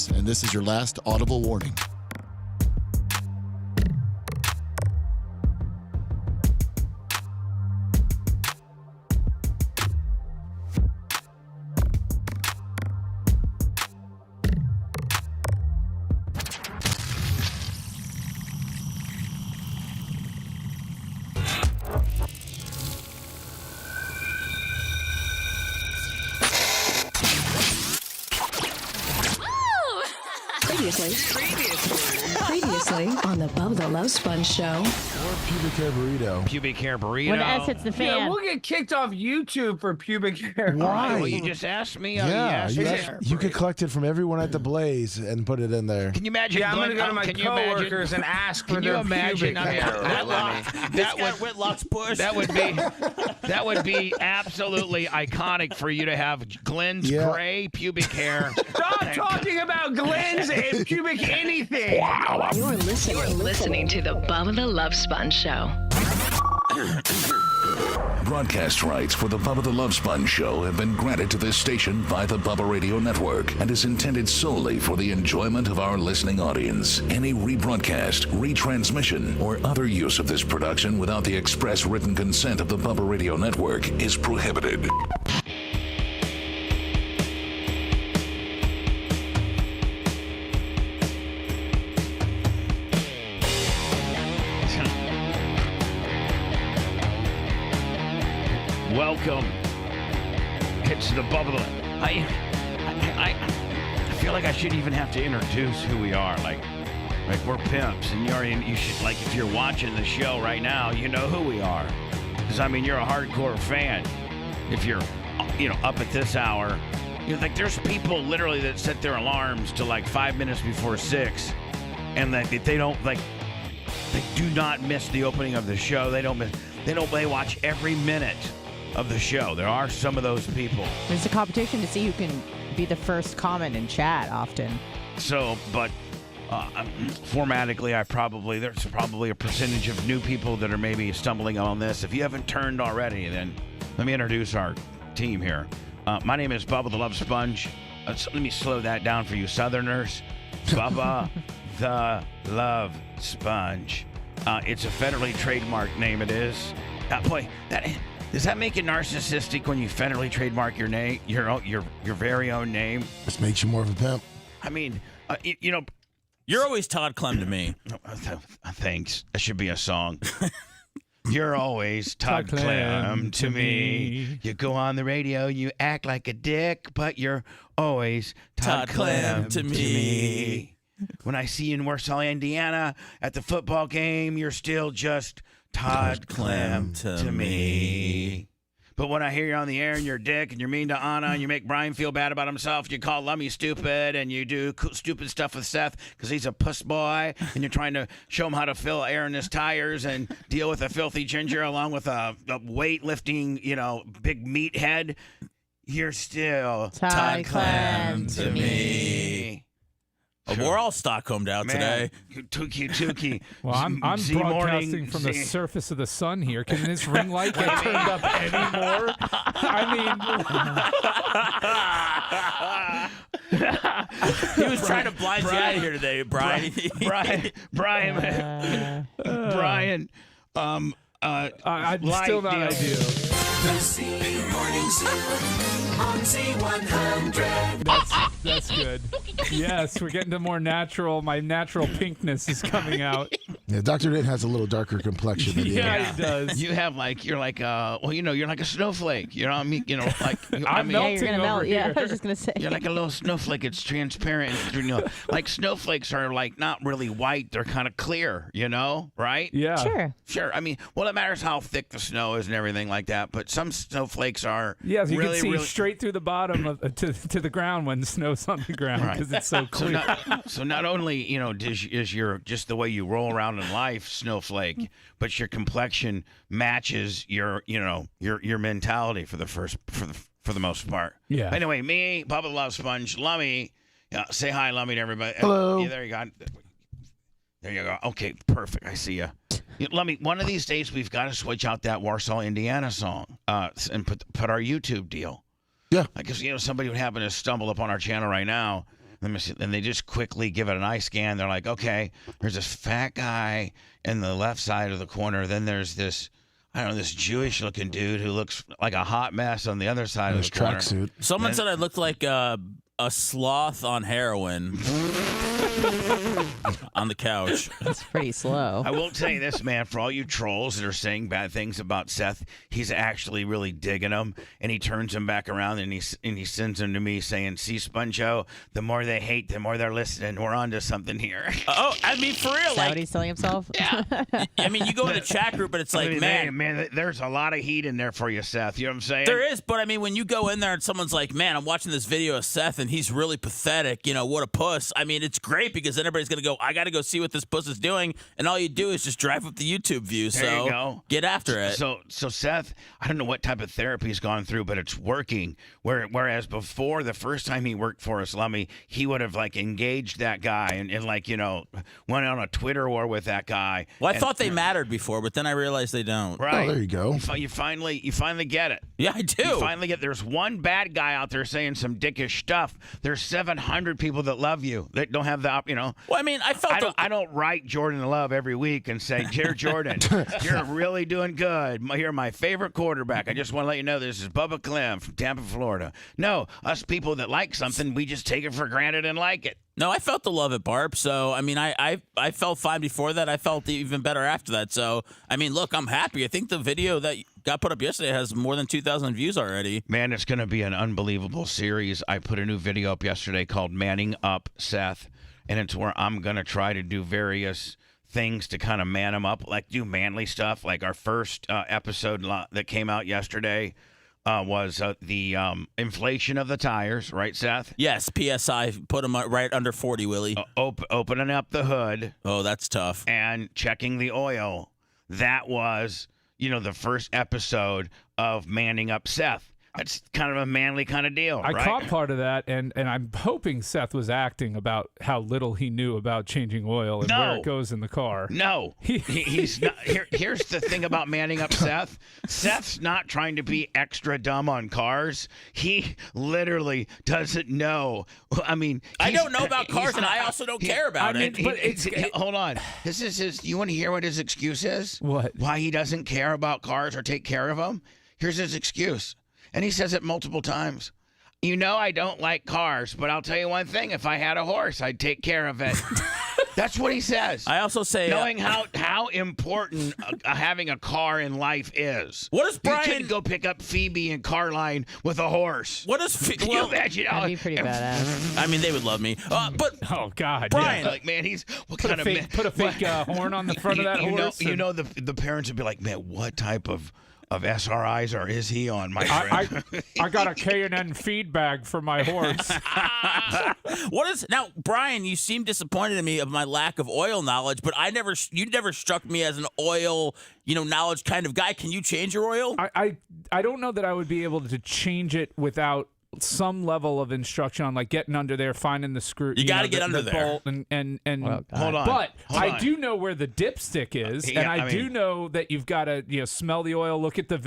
minutes, and this is your last audible warning. Previously on the Bubba the Love Sponge show. Or pubic hair burrito. Pubic hair burrito. When S hits the fan. Yeah, we'll get kicked off YouTube for pubic hair. Why? Well, you just asked me. You could collect it from everyone at the Blaze and put it in there. Can you imagine? Yeah, I'm going to go to my can you coworkers and ask for Can you their imagine? pubic I mean, hair. Whitlock's push. That would be absolutely iconic for you to have Glenn's gray pubic hair. Stop talking about Glenn's and pubic anything. You're listening to the Bubba the Love Sponge show. Broadcast rights for the Bubba the Love Sponge show have been granted to this station by the Bubba Radio Network and is intended solely for the enjoyment of our listening audience. Any rebroadcast, retransmission, or other use of this production without the express written consent of the Bubba Radio Network is prohibited. Welcome. It's the Bubba. I feel like I shouldn't even have to introduce who we are. Like we're pimps, and you should, like, if you're watching the show right now, you know who we are. Because I mean, you're a hardcore fan. If you're, up at this hour, like there's people literally that set their alarms to like 5 minutes before 6, and that they don't like. They do not miss the opening of the show. They watch every minute of the show. There are some of those people. There's a competition to see who can be the first comment in chat often. So, but formatically, there's probably a percentage of new people that are maybe stumbling on this. If you haven't turned already, then let me introduce our team here. My name is Bubba the Love Sponge. Let me slow that down for you Southerners. Bubba the Love Sponge. It's a federally trademarked name. It is. Does that make it narcissistic when you federally trademark your name, your very own name? This makes you more of a pimp. I mean, You're always Todd Clem to me. Thanks. That should be a song. You're always Todd Clem to me. You go on the radio, you act like a dick, but you're always Todd Clem to me. When I see you in Warsaw, Indiana, at the football game, you're still just Todd Clem to me. But when I hear you on the air and you're a dick and you're mean to Anna and you make Brian feel bad about himself, you call Lummy stupid and you do stupid stuff with Seth because he's a puss boy and you're trying to show him how to fill air in his tires and deal with a filthy ginger along with a weightlifting, big meathead, you're still Todd Clem to me. We're all Stockholmed out today. Tukey. Well, I'm broadcasting from the surface of the sun here. Can this ring light get turned up anymore? He was trying to blind you out of here today, Brian. Brian. I'm still not ideal. The C Morning Zoo on Z100. That's good. Yes, we're getting to more natural. My natural pinkness is coming out. Yeah, Dr. Dent has a little darker complexion than you. Yeah, he does. You have you're like a snowflake. I'm melting Yeah, you're gonna melt. over Yeah, here. I was just gonna say. You're like a little snowflake. It's transparent. Like snowflakes are like not really white. They're kind of clear, right? Yeah. Sure. I mean, it matters how thick the snow is and everything like that. But some snowflakes are Yes, you really, can see really... straight through the bottom to the ground when the snow's on the ground because it's so clear. So not only is your just the way you roll around in life snowflake, but your complexion matches your mentality for the most part. Yeah. Anyway, me, Bubba the Love Sponge, Lummy. Say hi, Lummy, to everybody. Hello. Yeah, there you go. There you go. Okay, perfect. I see you. Lummy, one of these days we've got to switch out that Warsaw, Indiana song and put our YouTube deal. Yeah. I guess somebody would happen to stumble upon our channel right now. Let me see. And they just quickly give it an eye scan. They're like, okay, there's this fat guy in the left side of the corner. Then there's this, I don't know, this Jewish-looking dude who looks like a hot mess on the other side of the corner. Tracksuit. Someone said I looked like a sloth on heroin on the couch. That's pretty slow. I will tell you this, man. For all you trolls that are saying bad things about Seth, he's actually really digging them, and he turns them back around and he sends them to me saying, "See, Sponjo, the more they hate, the more they're listening. We're onto something here." Oh, I mean, for real, Is that like, what he's telling himself? Yeah. I mean, you go in the chat group, but it's like, man, there's a lot of heat in there for you, Seth. You know what I'm saying? There is, but I mean, when you go in there and someone's like, "Man, I'm watching this video of Seth and he's really pathetic," you know, what a puss. I mean, it's great because then everybody's going to go, I got to go see what this puss is doing. And all you do is just drive up the YouTube views. There so you go. Get after it. So Seth, I don't know what type of therapy he's gone through, but it's working. Whereas before, the first time he worked for us, Lummy, he would have like engaged that guy and like, you know, went on a Twitter war with that guy. Well, I thought they mattered before, but then I realized they don't. Right. Oh, there you go. You finally get it. Yeah, I do. You finally get. There's one bad guy out there saying some dickish stuff. There's 700 people that love you that don't have the, you know. Well, I mean, I don't write Jordan Love every week and say, "Dear Jordan, you're really doing good. You're my favorite quarterback. I just want to let you know this is Bubba Clem from Tampa, Florida." No, us people that like something, we just take it for granted and like it. No, I felt the love at Barb. So, I mean, I felt fine before that. I felt even better after that. So, I mean, look, I'm happy. I think the video that got put up yesterday has more than 2,000 views already. Man, it's going to be an unbelievable series. I put a new video up yesterday called Manning Up Seth, and it's where I'm going to try to do various things to kind of man him up, like do manly stuff. Like our first episode that came out yesterday was the inflation of the tires, right, Seth? Yes, PSI put them right under 40, Willie. Opening up the hood. Oh, that's tough. And checking the oil. That was, you know, the first episode of Manning Up Seth. That's kind of a manly kind of deal, I right? caught part of that, and I'm hoping Seth was acting about how little he knew about changing oil and where it goes in the car. No, he's not. Here's the thing about Manning Up Seth. Seth's not trying to be extra dumb on cars. He literally doesn't know. I mean, I don't know about cars, and I also don't care about it. But hold on. This is his. You want to hear what his excuse is? What? Why he doesn't care about cars or take care of them? Here's his excuse. And he says it multiple times. You know, I don't like cars, but I'll tell you one thing. If I had a horse, I'd take care of it. That's what he says. I also say... Knowing how important having a car in life is. What does Brian... You couldn't go pick up Phoebe and Carline with a horse. What does... Can you imagine? That'd be pretty badass. I mean, they would love me. But... Oh, God. Brian... Like, man, he's... What Put kind a of... fake, put a fake horn on the front of that horse. You know, the parents would be like, man, what type of SRIs is he on, my friend? I got a K&N feed bag for my horse. Now, Brian, you seem disappointed in me of my lack of oil knowledge, but you never struck me as an oil, knowledge kind of guy. Can you change your oil? I don't know that I would be able to change it without some level of instruction on like getting under there, finding the screw. You got to get under the there. bolt and hold on. But hold I on. do know where the dipstick is, Yeah, and I do mean, know that you've got to smell the oil, look at the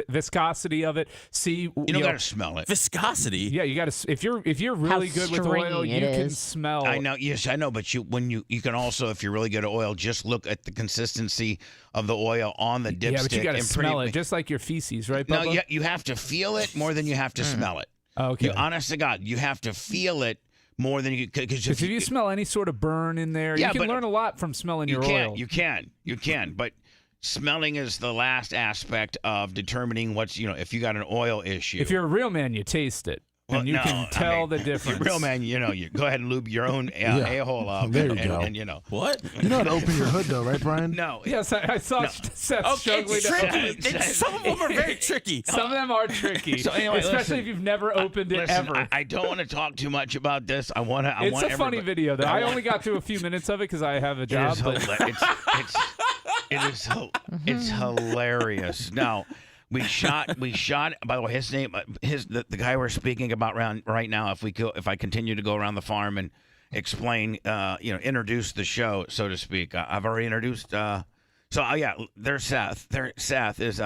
viscosity of it, see. You don't got to smell it. Viscosity. Yeah, you got to. If you're really good with oil, stringy you it can is. smell. I know. Yes, I know. But you can also, if you're really good at oil, just look at the consistency of the oil on the dipstick. Yeah, but you got to and smell it, just like your feces, right, Bubba? No, you have to feel it more than you have to smell it. Okay. Honest to God, you have to feel it more than you because if you smell any sort of burn in there, you can learn a lot from smelling your oil. You can, but smelling is the last aspect of determining what's if you got an oil issue. If you're a real man, you taste it. Well, and you can tell the difference. You're a real man, you go ahead and lube your own a-hole up. There you go. And What? You know how to open your hood, though, right, Brian? No. Yes, I saw Seth struggling. It's tricky. Some of them are very tricky. Some of them are tricky, So anyway, especially listen, if you've never opened it ever. I don't want to talk too much about this. It's a funny video, though. I only got through a few minutes of it because I have a job. It's hilarious. Now, we shot. By the way, his name, the guy we're speaking about right now. If I continue to go around the farm and explain, introduce the show, so to speak. I've already introduced. There's Seth. Seth is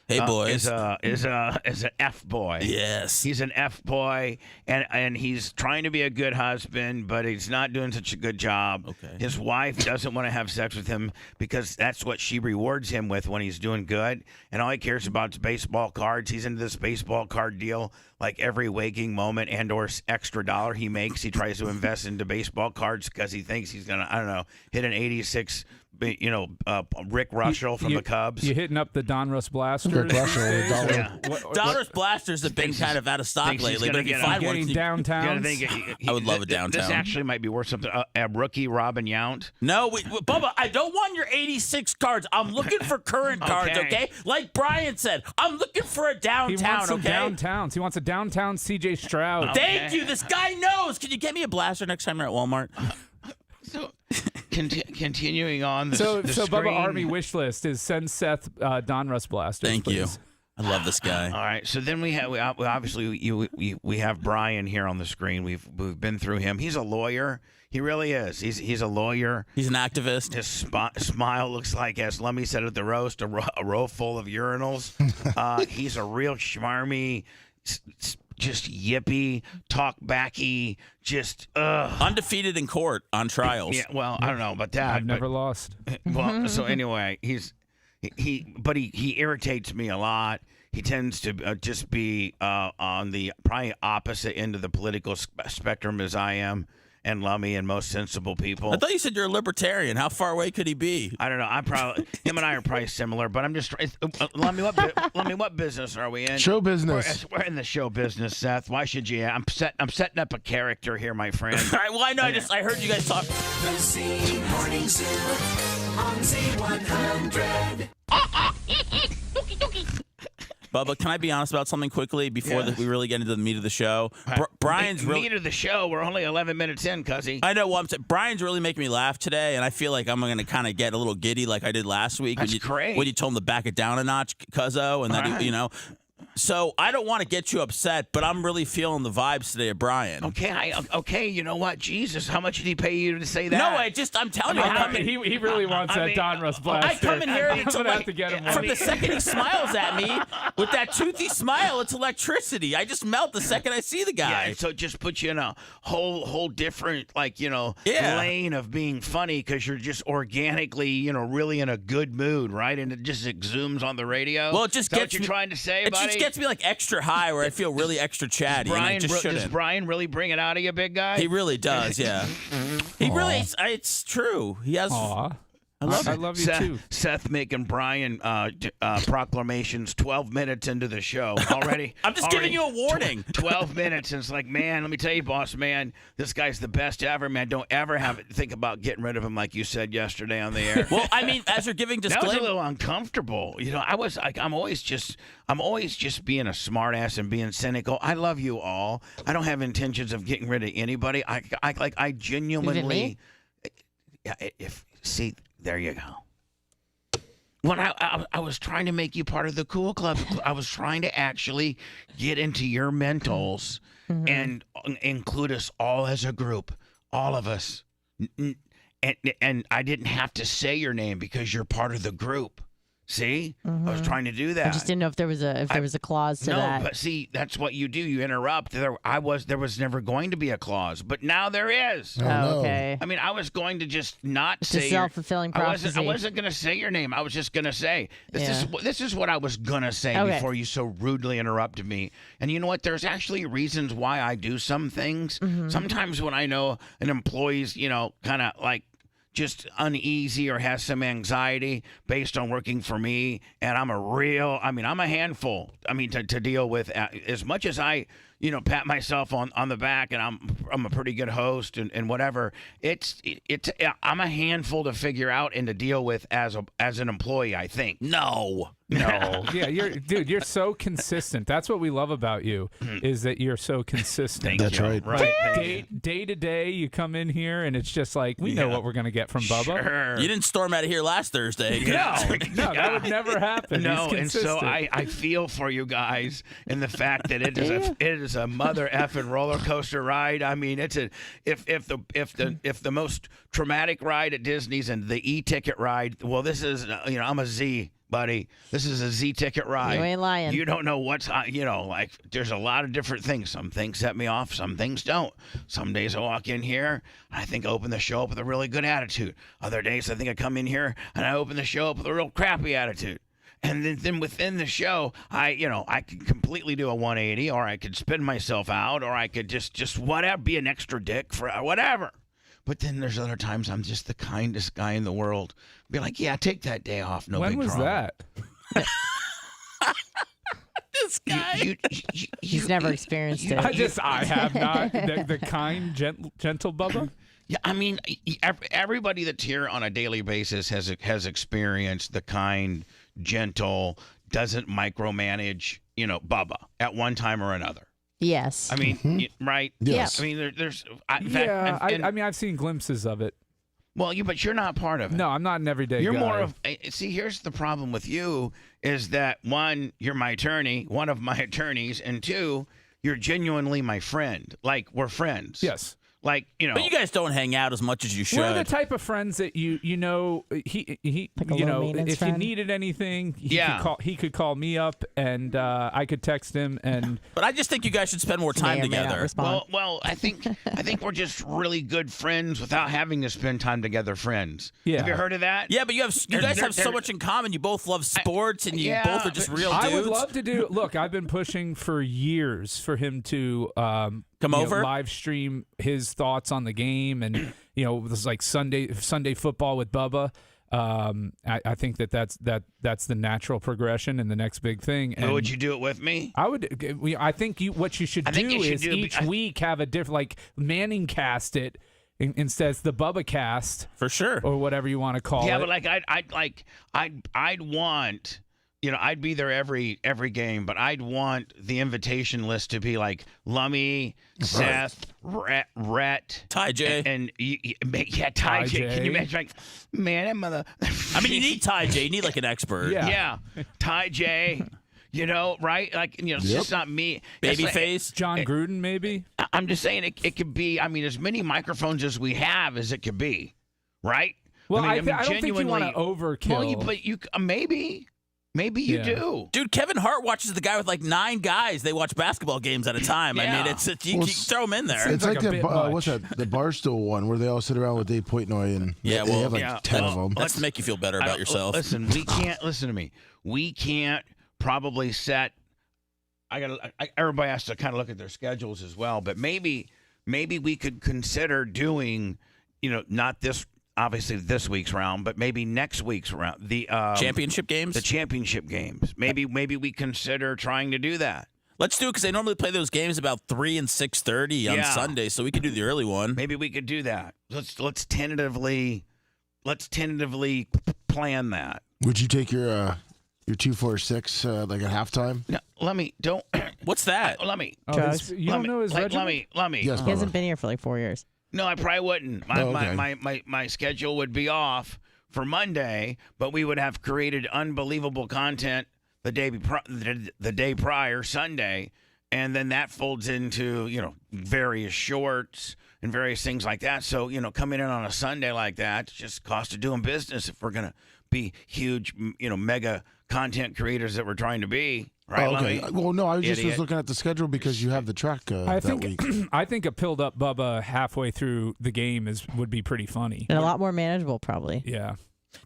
Hey, boys. is an F boy. Yes. He's an F boy, and he's trying to be a good husband, but he's not doing such a good job. Okay. His wife doesn't want to have sex with him because that's what she rewards him with when he's doing good, and all he cares about is baseball cards. He's into this baseball card deal. Like every waking moment and/or extra dollar he makes, he tries to invest into baseball cards because he thinks he's gonna, I don't know, hit an 86. Rick Russell from the Cubs. You hitting up the Donruss Blasters? Rick Russell, the dollar. Yeah. Donruss Blasters have been kind of out of stock lately, but if you find one, Getting downtown. I would love a downtown. This actually might be worth something. A rookie, Robin Yount. No, Bubba, I don't want your 86 cards. I'm looking for current cards, okay? Like Brian said, I'm looking for a downtown, He wants some okay? downtowns. He wants a downtown C.J. Stroud. Thank you. This guy knows. Can you get me a blaster next time you're at Walmart? So, continuing on the, So, the so screen. Bubba Army wish list is send Seth Donruss Blasters. Thank you. please. I love this guy. All right. So then we have Brian here on the screen. We've been through him. He's a lawyer. He really is. He's a lawyer. He's an activist. His smile looks like, as Lummy said at the roast, a row full of urinals. He's a real schmarmy, just yippy, talk backy, just Undefeated in court on trials. Yeah, well, I don't know about that. I've never lost. Well, so anyway, he irritates me a lot. He tends to just be on the probably opposite end of the political spectrum as I am and Lummy and most sensible people. I thought you said you're a libertarian. How far away could he be? I don't know. Him and I are probably similar, but I'm just Lummy. What business are we in? Show business. We're in the show business, Seth. Why should you? I'm setting up a character here, my friend. All right, well, I know. I heard you guys talk. The C Morning Zoo on Z100. Bubba, can I be honest about something quickly before we really get into the meat of the show? Brian's really meat of the show. We're only 11 minutes in, cuzzy. I know. Well, Brian's really making me laugh today, and I feel like I'm going to kind of get a little giddy like I did last week. That's great. When you told him to back it down a notch, cuzzo, and then, you know. So I don't want to get you upset, but I'm really feeling the vibes today of Brian. Okay, you know what? Jesus, how much did he pay you to say that? No, I'm telling you. He really wants that Donruss Blaster. I come in here I'm and gonna have to get him one. from the second he smiles at me with that toothy smile, it's electricity. I just melt the second I see the guy. Yeah, so it just puts you in a whole different, lane of being funny because you're just organically, really in a good mood, right? And it just exudes on the radio. Well, it just Is that gets what you're trying to say, It buddy? just gets me like extra high where I feel really extra chatty. And I just Does Brian really bring it out of you, big guy? He really does, yeah. He really, it's true. He has. Aw. I love I it. love you too. Seth making Brian proclamations 12 minutes into the show already. I'm just giving you a warning. 12 minutes, and it's like, man, let me tell you, boss man, this guy's the best ever, man. Don't ever think about getting rid of him like you said yesterday on the air. Well, I mean, as you're giving That was a disclaimer. little uncomfortable. I was like, I'm always just being a smartass and being cynical. I love you all. I don't have intentions of getting rid of anybody. I genuinely. See, there you go. When I was trying to make you part of the cool club, I was trying to actually get into your mentals and include us all as a group, all of us. And I didn't have to say your name because you're part of the group. See, I was trying to do that. I just didn't know if there was a clause to that. No, but see, that's what you do. You interrupt. There was never going to be a clause, but now there is. Oh, no. Okay. I mean, I was going to just not It's say a self-fulfilling prophecy. I wasn't going to say your name. I was just going to say this is what I was going to say Okay. before you so rudely interrupted me. And you know what? There's actually reasons why I do some things. Sometimes when I know an employee's, kind of like just uneasy or has some anxiety based on working for me, and I'm a handful. To deal with, as much as I, pat myself on the back, and I'm a pretty good host and whatever. I'm a handful to figure out and to deal with as an employee, I think. No. Yeah, you're so consistent. That's what we love about you, is that you're so consistent. That's right. Day to day, you come in here, and it's just like, we know what we're going to get from Bubba. Sure. You didn't storm out of here last Thursday. No, that would never happen. No, He's and so consistent. I feel for you guys in the fact that it is a mother effing roller coaster ride. I mean, it's if the most traumatic ride at Disney's and the e-ticket ride, well, this is I'm a Z. buddy. This is a Z ticket ride. You ain't lying. You don't know what's, like there's a lot of different things. Some things set me off, some things don't. Some days I walk in here and I think I open the show up with a really good attitude. Other days I think I come in here and I open the show up with a real crappy attitude. And then within the show, I could completely do a 180, or I could spin myself out, or I could just whatever, be an extra dick for whatever. But then there's other times I'm just the kindest guy in the world. Be like, yeah, take that day off. No When big was drama. that? This guy. He's never experienced it. I have not. The kind, gentle Bubba. Yeah, I mean, everybody that's here on a daily basis has experienced the kind, gentle, doesn't micromanage, Bubba at one time or another. Yes. I mean, right? Yes. I mean, there's. In fact, Yeah, and- I mean, I've seen glimpses of it. well, but you're not part of it. No, I'm not an everyday You're guy. more of. See, here's the problem with you is that one, you're my attorney, one of my attorneys, and two, you're genuinely my friend. Like we're friends. Yes. Like But you guys don't hang out as much as you should. We're the type of friends that he Like a low-maintenance if you friend? needed anything, Yeah. he could call me up and I could text him and But I just think you guys should spend more time May or may not together. respond. Well, I think we're just really good friends without having to spend time together. Friends. Yeah. Have you heard of that? Yeah, but you guys have so much in common. You both love sports, and you yeah, both are just real I dudes. would love to do. Look, I've been pushing for years for him to Come over? live stream his thoughts on the game, and this like Sunday football with Bubba. I think that's the natural progression and the next big thing. And Would you do it with me? I would. I think what you should I think do you should is do- each week have a different, like Manning cast it instead of the Bubba cast For sure. or whatever you want to call Yeah, it. but like I'd want. I'd be there every game, but I'd want the invitation list to be like Lummy, Seth, Rhett, Ty J. and Ty J. Can you imagine? Like, man, that mother. I mean, you need Ty J. You need like an expert. Yeah. Yeah, Ty J. Right? Like, it's just not me. It's like- Babyface. John Gruden, maybe. I'm just saying it could be. I mean, as many microphones as we have as it could be, right? Well, I I don't think you want to genuinely- overkill. But you maybe you Yeah. do. Dude, Kevin Hart watches the guy with like 9 guys. They watch basketball games at a time. I Yeah. mean, you Well, throw them in there. It's like like a that. bit much. What's that? The Barstool one where they all sit around with Dave Portnoy and Yeah, they well, have like yeah, 10 well, of them. That's to make you feel better about yourself. Listen, we can't. Listen to me. We can't probably set. Everybody has to kind of look at their schedules as well. But maybe we could consider doing. Not this. Obviously, this week's round, but maybe next week's round. The Championship games? The championship games. Maybe we consider trying to do that. Let's do it because they normally play those games about 3 and 6:30 on Yeah. Sunday, so we could do the early one. Maybe we could do that. Let's tentatively plan that. Would you take your 246 like at halftime? No, don't. What's that? Let me. Oh, you don't know his regiment? Let me. Yes, He hasn't Bubba. been here for like 4 years. No, I probably wouldn't. Okay. My schedule would be off for Monday, but we would have created unbelievable content the day prior, Sunday, and then that folds into various shorts and various things like that. So coming in on a Sunday like that, it's just cost of doing business if we're gonna be huge, mega content creators that we're trying to be. Right, Oh, okay. Lummy? Well, no, I just was Idiot. looking at the schedule because you have the track I that think week. I think a pilled up Bubba halfway through the game would be pretty funny. And a lot more manageable, probably. Yeah.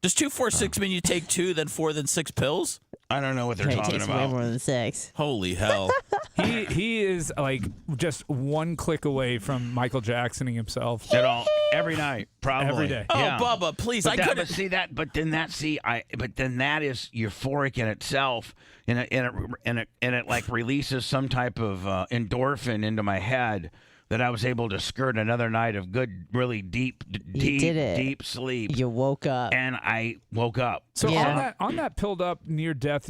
Does 2, 4, 6 mean you take 2, then 4, then 6 pills? I don't know what they're Okay, it talking takes way about. more than 6. Holy hell. He is like just one click away from Michael Jacksoning himself. At all, every night, probably Every day. Oh, Yeah. Bubba, please. But I that, couldn't. but see that, but then that is euphoric in itself, and it like releases some type of endorphin into my head that I was able to skirt another night of good, really deep did it. deep sleep, You woke up. and I woke up. So Yeah. on that pilled up near death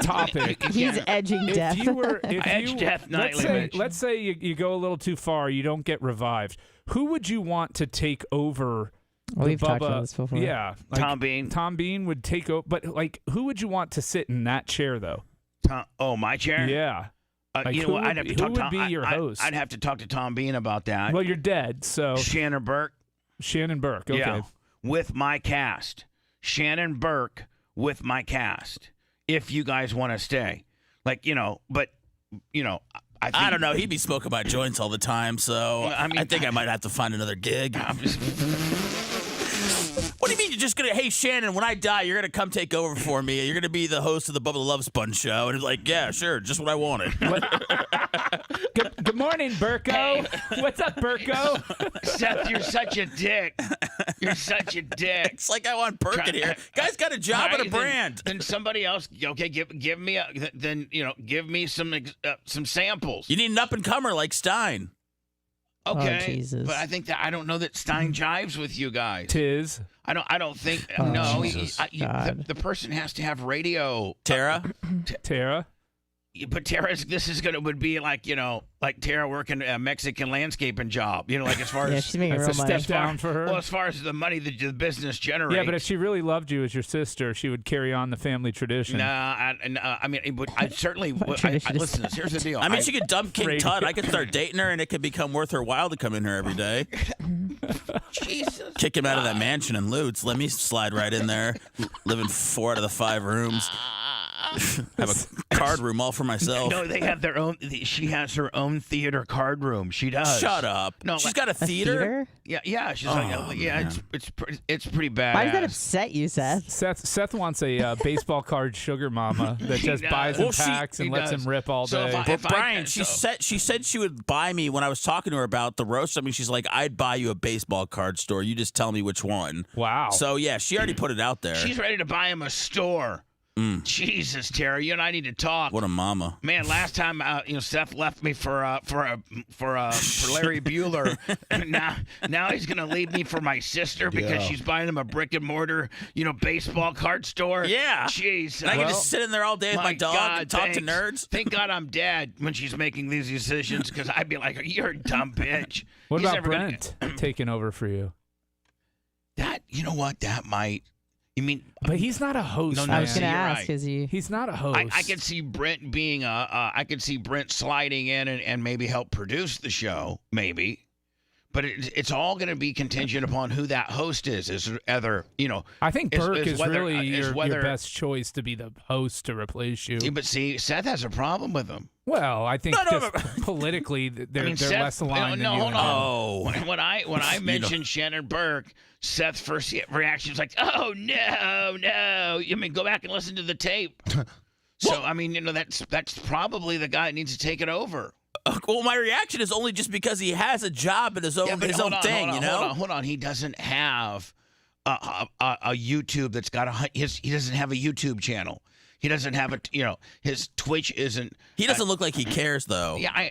topic, He's edging death. Edge death nightly, Mitch. let's say you go a little too far, you don't get revived. Who would you want to take over? the We've talked Bubba? about this before. Yeah, like, Tom Bean. Tom Bean would take over, but like, who would you want to sit in that chair though? My chair. Yeah. Like, You know who what? would- I'd have to who talk would to be your host? I'd have to talk to Tom Bean about that. Well, you're dead, so Shannon Burke. Shannon Burke. Okay. Yeah, with my cast, Shannon Burke with my cast if you guys want to stay. Like, but, I don't know. He'd be smoking my joints all the time, so I think I might have to find another gig. What do you mean you're just going to, hey, Shannon, when I die, you're going to come take over for me. You're going to be the host of the Bubba the Love Sponge show. And it's like, yeah, sure, just what I wanted. Good morning, Burko. What's up, Burko? Seth, you're such a dick. You're such a dick. It's like I want Burke in here. Guy's got a job and a brand. Then somebody else, okay, give me give me some samples. You need an up-and-comer like Stein. Okay, Oh, Jesus. but I don't know that Stein jives with you guys. Tis. I don't think Oh, no. Jesus. The person has to have radio. Tara? Tara. But would be like like Tara working a Mexican landscaping job. Like as far Yeah, as she's making That's real a money. step down for her. well, as far as the money that the business generates. Yeah, but if she really loved you as your sister, she would carry on the family tradition. I mean, I certainly. tradition is Listen, here's the deal. I mean, she could dump King Radio. Tut. I could start dating her, and it could become worth her while to come in here every day. Jesus. Kick him out of that mansion in Lutz. Let me slide right in there, live in 4 out of the 5 rooms. Have a card room all for myself. No, they have their own. She has her own theater card room. She does. Shut up. No, she's got a theater. Yeah. She's it's pretty bad. Why does that upset you, Seth? Seth wants a baseball card sugar mama that just buys him Well, packs and he lets does. him rip all So day. if But Brian, she said she would buy me when I was talking to her about the roast. I mean, she's like, I'd buy you a baseball card store. You just tell me which one. Wow. So yeah, she already put it out there. She's ready to buy him a store. Jesus, Terry, you and I need to talk. What a mama. Man, last time Seth left me for Larry Bueller. now he's gonna leave me for my sister because she's buying him a brick and mortar baseball card store. Yeah. Jeez. And I can just sit in there all day with my dog God, and talk to thanks. nerds. Thank God I'm dead when she's making these decisions because I'd be like, you're a dumb bitch. What He's about never gonna- Brent taking over for you? That that might. You mean? But he's not a host. No, I no, was see, going to you're ask, right. is he? He's not a host. I could see Brent being I could see Brent sliding in and maybe help produce the show, maybe. But it's all going to be contingent upon who that host is. Is either I think Burke is whether- really is your whether- best choice to be the host to replace you. Yeah, but see, Seth has a problem with him. Well, I think No, just politically they're Seth, less aligned no, than you hold and him. on. Oh. When I mentioned Shannon Burke, Seth's first reaction was like, "Oh no!" I mean, go back and listen to the tape. So I mean, that's probably the guy that needs to take it over. Well, my reaction is only just because he has a job and his own but his hold own on, thing, Hold on. He doesn't have a YouTube that's got he doesn't have a YouTube channel. He doesn't have his Twitch isn't. He doesn't look like he cares though. Yeah,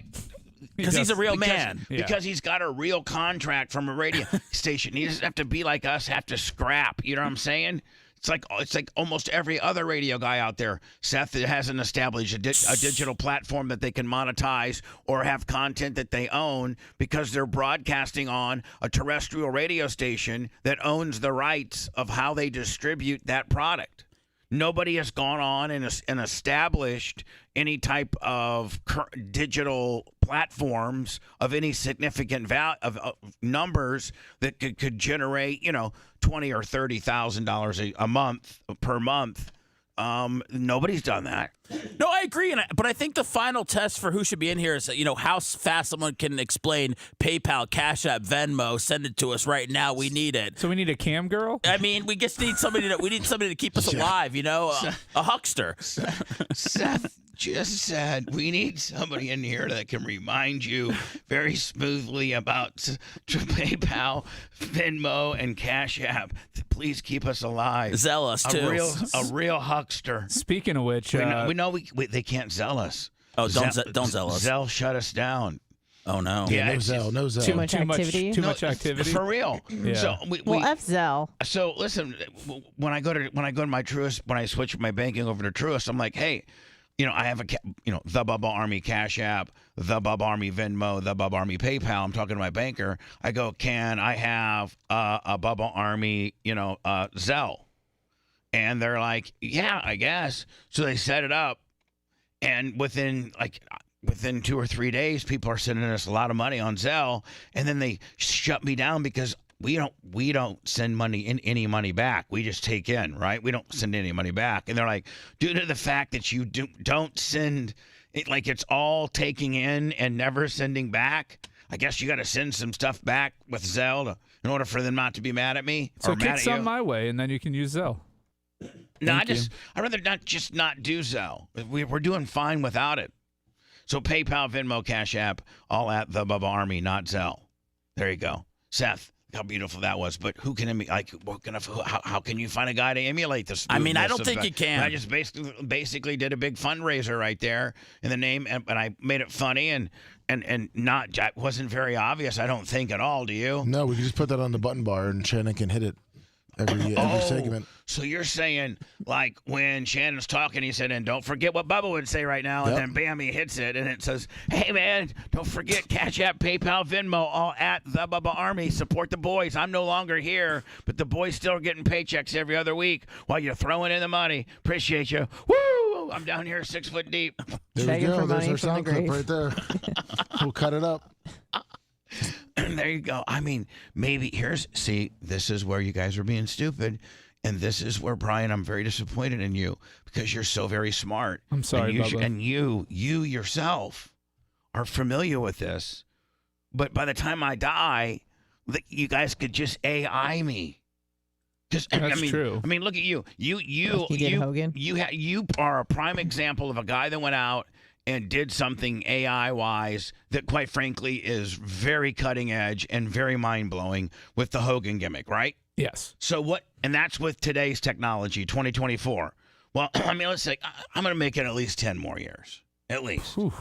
because he's a real man. Yeah. Because he's got a real contract from a radio station. He doesn't have to be like us, have to scrap. You know what I'm saying? It's like almost every other radio guy out there. Seth hasn't established a digital platform that they can monetize or have content that they own because they're broadcasting on a terrestrial radio station that owns the rights of how they distribute that product. Nobody has gone on and established any type of digital platforms of any significant value of numbers that could generate, $20,000 or $30,000 a month per month. Nobody's done that. No, I agree, but I think the final test for who should be in here is how fast someone can explain PayPal, Cash App, Venmo. Send it to us right now. We need it. So we need a cam girl? I mean, we just need somebody to keep us alive. A huckster. Seth just said we need somebody in here that can remind you very smoothly about PayPal, Venmo, and Cash App. Please keep us alive. Zell us too. A real huckster. Speaking of which, We know they can't zell us. Oh, don't zell us. Zell shut us down. Oh no. Yeah, No Zell, no Zell. Too much activity? Too much activity. For real. Yeah. So F Zell. So listen, when I go to my Truist, when I switch my banking over to Truist, I'm like, hey, I have the Bubba Army Cash App, the Bubba Army Venmo, the Bubba Army PayPal. I'm talking to my banker. I go, can I have a Bubba Army, Zelle? And they're like, yeah, I guess. So they set it up, and within 2 or 3 days, people are sending us a lot of money on Zelle, and then they shut me down because we don't send any money back. We just take in, right? We don't send any money back. And they're like, due to the fact that you don't send it, like it's all taking in and never sending back, I guess you got to send some stuff back with Zelle in order for them not to be mad at me. So or mad kick at some you. my way, and then you can use Zelle. No, Thank you. I'd rather not do Zelle. We're doing fine without it. So PayPal, Venmo, Cash App, all at the Bubba Army, not Zelle. There you go. Seth, how beautiful that was. But who can how can you find a guy to emulate this? I mean, I don't think you can. I just basically did a big fundraiser right there in the name, and I made it funny and not wasn't very obvious. I don't think at all. Do you? No, we can just put that on the button bar and Shannon can hit it every segment. So you're saying, like, when Shannon's talking, he said, and don't forget what Bubba would say right now, and then bam, he hits it, and it says, hey, man, don't forget Cash App, PayPal, Venmo, all at the Bubba Army. Support the boys. I'm no longer here, but the boys still are getting paychecks every other week while you're throwing in the money. Appreciate you. Woo! I'm down here 6 foot deep. There Begging we go. for There's money our from the sound clip grave. right there. We'll cut it up. There you go. I mean, maybe this is where you guys are being stupid. And this is where, Brian, I'm very disappointed in you because you're so very smart. I'm sorry, Bubba. And you yourself are familiar with this. But by the time I die, you guys could just AI me. That's true. I mean, look at you. Like you did Hogan? You are a prime example of a guy that went out and did something AI-wise that, quite frankly, is very cutting edge and very mind-blowing with the Hogan gimmick, right? Yes. So what? And that's with today's technology, 2024. Well, I mean, let's say I'm going to make it at least 10 more years, at least. Whew.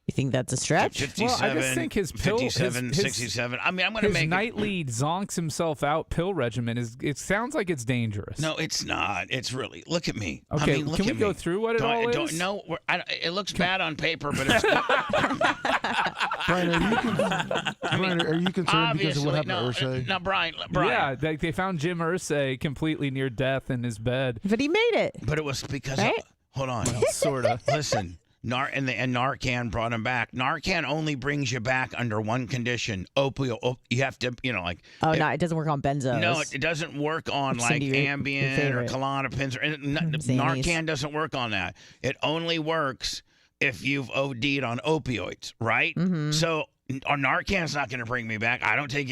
You think that's a stretch? 57, Well, I just think his pill, 57, 67. I mean, I'm going to his make nightly zonks himself out pill regimen it sounds like it's dangerous. No, it's not. It's really. Look at me. Okay, I mean, look can we at go me. through what it all is? No, it looks bad on paper, but it's Brian, are you concerned because of what happened to Ursay? No, Brian. Yeah, they found Jim Irsay completely near death in his bed. But he made it. But it was because Right? hold on. Sort of. Listen, and Narcan brought him back. Narcan only brings you back under one condition: opioid. You have to, Oh, no, it doesn't work on benzos. No, it doesn't work on like Cindy, your Ambien or favorite. Klonopins. Xannies. Narcan doesn't work on that. It only works if you've OD'd on opioids, right? Mm-hmm. So Narcan's not going to bring me back. I don't take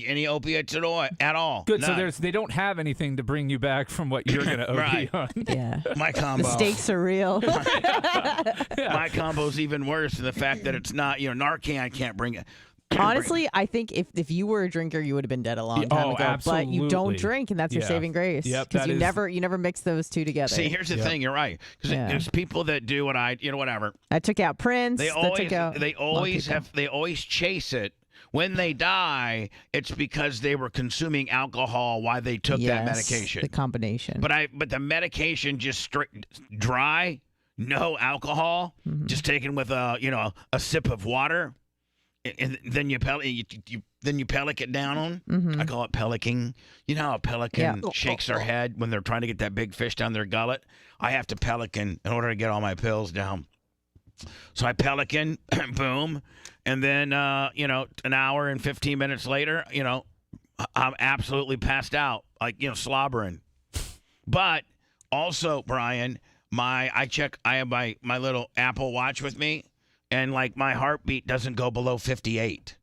any opiates at all. Good. None. So they don't have anything to bring you back from what you're going to OD Right. on. Yeah. My combo. The stakes are real. My combo's even worse than the fact that it's not. Narcan can't bring it. Honestly, I think if you were a drinker, you would have been dead a long time ago. Absolutely. But you don't drink, and that's your Yeah. saving grace. Yep, Because that is- you never mix those two together. See, here's the thing. You're right. Because Yeah. there's people that do what whatever. I took out Prince. They that took always out they a lot of always people. have they always chase it. When they die, it's because they were consuming alcohol while they took that Yes, medication. The combination. But the medication just dry, no alcohol, Mm-hmm. just taken with a sip of water, and then you pellic it down on. Mm-hmm. I call it pelicking. You know how a pelican Yeah. shakes their head when they're trying to get that big fish down their gullet? I have to pelican in order to get all my pills down. So I pelican, boom, and then an hour and 15 minutes later, I'm absolutely passed out, slobbering. But also, Brian, I have my little Apple Watch with me, and my heartbeat doesn't go below 58.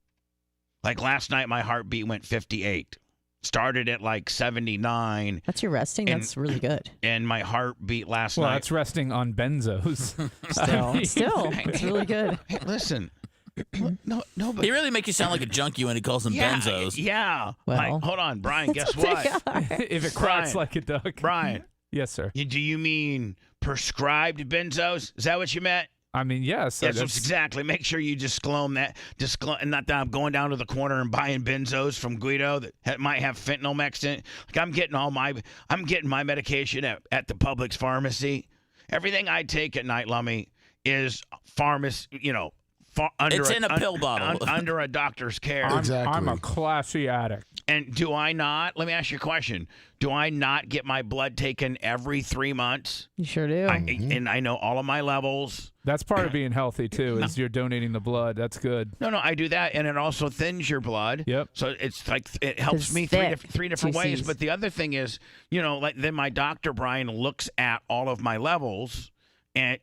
Like last night, my heartbeat went 58. Started at 79. That's your resting. And- That's really good. And my heartbeat last Well, night. that's resting on benzos. Still, it's really good. Hey, listen. No, but He really makes you sound like a junkie when he calls them benzos. Yeah. Well, hold on, Brian. Guess They what? are. If it Brian. quacks like a duck. Brian, Yes, sir. do you mean prescribed benzos? Is that what you meant? I mean, yes. Yes, that's- exactly. Make sure you disclose that. Not that I'm going down to the corner and buying benzos from Guido that might have fentanyl mixed in. I'm getting my medication at the Publix pharmacy. Everything I take at night, Lummy, is pharmacy. It's in a pill bottle. under a doctor's care. Exactly. I'm a classy addict. And do I not? Let me ask you a question. Do I not get my blood taken every 3 months? You sure do. And I know all of my levels. That's part of being healthy too. Is you're donating the blood. That's good. No, I do that, and it also thins your blood. Yep. So it's like it helps It's me thick. three different ways. C's. But the other thing is, like then my doctor Brian looks at all of my levels, and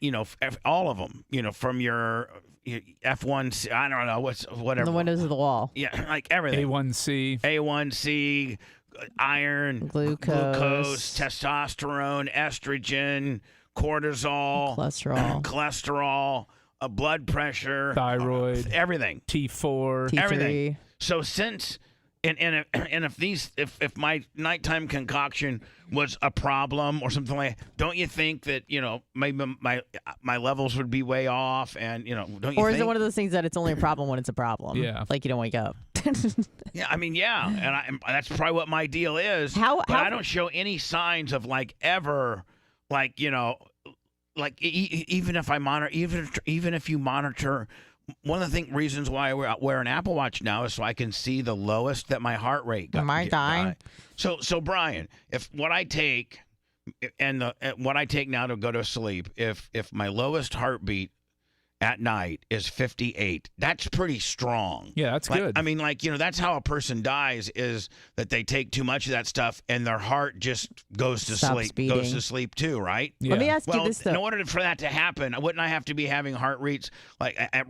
all of them. From your F1, I don't know whatever. The windows of the wall. Yeah, like everything. A1C, iron, glucose, testosterone, estrogen, cortisol, cholesterol, blood pressure, thyroid, everything, T4, T3. everything. So since if my nighttime concoction was a problem or something like, don't you think that maybe my levels would be way off? And don't you? Or is think? it one of those things that it's only a problem when it's a problem? Yeah. Like you don't wake up. Yeah, I mean, yeah, and that's probably what my deal is. But I don't show any signs of ever, even if I monitor, even if you monitor. One of the reasons why I wear an Apple Watch now is so I can see the lowest that my heart rate got. Am I dying? So Brian, if what I take and what I take now to go to sleep, if my lowest heartbeat at night is 58, that's pretty strong. Yeah, that's good. I mean, that's how a person dies, is that they take too much of that stuff and their heart just goes to Stops sleep. beating. Goes to sleep too, right? Yeah. Let me ask you Well, this though. in order for that to happen, wouldn't I have to be having heart rates at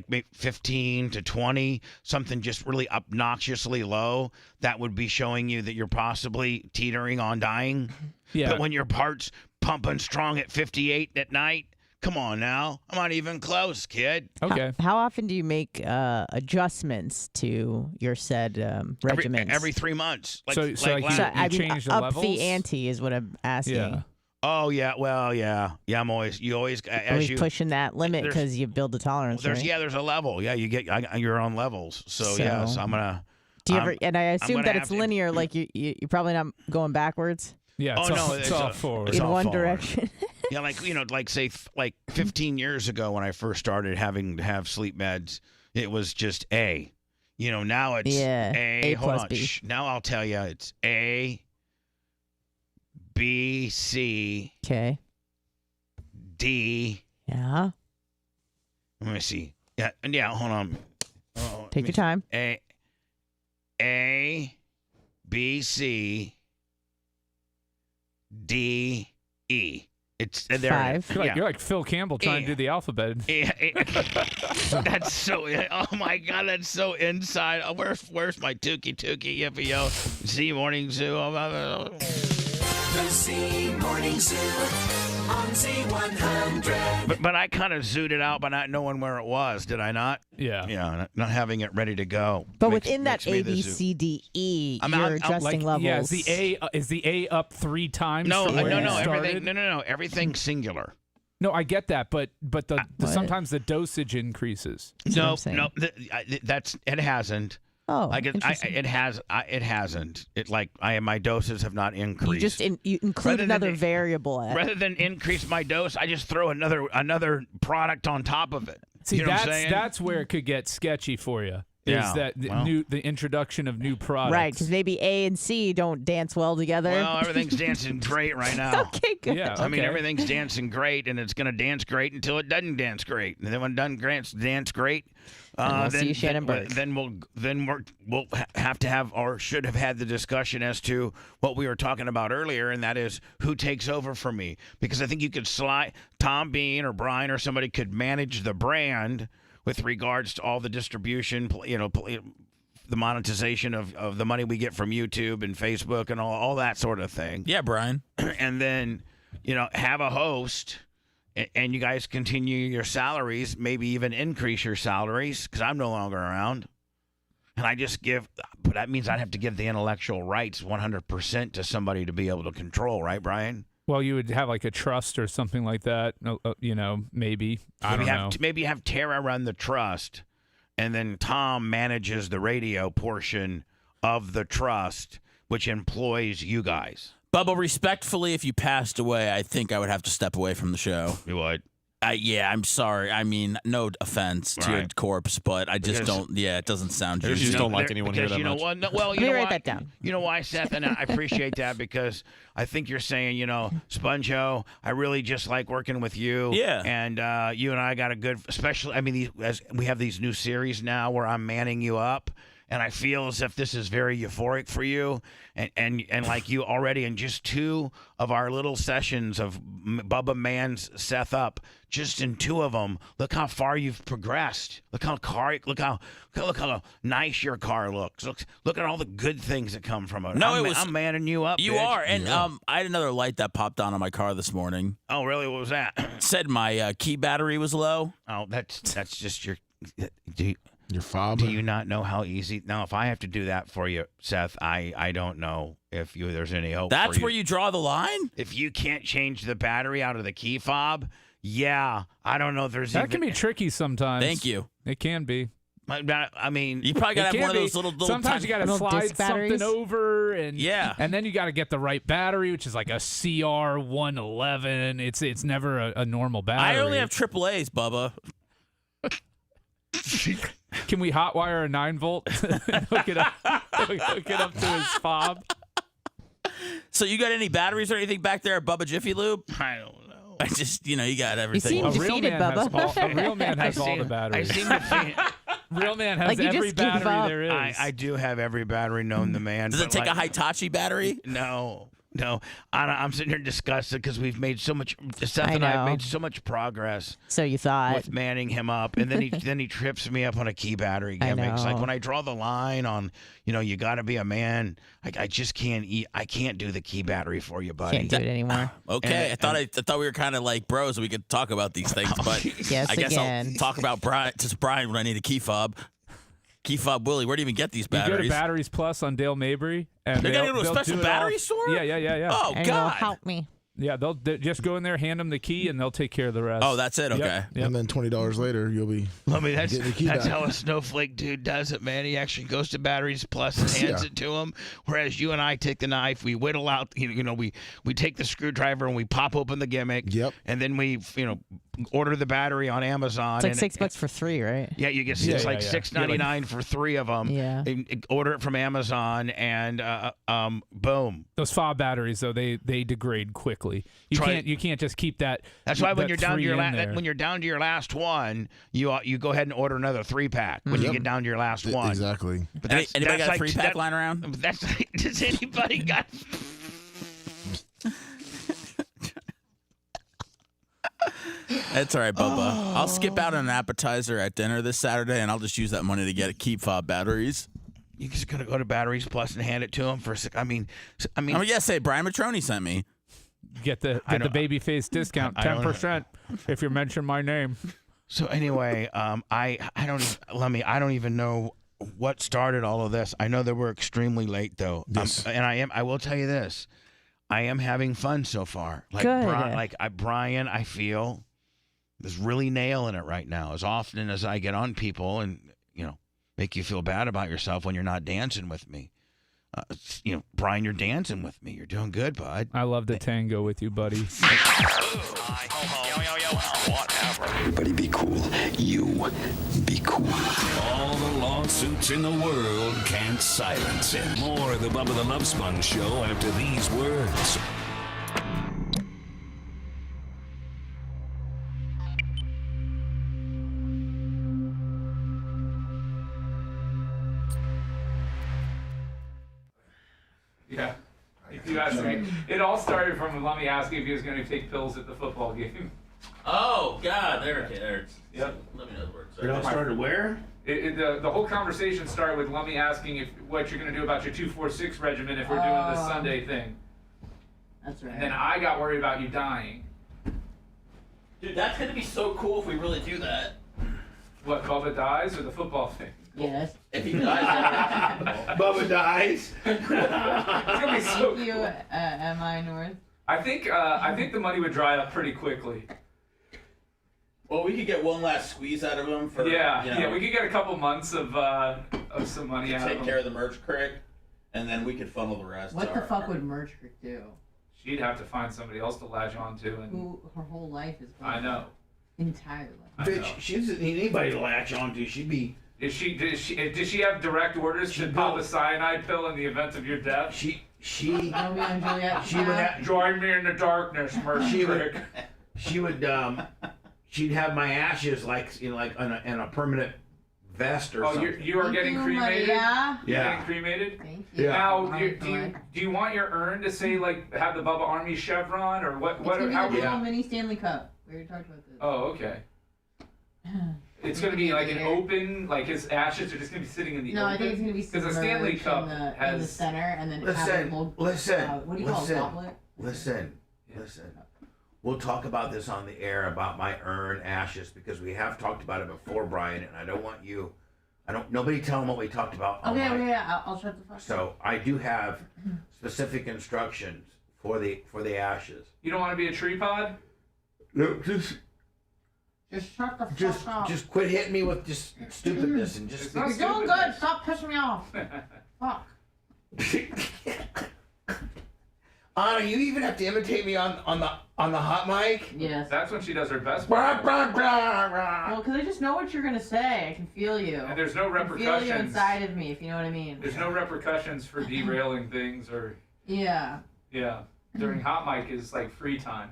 maybe 15 to 20, something just really obnoxiously low that would be showing you that you're possibly teetering on dying? Yeah. But when your heart's pumping strong at 58 at night, come on now, I'm not even close, kid. Okay. How often do you make adjustments to your said regimens? Every 3 months. So you change the up levels? the ante is what I'm asking. Yeah. Oh yeah, well yeah. I'm always Always pushing that limit there's- because you build the tolerance. Right? There's a level. Yeah, you get your own levels. So yeah, so I'm gonna. Do you ever? And I assume gonna that have it's to- linear. Like you're probably not going backwards Yeah. Oh, It's no, all, it's it's all a- forward. it's in all one forward. direction. Yeah, say 15 years ago when I first started having to have sleep meds, it was just A. Now it's A. Hold plus on. B. Now I'll tell you, it's A, B, C, Okay. D. Yeah. Let me see. Yeah. Hold on. Oh, Take your time. A, B, C, D, E. It's there. Five. You're like Phil Campbell trying to do the alphabet. That's so. Oh my God, that's so inside. Where's my Tukey yippee yo? Z Morning Zoo. The Z Morning Zoo on Z100. But I kind of zooted it out by not knowing where it was. Did I not? Yeah. Yeah, not having it ready to go. But Makes- within that makes me A, the B, zoo. C, D, E, I'm you're out- adjusting levels. Yeah. Is the A up 3 times? No, from where you everything. started? No. Everything's singular. No, I get that, but the What? sometimes the dosage increases. That's what I'm saying. That's it hasn't. Oh, Like interesting. it hasn't. My doses have not increased. You just you include Rather than another the- variable. Rather than increase my dose, I just throw another product on top of it. See, you know what I'm saying? that's where it could get sketchy for you. Is Yeah, that the introduction of new products? Right, because maybe A and C don't dance well together. Well, everything's dancing great right now. Okay, good. Yeah. I mean, okay. everything's dancing great, and it's going to dance great until it doesn't dance great. And then when it doesn't dance great, we'll see Shannon Burke. then we'll have to have or should have had the discussion as to what we were talking about earlier, and that is who takes over for me. Because I think you could slide Tom Bean or Brian or somebody could manage the brand with regards to all the distribution, the monetization of the money we get from YouTube and Facebook and all that sort of thing. Yeah, Brian. And then, have a host and you guys continue your salaries, maybe even increase your salaries because I'm no longer around. And I just but that means I'd have to give the intellectual rights 100% to somebody to be able to control, right, Brian? Well, you would have like a trust or something like that. Maybe. I don't know. Maybe have Tara run the trust, and then Tom manages the radio portion of the trust, which employs you guys. Bubba, respectfully, if you passed away, I think I would have to step away from the show. You would. I'm sorry. I mean, no offense to your corpse, but I just don't. Yeah, it doesn't sound. You just don't like anyone here that you know much. what? No, well, you Let me know write why? that down. You know why, Seth? And I appreciate that because I think you're saying, Sponjo, I really just like working with you. Yeah. And you and I got a good, especially. I mean, as we have these new series now where I'm manning you up. And I feel as if this is very euphoric for you, and like you already in just 2 of our little sessions of Bubba mans Seth up, just in 2 of them, look how far you've progressed. Look how nice your car looks. Look at all the good things that come from it. No, I'm manning you up. You bitch. are, and I had another light that popped on my car this morning. Oh, really? What was that? It said my key battery was low. Oh, that's just your. Your fob. Do you not know how easy? Now, if I have to do that for you, Seth, I don't know if there's any hope. That's for you. where you draw the line? If you can't change the battery out of the key fob, yeah, I don't know if there's That can be tricky sometimes. Thank you. It can be. I mean, You probably got to have It one can of those be. little Sometimes you got to Little slide disc batteries? something over, and Yeah. then you got to get the right battery, which is like a CR111. It's never a normal battery. I only have AAA's, Bubba. Can we hotwire a 9-volt and hook it up to his fob? So you got any batteries or anything back there at Bubba Jiffy Lube? I don't know. I just, you got everything. seem A real defeated, man has Bubba. a real man has all the I batteries. seem to feel. Real man has Like, you every just give battery up. there is. I do have every battery known to man. Does it but take a like, Hitachi battery? No. I'm sitting here disgusted because we've made so much. Seth I and I have know. made so much progress So you thought. with manning him up, and then he trips me up on a key battery gimmicks. Like know. when I draw the line on, you got to be a man. I just can't eat. I can't do the key battery for you, buddy. Can't do it anymore. Okay, And- I thought we were kind of like bros. We could talk about these things, but Yes, I guess again. I'll talk about Brian when I need a key fob. Key fob Willie, where do you even get these You go to batteries? Batteries Plus on Dale Mabry, and They're gonna they'll go to a special do it all. battery store? Yeah. Oh And you'll God! help me. Yeah, they'll just go in there, hand them the key, and they'll take care of the rest. Oh, that's it. Okay. Yep. And then $20 later, you'll be. Let me. That's Getting the key that's back. how a snowflake dude does it, man. He actually goes to Batteries Plus and hands Yeah. it to him. Whereas you and I take the knife, we whittle out. We take the screwdriver and we pop open the gimmick. Yep. And then we order the battery on Amazon. It's like and $6 for 3, right? Yeah, you get Yeah, it's yeah, like yeah. $6.99 for 3 of them. Yeah. And order it from Amazon and boom. Those fob batteries, though, they degrade quickly. You can't just keep that. That's why when that you're down to 3 your in there. when you're down to your last one, you go ahead and order another 3-pack when you Yep. get down to your last one. Exactly. But Anybody got a like 3-pack lying around? That's does anybody got? That's all right, Bubba. I'll skip out on an appetizer at dinner this Saturday, and I'll just use that money to get key fob batteries. You just gonna go to Batteries Plus and hand it to him for? I mean, Say Brian Matroni sent me. Get the babyface discount, I don't- 10% if you mention my name. So anyway, I don't even know what started all of this. I know that we're extremely late though. Yes. I will tell you this. I am having fun so far. Like Good. Brian, I feel is really nailing it right now. As often as I get on people and make you feel bad about yourself when you're not dancing with me. Brian, you're dancing with me. You're doing good, bud. I love to tango with you, buddy. Everybody be cool. You be cool. All the lawsuits in the world can't silence it. More of the Bubba the Love Sponge show after these words. Yeah. If you ask me, it all started from let me ask you if he was going to take pills at the football game. Oh God, there it is. Yep. Let me know the words. It all started where? The whole conversation started with let me asking what you're going to do about your 2-4-6 regimen if we're doing this Sunday thing. That's right. And then I got worried about you dying. Dude, that's gonna be so cool if we really do that. What, Bubba dies or the football thing? Yes. If he dies, Bubba dies. It's gonna be so You, cool. MI North. I think the money would dry up pretty quickly. well, we could get one last squeeze out of him for We could get a couple months of some money out of take him. care of the merch crick, and then we could funnel the rest. What the fuck would Merch do? She'd have to find somebody else to latch on to, and Who her whole life is. I know. Entirely. Bitch, she doesn't need anybody to latch onto. She'd be. Does she have direct orders to pop a cyanide pill in the event of your death? She Romeo and Juliet. she would have. Join me in the darkness, Mercy. She'd have my ashes like in a permanent vest or something. You are getting cremated? Yeah. You're getting cremated? Thank you. Yeah. Now, do you want your urn to say like have the Bubba Army chevron or what? It's gonna be How? like a little mini Stanley Cup. We already talked about this. Oh, okay. It's gonna be like an open, like his ashes are just gonna be sitting in the No, open. I think it's gonna be because a Stanley Cup in the has center, and then Listen, have a little, listen, what do you call it, goblet? Listen. We'll talk about this on the air about my urn ashes because we have talked about it before, Brian, and I don't want you. Nobody tell them what we talked about. Okay, I'll shut the fuck up. So I do have specific instructions for the ashes. You don't want to be a tree pod? No, just shut the fuck up. Just quit hitting me with just stupidness and just. You're doing good. Stop pissing me off. Fuck. Anna, you even have to imitate me on the hot mic. Yes. That's when she does her best. Well, because I just know what you're gonna say. I can feel you. And there's no I can repercussions. feel you inside of me, if you know what I mean. There's no repercussions for derailing things or. Yeah. Yeah. During hot mic is like free time.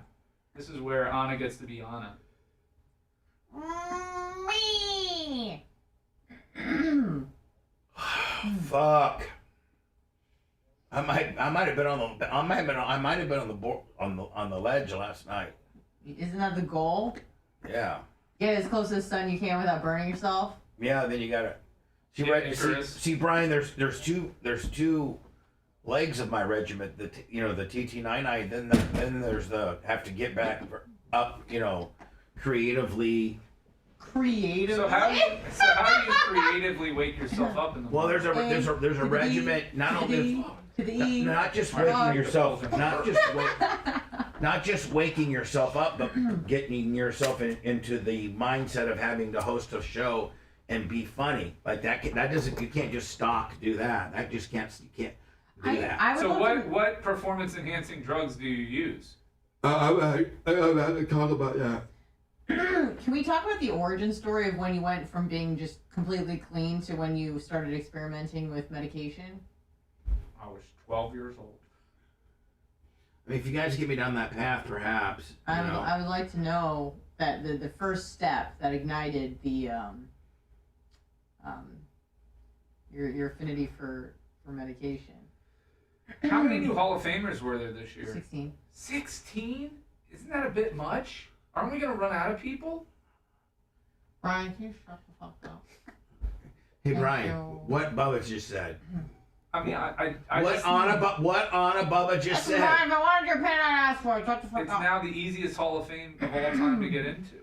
This is where Anna gets to be Anna. Me. Fuck. I might have been on the board on the ledge last night. Isn't that the goal? Yeah. Get as close to the sun you can without burning yourself. Yeah. Then you gotta see Brian. There's two legs of my regiment. The TT99. Then there's the have to get back up. Creatively. So how do you creatively wake yourself up in the morning? Well, there's a regiment. Not just waking yourself, not just waking yourself up, but getting yourself into the mindset of having to host a show and be funny. Like that doesn't. You can't just do that. You can't do that. So what performance enhancing drugs do you use? I talk about that. Can we talk about the origin story of when you went from being just completely clean to when you started experimenting with medication? I was 12 years old. I mean, if you guys get me down that path, perhaps. I would like to know that the first step that ignited the your affinity for medication. How many new Hall of Famers were there this year? 16. 16? Isn't that a bit much? Aren't we gonna run out of people? Brian, can you shut the fuck up? Hey, Brian, what Bubba just said. I mean, What Anna Bubba just said. Brian, if I wanted your opinion, I'd ask for it. Shut the fuck It's up. now the easiest Hall of Fame of all time to get into.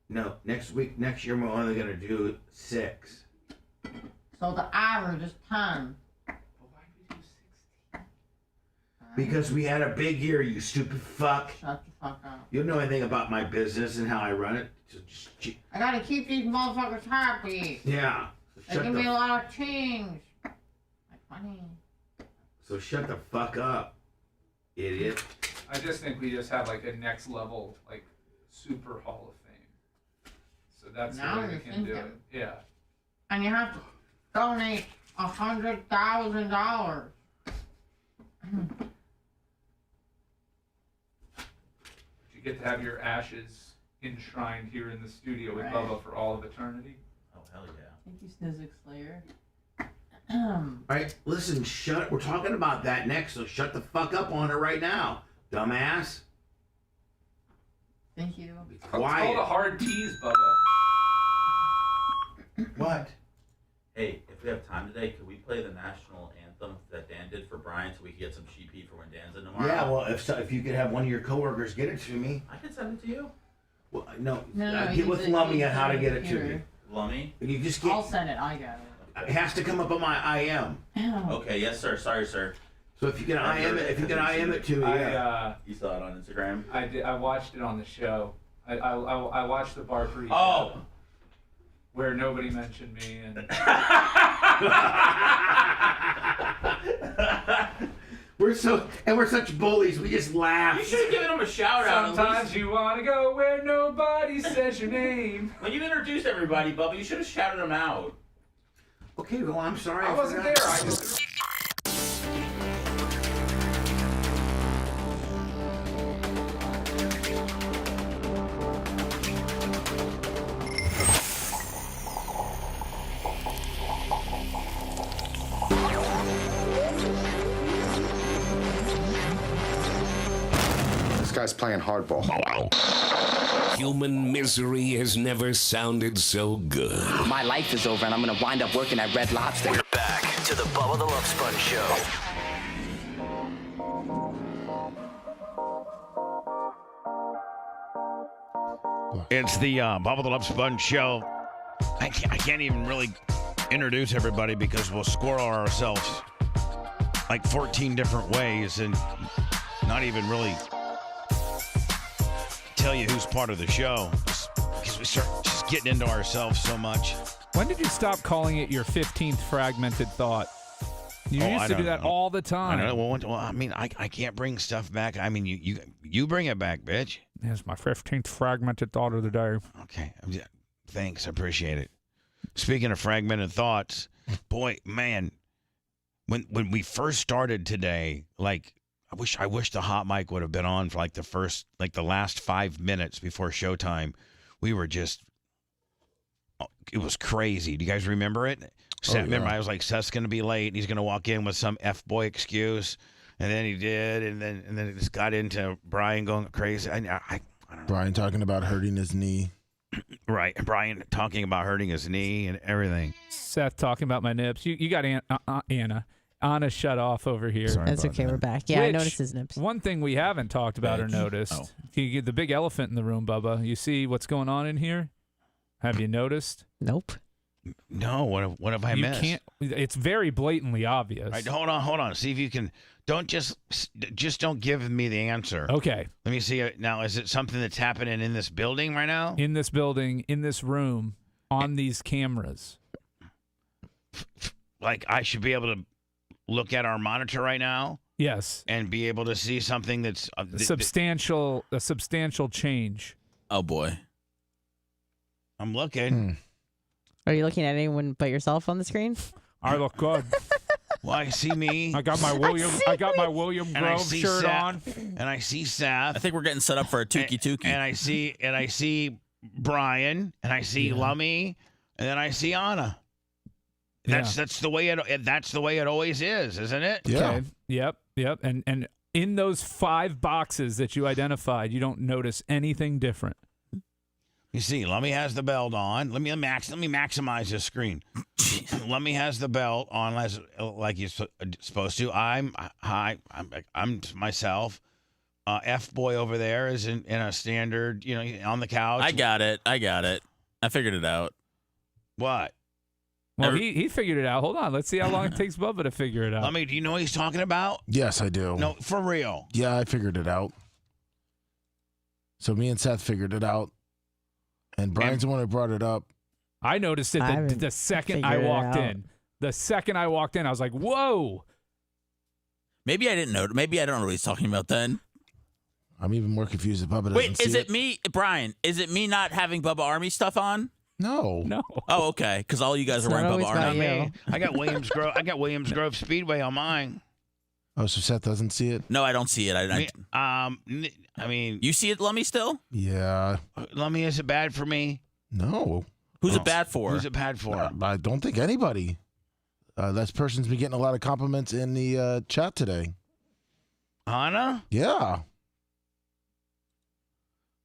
No, next year we're only gonna do 6. So the average is 10. But why did we do 16? Because we had a big year, you stupid fuck. Shut the fuck up. You don't know anything about my business and how I run it. I gotta keep these motherfuckers happy. Yeah. They give me a lot of change. Like money. So shut the fuck up, idiot. I just think we just have like a next level, like super Hall of Fame. So that's Now the way we you're can do thinking. it. Yeah. And you have to donate $100,000. You get to have your ashes enshrined here in the studio with Right. Bubba for all of eternity. Oh, hell yeah. Thank you, Snizzix Slayer. All right, listen, we're talking about that next, so shut the fuck up on it right now, dumbass. Thank you. It's called a hard tease, Bubba. What? Hey, if we have time today, could we play the national anthem that Dan did for Brian so we can get some cheap heat for when Dan's in tomorrow? Yeah, well, if you could have one of your coworkers get it to me. I can send it to you. Well, no, No, get with Lummy on how to get it to computer. me. Lummy? You just I'll get. send it. I got It has to come up on my IM. it. Okay, yes, sir. Sorry, sir. So if you can IM it to me, yeah. You saw it on Instagram? I did. I watched it on the show. I watched the bar pre. Oh! Where nobody mentioned me and. Where's we're such bullies. We just laugh. You should have given him a shout out. Sometimes you want to go where nobody says your name. When you introduced everybody, Bubba, you should have shouted them out. Okay, well, I'm sorry. I wasn't there. I just... This guy's playing hardball. Human misery has never sounded so good. My life is over and I'm gonna wind up working at Red Lobster. We're back to the Bubba the Love Sponge Show. It's the Bubba the Love Sponge Show. I can't even really introduce everybody because we'll squirrel ourselves like 14 different ways and not even really tell you who's part of the show because we start just getting into ourselves so much. When did you stop calling it your 15th fragmented thought? You used to do that all the time. I don't know. Well, I mean, I can't bring stuff back. I mean, you bring it back, bitch. That's my 15th fragmented thought of the day. Okay. Thanks. I appreciate it. Speaking of fragmented thoughts, boy, man, when we first started today, like, I wish the hot mic would have been on for like the last 5 minutes before showtime. We were just, it was crazy. Do you guys remember it? Remember, I was like, Seth's going to be late. And he's going to walk in with some F-boy excuse. And then he did. And then it just got into Brian going crazy. I don't know. Brian talking about hurting his knee. Right. Brian talking about hurting his knee and everything. Seth talking about my nips. You got Anna. Anna shut off over here. That's okay. We're back. Yeah, I noticed his nips. One thing we haven't talked about or noticed. You get the big elephant in the room, Bubba. You see what's going on in here? Have you noticed? Nope. No. What have I missed? It's very blatantly obvious. Right, hold on. See if you can. Don't just don't give me the answer. Okay. Let me see it now. Is it something that's happening in this building right now? In this building, in this room, on these cameras. Like I should be able to look at our monitor right now? Yes. And be able to see something that's a substantial change. Oh boy. I'm looking. Are you looking at anyone but yourself on the screen? I look good. Well, I see me. I got my William Grove shirt on. And I see Seth. I think we're getting set up for a Tukey. And I see Brian, and I see Lummy, and then I see Anna. That's the way it always is, isn't it? Yeah. Okay. Yep. And in those 5 boxes that you identified, you don't notice anything different. You see, Lummy has the belt on. Let me maximize this screen. Lummy has the belt on like he's supposed to. I'm myself. F-boy over there is in a standard, on the couch. I got it. I figured it out. What? Well, he figured it out. Hold on. Let's see how long it takes Bubba to figure it out. Lummy, do you know what he's talking about? Yes, I do. No, for real. Yeah, I figured it out. So me and Seth figured it out. And Brian's the one who brought it up. I noticed it the second I walked in. The second I walked in, I was like, whoa. Maybe I didn't know. Maybe I don't know what he's talking about then. I'm even more confused if Bubba doesn't Wait, see is it me, Brian? Is it me not having Bubba Army stuff on? No. Oh, okay. Because all you guys are wearing Bubba Army. I got Williams Grove Speedway on mine. Oh, so Seth doesn't see it? No, I don't see it. I mean, you see it, Lummy, still? Yeah. Lummy, is it bad for me? No. Who's it bad for? Who's it bad for? I don't think anybody. That person's been getting a lot of compliments in the chat today. Anna? Yeah.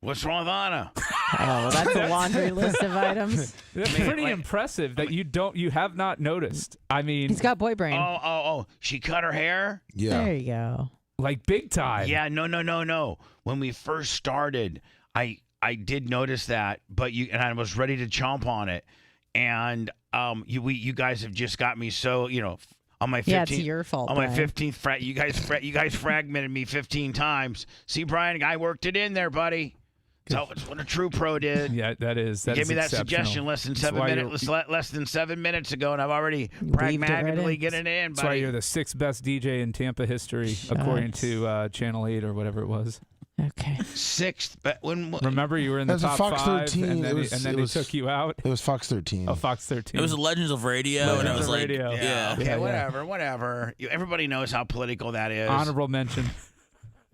What's wrong with Anna? Oh, that's a laundry list of items. That's pretty impressive that you have not noticed. I mean, he's got boy brain. Oh, she cut her hair? Yeah. There you go. Like big time. Yeah, no. When we first started, I did notice that, and I was ready to chomp on it. And you guys have just got me so, on my 15th. Yeah, it's your fault. On my 15th you guys fragmented me 15 times. See, Brian, I worked it in there, buddy. So it's what a true pro did. Yeah, that is. You That gave is me that exceptional. suggestion less than That's 7 why minutes, less than 7 minutes ago, and I've already Weaved it pragmatically right in. getting it in. That's why buddy. you're the 6th best DJ in Tampa history, according to Channel 8 or whatever it was. Okay. 6th, but when Remember, you were in the That's a top Fox 5, 13. and then, It was- they took you out. It was Fox 13. Oh, Fox 13. It was the Legends of Radio, and it Legends was of like, Radio. yeah. Okay, Yeah, whatever. Everybody knows how political that is. Honorable mention.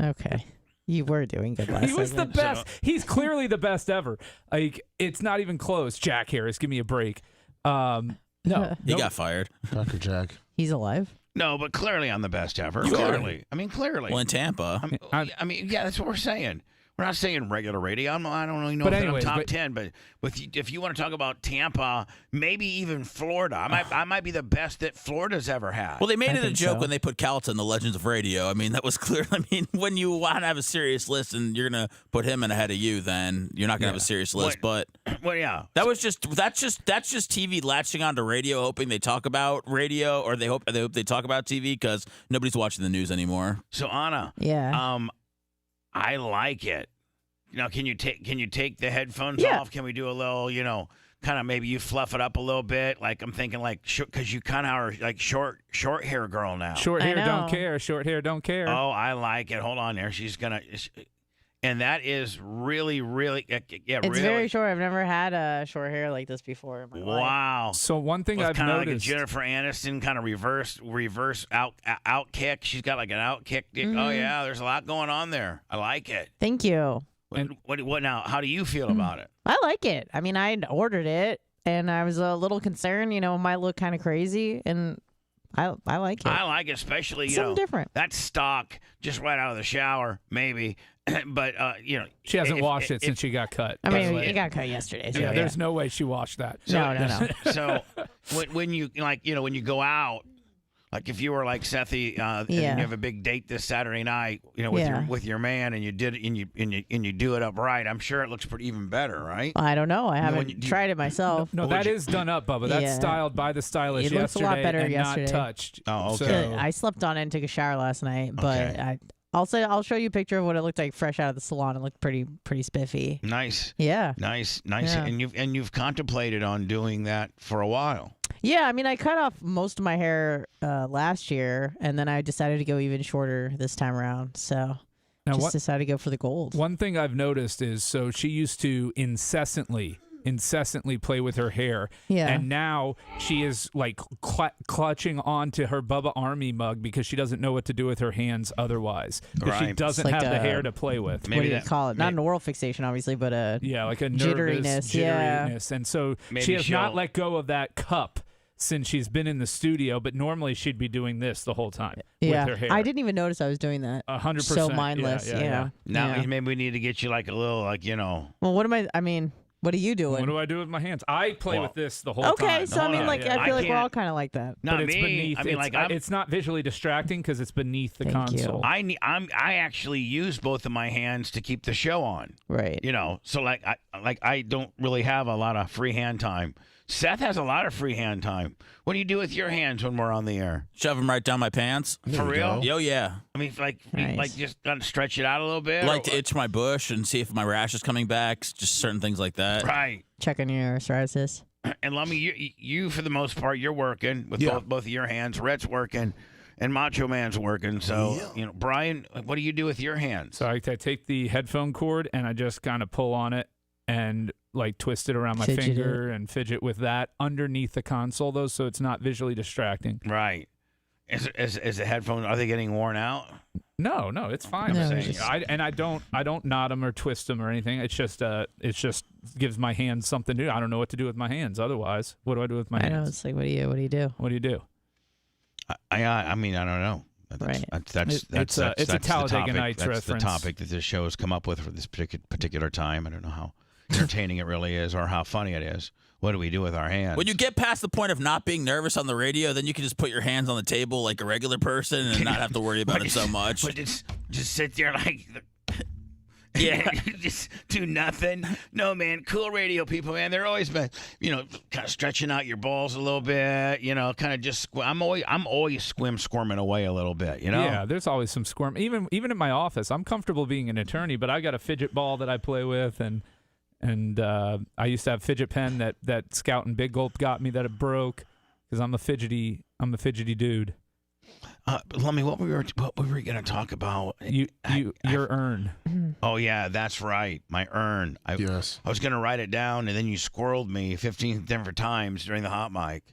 Okay. You were doing good last He was the segment. best. He's clearly the best ever. Like, it's not even close. Jack Harris, give me a break. No. He got fired. Dr. Jack. He's alive. No, but clearly I'm the best ever. You are. Clearly. I mean, clearly. Well, in Tampa. I mean, yeah, that's what we're saying. We're not saying regular radio. I don't really know But if anyways, I'm top but- 10, but if you want to talk about Tampa, maybe even Florida, I might be the best that Florida's ever had. Well, they made it a think joke so. when they put Calta in the Legends of Radio. I mean, that was clear. I mean, when you want to have a serious list and you're going to put him in ahead of you, then you're not going to have a serious list. But well, yeah. that's just TV latching onto radio, hoping they talk about radio, or they hope they talk about TV because nobody's watching the news anymore. So Anna, Yeah. I like it. Can you take the headphones Yeah. off? Can we do a little, kind of maybe you fluff it up a little bit? Like I'm thinking, like because you kind of are like short hair girl now. Short I hair, don't know. care. Short hair, don't care. Oh, I like it. Hold on there. She's gonna, and that is really, really, yeah, It's really. very short. I've never had a short hair like this before in my life. Wow. So one thing Well, I've it's kind of like a noticed. Jennifer Aniston kind of reverse out kick. She's got like an out kick. Oh Mhm. yeah, there's a lot going on there. I like it. Thank you. What now? How do you feel about it? I like it. I mean, I ordered it, and I was a little concerned. It might look kind of crazy, and I like it. I like it, especially Something different. That's stock, just right out of the shower, maybe. But She hasn't if- washed it if- since she got cut. I mean, But- it got cut yesterday. So yeah, there's no way she washed that. No. So when you when you go out, like if you were like Sethy, and you have a big date this Saturday night, with your man, and you did it, and you do it up right, I'm sure it looks pretty even better, right? I don't know. I when haven't you- do you- tried it myself. No, that is done up, Bubba. That's Yeah. styled by the stylist It looks a yesterday lot better and yesterday. not touched. Oh, okay. So, I slept on it and took a shower last night, but Okay. I'll show you a picture of what it looked like fresh out of the salon. It looked pretty spiffy. Nice. Yeah. Nice. Yeah. And you've contemplated on doing that for a while. Yeah, I mean, I cut off most of my hair last year, and then I decided to go even shorter this time around. So Now, just what- decided to go for the gold. One thing I've noticed is so she used to incessantly play with her hair. Yeah. And now she is like clutching onto her Bubba Army mug because she doesn't know what to do with her hands otherwise. Because she Right. doesn't It's like have the a- hair to play with. What do you call it? Not an oral fixation, obviously, but a Yeah, like a nervous jitteriness. Yeah. jitteriness. And so Maybe she has not she'll- let go of that cup since she's been in the studio, but normally she'd be doing this the whole time Yeah. with her hair. I didn't even notice I was doing that. 100%. So mindless. Yeah. Now Yeah. maybe we need to get you like a little Well, I mean, what are you doing? What do I do with my hands? I play Well, with this the whole time. Okay, so I mean, like, I feel like we're all kind of like that. Not but it's me. beneath. I mean, it's, like, it's not visually distracting because it's beneath the Thank you. console. I actually use both of my hands to keep the show on. Right. So I don't really have a lot of free hand time. Seth has a lot of free hand time. What do you do with your hands when we're on the air? Shove them right down my pants. For real? Yo, yeah. I mean, Nice. like just kind of stretch it out a little bit. Like to itch my bush and see if my rash is coming back. Just certain things like that. Right. Check on your psoriasis. And let me, you for the most part, you're working with both of your hands. Rhett's working, and Macho Man's working. So Brian, what do you do with your hands? So I take the headphone cord and I just kind of pull on it and like twist it around my Fidget finger and fidget with that underneath the console, though, so it's not visually distracting. Right. Is the headphones, are they getting worn out? No, it's fine. No, I'm it's saying. just- I don't knot them or twist them or anything. It's just gives my hands something to do. I don't know what to do with my hands otherwise. What do I do with my I know. hands? It's like, what do you do? What do you do? I mean, I don't know. Right. It's a Talladega Nights That's the reference. topic that this show has come up with for this particular time. I don't know how entertaining it really is or how funny it is. What do we do with our hands? When you get past the point of not being nervous on the radio, then you can just put your hands on the table like a regular person and not have to worry about it so much. But just sit there like Yeah. Just do nothing. No, man. Cool radio people, man. They're always been, kind of stretching out your balls a little bit. Kind of just. I'm always squirming away a little bit. Yeah, there's always some squirm. Even in my office, I'm comfortable being an attorney, but I got a fidget ball that I play with, and I used to have fidget pen that Scout and Big Gulp got me that it broke because I'm a fidgety dude. Lummy, what we were going to talk about? Your urn. Oh yeah, that's right. My urn. Yes. I was going to write it down, and then you squirreled me 15 different times during the hot mic.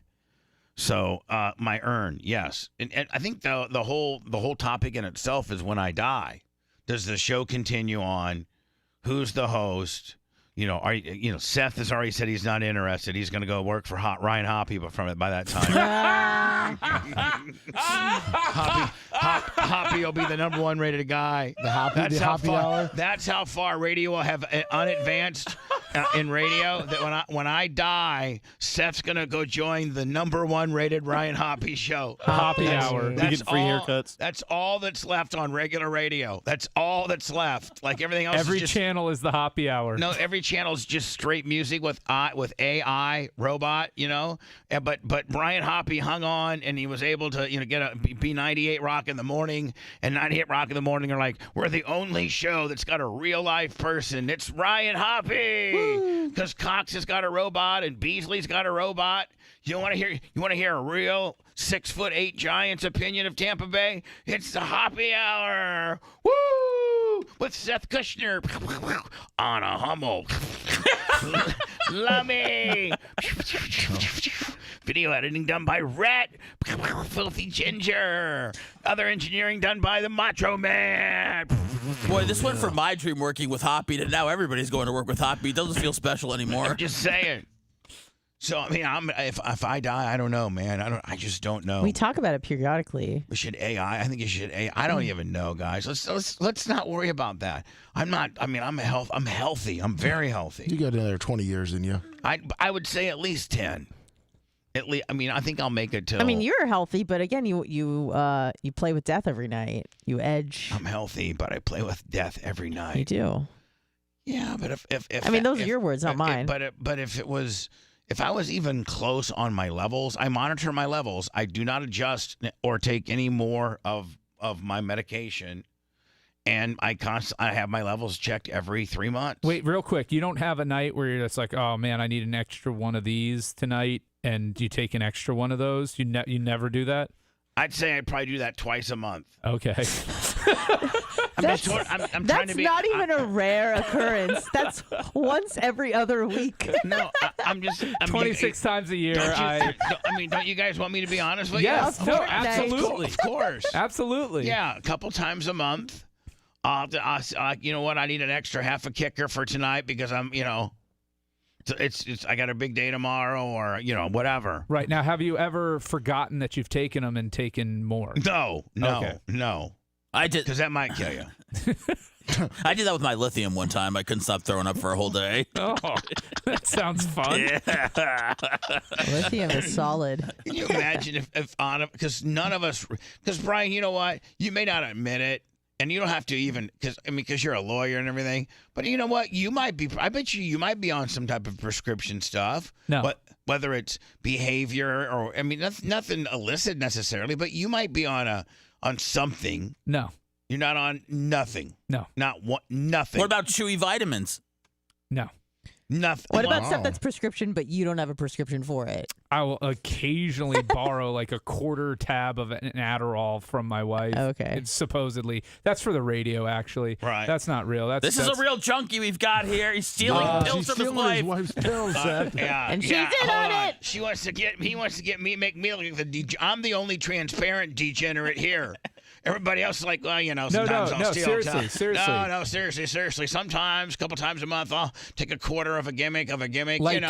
So my urn, yes, and I think the whole topic in itself is when I die, does the show continue on? Who's the host? Seth has already said he's not interested. He's going to go work for Ryan Hoppy, but by that time, Hoppy will be the number 1 rated guy. The Hoppy hour. That's how far radio will have unadvanced in radio. That when I die, Seth's going to go join the number 1 rated Ryan Hoppy show. Hoppy hour. You get free haircuts. That's all that's left on regular radio. That's all that's left. Like everything else. Every channel is the Hoppy hour. No, every channel is just straight music with AI robot, but Brian Hoppy hung on, and he was able to be 98 Rock in the morning, and 98 Rock in the morning are like, we're the only show that's got a real life person. It's Ryan Hoppy, because Cox has got a robot and Beasley's got a robot. You want to hear a real 6'8" Giants opinion of Tampa Bay? It's the Hoppy Hour. Woo! With Seth Kushner on a Hummel. Lummy. Video editing done by Rhett. Filthy Ginger. Other engineering done by the Macho Man. Boy, this went from my dream working with Hoppy to now everybody's going to work with Hoppy. It doesn't feel special anymore. I'm just saying. So if I die, I don't know, man. I just don't know. We talk about it periodically. We should AI. I think you should AI. I don't even know, guys. Let's not worry about that. I'm healthy. I'm very healthy. You got another 20 years in you. I would say at least 10. At least, I think I'll make it till. You're healthy, but again, you play with death every night. You edge. I'm healthy, but I play with death every night. You do. Yeah, but if those are your words, not mine. But if I was even close on my levels, I monitor my levels. I do not adjust or take any more of my medication, and I have my levels checked every 3 months. Wait, real quick. You don't have a night where you're just like, oh man, I need an extra one of these tonight, and you take an extra one of those. You never do that. I'd say I'd probably do that twice a month. Okay. That's not even a rare occurrence. That's once every other week. No, I'm just 26 times a year. Don't you guys want me to be honest with you? Yes, no, absolutely, of course, absolutely. Yeah, a couple times a month. You know what? I need an extra half a kicker for tonight because I'm, it's I got a big day tomorrow, or whatever. Right now, have you ever forgotten that you've taken them and taken more? No. I did, because that might kill you. I did that with my lithium one time. I couldn't stop throwing up for a whole day. Oh, that sounds fun. Yeah. Lithium is solid. Can you imagine if because none of us, because Brian, you know what? You may not admit it, and you don't have to even, because you're a lawyer and everything. But you know what? I bet you might be on some type of prescription stuff. No. But whether it's behavior or, nothing illicit necessarily, but you might be on something. No. You're not on nothing. No. Nothing. What about chewy vitamins? No. Nothing. What about stuff that's prescription, but you don't have a prescription for it? I will occasionally borrow like a quarter tab of an Adderall from my wife. Okay. It's supposedly. That's for the radio, actually. Right. That's not real. This is a real junkie we've got here. He's stealing pills from his wife. His wife's pills, Seth. Yeah. And she's in on it. He wants to get me, make me look like I'm the only transparent degenerate here. Everybody else is like, well, sometimes I'll steal. Seriously. Sometimes, a couple times a month, I'll take a quarter of a gimmick, like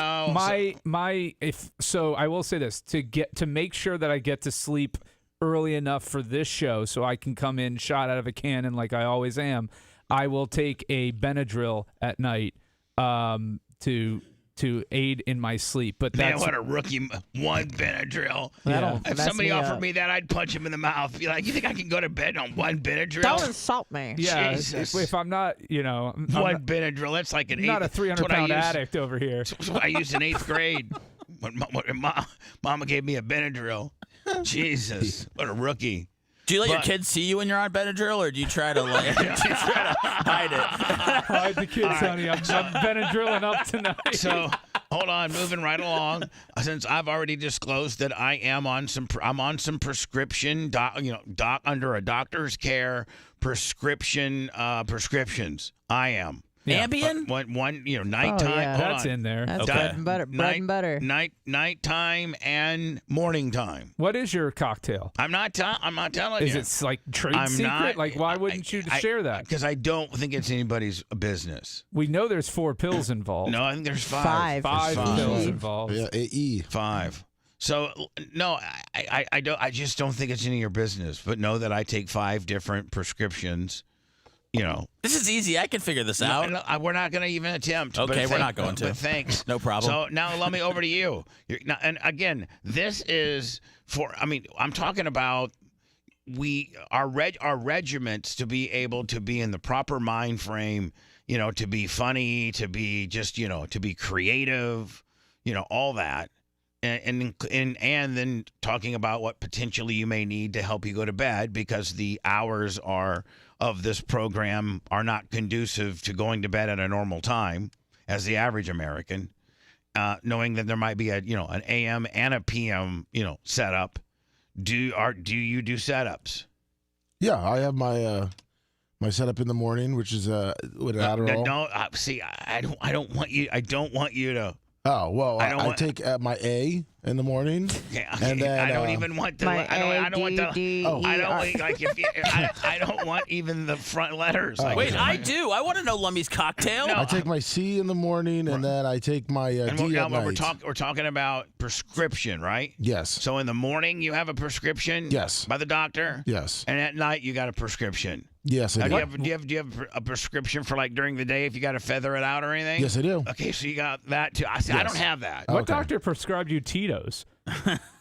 I will say this, to make sure that I get to sleep early enough for this show so I can come in shot out of a cannon like I always am, I will take a Benadryl at night to to aid in my sleep. But Man, that's what a rookie. One Benadryl. Yeah. If somebody offered me that, I'd punch him in the mouth. Be like, you think I can go to bed on one Benadryl? Don't insult me. Yeah, Jesus. if I'm not, one Benadryl, that's like an not a 300-pound addict over here. That's what I used in 8th grade when Mama gave me a Benadryl. Jesus, what a rookie. Do you let your kids see you when you're on Benadryl, or do you try to hide it? Hide the kids, honey. I'm Benadrylling up tonight. So, hold on, moving right along. Since I've already disclosed that I'm on some prescription, under a doctor's care prescriptions. I am. Ambien? One, nighttime. Oh, yeah. Hold That's on. in there. That's Okay. bread and butter. Bread and butter. Nighttime and morning time. What is your cocktail? I'm not telling Is you. it like trade I'm secret? not- Like, why wouldn't you share that? Because I don't think it's anybody's business. We know there's 4 pills involved. No, I think there's 5. Five. Five pills involved. Yeah, AE. 5. So no, I don't. I just don't think it's any of your business. But know that I take 5 different prescriptions. This is easy. I can figure this out. No, we're not going to even attempt. Okay, we're not going to. But thanks. No problem. So now let me over to you. And again, this is for. I mean, I'm talking about our regiments to be able to be in the proper mind frame. To be funny, to be just to be creative. All that. And then talking about what potentially you may need to help you go to bed because the hours of this program are not conducive to going to bed at a normal time as the average American. Knowing that there might be an AM and a PM setup. Do you do setups? Yeah, I have my setup in the morning, which is with an Adderall. No, see, I don't want you to. Oh, well, I take my A in the morning. Yeah, and then I don't even want the. I don't want the. I don't want even the front letters. Wait, I do. I want to know Lummy's cocktail. I take my C in the morning, and then I take my D at night. We're talking about prescription, right? Yes. So in the morning you have a prescription. Yes. By the doctor. Yes. And at night you got a prescription. Yes, I do. Do you have a prescription for like during the day if you got to feather it out or anything? Yes, I do. Okay, so you got that too. I don't have that. What doctor prescribed you Tito's?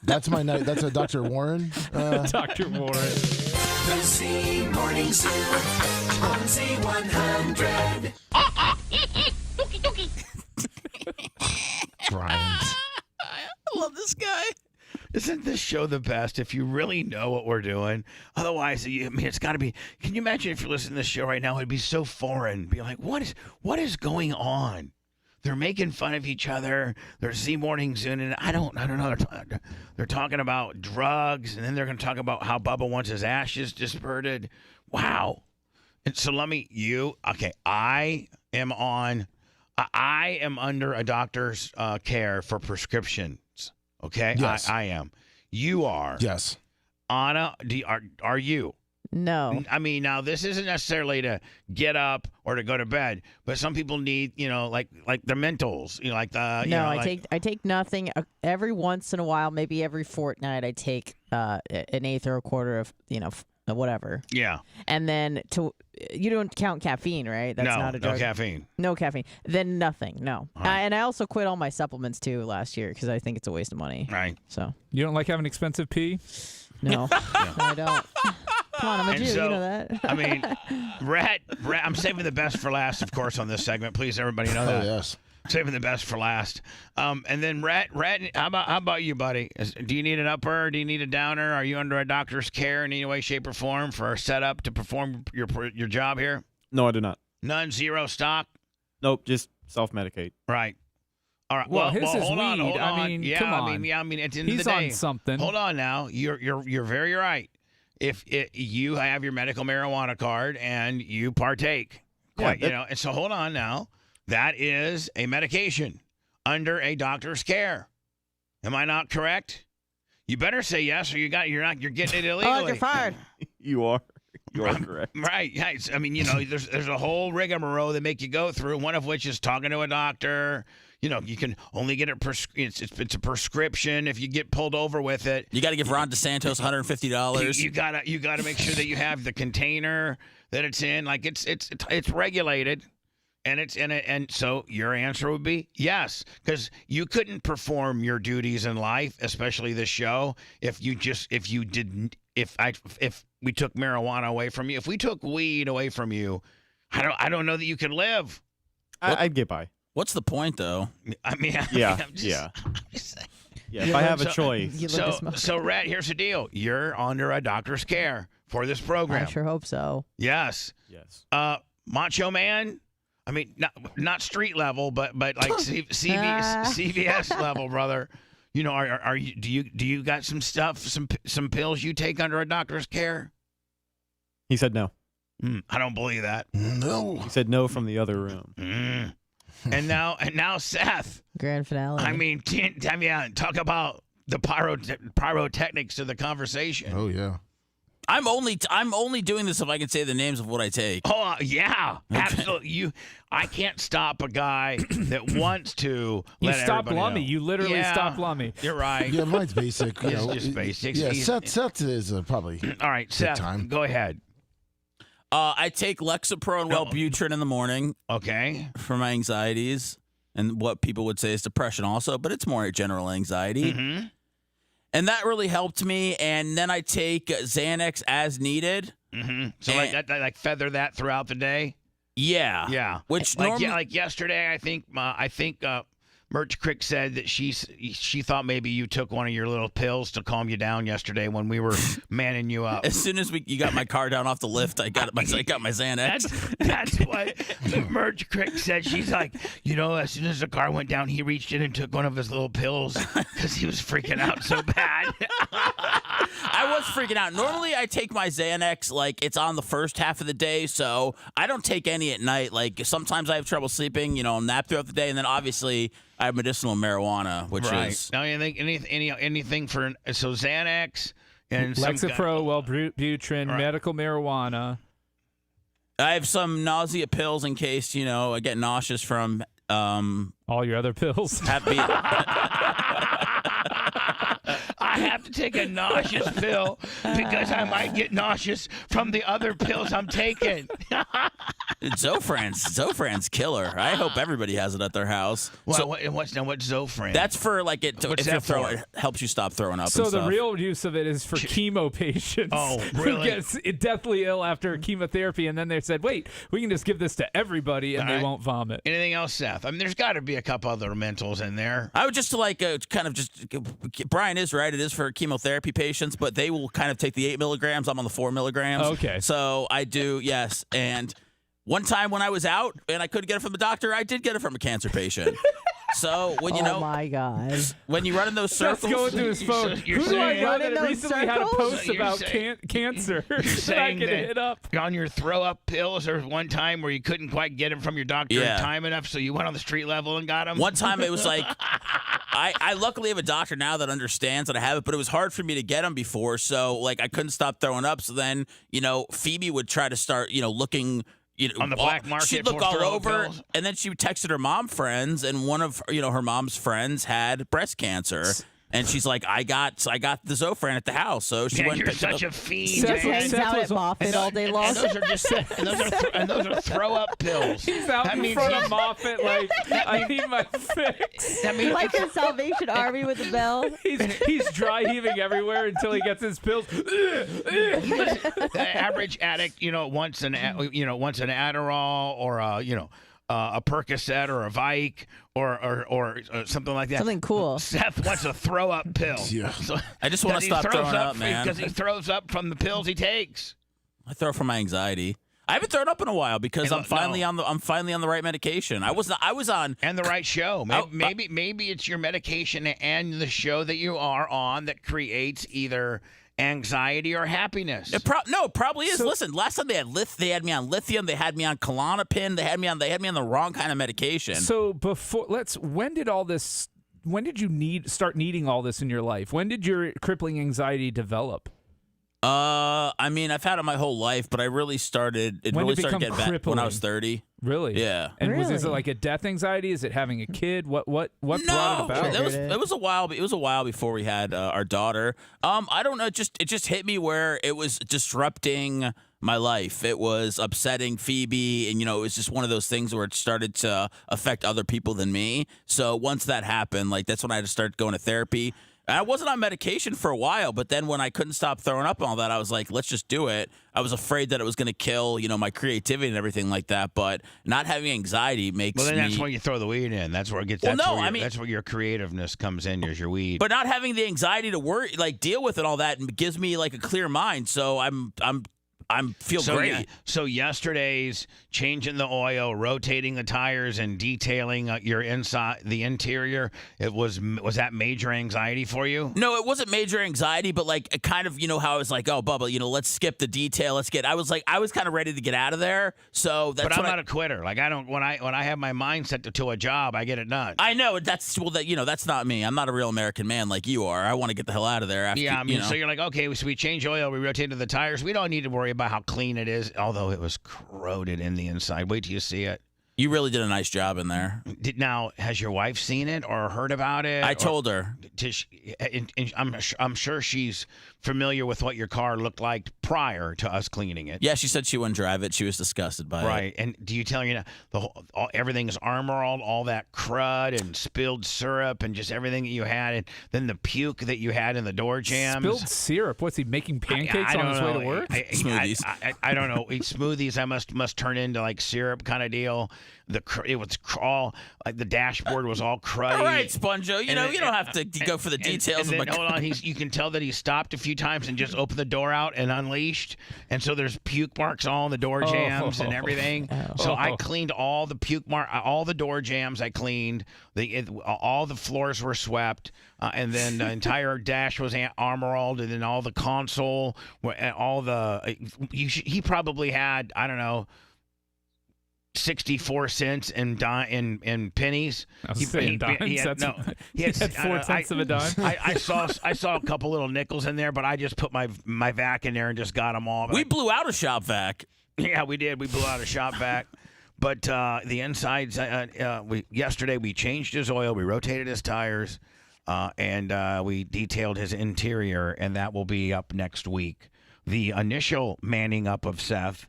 That's my night. That's a Dr. Warren. Dr. Warren. The Z Morning Zoo on Z100. Brian. I love this guy. Isn't this show the best if you really know what we're doing? Otherwise, it's got to be. Can you imagine if you're listening to this show right now? It'd be so foreign. Be like, what is going on? They're making fun of each other. They're Z Morning Zoo, and I don't know. They're talking about drugs, and then they're going to talk about how Bubba wants his ashes dispersed. Wow. And so I am under a doctor's care for prescriptions. Okay. Yes. I am. You are. Yes. Anna, are you? No. I mean, now this isn't necessarily to get up or to go to bed, but some people need, like the mentals, like the. No, I take nothing. Every once in a while, maybe every fortnight, I take an eighth or a quarter of whatever. Yeah. And then you don't count caffeine, right? That's not a drug. No caffeine. No caffeine. Then nothing. No. And I also quit all my supplements too last year because I think it's a waste of money. Right. So. You don't like having expensive pee? No, I don't. Come on, I'm a Jew. So, you know that. I mean, Rat, I'm saving the best for last, of course, on this segment. Please, everybody know that. Oh, yes. Saving the best for last. And then Rat, how about you, buddy? Do you need an upper? Do you need a downer? Are you under a doctor's care in any way, shape, or form for a setup to perform your job here? No, I do not. None, zero stock? Nope, just self-medicate. Right. All right. Well, his is hold on, weed. hold on. I mean, yeah, come on. I mean, at the end of He's the day, on something. Hold on now. You're very right. If you have your medical marijuana card and you partake, and so hold on now. That is a medication under a doctor's care. Am I not correct? You better say yes, or you're getting it illegally. Oh, you're fired. You are. You are correct. Right. Yeah. I mean, there's a whole rigmarole they make you go through. One of which is talking to a doctor. You can only get it. It's a prescription. If you get pulled over with it, you got to give Ron DeSantos $150. You gotta make sure that you have the container that it's in. Like it's regulated. And so your answer would be yes, because you couldn't perform your duties in life, especially this show, if we took marijuana away from you. If we took weed away from you, I don't know that you could live. I'd get by. What's the point, though? I mean, Yeah. I'm just saying. Yeah, if I have a choice. So, Rhett, here's the deal. You're under a doctor's care for this program. I sure hope so. Yes. Macho Man, I mean, not street level, but like CVS level, brother. You know, are you do you got some stuff, some pills you take under a doctor's care? He said no. I don't believe that. No. He said no from the other room. And now Seth. Grand finale. I mean, talk about the pyrotechnics of the conversation. Oh yeah. I'm only doing this if I can say the names of what I take. Oh yeah, absolutely. I can't stop a guy that wants to. You let stopped everybody Lummy. know. You literally stopped Lummy. You're right. Yeah, mine's basic. You It's know, just basics. Yeah, He's- Seth is probably. All right, Seth, time. go ahead. I take Lexapro and Wellbutrin in the morning. Okay. For my anxieties and what people would say is depression also, but it's more general anxiety. Mm-hmm. And that really helped me. And then I take Xanax as needed. Mm-hmm. So like feather that throughout the day. Yeah. Yeah. Which like yesterday, I think Merch Crick said that she thought maybe you took one of your little pills to calm you down yesterday when we were manning you up. As soon as you got my car down off the lift, I got my Xanax. That's what Merch Crick said. She's like, as soon as the car went down, he reached in and took one of his little pills because he was freaking out so bad. I was freaking out. Normally, I take my Xanax like it's on the first half of the day, so I don't take any at night. Like sometimes I have trouble sleeping, nap throughout the day, and then obviously I have medicinal marijuana, which is now. You think anything for Xanax and Lexapro, Wellbutrin, medical marijuana. I have some nausea pills in case I get nauseous from all your other pills. I have to take a nauseous pill because I might get nauseous from the other pills I'm taking. Zofran's killer. I hope everybody has it at their house. Well, what's Zofran? That's for like it helps you stop throwing up. So and the stuff. real use of it is for chemo patients. Oh, really? Who get deathly ill after chemotherapy, and then they said, "Wait, we can just give this to everybody, and they won't vomit." Anything else, Seth? I mean, there's got to be a couple other mentals in there. I would just Brian is right. It is for chemotherapy patients, but they will kind of take the 8 milligrams. I'm on the 4 milligrams. Okay. So I do, yes. And one time when I was out and I couldn't get it from a doctor, I did get it from a cancer patient. So when oh my God, when you run in those circles, That's going through his phone. Who do I know that recently had a post about cancer that I could hit up? On your throw up pills, there was one time where you couldn't quite get them from your doctor in time enough, so you went on the street level and got them. One time it was like, I luckily have a doctor now that understands that I have it, but it was hard for me to get them before, so like I couldn't stop throwing up. So then Phoebe would try to start looking. On the black market, she'd look all over, pills. and then she texted her mom friends, and one of her mom's friends had breast cancer, and she's like, "I got the Zofran at the house," so she went. You're and picked such it up. a fiend. Just hangs out at Moffat all day long. And those are just and those are throw up pills. He's out in front of Moffat like, I need my fix. I mean, like a Salvation Army with a bell. He's dry heaving everywhere until he gets his pills. The average addict, wants an Adderall or a Percocet or a Vicodin or something like that. Something cool. Seth wants a throw up pill. Yeah. So, I just want to stop throwing up, man. Because he throws up from the pills he takes. I throw from my anxiety. I haven't thrown up in a while because I'm finally on the right medication. I was on and the right show. Maybe it's your medication and the show that you are on that creates either anxiety or happiness. It probably is. Listen, last time they had me on lithium, they had me on Klonopin, they had me on the wrong kind of medication. So when did you start needing all this in your life? When did your crippling anxiety develop? I mean, I've had it my whole life, but I really started. It really started getting bad when I was 30. Really? Yeah. And is it like a death anxiety? Is it having a kid? What brought it about? It was a while. It was a while before we had our daughter. I don't know. It just hit me where it was disrupting my life. It was upsetting Phoebe, and, it was just one of those things where it started to affect other people than me. So once that happened, that's when I had to start going to therapy. I wasn't on medication for a while, but then when I couldn't stop throwing up and all that, I was like, let's just do it. I was afraid that it was going to kill, my creativity and everything like that. But not having anxiety makes Well, then me... that's where you throw the weed in. That's where it gets. Well, that's where your creativeness comes in. Is your weed. But not having the anxiety to worry, deal with it, all that, gives me a clear mind. So I feel great. Yeah, so yesterday's changing the oil, rotating the tires, and detailing your the interior. Was that major anxiety for you? No, it wasn't major anxiety, but it kind of how I was like, oh, Bubba, let's skip the detail. I was kind of ready to get out of there. So that's. But I'm not a quitter. I don't when I have my mind set to a job, I get it done. I know that's that's not me. I'm not a real American man like you are. I want to get the hell out of there. After, so you're like, okay, so we change oil, we rotated the tires. We don't need to worry about how clean it is, although it was corroded in the inside. Wait till you see it. You really did a nice job in there. Now, has your wife seen it or heard about it? I told her. I'm sure she's familiar with what your car looked like prior to us cleaning it. Yeah, she said she wouldn't drive it. She was disgusted by it. Right. And do you tell her everything is armor all that crud and spilled syrup and just everything that you had, and then the puke that you had in the door jams? Spilled syrup? What's he making pancakes on his way to work? Smoothies. I don't know. Smoothies. I must turn into syrup kind of deal. It was all the dashboard was all cruddy. All right, Sponjo. You don't have to go for the details. And then, hold on, you can tell that he stopped a few times and just opened the door out and unleashed, and so there's puke marks all on the door jams and everything. So I cleaned all the all the door jams. I cleaned all the floors were swept, and then the entire dash was armoralled, and then all the console, all the he probably had, I don't know, 64 cents in pennies. I was saying dimes. He had 4 cents of a dime. I saw a couple little nickels in there, but I just put my vac in there and just got them all. We blew out a shop vac. Yeah, we did. We blew out a shop vac. But the insides, yesterday we changed his oil, we rotated his tires, and we detailed his interior, and that will be up next week. The initial manning up of Seth,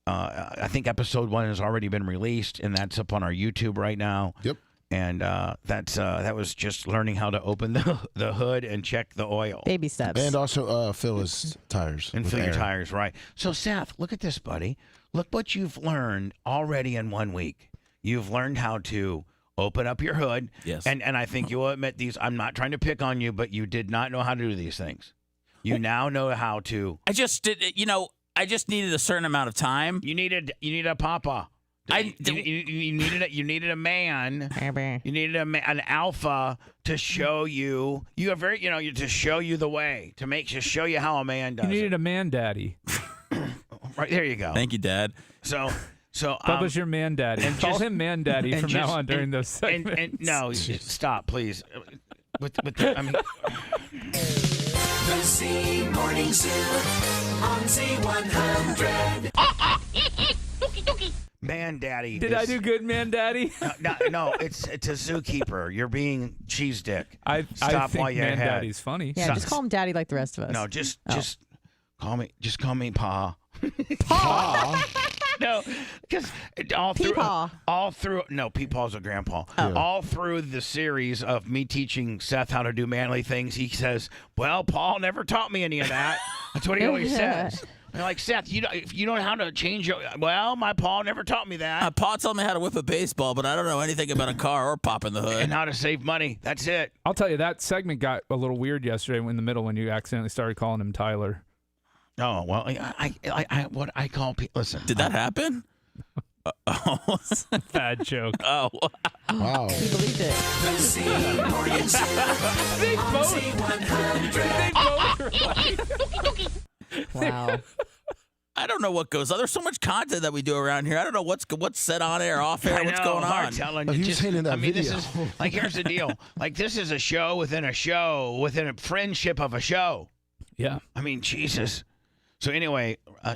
I think episode 1 has already been released, and that's up on our YouTube right now. Yep. And that was just learning how to open the hood and check the oil. Baby steps. And also fill his tires. And fill your tires, right. So, Seth, look at this, buddy. Look what you've learned already in 1 week. You've learned how to open up your hood. Yes. And I think you'll admit these. I'm not trying to pick on you, but you did not know how to do these things. You now know how to. I just did, I just needed a certain amount of time. You needed a papa. You needed a man. You needed an alpha to show you. You are very, to show you the way, to show you how a man does. You needed a man daddy. Right there, you go. Thank you, Dad. So Bubba's your man daddy. And call him man daddy from now on during those segments. And no, stop, please. The Z Morning Zoo on Z100. Man daddy. Did I do good, man daddy? No, it's a zookeeper. You're being cheese dick. I Stop think while you're man ahead. daddy's funny. Yeah, just call him daddy like the rest of us. No, just call me Pa. Pa. No, because all through no, Peepaw's a grandpa. Oh. All through the series of me teaching Seth how to do manly things, he says, "Well, Paul never taught me any of that." That's what he always says. I'm like, Seth, if you know how to change your, well, my Paul never taught me that. Paul told me how to whip a baseball, but I don't know anything about a car or popping the hood. And how to save money. That's it. I'll tell you, that segment got a little weird yesterday in the middle when you accidentally started calling him Tyler. Oh, well, what I call people. Listen. Did that happen? Oh, bad joke. Oh, wow. He believed it. The Z Morning Zoo on Z100. Wow. I don't know what goes on. There's so much content that we do around here. I don't know what's said on air, off air, what's going on. Telling he was hitting that video. This is here's the deal. This is a show within a friendship of a show. Yeah. I mean, Jesus. So anyway,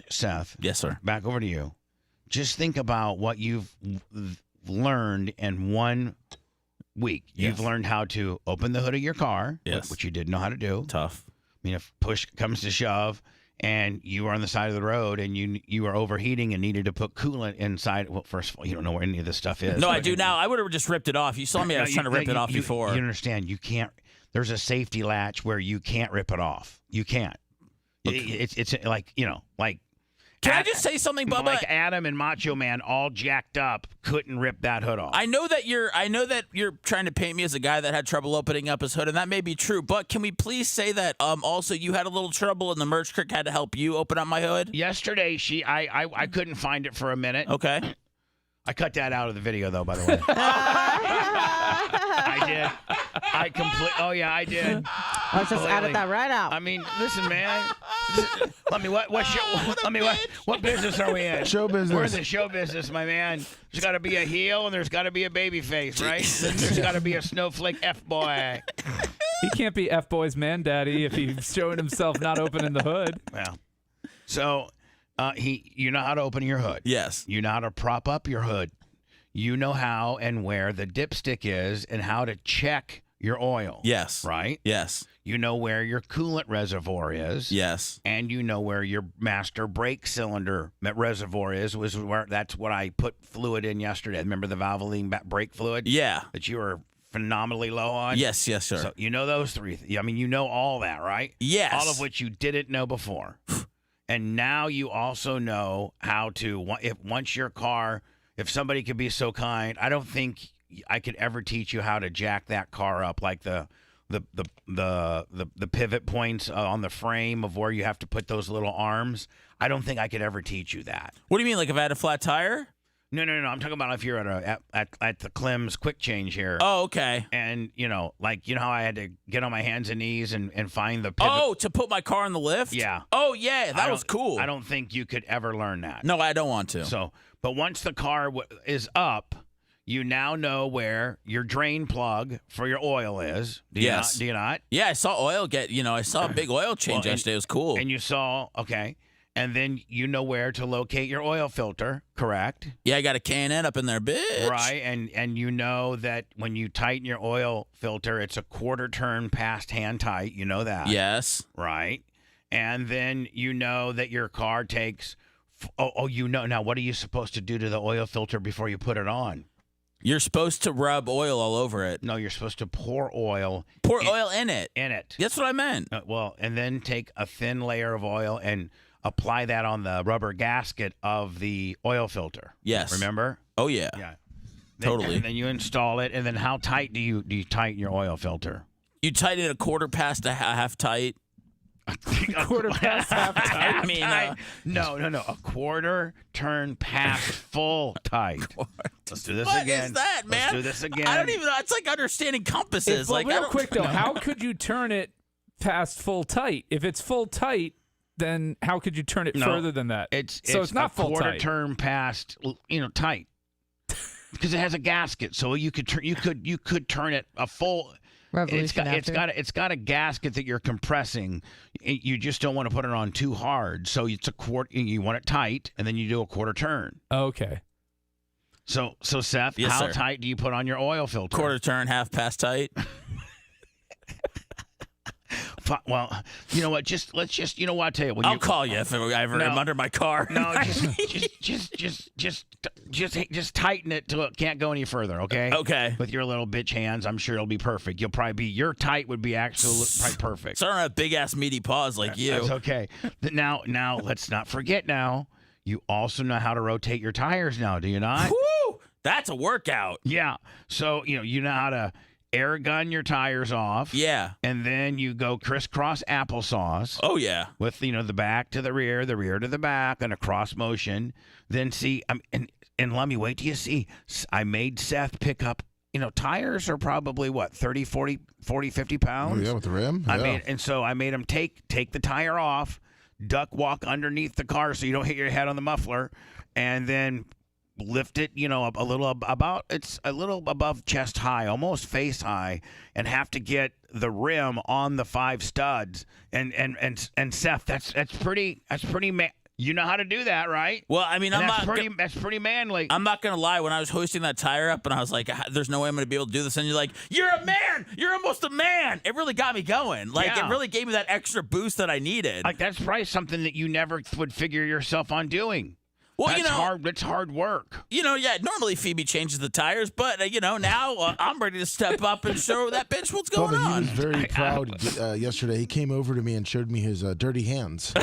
Seth. Yes, sir. Back over to you. Just think about what you've learned in 1 week. Yes. You've learned how to open the hood of your car, yes, which you didn't know how to do. Tough. I mean, if push comes to shove and you were on the side of the road and you were overheating and needed to put coolant inside. Well, first of all, you don't know where any of this stuff is. No, I do now. I would have just ripped it off. You saw me. I was trying to rip it off before. You understand? You can't. There's a safety latch where you can't rip it off. You can't. Okay. It's like Can I just say something, Bubba? Like Adam and Macho Man, all jacked up, couldn't rip that hood off. I know that you're trying to paint me as a guy that had trouble opening up his hood, and that may be true. But can we please say that also you had a little trouble, and the merch crick had to help you open up my hood? Yesterday, I couldn't find it for a minute. Okay. I cut that out of the video, though, by the way. I did. Oh, yeah, I did. I just added that right out. I mean, listen, man. What business are we in? Show business. We're in the show business, my man. There's got to be a heel and there's got to be a baby face, right? There's got to be a snowflake F-boy. He can't be F-boy's man daddy if he's showing himself not opening the hood. Well, so you know how to open your hood. Yes. You know how to prop up your hood. You know how and where the dipstick is and how to check your oil. Yes. Right? Yes. You know where your coolant reservoir is. Yes. And you know where your master brake cylinder reservoir is. That's what I put fluid in yesterday. Remember the Valvoline brake fluid? Yeah. That you were phenomenally low on? Yes, sir. So you know those three. I mean, you know all that, right? Yes. All of which you didn't know before. And now you also know how to, once your car, if somebody could be so kind, I don't think I could ever teach you how to jack that car up, like the pivot points on the frame of where you have to put those little arms. I don't think I could ever teach you that. What do you mean, like if I had a flat tire? No. I'm talking about if you're at the Clem's Quick Change here. Oh, okay. And how I had to get on my hands and knees and find the pivot. Oh, to put my car in the lift? Yeah. Oh, yeah, that was cool. I don't think you could ever learn that. No, I don't want to. So, but once the car is up, you now know where your drain plug for your oil is. Do you not? Yeah, I saw oil I saw a big oil change yesterday. It was cool. And you saw, okay. And then you know where to locate your oil filter, correct? Yeah, I got a K&N up in there, bitch. Right, and you know that when you tighten your oil filter, it's a quarter turn past hand tight. You know that. Yes. Right. And then you know that your car takes, now what are you supposed to do to the oil filter before you put it on? You're supposed to rub oil all over it. No, you're supposed to pour oil. Oil in it. That's what I meant. And then take a thin layer of oil and apply that on the rubber gasket of the oil filter. Yes. Remember? Oh, yeah. Yeah. Totally. And then you install it. And then how tight do you tighten your oil filter? You tighten it a quarter past a half tight. Quarter past half tight. I mean, no. A quarter turn past full tight. Let's do this again. What is that, man? Let's do this again. I don't even know. It's like understanding compasses. Real quick, though, how could you turn it past full tight? If it's full tight, then how could you turn it further than that? It's not full quarter tight. turn past, tight, because it has a gasket. So you could turn it a full. It's got a gasket that you're compressing. You just don't want to put it on too hard. So it's a quarter. You want it tight, and then you do a quarter turn. Okay. So Seth, Yes, how sir. tight do you put on your oil filter? Quarter turn, half past tight. Well, you know what? I'll tell you. I'll call you if I ever am under my car. No, just tighten it till it can't go any further. Okay. Okay. With your little bitch hands, I'm sure it'll be perfect. Your tight would be probably perfect. So I don't have big ass meaty paws like you. That's okay. Now let's not forget. Now you also know how to rotate your tires. Now, do you not? Woo! That's a workout. Yeah. So you know how to air gun your tires off. Yeah. And then you go crisscross applesauce. Oh, yeah. With, the back to the rear to the back, and a cross motion. Then see, and let me wait till you see. I made Seth pick up, tires are probably what, 30, 40, 50 pounds? Oh, yeah, with the rim? I Yeah. made him take the tire off, duck walk underneath the car so you don't hit your head on the muffler, and then lift it, a little above chest high, almost face high, and have to get the rim on the 5 studs. And Seth, that's pretty You know how to do that, right? Well, I mean, And that's pretty manly. I'm not gonna lie. When I was hoisting that tire up, and I was like, "There's no way I'm gonna be able to do this," and you're like, "You're a man. You're almost a man." It really got me going. Like, Yeah. it really gave me that extra boost that I needed. Like that's probably something that you never would figure yourself on doing. Well, that's you know, hard. That's hard work. You know, yeah. Normally Phoebe changes the tires, but you know, now I'm ready to step up and show that bitch what's going Bubba, on. he was very proud yesterday. He came over to me and showed me his dirty hands.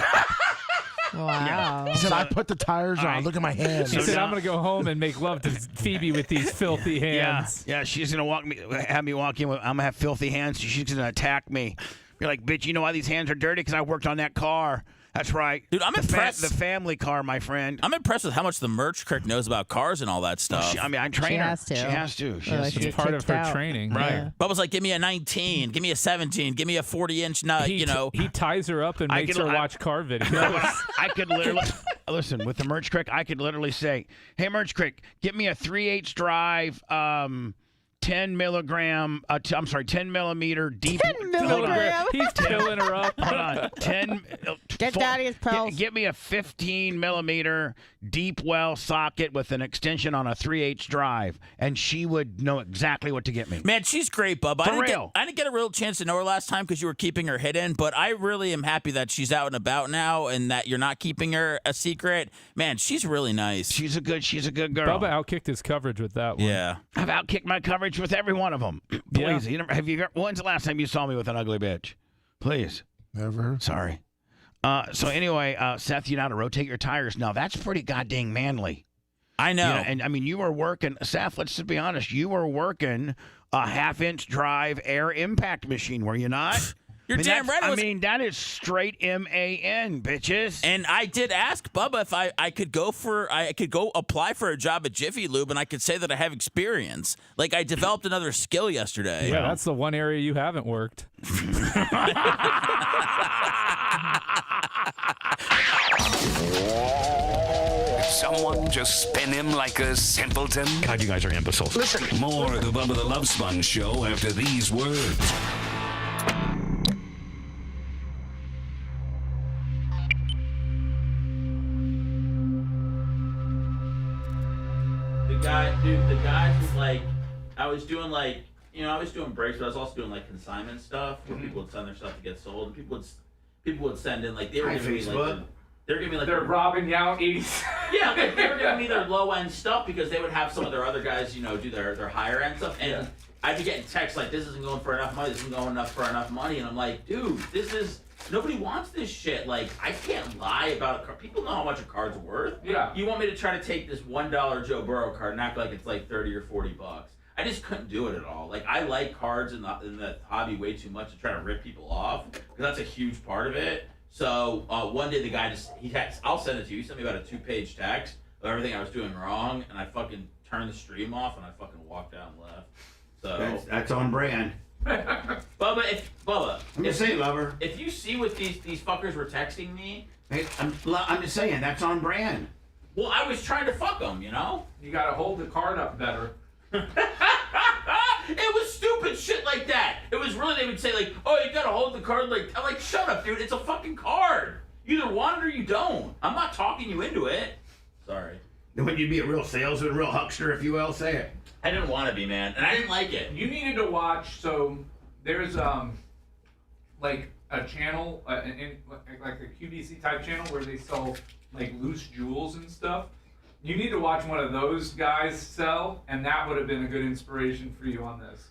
Wow. He said, I put the tires on. Look at my hands. He said, I'm going to go home and make love to Phoebe with these filthy hands. Yeah, she's going to have me walk in with, I'm going to have filthy hands. She's going to attack me. You're like, bitch, you know why these hands are dirty? Because I worked on that car. That's right. Dude, I'm impressed. The family car, my friend. I'm impressed with how much the merch crick knows about cars and all that stuff. I train her. She has to. It's part of her training. Right. Yeah. Bubba's like, give me a 19, give me a 17, give me a 40-inch nut, He ties her up and makes her watch car videos. I could literally, listen, with the merch crick, I could literally say, hey, merch crick, get me a 3/8 drive, 10 millimeter deep. 10 milligram? He's filling her up. Hold on. 10. Get daddy's pals. Get me a 15 millimeter deep well socket with an extension on a 3/8 drive, and she would know exactly what to get me. Man, she's great, Bub. For real. I didn't get a real chance to know her last time because you were keeping her hidden, but I really am happy that she's out and about now and that you're not keeping her a secret. Man, she's really nice. She's a good girl. Bubba outkicked his coverage with that one. Yeah. I've outkicked my coverage with every one of them. Please, when's the last time you saw me with an ugly bitch? Please. Never. Sorry. So anyway, Seth, you know how to rotate your tires. Now that's pretty goddamn manly. I know. And I mean, you were working, Seth. Let's just be honest. You were working a 1/2-inch drive air impact machine, were you not? You're damn right. I mean, that is straight MAN, bitches. And I did ask Bubba if I could go apply for a job at Jiffy Lube, and I could say that I have experience. Like, I developed another skill yesterday. Yeah, that's the one area you haven't worked. Someone just spin him like a simpleton? God, you guys are imbeciles. Listen. More of the Bubba the Love Sponge show after these words. The guys was like, I was doing breaks, but I was also doing like consignment stuff where people would send their stuff to get sold, and people would send in like they were giving me like they're robbing you out 80. Yeah, like they were giving me their low end stuff because they would have some of their other guys, do their higher end stuff, and I'd be getting texts like, this isn't going for enough money, this isn't going for enough money, and I'm like, dude, nobody wants this shit. Like, I can't lie about a card. People know how much a card's worth. Yeah. You want me to try to take this $1 Joe Burrow card and act like it's like 30 or 40 bucks. I just couldn't do it at all. Like, I like cards in the hobby way too much to try to rip people off, because that's a huge part of it. So one day the guy I'll send it to you. He sent me about a 2-page text of everything I was doing wrong, and I fucking turned the stream off and I fucking walked out and left. So that's on brand. Bubba, I'm just saying, lover. If you see what these fuckers were texting me, Hey, I'm just saying, that's on brand. well, I was trying to fuck them, You gotta hold the card up better. It was stupid shit like that. It was really, they would say like, oh, you gotta hold the card. Like, I'm like, shut up, dude. It's a fucking card. You either want it or you don't. I'm not talking you into it. Sorry. When you'd be a real salesman, real huckster, if you will, say it. I didn't want to be, man, and I didn't like it. You needed to watch. So there's like a channel, like a QVC type channel where they sell like loose jewels and stuff. You need to watch one of those guys sell, and that would have been a good inspiration for you on this.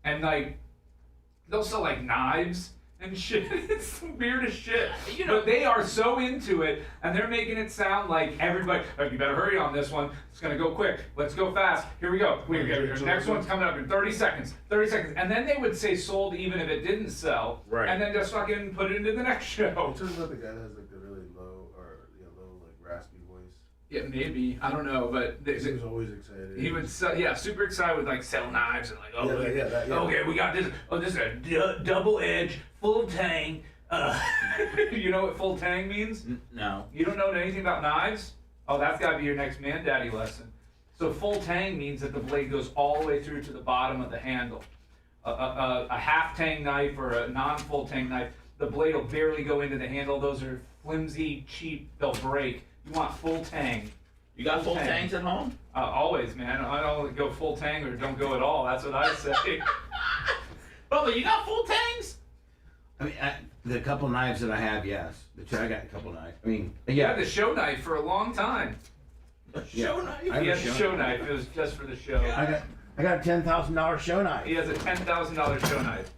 And like, they'll sell like knives and shit. It's the weirdest shit. But they are so into it, and they're making it sound like everybody, oh, you better hurry on this one. It's gonna go quick. Let's go fast. Here we go. Next one's coming up in 30 seconds. 30 seconds. And then they would say sold even if it didn't sell. Right. And then just fucking put it into the next show. Turns out the guy that has like a really low or low like raspy voice. Yeah, maybe. I don't know, but He was always excited. he would sell, super excited with like sell knives and like, Yeah. okay, we got this. Oh, this is a double edge, full tang. You know what full tang means? No. You don't know anything about knives? Oh, that's got to be your next man daddy lesson. So full tang means that the blade goes all the way through to the bottom of the handle. A half tang knife or a non-full tang knife the blade will barely go into the handle. Those are flimsy, cheap. They'll break. You want full tang. You got full tangs at home? Always, man. I don't go full tang or don't go at all. That's what I say. Bubba, you got full tangs? I mean, the couple knives that I have, yes. I got a couple knives. I mean, You had the show knife for a long time. Show knife? He had the show knife. It was just for the show. I got a $10,000 show knife. He has a $10,000 show knife.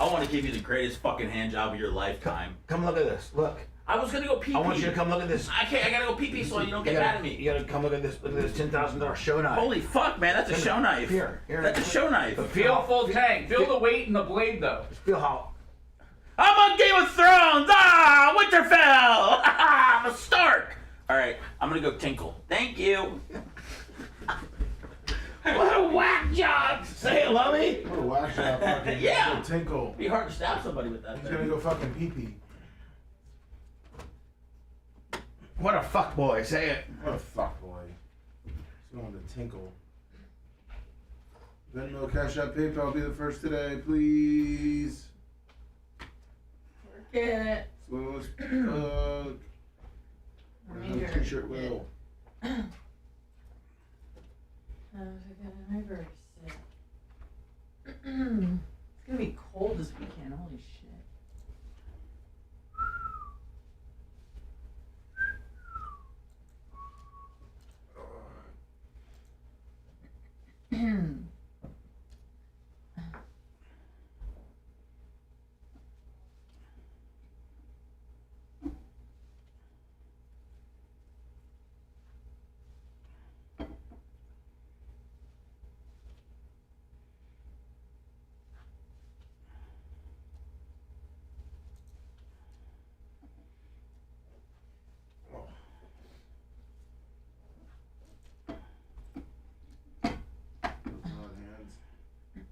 I want to give you the greatest fucking hand job of your lifetime. Come look at this. Look. I was gonna go pee-pee. I want you to come look at this. I gotta go pee-pee so you don't get mad at me. You gotta come look at this. Look at this $10,000 show knife. Holy fuck, man, that's a show knife. Here. That's a show knife. Feel full tang. Feel the weight in the blade, though. Feel how. I'm on Game of Thrones! Ah, Winterfell! I'm a Stark! Alright, I'm gonna go tinkle. Thank you. What a whack job! Say it, Lummy! What a whack job. Fucking Yeah. go tinkle. It'd be hard to stab somebody with that He's thing. gonna go fucking pee-pee. What a fuck boy. Say it. What a fuck boy. He's going to tinkle. Venmo, Cash App, PayPal, be the first today, please. Work it. Slow as fuck. Remainder. T-shirt will. My birthday. It's gonna be cold this weekend. Holy shit.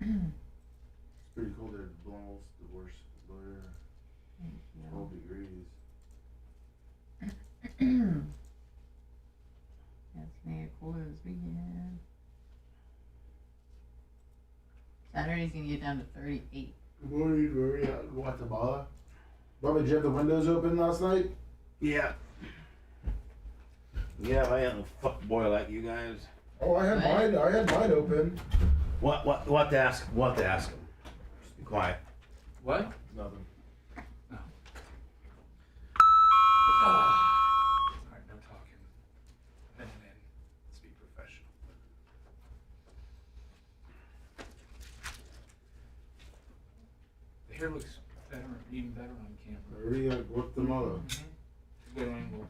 It's pretty cold there. Balls, the worst lawyer. 12 degrees. That's gonna get colder this weekend. Saturday's gonna get down to 38. Good morning, we're at Guatemala. Bubba, did you have the windows open last night? Yeah. Yeah, I ain't a fuck boy like you guys. Oh, I had mine open. What to ask? What to ask him? Just be quiet. What? Nothing. Alright, no talking. And then, let's be professional. The hair looks better, even better on camera. Already at Guatemala. Good angle.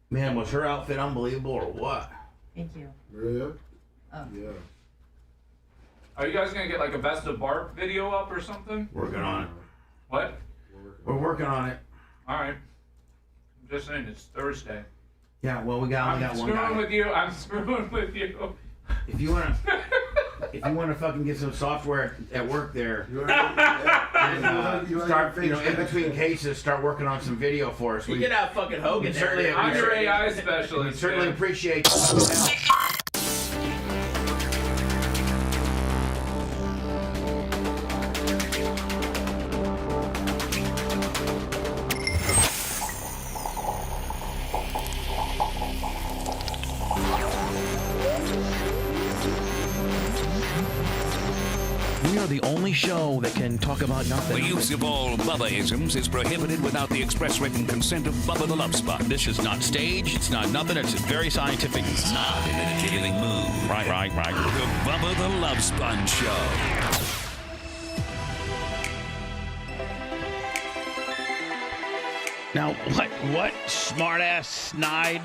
Man, was her outfit unbelievable or what? Thank you. Really? Oh. Yeah. Are you guys gonna get like a best of Barb video up or something? Working on it. What? We're working on it. Alright. I'm just saying it's Thursday. Yeah, well, we only got one guy. I'm screwing with you. If you wanna fucking get some software at work there, and start, in between cases, start working on some video for us. You can have fucking Hogan there. I'm your AI specialist. We certainly man. appreciate. We are the only show that can talk about nothing. The use of all Bubba-isms is prohibited without the express written consent of Bubba the Love Sponge. This is not staged. It's not nothing. It's very scientific. Not in a killing mood. Right. The Bubba the Love Sponge Show. Now, what smart-ass snide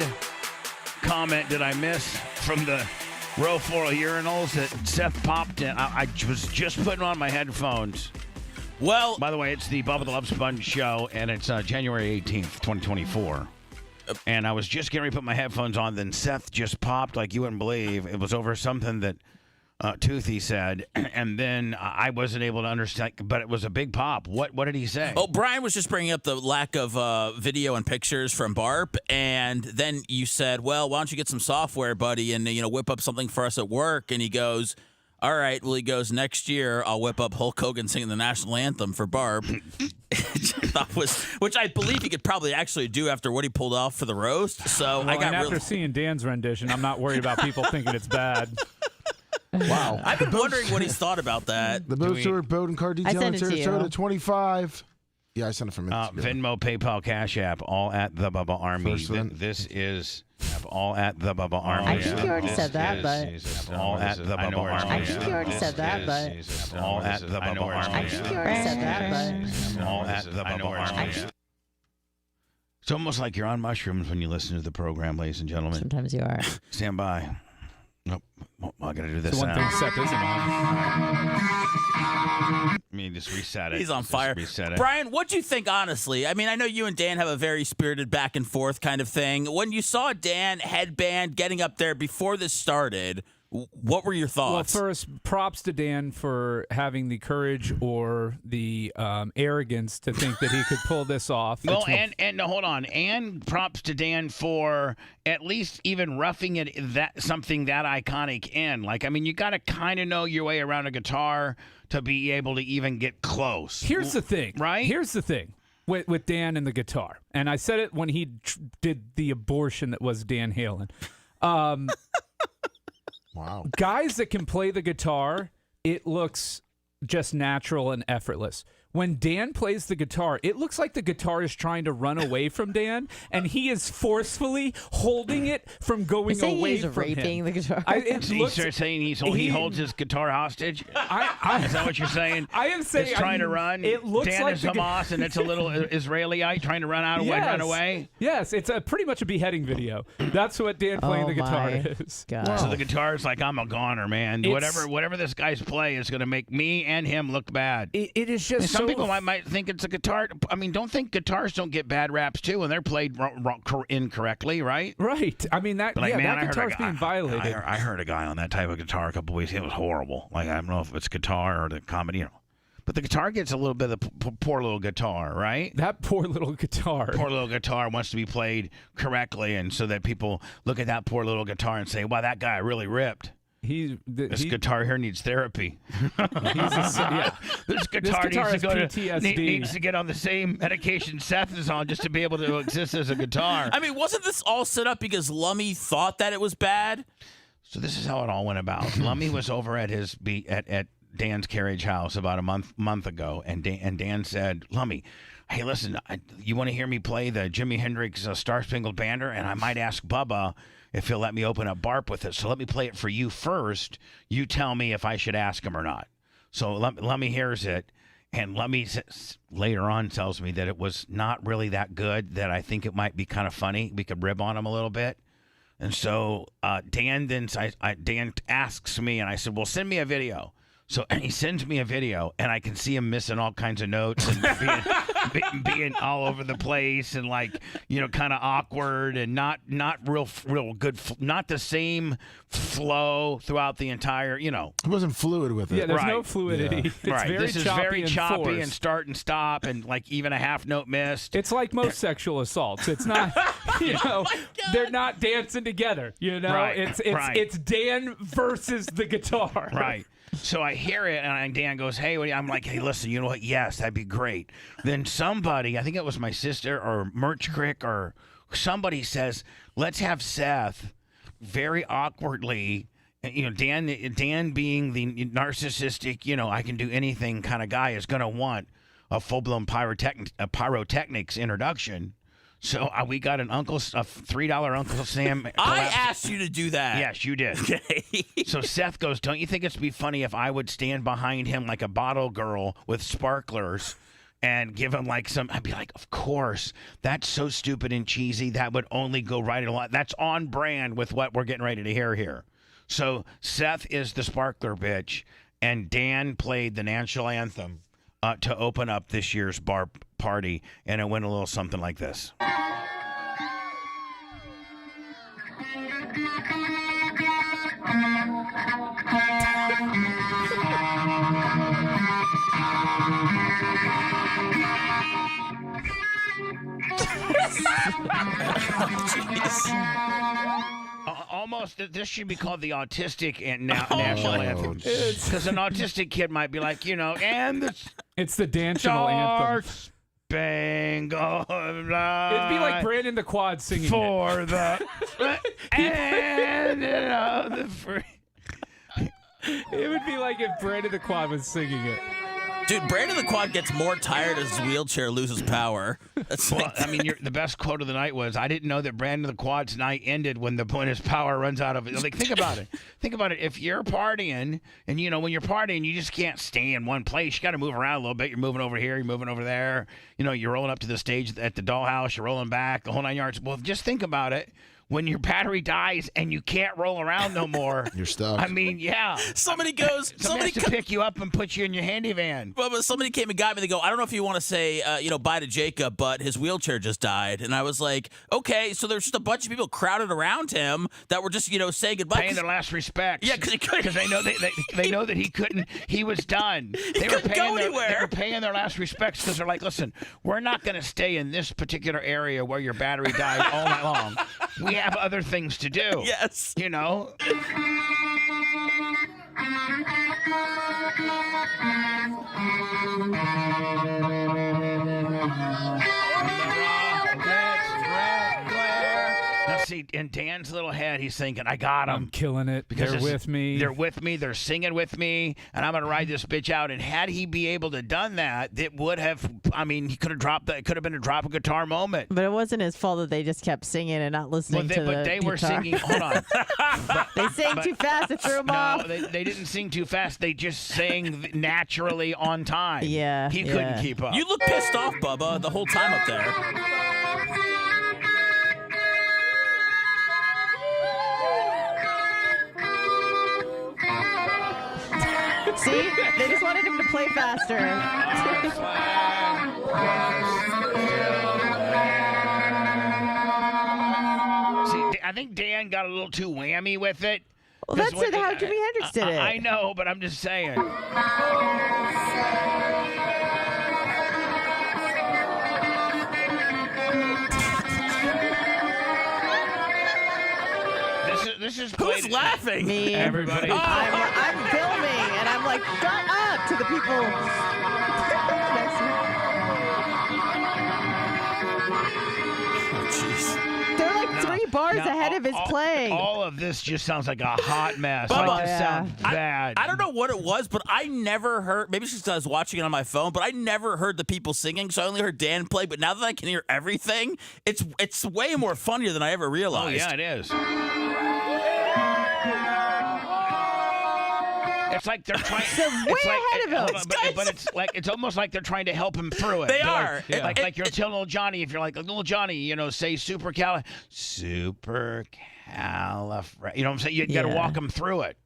comment did I miss from the row full of urinals that Seth popped in? I was just putting on my headphones. Well, by the way, it's the Bubba the Love Sponge show, and it's January 18th, 2024. And I was just getting ready to put my headphones on, then Seth just popped like you wouldn't believe. It was over something that Toothy said, and then I wasn't able to understand, but it was a big pop. What did he say? Oh, Brian was just bringing up the lack of video and pictures from Barb, and then you said, well, why don't you get some software, buddy, and whip up something for us at work? And he goes, all right, well, he goes, next year I'll whip up Hulk Hogan singing the national anthem for Barb. Which I believe he could probably actually do after what he pulled off for the roast. So Well, I got and after seeing Dan's rendition, I'm not worried about people thinking it's bad. Wow. I've been wondering what he's thought about that. The Boat Stewart Boat and Car Detail in sent it to you. Sarasota, 25. Yeah, I sent it from Instagram. Venmo, PayPal, Cash App, all at the Bubba Army. First one. This is all at the Bubba Army. I think you already said that, but all at the Bubba Army. I think you already said that, but all at the Bubba Army. I think you already said that, but all at the Bubba Army. It's almost like you're on mushrooms when you listen to the program, ladies and gentlemen. sometimes you are. Stand by. Nope. Well, I got to do this The one now. thing Seth isn't on. Let me just reset it. He's on fire. Reset it. Brian, what'd you think, honestly? I mean, I know you and Dan have a very spirited back and forth kind of thing. When you saw Dan headband getting up there before this started, what were your thoughts? Well, first, props to Dan for having the courage or the arrogance to think that he could pull this off. Well, and no, hold on. And props to Dan for at least even roughing it something that iconic in. Like, I mean, you got to kind of know your way around a guitar to be able to even get close. Here's the thing, right? Here's the thing with Dan and the guitar, and I said it when he did the abortion that was Dan Halen. Wow. Guys that can play the guitar, it looks just natural and effortless. When Dan plays the guitar, it looks like the guitar is trying to run away from Dan, and he is forcefully holding it from going away he's from raping him. the guitar. You start saying he holds his guitar hostage? Is that what you're saying? I am saying it's trying to run. It looks Dan like is Hamas, and it's a little Israelite trying to run away. Yes, it's pretty much a beheading video. That's what Dan playing the guitar is. So the guitar is like, I'm a goner, man. Whatever this guy's play is going to make me and him look bad. It is just some people might think it's a guitar. I mean, don't think guitars don't get bad raps too, and they're played incorrectly, right? Right. I mean that. But that guitar's being violated. I heard a guy on that type of guitar a couple weeks. It was horrible. Like, I don't know if it's guitar or the comedy, But the guitar gets a little bit of the poor little guitar, right? That poor little guitar. Poor little guitar wants to be played correctly, and so that people look at that poor little guitar and say, "Wow, that guy really ripped." This guitar here needs therapy. This guitar needs to get on the same medication Seth is on just to be able to exist as a guitar. I mean, wasn't this all set up because Lummy thought that it was bad? So this is how it all went about. Lummy was over at his at Dan's carriage house about a month ago, and Dan said, "Lummy, hey, listen, you want to hear me play the Jimi Hendrix Star Spangled Banner? And I might ask Bubba if he'll let me open up Barp with it. So let me play it for you first. You tell me if I should ask him or not." So Lummy hears it, and Lummy later on tells me that it was not really that good, that I think it might be kind of funny. We could rib on him a little bit. And so Dan asks me, and I said, "Well, send me a video." So he sends me a video, and I can see him missing all kinds of notes and being all over the place and kind of awkward and not real good, not the same flow throughout the entire, It wasn't fluid with it. Yeah, there's no fluidity. Yeah. It's very this is very choppy forced. and start and stop and even a half note missed. It's like most sexual assaults. It's not, they're not dancing together. Right, It's Dan versus the guitar. Right. So I hear it, and Dan goes, "Hey, I'm like, hey, listen, you know what? Yes, that'd be great." Then somebody, I think it was my sister or Merch Crick or somebody says, "Let's have Seth," very awkwardly. Dan being the narcissistic, I can do anything kind of guy, is going to want a full-blown pyrotechnics introduction. So we got a $3 Uncle Sam. I asked you to do that. Yes, you did. Okay. So Seth goes, "Don't you think it'd be funny if I would stand behind him like a bottle girl with sparklers and give him some?" I'd be like, "Of course. That's so stupid and cheesy. That would only go right along. That's on brand with what we're getting ready to hear here." So Seth is the sparkler bitch, and Dan played the national anthem to open up this year's bar party, and it went a little something like this. almost. This should be called the autistic national anthem. Because an autistic kid might be like, and it's the Dantional anthem. Spangled It'd be like Brandon the Quad singing for the and the free. It would be like if Brandon the Quad was singing it. Dude, Brandon the Quad gets more tired as his wheelchair loses power. The best quote of the night was, "I didn't know that Brandon the Quad's night ended when his power runs out of it." Like, think about it. Think about it. If you're partying, and when you're partying, you just can't stay in one place. You got to move around a little bit. You're moving over here. You're moving over there. You're rolling up to the stage at the dollhouse. You're rolling back the whole 9 yards. Well, just think about it. When your battery dies and you can't roll around no more, you're stuck. I mean, yeah. Somebody has to pick you up and put you in your handy van. Well, but somebody came and got me. They go, I don't know if you want to say, bye to Jacob, but his wheelchair just died. And I was like, okay. So there's just a bunch of people crowded around him that were just, saying goodbye. Paying their last respects. Yeah, because he couldn't. Because they know that he couldn't. He was done. They were paying their last respects because they're like, listen, we're not going to stay in this particular area where your battery died all night long. We have other things to do. Yes. Let's see, in Dan's little head, he's thinking, I got him. I'm killing it. Because they're with me. They're with me. They're singing with me. And I'm going to ride this bitch out. And had he be able to done that, it would have, he could have dropped that. It could have been a drop of guitar moment. But it wasn't his fault that they just kept singing and not listening to the But they were singing, hold on. They sang too fast. It threw him off. No, they didn't sing too fast. They just sang naturally on time. Yeah. He couldn't keep up. You look pissed off, Bubba, the whole time up there. See? They just wanted him to play faster. See, I think Dan got a little too whammy with it. Well, that's how Jimi Hendrix did it. I know, but I'm just saying. This is who's laughing? Me. Everybody. I'm filming, and I'm like, shut up to the people. They're like 3 bars ahead of his playing. All of this just sounds like a hot mess. Bubba, This sounds bad. I don't know what it was, but I never heard, maybe it's just 'cause I was watching it on my phone, but I never heard the people singing, so I only heard Dan play. But now that I can hear everything, it's way more funnier than I ever realized. Oh, yeah, it is. It's like they're trying. Ahead of him. But it's almost like they're trying to help him through it. They They're are. Like you're telling little Johnny, if you're like little Johnny, say supercalifragilistic. You know what I'm saying? You got to walk him through it.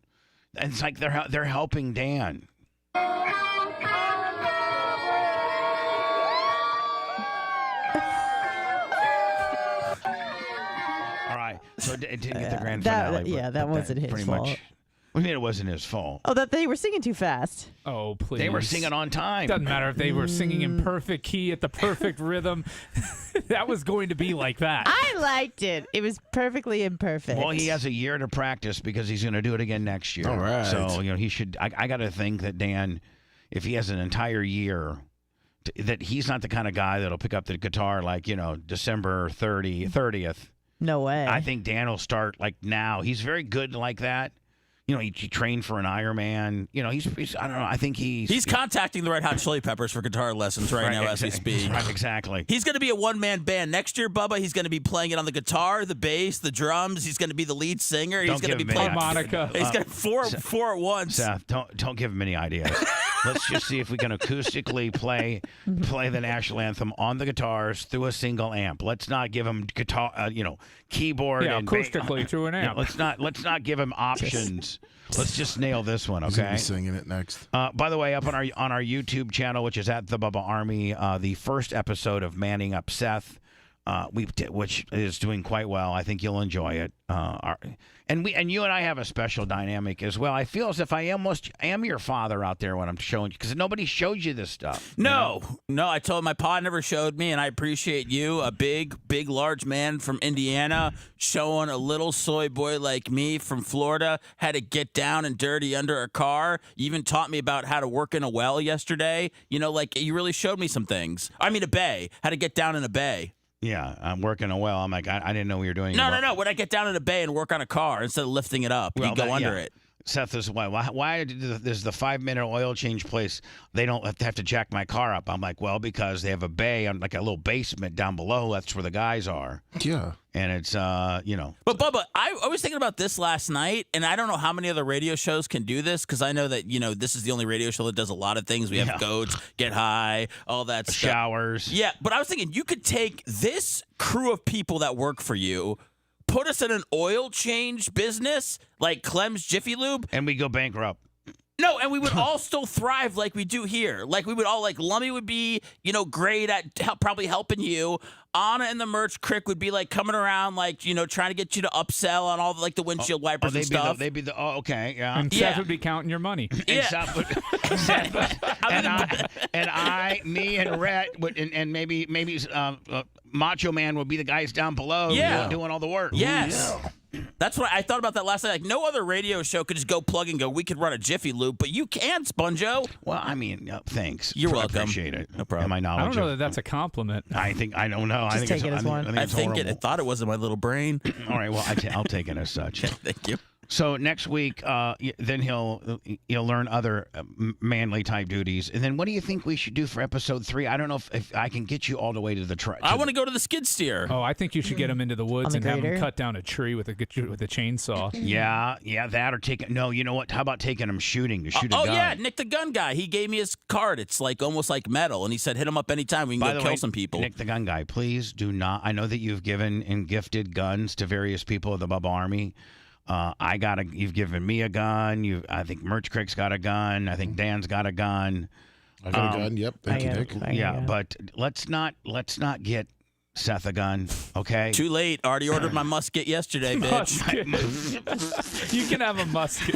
And it's like they're helping Dan. All right. So it didn't get the grand finale. That wasn't his pretty fault. much. What do you mean it wasn't his fault? Oh, that they were singing too fast. Oh, please. They were singing on time. Doesn't matter if they were singing in perfect key at the perfect rhythm. That was going to be like that. I liked it. It was perfectly imperfect. Well, he has a year to practice because he's going to do it again next year. All right. So, he should. I got to think that Dan, if he has an entire year, that he's not the kind of guy that'll pick up the guitar like, December 30th. No way. I think Dan will start like now. He's very good like that. He trained for an Ironman. He's I don't know. I think he's contacting the Red Hot Chili Peppers for guitar lessons right now as we speak. Right, exactly. He's going to be a one-man band next year, Bubba. He's going to be playing it on the guitar, the bass, the drums. He's going to be the lead singer. He's going to be playing harmonica. He's got four at once. Seth, don't give him any ideas. Let's just see if we can acoustically play the national anthem on the guitars through a single amp. Let's not give him guitar, keyboard and acoustically through an amp. Let's not give him options. Let's just nail this one, He's gonna okay? be singing it next. By the way, up on our YouTube channel, which is at the Bubba Army, the first episode of Manning Up Seth which is doing quite well. I think you'll enjoy it. And you and I have a special dynamic as well. I feel as if I am your father out there when I'm showing you, because nobody shows you this stuff. No, I told my pa never showed me, and I appreciate you, a big, large man from Indiana, showing a little soy boy like me from Florida how to get down and dirty under a car. You even taught me about how to work in a well yesterday. Like you really showed me some things. I mean, a bay, how to get down in a bay. Yeah, I'm working a well. I'm like, I didn't know we were doing. No. When I get down in a bay and work on a car, instead of lifting it up, you go under it. Seth is why does the 5-minute oil change place, they don't have to jack my car up? I'm like, well, because they have a bay on like a little basement down below. That's where the guys are. Yeah. And it's But Bubba, I was thinking about this last night, and I don't know how many other radio shows can do this, because I know that this is the only radio show that does a lot of things. We have goats, get high, all that stuff. Showers. Yeah, but I was thinking you could take this crew of people that work for you, put us in an oil change business like Clem's Jiffy Lube, and we go bankrupt. No, and we would all still thrive like we do here. Like we would all, like Lummy would be, great at probably helping you. Anna and the merch crick would be like coming around, like, trying to get you to upsell on all the windshield wipers and stuff. Okay, yeah. And Seth would be counting your money. Yeah. Me and Rhett would, and maybe Macho Man would be the guys down below doing all the work. Yes. That's what I thought about that last night. Like, no other radio show could just go plug and go, we could run a Jiffy Loop, but you can, Sponjo. Well, I mean, thanks. You're welcome. I appreciate it. No problem. My knowledge. I don't know that that's a compliment. I don't know. Just take it as one. I thought it was in my little brain. All right, well, I'll take it as such. Thank you. So next week, then he'll learn other manly type duties. And then what do you think we should do for episode 3? I don't know if I can get you all the way to the truck. I want to go to the skid steer. Oh, I think you should get him into the woods and have him cut down a tree with a chainsaw. Yeah, that or no. You know what? How about taking him shooting to shoot a gun? Oh yeah, Nick the gun guy. He gave me his card. It's like almost like metal, and he said hit him up anytime. We can go kill some people. Nick the gun guy, please do not. I know that you've given and gifted guns to various people of the Bubba Army. You've given me a gun. I think Merch Crick's got a gun. I think Dan's got a gun. I got a gun. Yep. Thank you, Nick. But let's not get Seth a gun, okay? Too late. Already ordered my musket yesterday, bitch. You can have a musket.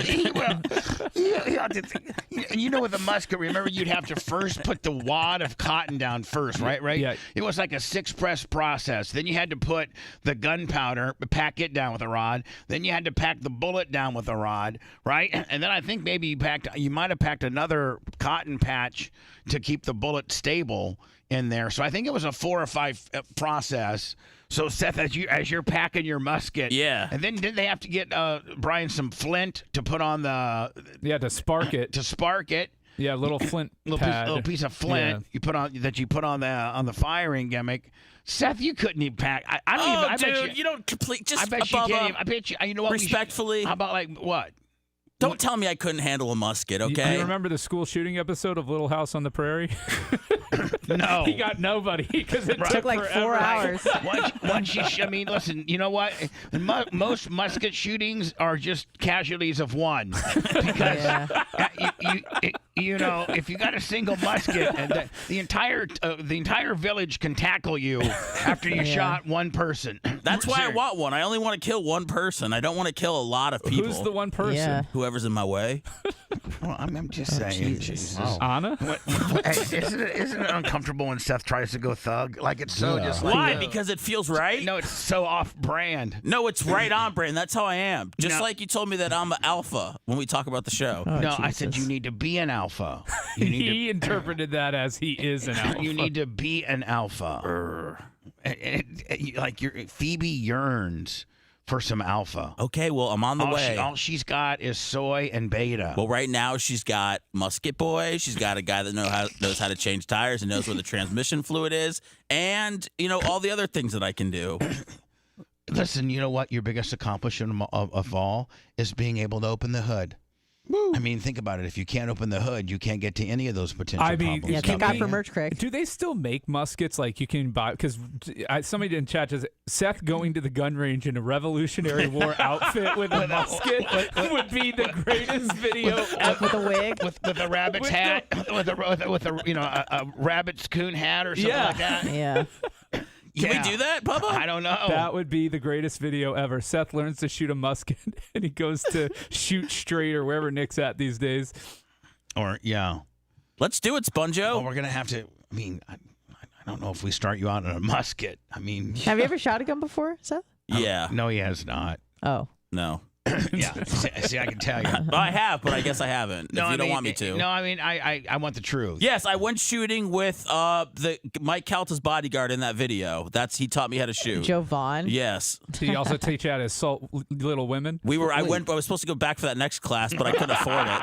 With a musket, remember you'd have to first put the wad of cotton down first, right? Yeah. It was like a 6-press process. Then you had to put the gunpowder, pack it down with a rod. Then you had to pack the bullet down with a rod, right? And then I think maybe you might have packed another cotton patch to keep the bullet stable in there. So I think it was a 4 or 5 process. So Seth, as you're packing your musket, and then did they have to get Brian some flint to put on to spark it. To spark it. Yeah, little flint little piece of flint you put on the firing gimmick. Seth, you couldn't even pack. I bet you don't complete. Just I bet you can't even. I bet you. You know what? Respectfully, how about like what? Don't tell me I couldn't handle a musket, okay? You remember the school shooting episode of Little House on the Prairie? No. He got nobody because it took like forever. 4 hours. Listen, you know what? Most musket shootings are just casualties of one. Because if you got a single musket, and the entire village can tackle you after you shot one person. That's why I want one. I only want to kill one person. I don't want to kill a lot of people. Who's the one person? Yeah. Whoever's in my way. Well, I'm just saying. Jesus. Wow. Anna? Isn't it uncomfortable when Seth tries to go thug? Like it's so just like why? Because it feels right? No, it's so off brand. No, it's right on brand. That's how I am. Just like you told me that I'm an alpha when we talk about the show. No, Jesus. I said you need to be an alpha. He interpreted that as he is an alpha. You need to be an alpha. Like Phoebe yearns for some alpha. Okay, well, I'm on the way. All she's got is soy and beta. Well, right now she's got Musket Boy. She's got a guy that knows how to change tires and knows where the transmission fluid is, and all the other things that I can do. Listen, you know what? Your biggest accomplishment of all is being able to open the hood. Woo. I mean, think about it. If you can't open the hood, you can't get to any of those potential problems. Yeah, thank God for Merch Crick. Do they still make muskets like you can buy? Because somebody in chat says Seth going to the gun range in a Revolutionary War outfit with a musket would be the greatest video ever. With a wig, with a rabbit's hat, with a rabbit's coon hat or something like that. Yeah. Can we do that, Bubba? I don't know. That would be the greatest video ever. Seth learns to shoot a musket, and he goes to shoot straight or wherever Nick's at these days. Or, yeah. Let's do it, Sponjo. Well, we're going to have to, I mean, I don't know if we start you out on a musket. I mean. Have you ever shot a gun before, Seth? Yeah. No, he has not. Oh. No. Yeah. See, I can tell you. Well, I have, but I guess I haven't. No, if you I don't mean, want me to. No, I mean, I want the truth. Yes, I went shooting with the Mike Calta's bodyguard in that video. He taught me how to shoot. Joe Vaughn. Yes. Did he also teach you how to assault little women? I was supposed to go back for that next class, but I couldn't afford it.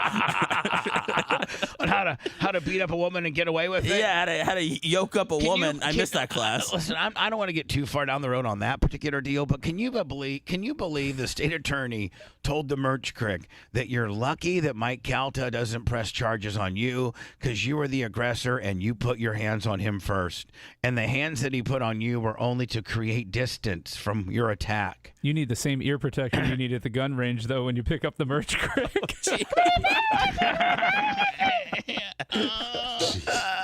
On how to beat up a woman and get away with it. Yeah, how to yoke up a woman. I missed that class. Listen, I don't want to get too far down the road on that particular deal, but can you believe the state attorney told the merch crick that you're lucky that Mike Calta doesn't press charges on you because you were the aggressor and you put your hands on him first, and the hands that he put on you were only to create distance from your attack. You need the same ear protection you need at the gun range, though, when you pick up the merch crick.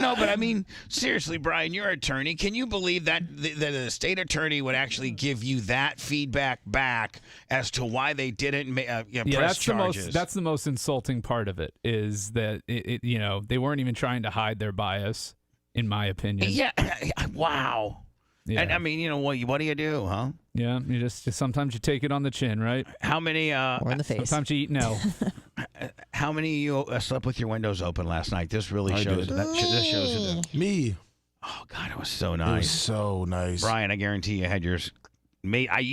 No, but I mean, seriously, Brian, you're an attorney. Can you believe that the state attorney would actually give you that feedback back as to why they didn't press charges? That's the most insulting part of it, is that they weren't even trying to hide their bias, in my opinion. Yeah, wow. Yeah. And I mean, what do you do, huh? Yeah, you just sometimes you take it on the chin, right? How many? Or in the face. Sometimes you eat no. How many of you slept with your windows open last night? This really shows did. this shows it. Me. Oh God, it was so nice. It was so nice. Brian, I guarantee you had yours. You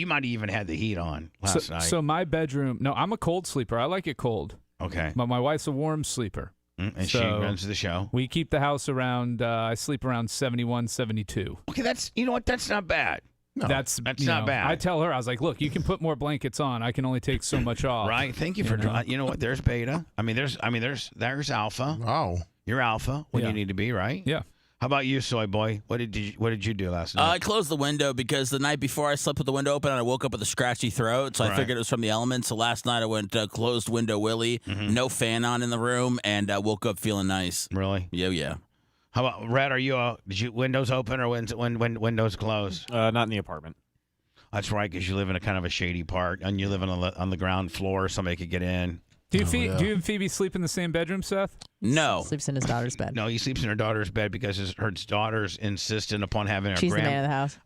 might have even had the heat on last night. So my bedroom. No, I'm a cold sleeper. I like it cold. Okay. But my wife's a warm sleeper. And she runs the show. We keep the house around. I sleep around 71, 72. Okay, that's That's not bad. No, that's not bad. I tell her, I was like, look, you can put more blankets on. I can only take so much off. Right. Thank you for. You know what? There's beta. There's alpha. Wow. You're alpha when Yeah. you need to be, right? Yeah. How about you, soy boy? What did you do last night? I closed the window because the night before I slept with the window open and I woke up with a scratchy throat, so I figured it was from the elements. So last night I went closed window Willie, no fan on in the room, and woke up feeling nice. Really? Yeah. How about Red? Did you windows open or when windows closed? Not in the apartment. That's right, because you live in a kind of a shady part, and you live on the ground floor. Somebody could get in. Do you and Phoebe sleep in the same bedroom, Seth? No. Sleeps in his daughter's bed. No, he sleeps in her daughter's bed because her daughter's insistent upon having She's the man of the house.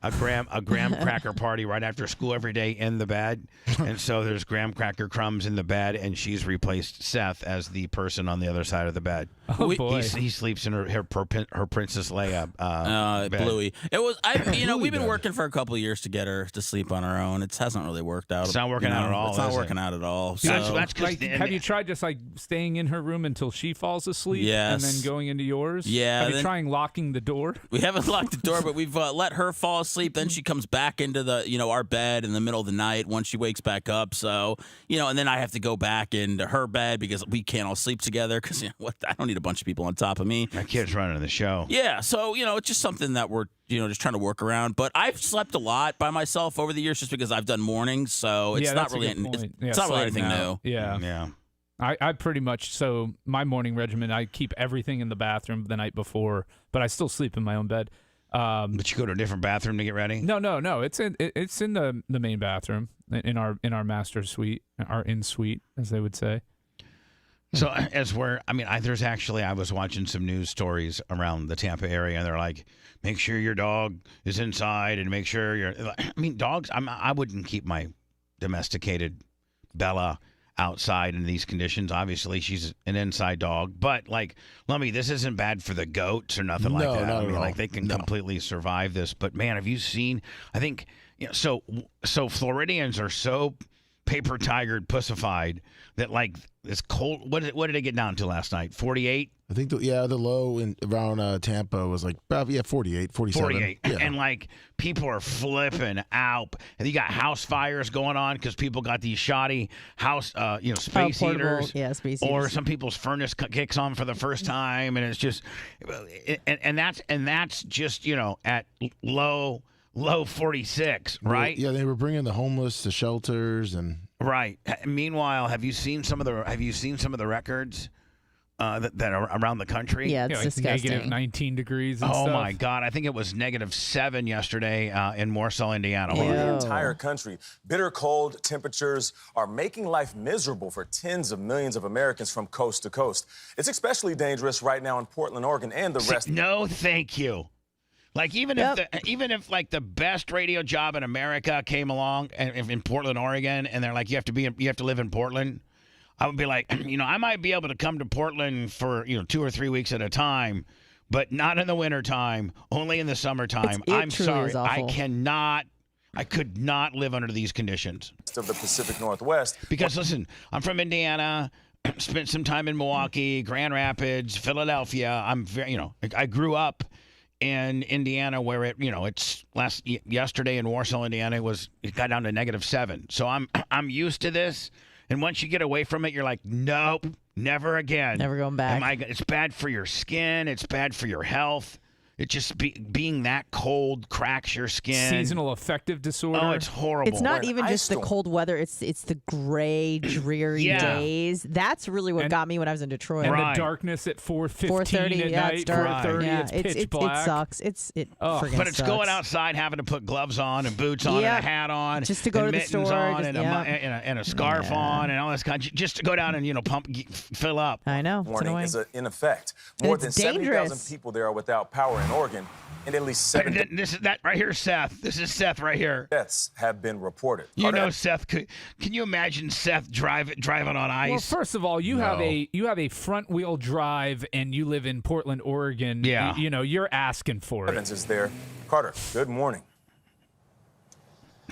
a graham cracker party right after school every day in the bed. And so there's graham cracker crumbs in the bed, and she's replaced Seth as the person on the other side of the bed. Oh, boy. He sleeps in her Princess Leia bed. Bluey. It was we've been working for a couple of years to get her to sleep on her own. It hasn't really worked out. It's not working out at all. It's not is it? working out at all. That's So. Have you tried just staying in her room until she falls asleep? Yes. And then going into yours? Yeah, Have you then- trying locking the door? We haven't locked the door, but we've let her fall asleep. Then she comes back into our bed in the middle of the night once she wakes back up. So, and then I have to go back into her bed because we can't all sleep together because I don't need a bunch of people on top of me. My kid's running the show. Yeah, so, it's just something that we're, just trying to work around. But I've slept a lot by myself over the years just because I've done mornings. So it's not really it's not really anything new. Yeah. I pretty much, so my morning regimen, I keep everything in the bathroom the night before, but I still sleep in my own bed. But you go to a different bathroom to get ready? No. It's in the main bathroom in our master suite, our in suite, as they would say. So I was watching some news stories around the Tampa area, and they're like, make sure your dog is inside and make sure dogs, I wouldn't keep my domesticated Bella outside in these conditions. Obviously, she's an inside dog, but Lummy, this isn't bad for the goats or nothing like that. Not at all. They can completely survive this. But man, have you seen? I think so Floridians are so paper tigered, pussified that it's cold. What did it get down to last night? 48. I think the low around Tampa was 48, 47. 48. Yeah. And people are flipping out. And you got house fires going on because people got these shoddy house, space heaters. Yeah, space or heaters. some people's furnace kicks on for the first time, and it's just, and that's just at low 46, right? Yeah, they were bringing the homeless to shelters and. Right. Meanwhile, have you seen some of the records that are around the country. Yeah, it's like disgusting. negative 19 degrees and Oh stuff. my God! I think it was -7 yesterday in Warsaw, Indiana. Ew. The entire country. Bitter cold temperatures are making life miserable for tens of millions of Americans from coast to coast. It's especially dangerous right now in Portland, Oregon, and the rest. No, thank you. Like even if like the best radio job in America came along and in Portland, Oregon, and they're like you have to live in Portland, I would be like, I might be able to come to Portland for 2 or 3 weeks at a time, but not in the wintertime, only in the summertime. I'm sorry, I could not live under these conditions. Of the Pacific Northwest. Because listen, I'm from Indiana. Spent some time in Milwaukee, Grand Rapids, Philadelphia. I'm very, I grew up in Indiana where it's yesterday in Warsaw, Indiana, it got down to -7. So I'm used to this. And once you get away from it, you're like, nope, never again. Never going back. It's bad for your skin. It's bad for your health. It just being that cold cracks your skin. Seasonal affective disorder. Oh, it's horrible. It's not even just the cold weather. It's the gray, dreary days. That's really what got me when I was in Detroit. And the darkness at 4:15 at night. It's dark. 4:30, Yeah, it's pitch black. It sucks. It friggin' But it's sucks. going outside, having to put gloves on and boots on and a hat on, just to go and to the mittens store, on, just- and a scarf on, and all this kind, just to go down and fill up. I know. Warning is in effect. More it's than 70,000 dangerous. people there are without power in Oregon, and at least 7 This is that right here, Seth. This is Seth right here. deaths have been reported. Seth. Can you imagine Seth driving on ice? Well, first of all, you have a front wheel drive and you live in Portland, Oregon. Yeah. You're asking for it. Evidence is there. Carter, good morning.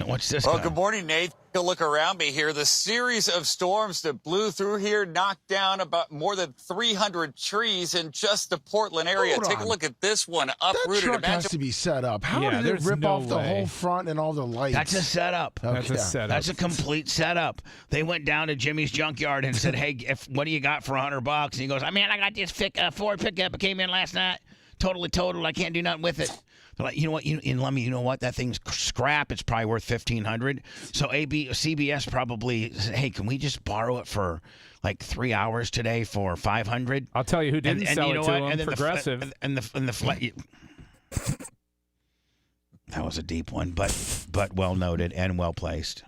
What's this? Well, good morning, Nate. Take a look around me here. The series of storms that blew through here knocked down about more than 300 trees in just the Portland area. Hold Take a on. look at this one, That uprooted. truck has Imagine to be set up. How Yeah, did it there's rip no off the way. whole front and all the lights? That's a setup. That's a setup. That's a complete setup. They went down to Jimmy's junkyard and said, "Hey, what do you got for $100?" And he goes, "I got this Ford pickup. It came in last night. Totally totaled. I can't do nothing with it." They're like, you know what? That thing's scrap. It's probably worth $1,500. So CBS probably said, "Hey, can we just borrow it for like 3 hours today for $500?" I'll tell you who didn't sell it to him. And then Progressive. That was a deep one, but well noted and well placed.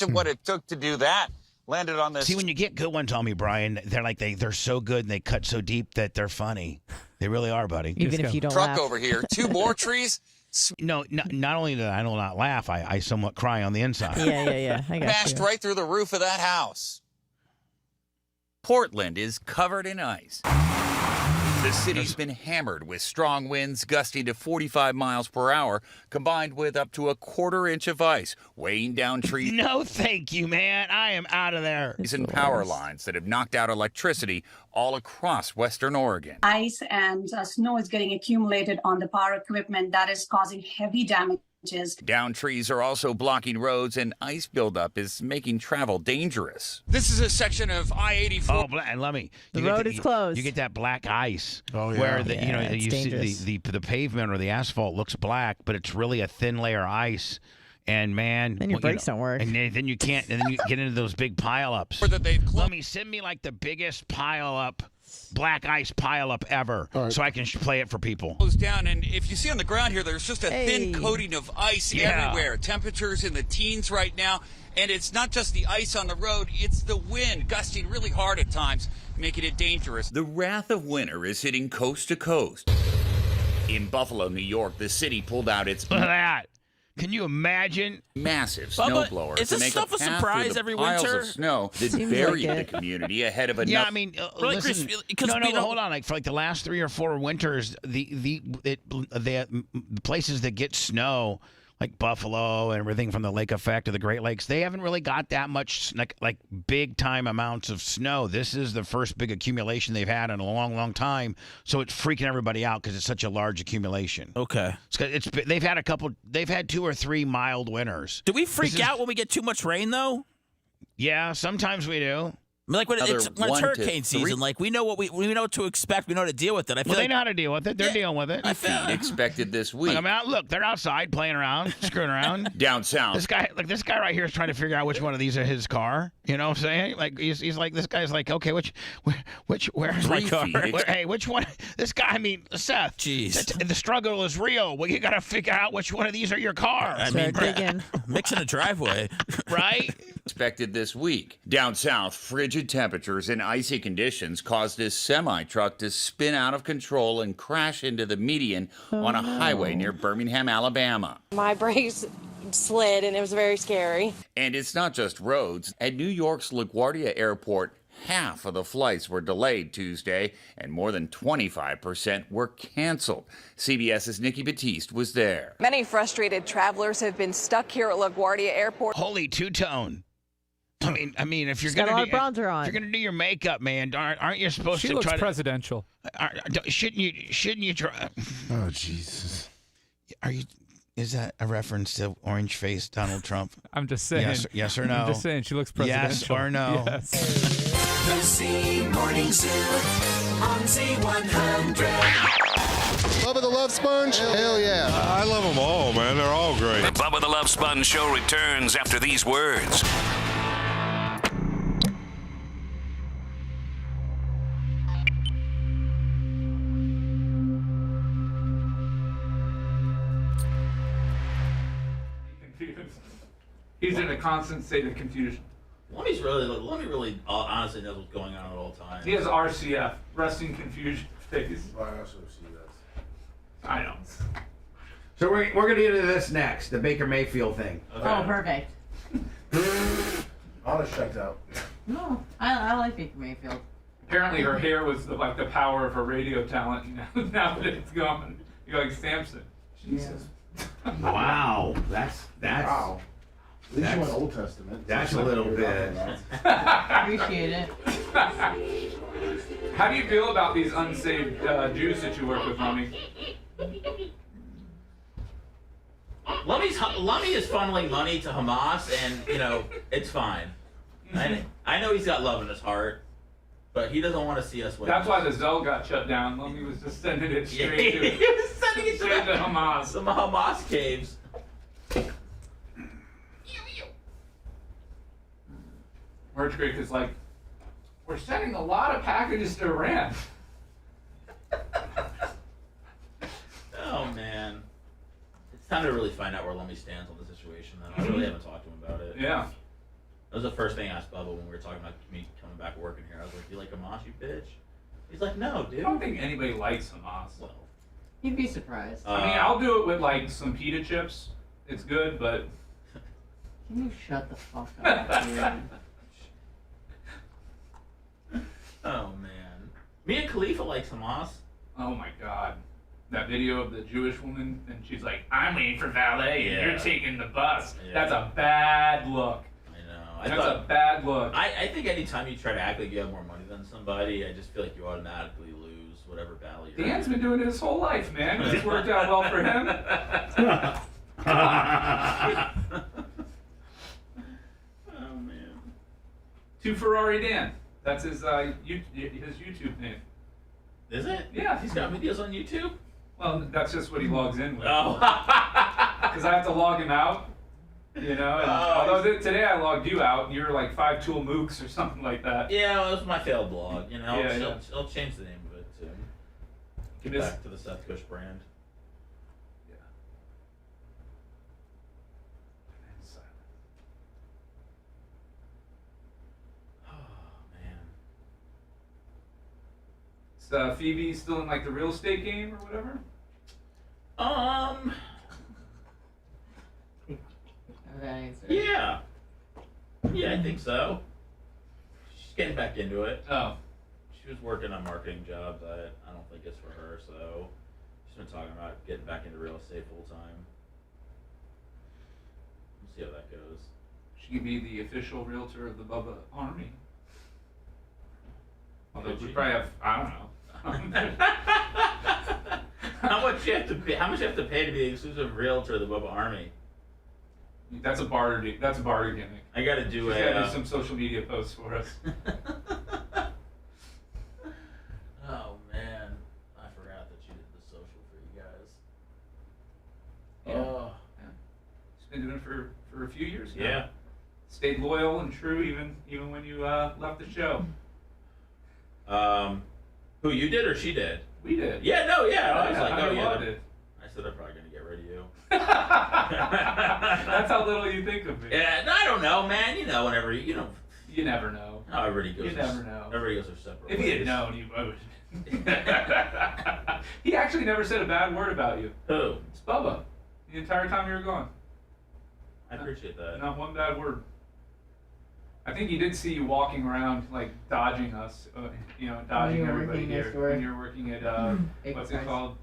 what it took to do that. Landed on this. See, when you get good ones on me, Brian, they're so good and they cut so deep that they're funny. They really are, buddy. Even if you don't truck laugh. over here. 2 more trees. No, not only did I not laugh, I somewhat cry on the inside. Yeah. I got Smashed you. right through the roof of that house. Portland is covered in ice. The city's been hammered with strong winds gusting to 45 miles per hour, combined with up to a 1/4 inch of ice, weighing down trees. No, thank you, man. I am out of there. And power lines that have knocked out electricity all across western Oregon. Ice and snow is getting accumulated on the power equipment that is causing heavy damages. Down trees are also blocking roads, and ice buildup is making travel dangerous. This is a section of I-84. Oh, and let me. The road is closed. You get that black ice, yeah. where it's you dangerous. see the pavement or the asphalt looks black, but it's really a thin layer of ice. And man, Then your brakes don't work. And then you can't. And then you get into those big pileups. Send me like the biggest pileup, black ice pileup ever, so I can play it for people. Goes down, and if you see on the ground here, there's just a thin coating of ice Yeah. everywhere. Temperatures in the teens right now, and it's not just the ice on the road, it's the wind gusting really hard at times, making it dangerous. The wrath of winter is hitting coast to coast. In Buffalo, New York, the city pulled out its Look at that. Can you imagine? massive Bubba, snowblower is to this make stuff a a path surprise through the every piles winter? of snow that Seems buried like the it. community ahead of Yeah, another. I mean, Really, listen, Chris, 'cause no, we don't- hold on. Like for like the last 3 or 4 winters, the places that get snow, like Buffalo and everything from the lake effect to the Great Lakes, they haven't really got that much like big time amounts of snow. This is the first big accumulation they've had in a long, long time. So it's freaking everybody out because it's such a large accumulation. Okay. They've had 2 or 3 mild winters. Do we freak out when we get too much rain, though? Yeah, sometimes we do. I mean, like when Another it's 1 to hurricane 3 season, like we know what we know what to expect. We know how to deal with it. I feel Well, they like know how to deal with it. They're dealing with it. feet expected this week. Look, I mean, look, they're outside playing around, screwing around. Down south. This guy right here is trying to figure out which one of these are his car. You know what I'm saying? Like he's like, this guy's like, okay, where's my 3 car? feet. Hey, which one? This guy, I mean, Seth. Jeez. The struggle is real. Well, you got to figure out which one of these are your cars. I mean, mixing a driveway, right? Expected this week. Down south, frigid temperatures and icy conditions caused his semi-truck to spin out of control and crash into the median on a highway near Birmingham, Alabama. My brakes slid and it was very scary. And it's not just roads. At New York's LaGuardia Airport, half of the flights were delayed Tuesday, and more than 25% were canceled. CBS's Nikki Batiste was there. Many frustrated travelers have been stuck here at LaGuardia Airport. Holy two-tone. I mean, if you're She's got a lot gonna of bronzer on. if you're gonna do your makeup, man, aren't you supposed She to looks try presidential. Shouldn't you try? Oh Jesus! Is that a reference to orange face Donald Trump? I'm just saying. Yes or no? I'm just saying she looks presidential. Yes or no? Yes. The Z Morning Zoo on Z100. Bubba the Love Sponge? Hell yeah. I love them all, man. They're all great. The Bubba the Love Sponge Show returns after these words. He's in a constant state of confusion. Lummy really honestly knows what's going on at all times. He has RCF, resting confusion phase. I also see that. I know. So we're going to get into this next, the Baker Mayfield thing. Okay. Oh, perfect. All is checked out. No, I like Baker Mayfield. Apparently, her hair was like the power of her radio talent. Now that it's gone, you're like Samson. Jesus. Wow, that's Wow. At least you went Old Testament. That's a little bit. Appreciate it. How do you feel about these unsaved Jews that you work with, Lummy? Lummy is funneling money to Hamas, and it's fine. I know he's got love in his heart, but he doesn't want to see us win. That's why the Zell got shut down. Lummy was just sending it straight to he was sending it straight to Hamas. Some Hamas caves. Merch Creek is like, we're sending a lot of packages to Iran. Oh man, it's time to really find out where Lummy stands on the situation. Then I really haven't talked to him about it. Yeah. That was the first thing I asked Bubba when we were talking about me coming back working here. I was like, "You like Hamas, you bitch?" He's like, "No, dude." I don't think anybody likes Hamas. Well, You'd be surprised. I mean, I'll do it with like some pita chips. It's good, but Can you shut the fuck up, dude? oh man, Mia Khalifa likes Hamas. oh my god. That video of the Jewish woman, and she's like, I'm waiting for valet, and you're taking the bus. Yeah. That's a bad look. I know. That's a bad look. I think anytime you try to act like you have more money than somebody, I just feel like you automatically lose whatever battle you're Dan's in. been doing it his whole life, man. It's worked out well for him. Oh man. To Ferrari Dan. That's his YouTube name. Is it? Yeah. He's got videos on YouTube? Well, that's just what he logs in with. Oh. Because I have to log him out. You know, and although today I logged you out, you're like 5 Tool Mooks or something like that. Yeah, well, it was my failed blog. You know, Yeah, I'll change the name of it soon. Get Miss- back to the Seth Kush brand. Is Phoebe still in like the real estate game or whatever? Yeah. Yeah, I think so. She's getting back into it. Oh. She was working on marketing jobs. I don't think it's for her, so she's been talking about getting back into real estate full time. We'll see how that goes. She could be the official realtor of the Bubba Army. Although we probably have, I don't know. How much you have to pay to be the exclusive realtor of the Bubba Army? That's a barter gimmick. I got to do You gotta do some social media posts for us. Oh man, I forgot that you did the social for you guys. Yeah. Oh, yeah. Just been doing it for a few years now. Yeah. Stayed loyal and true even when you left the show. Who, you did or she did? We did. Yeah, no, yeah. I was like, I oh yeah. loved it. I said I'm probably gonna get rid of you. That's how little you think of me. Yeah, no, I don't know, man. You know, whenever you know. You never know. No, everybody goes. You never know. Everybody goes their separate If ways. he had known, he would. He actually never said a bad word about you. Who? It's Bubba. The entire time you were gone. I appreciate that. Not one bad word. I think he did see you walking around, like, dodging us, dodging were everybody working here. next door. When you were working at, what's it called?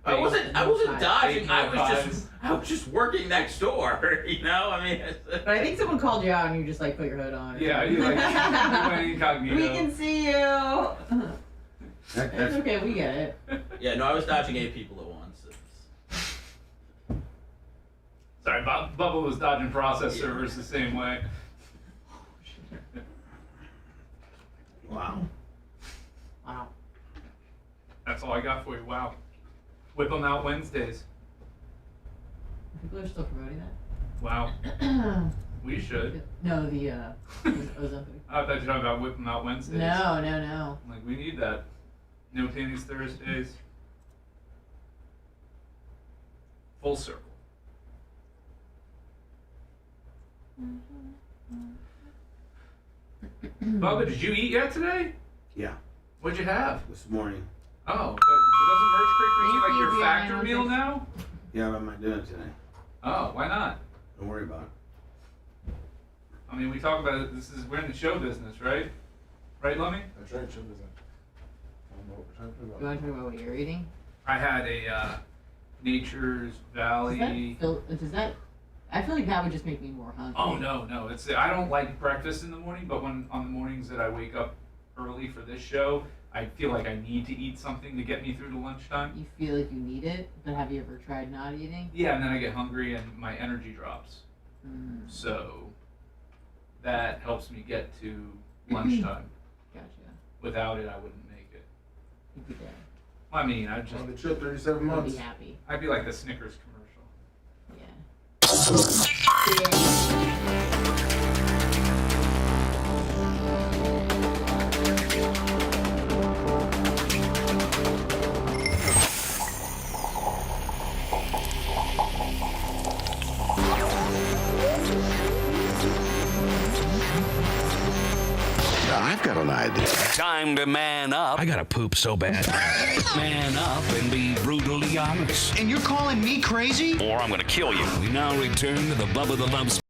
I wasn't dodging. I Pies. was just working next door. You know, I mean. But I think someone called you out and you just like put your hood on. Yeah, you like you went incognito. We can see you. That's It's okay, we get it. Yeah, no, I was dodging 8 people at once. Sorry, Bubba was dodging process servers the same way. Wow. Wow. That's all I got for you. Wow. Whip them out Wednesdays. People are still promoting that. Wow. We should. No, the Ozempic. I thought you were talking about whip them out Wednesdays. No. Like, we need that. No panties Thursdays. Full circle. Bubba, did you eat yet today? Yeah, What'd you have? this morning. Oh, but doesn't Merch Creek bring you like your factor meal now? Yeah, what am I doing today? Oh, why not? Don't worry about it. I mean, we talk about it. We're in the show business, right? Right, Lummy? That's right, show business. I don't know what we're talking about. You want to talk about what you're eating? I had a Nature's Valley. Does that? I feel like that would just make me more hungry. Oh no. I don't like breakfast in the morning, but on the mornings that I wake up early for this show, I feel like I need to eat something to get me through to lunchtime. You feel like you need it, but have you ever tried not eating? Yeah, and then I get hungry and my energy drops. So that helps me get to lunchtime. Gotcha. Without it, I wouldn't make it. You'd be dead. I mean, I'd just On the trip, 37 I'd months. be happy. I'd be like the Snickers commercial. Yeah. I've got an idea. Time to man up. I gotta poop so bad. Man up and be brutally honest. And you're calling me crazy? Or I'm gonna kill you. We now return to the Bubba the Love Sponge.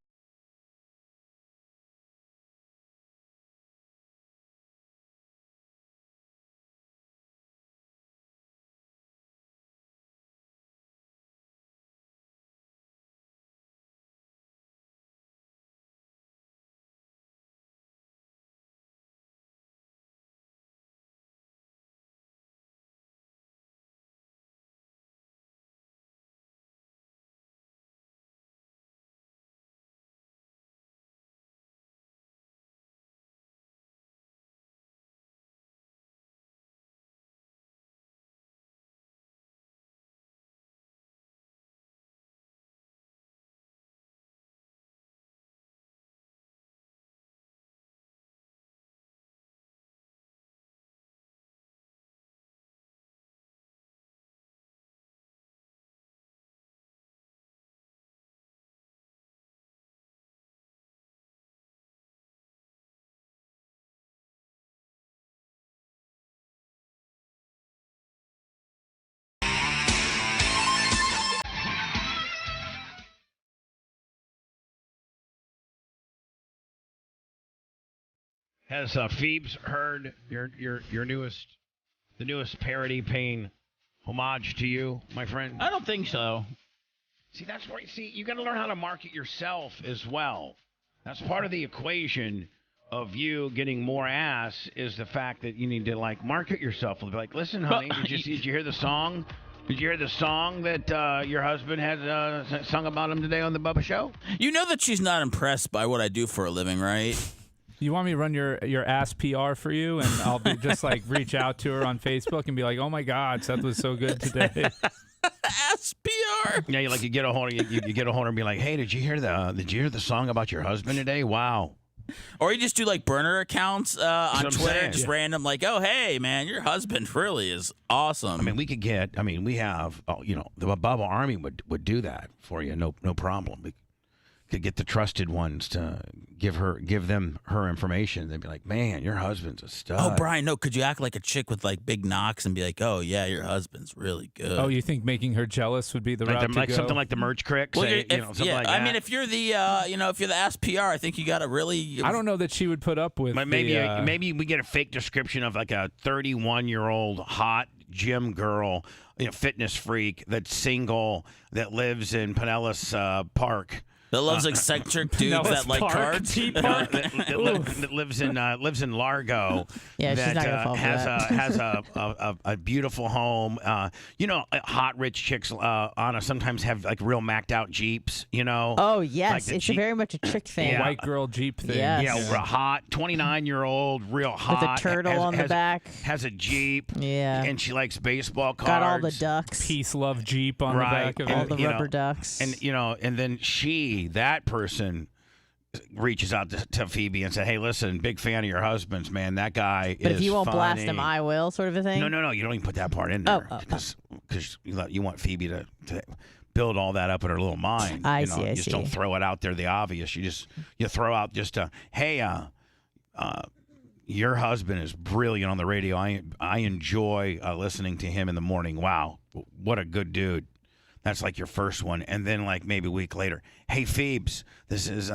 Has Phoebes heard your newest parody paying homage to you, my friend? I don't think so. See, that's where you got to learn how to market yourself as well. That's part of the equation of you getting more ass is the fact that you need to like market yourself. Like, listen, honey, did you hear the song? Did you hear the song that your husband had sung about him today on the Bubba Show? You know that she's not impressed by what I do for a living, right? You want me to run your ass PR for you, and I'll be just like reach out to her on Facebook and be like, "Oh my God, Seth was so good today." Ass PR. Yeah, you get a hold of you get a hold of her and be like, "Hey, did you hear the song about your husband today? Wow." Or you just do like burner accounts on Twitter, just Yeah. random, like, "Oh, hey, man, your husband really is awesome." I mean, we have, the Bubba Army would do that for you, no problem. We could get the trusted ones to give them her information. They'd be like, "Man, your husband's a stud." Oh, Brian, no, could you act like a chick with like big knocks and be like, "Oh yeah, your husband's really good." Oh, you think making her jealous would be the route to go? Something like the merch crick, Well, something like that. I mean, if you're the, if you're the ass PR, I think you got to really. I don't know that she would put up with. Maybe we get a fake description of like a 31-year-old hot gym girl, fitness freak that's single that lives in Pinellas Park. That loves eccentric dudes that like cards. that lives in Largo. Yeah, that she's not gonna fall for that. has a beautiful home. Hot rich chicks sometimes have like real macked out Jeeps. Oh yes, like the it's Jeep. very much a chick thing. White girl Jeep thing. Yes. Yeah, we're a hot 29-year-old, real hot. With a turtle on the back. Has a Jeep. Yeah. And she likes baseball cards. Got all the ducks. Peace, love Jeep on the back of all it. the rubber ducks. And then that person reaches out to Phoebe and said, "Hey, listen, big fan of your husband's, man. That guy But is if you won't blast funny." him, I will, sort of a thing. No. You don't even put that part in there Oh. because you want Phoebe to build all that up in her little mind. I You see. just don't throw it out there the obvious. You throw out just hey, your husband is brilliant on the radio. I enjoy listening to him in the morning. Wow, what a good dude. That's like your first one. And then like maybe a week later, "Hey, Phoebes, this is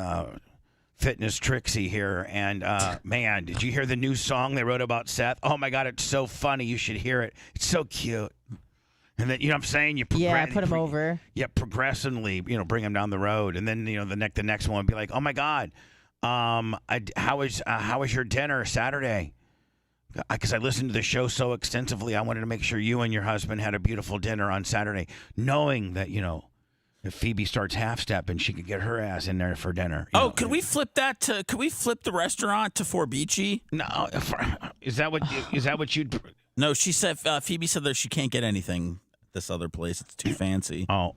Fitness Trixie here. And man, did you hear the new song they wrote about Seth? Oh my God, it's so funny. You should hear it. It's so cute." And then, you know what I'm saying? Put him over. Yeah, progressively, bring him down the road. And then, the next one would be like, "Oh my God, how was your dinner Saturday? Because I listened to the show so extensively, I wanted to make sure you and your husband had a beautiful dinner on Saturday," knowing that, if Phoebe starts half-stepping, she could get her ass in there for dinner. Could we flip the restaurant to Forbici? No, is that what you'd? No, she said Phoebe said that she can't get anything at this other place. It's too fancy. Oh,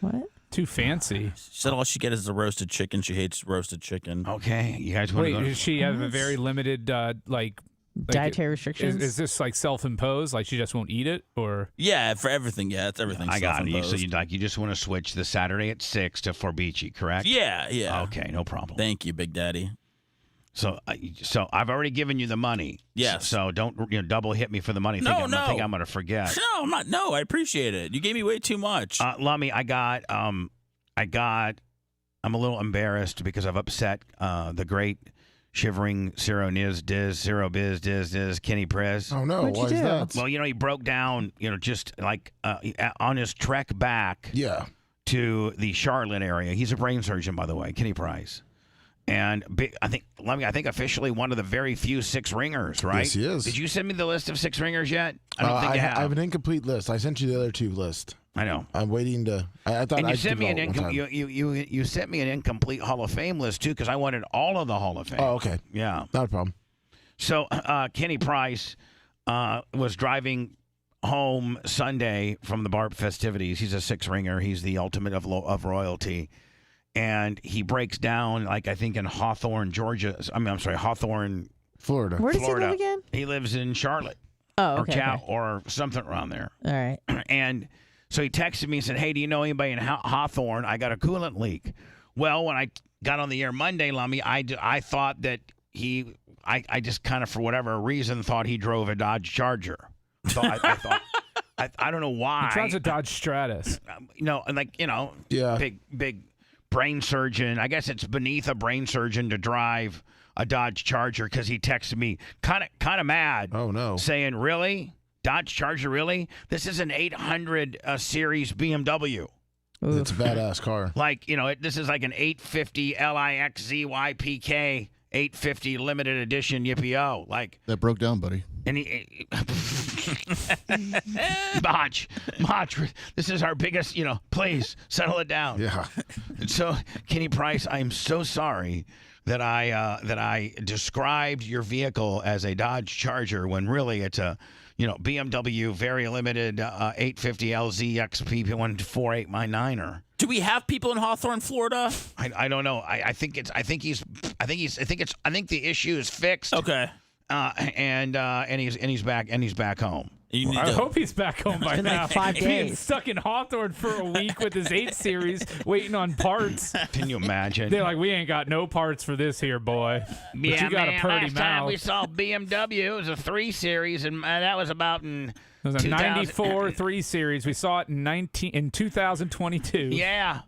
what? Too fancy. She said all she gets is a roasted chicken. She hates roasted chicken. Okay, you guys want to go? Does she have a very limited dietary restrictions? Is this like self-imposed? Like she just won't eat it, or? Yeah, for everything. Yeah, it's everything. I got it. So you just want to switch the Saturday at 6 to Forbici, correct? Yeah. Okay, no problem. Thank you, Big Daddy. So I've already given you the money. Yes. So don't double hit me for the money. I think I'm gonna forget. No, I'm not. No, I appreciate it. You gave me way too much. Lummy, I'm a little embarrassed because I've upset the great shivering Zero Biz Diz Kenny Prez. Oh no, why is that? Well, he broke down, just like on his trek back to the Charlotte area. He's a brain surgeon, by the way, Kenny Price. And I think officially one of the very few six ringers, right? Yes, he is. Did you send me the list of six ringers yet? I don't think you have. I have an incomplete list. I sent you the other two list. I know. I'm waiting to. I thought and I you sent me you you sent me an incomplete Hall of Fame list too because I wanted all of the Hall of Fame. Oh, okay. Yeah, not a problem. So Kenny Price was driving home Sunday from the BARP festivities. He's a six ringer. He's the ultimate of royalty. And he breaks down, I think in Hawthorne, Georgia. Hawthorne, Florida. Where does he live again? He lives in Charlotte. Oh, okay. Or something around there. All right. And so he texted me and said, "Hey, do you know anybody in Hawthorne? I got a coolant leak." Well, when I got on the air Monday, Lummy, I thought that I just kind of, for whatever reason, thought he drove a Dodge Charger. So I thought, I don't know why. He drives a Dodge Stratus. Big brain surgeon. I guess it's beneath a brain surgeon to drive a Dodge Charger because he texted me kind of mad. Oh no, saying, "Really, Dodge Charger? Really? This is an 800 series BMW. It's a badass car. This is like an 850 LIXZYPK 850 limited edition Yippee-O. That broke down, buddy. And he Mach, this is our biggest, please settle it down. Yeah. So, Kenny Price, I'm so sorry that I described your vehicle as a Dodge Charger when really it's a, BMW very limited 850 LZ XP 148-9er. Do we have people in Hawthorne, Florida? I don't know. I think the issue is fixed. Okay. And he's back home. I hope he's back home by been now. like 5 Being days. stuck in Hawthorne for a week with his 8 Series, waiting on parts. Can you imagine? They're like, we ain't got no parts for this here, boy. But you got a purty last time mouth. we saw BMW, it was a 3 Series, and that was about in It was a 2000 94 3 Series. We saw it in 2022. Yeah.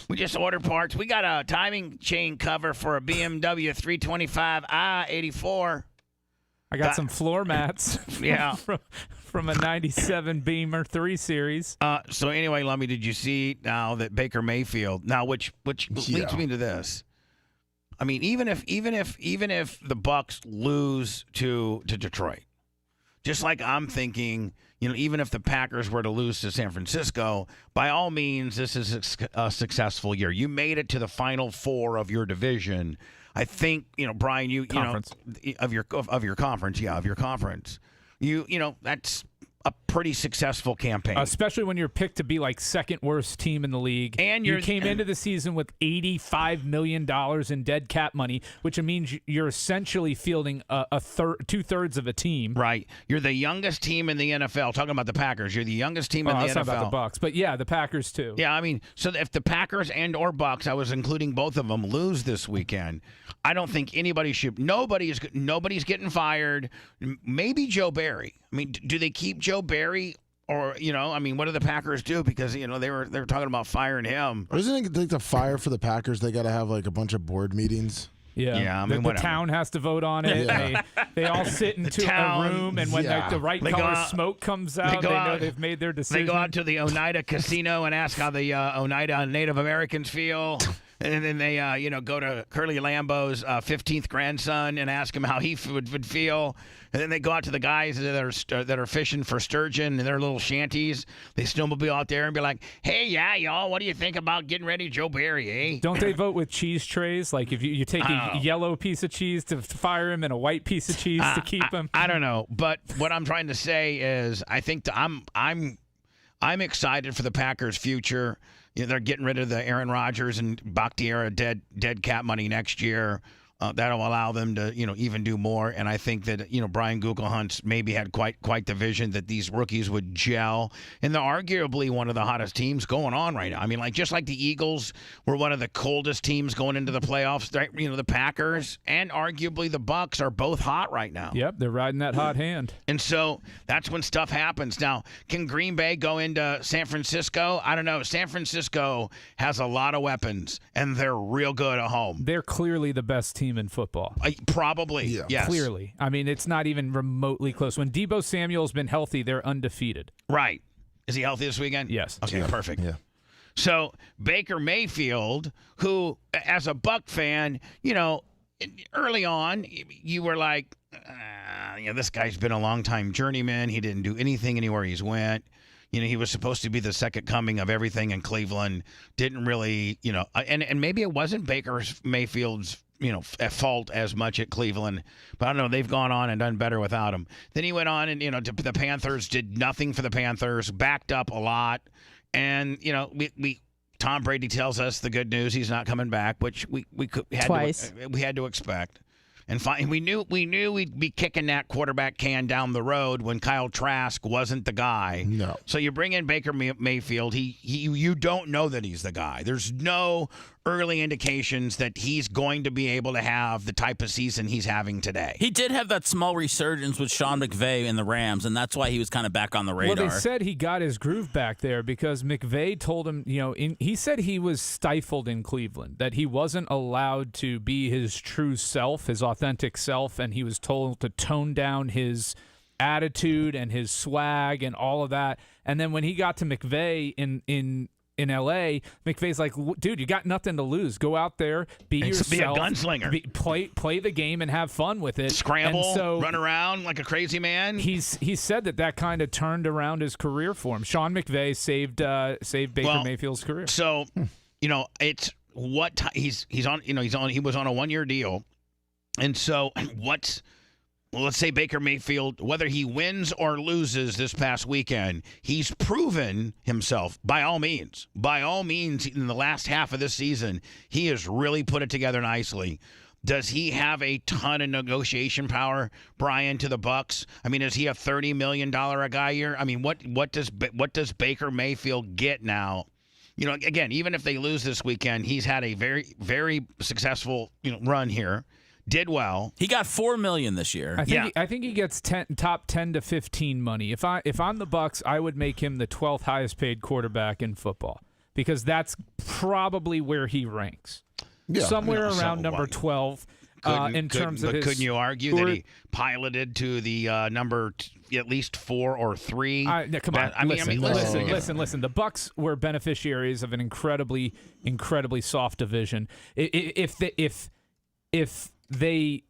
We just ordered parts. We got a timing chain cover for a BMW 325i 84. I got some floor mats Yeah. from a 97 Beamer 3 Series. So anyway, Lummy, did you see now that Baker Mayfield which leads me to this? I mean, even if the Bucs lose to Detroit, just like I'm thinking, even if the Packers were to lose to San Francisco, by all means, this is a successful year. You made it to the Final Four of your division. I think, Brian, of your conference, that's a pretty successful campaign. Especially when you're picked to be like second worst team in the league. And you came into the season with $85 million in dead cap money, which means you're essentially fielding two-thirds of a team. Right. You're the youngest team in the NFL. Talking about the Packers, you're the youngest team in the NFL. That's not about the Bucs, but yeah, the Packers too. Yeah, I mean, so if the Packers and or Bucs, I was including both of them, lose this weekend, I don't think anybody should. Nobody's getting fired. Maybe Joe Barry. I mean, do they keep Joe Barry? Or, what do the Packers do? Because, they were talking about firing him. Or isn't it like the fire for the Packers? They got to have like a bunch of board meetings. Yeah, the town has to vote on it. Yeah. They all sit into a room, and when the right color smoke comes out, they know they've made their decision. They go out to the Oneida Casino and ask how the Oneida Native Americans feel. And then they, go to Curly Lambeau's 15th grandson and ask him how he would feel. And then they go out to the guys that are fishing for sturgeon in their little shanties. They snowmobile out there and be like, "Hey, yeah, y'all, what do you think about getting ready Joe Barry, eh?" Don't they vote with cheese trays? Like if you take a yellow piece of cheese to fire him and a white piece of cheese to keep him? I don't know, but what I'm trying to say is I think I'm excited for the Packers' future. They're getting rid of the Aaron Rodgers and Bakhtiari dead cap money next year. That'll allow them to, even do more. And I think that, Brian Gutekunst maybe had quite the vision that these rookies would gel. And they're arguably one of the hottest teams going on right now. I mean, just like the Eagles were one of the coldest teams going into the playoffs, right? The Packers and arguably the Bucs are both hot right now. Yep, they're riding that hot hand. And so that's when stuff happens. Now, can Green Bay go into San Francisco? I don't know. San Francisco has a lot of weapons, and they're real good at home. They're clearly the best team in football. Probably, yes. Clearly. I mean, it's not even remotely close. When Deebo Samuel's been healthy, they're undefeated. Right. Is he healthy this weekend? Yes. Okay, perfect. Yeah. So Baker Mayfield, who, as a Buck fan, early on, you were like, this guy's been a long-time journeyman. He didn't do anything anywhere he's went. He was supposed to be the second coming of everything in Cleveland. Didn't really, and maybe it wasn't Baker Mayfield's, at fault as much at Cleveland. But I don't know. They've gone on and done better without him. Then he went on and, the Panthers did nothing for the Panthers, backed up a lot. And, Tom Brady tells us the good news, he's not coming back, which we had to expect. And we knew we'd be kicking that quarterback can down the road when Kyle Trask wasn't the guy. No. So you bring in Baker Mayfield. You don't know that he's the guy. There's no early indications that he's going to be able to have the type of season he's having today. He did have that small resurgence with Sean McVay in the Rams, and that's why he was kind of back on the radar. Well, they said he got his groove back there because McVay told him, he said he was stifled in Cleveland, that he wasn't allowed to be his true self, his authentic self, and he was told to tone down his attitude and his swag and all of that. And then when he got to McVay in in L.A., McVay's like, dude, you got nothing to lose. Go out there, be yourself. Be a gunslinger. Play the game and have fun with it. Scramble, and so run around like a crazy man. He said that kind of turned around his career for him. Sean McVay saved Baker Mayfield's career. So, it's what he's on. He was on a 1-year deal, and so let's say Baker Mayfield, whether he wins or loses this past weekend, he's proven himself by all means. By all means, in the last half of this season, he has really put it together nicely. Does he have a ton of negotiation power, Brian, to the Bucs? I mean, is he a $30 million a guy year? I mean, what does Baker Mayfield get now? Again, even if they lose this weekend, he's had a very, very successful run here. Did well. He got $4 million this year. I think he gets top 10 to 15 money. If I'm the Bucs, I would make him the 12th highest paid quarterback in football because that's probably where he ranks. Yeah. Somewhere around number 12 in terms of his. But couldn't you argue that he piloted to the number at least 4 or 3? Come on. Listen. The Bucs were beneficiaries of an incredibly, incredibly soft division. If they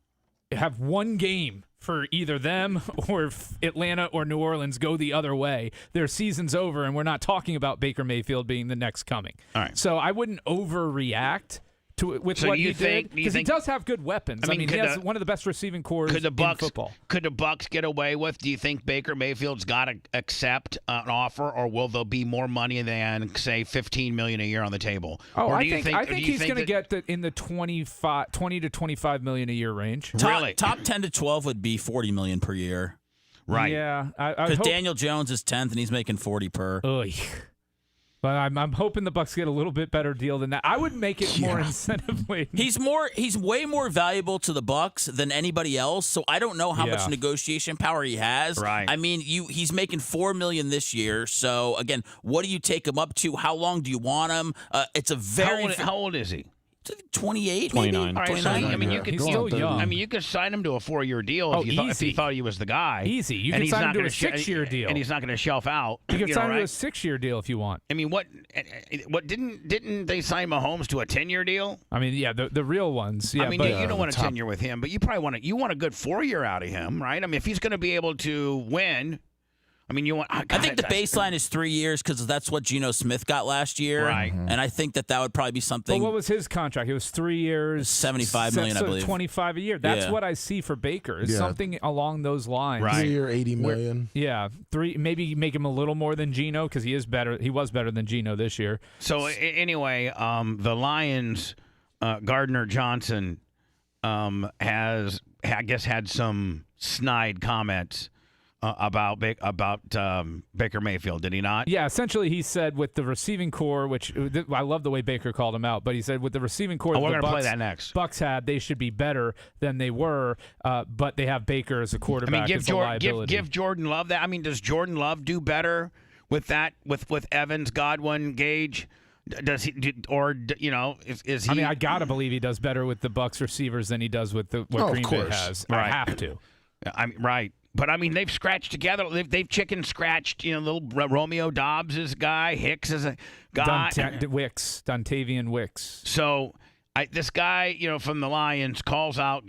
have one game for either them or if Atlanta or New Orleans go the other way, their season's over, and we're not talking about Baker Mayfield being the next coming. All right. So I wouldn't overreact with what he did because he does have good weapons. I mean he has one of the best receiving cores in football. Could the Bucs get away with? Do you think Baker Mayfield's got to accept an offer, or will there be more money than say $15 million a year on the table? I think he's going to get in the 20 to $25 million a year range. Top 10 to 12 would be $40 million per year. Right. Yeah. Because Daniel Jones is 10th and he's making 40 per. But I'm hoping the Bucs get a little bit better deal than that. I would make it more incentive laden. He's way more valuable to the Bucs than anybody else. So I don't know how much negotiation power he has. Right. I mean, he's making $4 million this year. So again, what do you take him up to? How long do you want him? It's a very how old is he? 28, 29. maybe? All right, 29. so, I mean, you could He's still young. I mean, you could sign him to a 4-year deal if he thought he was the guy. Easy. You can sign him to a 6-year deal, and he's not going to shelf out. You can sign him to a right? 6-year deal if you want. I mean, what didn't they sign Mahomes to a 10-year deal? I mean, yeah, the real ones. Yeah, I mean, you don't want a 10-year with him, but you probably want a good 4-year out of him, right? I mean, if he's going to be able to win. I mean, I think the baseline is 3 years because that's what Geno Smith got last year. Right. And I think that would probably be something. But what was his contract? It was 3 years. $75 million, I believe. 25 a year. That's what I see for Baker. Is something along those lines. Right. 3 year, $80 million. Yeah. 3, maybe make him a little more than Geno because he is better. He was better than Geno this year. So anyway, the Lions, Gardner Johnson has, I guess, had some snide comments about Baker Mayfield, did he not? Yeah, essentially he said with the receiving core, which I love the way Baker called him out, but he said with the receiving core we're going to play that next. Bucs had, they should be better than they were, but they have Baker as a quarterback. I mean, give Jordan Love that. I mean, does Jordan Love do better with that, with Evans, Godwin, Gage? Does he, is he? I mean, I gotta believe he does better with the Bucs receivers than he does with what Green Bay has. Right. I have to. Right. But, I mean, they've scratched together. They've chicken scratched, little Romeo Dobbs is a guy. Hicks is a guy. Dontavian Wicks. So, this guy, from the Lions calls out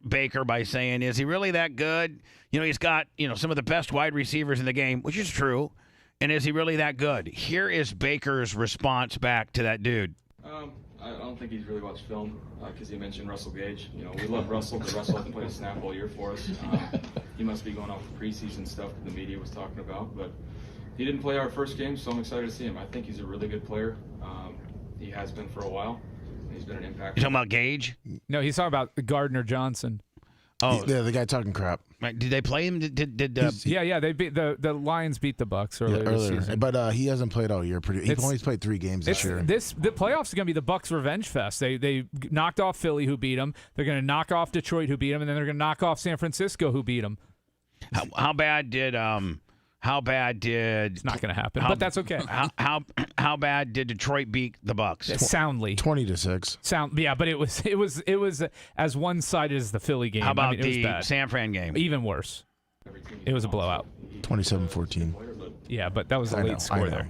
Baker by saying, is he really that good? He's got, some of the best wide receivers in the game, which is true. And is he really that good? Here is Baker's response back to that dude. I don't think he's really watched film because he mentioned Russell Gage. We love Russell, but Russell hasn't played a snap all year for us. He must be going off the preseason stuff that the media was talking about, but he didn't play our first game, so I'm excited to see him. I think he's a really good player. He has been for a while. He's been an impact. You talking about Gage? No, he's talking about Gardner Johnson. Oh, yeah, the guy talking crap. Did they play him? They beat the Lions beat the Bucs earlier this season. But he hasn't played all year. He's only played 3 games this year. The playoffs is going to be the Bucs revenge fest. They knocked off Philly, who beat them. They're going to knock off Detroit, who beat them, and then they're going to knock off San Francisco, who beat them. How bad did? It's not going to happen, but that's okay. How bad did Detroit beat the Bucs? Soundly, 20-6. Yeah, but it was as one-sided as the Philly game. How about it was the bad. San Fran game? Even worse. It was a blowout. 27-14. Yeah, but that was a late score there.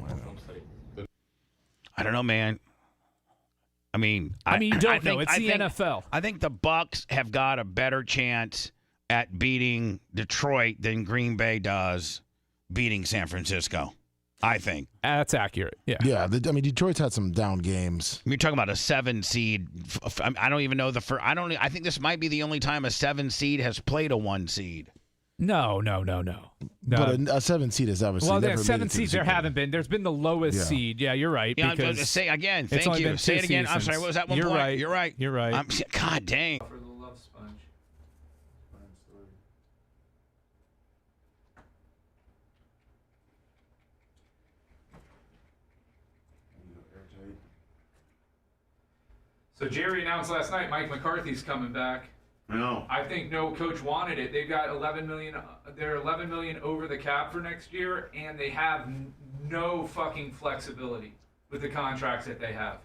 I don't know, man. I mean, you don't know. It's the NFL. I think the Bucs have got a better chance at beating Detroit than Green Bay does beating San Francisco. I think that's accurate. Yeah. Yeah. Detroit's had some down games. You're talking about a 7 seed. I don't even know the first. I think this might be the only time a 7 seed has played a 1 seed. No. But a 7 seed is obviously. Well, never there 7 seeds there haven't been. There's been the lowest seed. Yeah, you're right. Yeah, because say again. it's Thank only you. been Say 2 it again. I'm seasons. sorry. What was that one You're point? right. You're right. You're right. God dang. For the Love Sponge. So Jerry announced last night Mike McCarthy's coming back. No. I think no coach wanted it. They've got 11 million. They're 11 million over the cap for next year, and they have no fucking flexibility with the contracts that they have.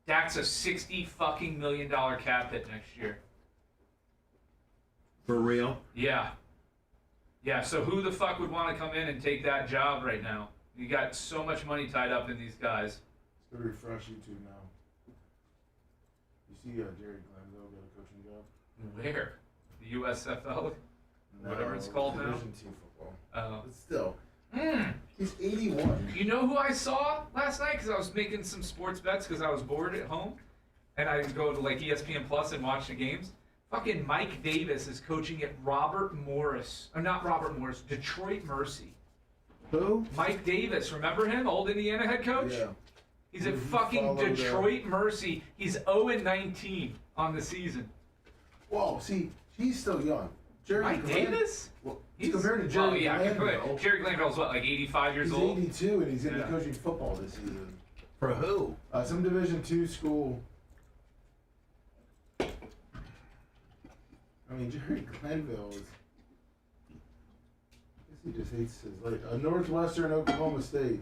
Dak's a $60 fucking million cap hit next year. For real? Yeah. Yeah. So who the fuck would want to come in and take that job right now? You got so much money tied up in these guys. Let's go refresh YouTube now. You see Jerry Glanville got a coaching job? Where? The USFL? No, Whatever it's called now? Division II football. But still. Mm. He's 81. You know who I saw last night? Because I was making some sports bets because I was bored at home. And I would go to like ESPN Plus and watch the games. Fucking Mike Davis is coaching at Detroit Mercy. Who? Mike Davis. Remember him? Old Indiana head coach? Yeah. He's at fucking Detroit Mercy. He's 0-19 on the season. Whoa, see, he's still young. Mike Davis? Well, he's compared to Jerry Glanville. Jerry Glanville's what, like 85 years old? He's 82 and he's going to be coaching football this season. For who? Some Division II school. I mean, Jerry Glanville is. I guess he just hates his life. Northwestern Oklahoma State.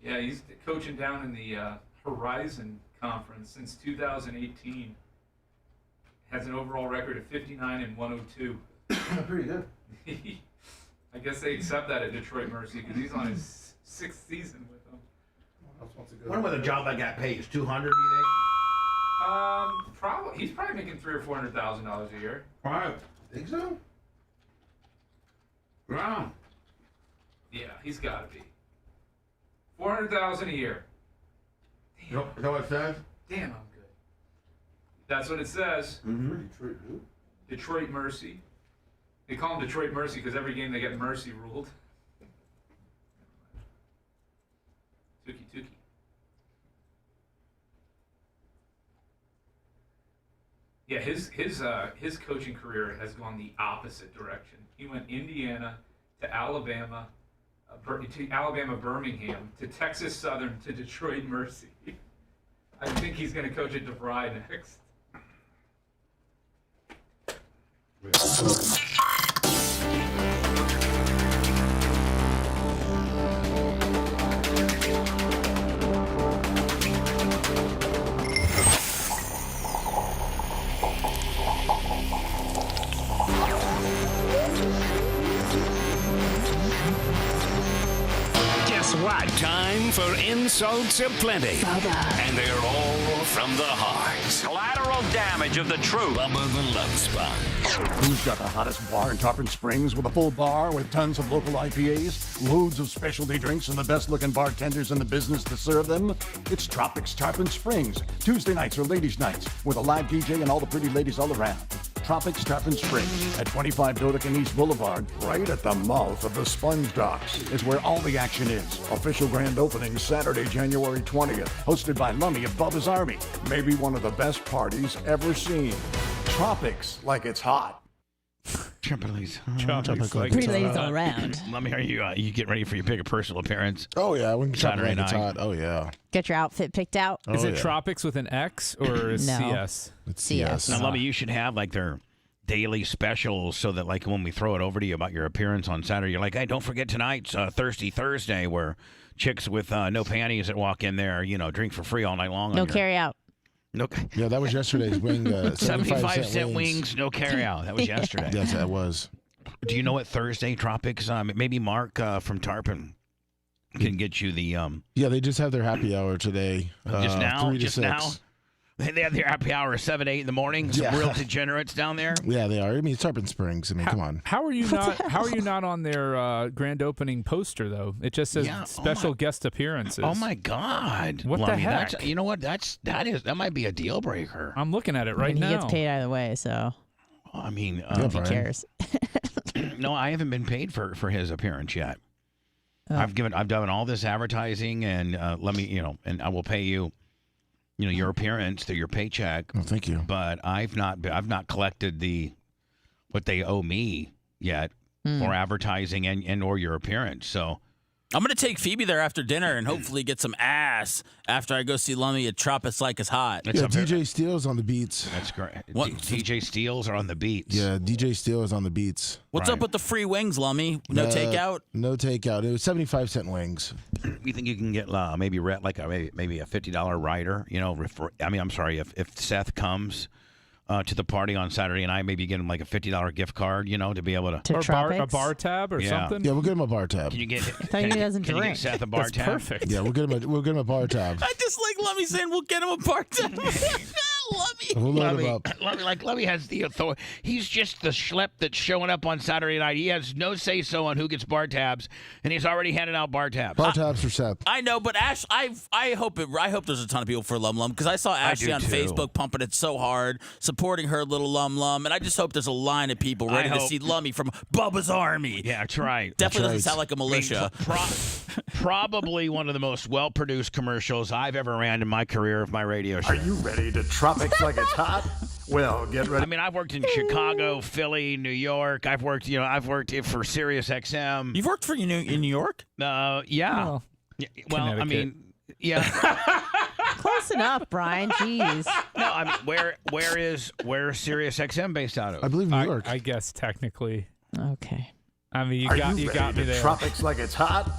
Yeah, he's coaching down in the Horizon Conference since 2018. Has an overall record of 59-102. Pretty good. I guess they accept that at Detroit Mercy because he's on his 6th season with them. What about the job I got paid? Is $200, you think? Probably. He's probably making $300,000 or $400,000 a year. Right. Think so? Wow. Yeah, he's got to be. $400,000 a year. Damn. Is that what it says? Damn, I'm good. That's what it says. Mm-hmm. Detroit who? Detroit Mercy. They call them Detroit Mercy because every game they get Mercy ruled. Tookie. Yeah, his coaching career has gone the opposite direction. He went Indiana to Alabama, Birmingham, to Texas Southern, to Detroit Mercy. I think he's going to coach at DeVry next. Guess what? Time for insults aplenty. And they're all from the heart. Collateral damage of the truth. Bubba the Love Sponge. Who's got the hottest bar in Tarpon Springs with a full bar with tons of local IPAs, loads of specialty drinks, and the best-looking bartenders in the business to serve them? It's Tropics Tarpon Springs. Tuesday nights are ladies' nights with a live DJ and all the pretty ladies all around. Tropics Tarpon Springs at 25 Dodecan East Boulevard, right at the mouth of the Sponge Docks, is where all the action is. Official grand opening Saturday, January 20th, hosted by Lummy of Bubba's Army. Maybe one of the best parties ever seen. Tropics like it's hot. Tropics like Pretty ladies all around. Let me hear you get ready for your big personal appearance. Oh yeah, we can Saturday like it's night. hot. Oh yeah. Get your outfit picked out. Is it Tropics with an X or is No. CS? It's CS. Now, Lummy, you should have like their daily specials so that like when we throw it over to you about your appearance on Saturday, you're like, hey, don't forget tonight's Thirsty Thursday, where chicks with no panties that walk in there, drink for free all night long. No carry out. No. Yeah, that was yesterday's wing. 75-cent wings, no carry out. That was yesterday. Yes, that was. Do you know what Thursday Tropics? Maybe Mark from Tarpon can get you the. Yeah, they just have their happy hour today. Just now. 3 to 6. Now. They have their happy hour 7 to 8 in the morning. Some real degenerates down there. Yeah, they are. I mean, it's Tarpon Springs. I mean, come on. How are you not? How are you not on their grand opening poster though? It just says special guest appearances. Oh my God! What the heck? You know what? That might be a deal breaker. I'm looking at it right now. He gets paid either way, so. I mean, who cares? No, I haven't been paid for his appearance yet. I've done all this advertising, and let me, and I will pay you. Your appearance through your paycheck. Oh, thank you. But I've not collected what they owe me yet for advertising and or your appearance. So I'm gonna take Phoebe there after dinner and hopefully get some ass after I go see Lummy at Trop It's Like It's Hot. Yeah, DJ Steele's on the beats. That's great. DJ Steele's are on the beats. Yeah, DJ Steele is on the beats. What's up with the free wings, Lummy? No takeout? No takeout. It was 75-cent wings. You think you can get maybe a $50 rider? I'm sorry, if Seth comes to the party on Saturday and I maybe get him like a $50 gift card, to be able to or a bar tab or something. Yeah, we'll get him a bar tab. Can you get? He doesn't can drink. You get Seth a bar That's tab? perfect. Yeah, we'll get him a bar tab. I just like Lummy saying we'll get him a bar tab. We'll load him up. Lummy has the authority. He's just the schlep that's showing up on Saturday night. He has no say-so on who gets bar tabs, and he's already handing out bar tabs. Bar tabs for Seth. I know, but Ash, I hope there's a ton of people for Lum Lum because I saw Ashley on Facebook pumping it so hard, supporting her little Lum Lum, and I just hope there's a line of people ready to see Lummy from Bubba's Army. Yeah, that's right. Definitely doesn't sound like a militia. Probably one of the most well-produced commercials I've ever ran in my career of my radio show. Are you ready to Tropics Like It's Hot? Well, get ready. I mean, I've worked in Chicago, Philly, New York. I've worked for Sirius XM. You've worked in New York? Yeah. Well, I mean, yeah. Close enough, Brian. Jeez. No, I mean, where is Sirius XM based out of? I believe New York. I guess technically. Okay. I mean, you Are got you me there. Tropics Like It's Hot?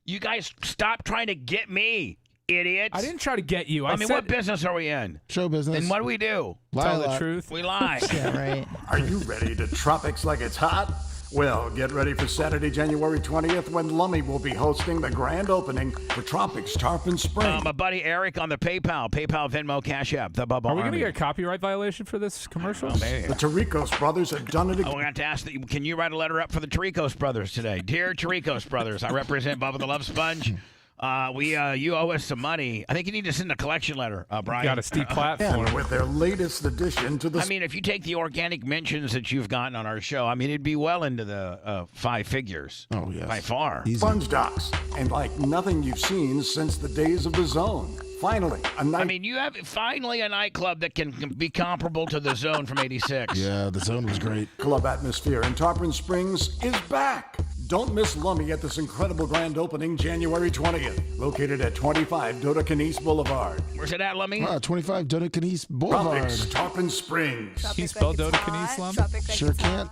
You guys stop trying to get me, idiots. I didn't try to get you. I mean, what business are we in? Show business. And what do we do? Tell the truth. We lie. Yeah, right. Are you ready to Tropics Like It's Hot? Well, get ready for Saturday, January 20th, when Lummy will be hosting the grand opening for Tropics Tarpon Springs. My buddy Eric on the PayPal, Venmo, Cash App, the Bubba Are we Army. going to get a copyright violation for this commercial? The Taricos brothers have done it again. We're going to ask can you write a letter up for the Taricos brothers today? Dear Taricos brothers, I represent Bubba the Love Sponge. You owe us some money. I think you need to send a collection letter, Brian. Got a steep platform. And with their latest addition to the... I mean, if you take the organic mentions that you've gotten on our show, I mean, it'd be well into the 5 figures. Oh, yes. By far. Sponge Docs, and like nothing you've seen since the days of the Zone. Finally, a night... I mean, you have finally a nightclub that can be comparable to the Zone from '86. Yeah, the Zone was great. Club atmosphere in Tarpon Springs is back. Don't miss Lummy at this incredible grand opening January 20th, located at 25 Dodecanese Boulevard. Where's it at, Lummy? 25 Dodecanese Boulevard. Tropics Tarpon Springs. Can you spell Dodecanese, Lum? Sure can't.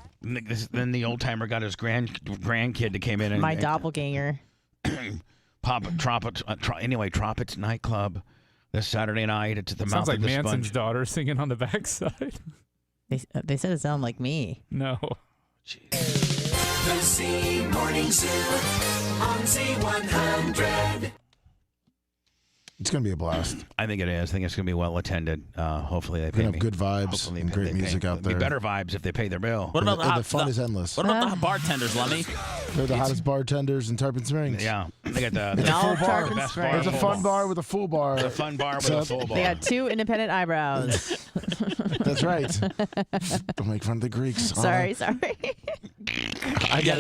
Then the old timer got his grandkid that came in and My doppelganger. Tropics nightclub this Saturday night. It's at the Sounds mouth like of the Manson's Sponge. daughter singing on the backside. They said it sounded like me. No. The Z Morning Zoo on Z100. It's going to be a blast. I think it is. I think it's going to be well attended. Hopefully they We're pay going to me. have good vibes Hopefully and great music out there. Be better vibes if they pay their bill. What about the fun is endless. What about the bartenders, Lummy? They're the hottest bartenders in Tarpon Springs. Yeah, they got It's a full bar. Tarpon best bar. Springs. It's a fun bar with a full bar. It's a fun bar with a full bar. They got 2 independent eyebrows. That's right. Don't make fun of the Greeks. Sorry. They're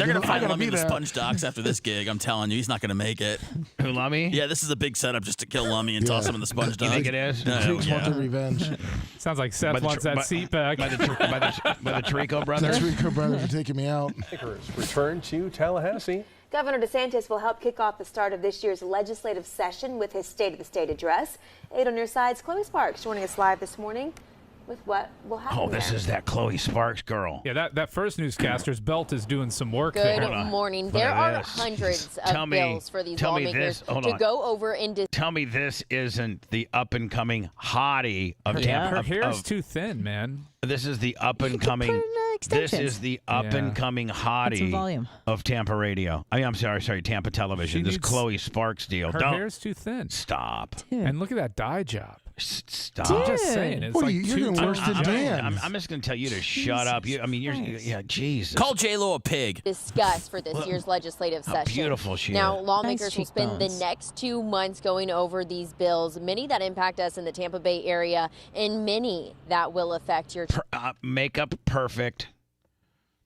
going to find Lummy in the Sponge Docks after this gig. I'm telling you, he's not going to make it. Who, Lummy? Yeah, this is a big setup just to kill Lummy and toss him in the Sponge Docks. You think it is? No, Greeks want their revenge. Sounds like Seth wants that seat back. By the Tirico The brothers? Tirico brothers are taking me out. Return to Tallahassee. Governor DeSantis will help kick off the start of this year's legislative session with his State of the State address. 8 on your side's Chloe Sparks joining us live this morning with what will happen. Oh, this is that Chloe Sparks girl. Yeah, that first newscaster's belt is doing some work Good there. morning. There are hundreds of bills for these lawmakers to go over into. Tell me this isn't the up-and-coming hottie of Her Tampa. hair's too thin, man. This is the up-and-coming extensions. This is the up-and-coming hottie of Tampa radio. I'm sorry, Tampa television. This Chloe Sparks deal. Her hair's too thin. Stop. And look at that dye job. Stop. I'm just saying. It's like you're going worse than Dan. I'm just going to tell you to shut up. Jesus. Call J-Lo a pig. Discussed for this year's legislative session. Beautiful she Now, is. lawmakers will spend the next 2 months going over these bills, many that impact us in the Tampa Bay area, and many that will affect your makeup perfect.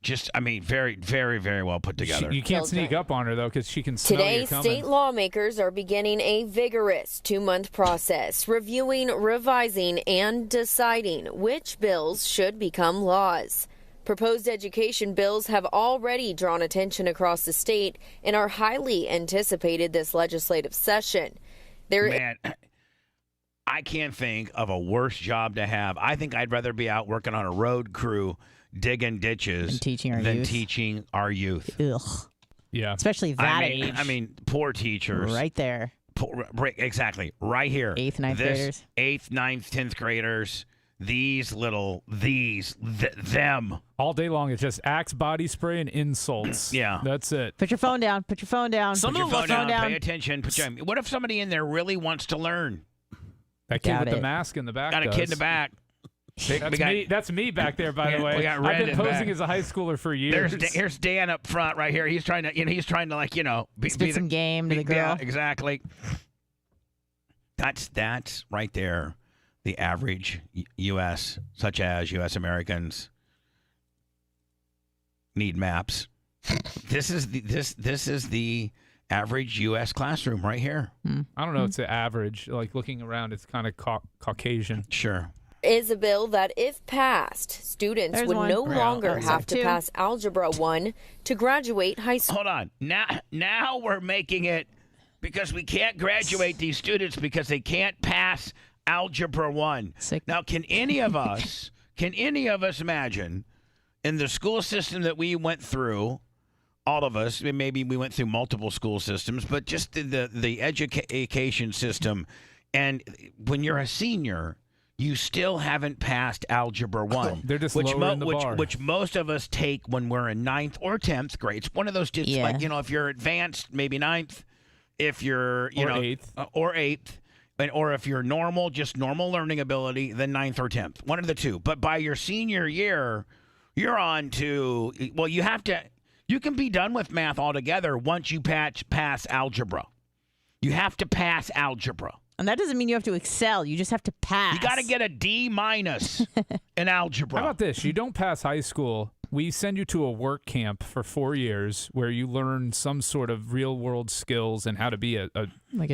Very, very, very well put together. You can't sneak up on her, though, because she can smell Today, you coming. state lawmakers are beginning a vigorous 2-month process, reviewing, revising, and deciding which bills should become laws. Proposed education bills have already drawn attention across the state and are highly anticipated this legislative session. Man, I can't think of a worse job to have. I think I'd rather be out working on a road crew digging ditches than teaching our youth. Ugh. Yeah. Especially that age. I mean, poor teachers. Right there. Exactly. Right here. 8th, 9th graders. 8th, 9th, 10th graders. Them. All day long, it's just Axe body spray and insults. Yeah. That's it. Put your phone down. Put your phone down. Put your phone down. Pay attention. What if somebody in there really wants to learn? That kid with the mask in the back Got a kid in the back. That's me back there, by the way. We got I've Red been in posing back. as a high schooler for years. Here's Dan up front right here. He's trying to spit some game to the girl. Yeah, exactly. That's right there. The average U.S., such as U.S. Americans, need maps. This is the average U.S. classroom right here. I don't know. It's the average. Like looking around, it's kind of Caucasian. Sure. Is a bill that, if passed, students would no longer have to pass Algebra 1 to graduate high school. Hold on. Now we're making it because we can't graduate these students because they can't pass Algebra 1. Now, can any of us imagine in the school system that we went through, all of us, maybe we went through multiple school systems, but just the education system, and when you're a senior, you still haven't passed Algebra 1. They're just lowering the bar. Which most of us take when we're in 9th or 10th grade. It's one of those, like, if you're advanced, maybe 9th. If you're, 8th. Or 8th. Or if you're normal, just normal learning ability, then 9th or 10th. One of the two. But by your senior year, you're on to, you can be done with math altogether once you pass algebra. You have to pass algebra. And that doesn't mean you have to excel. You just have to pass. You got to get a D- in algebra. How about this? You don't pass high school. We send you to a work camp for 4 years where you learn some sort of real-world skills and how to be a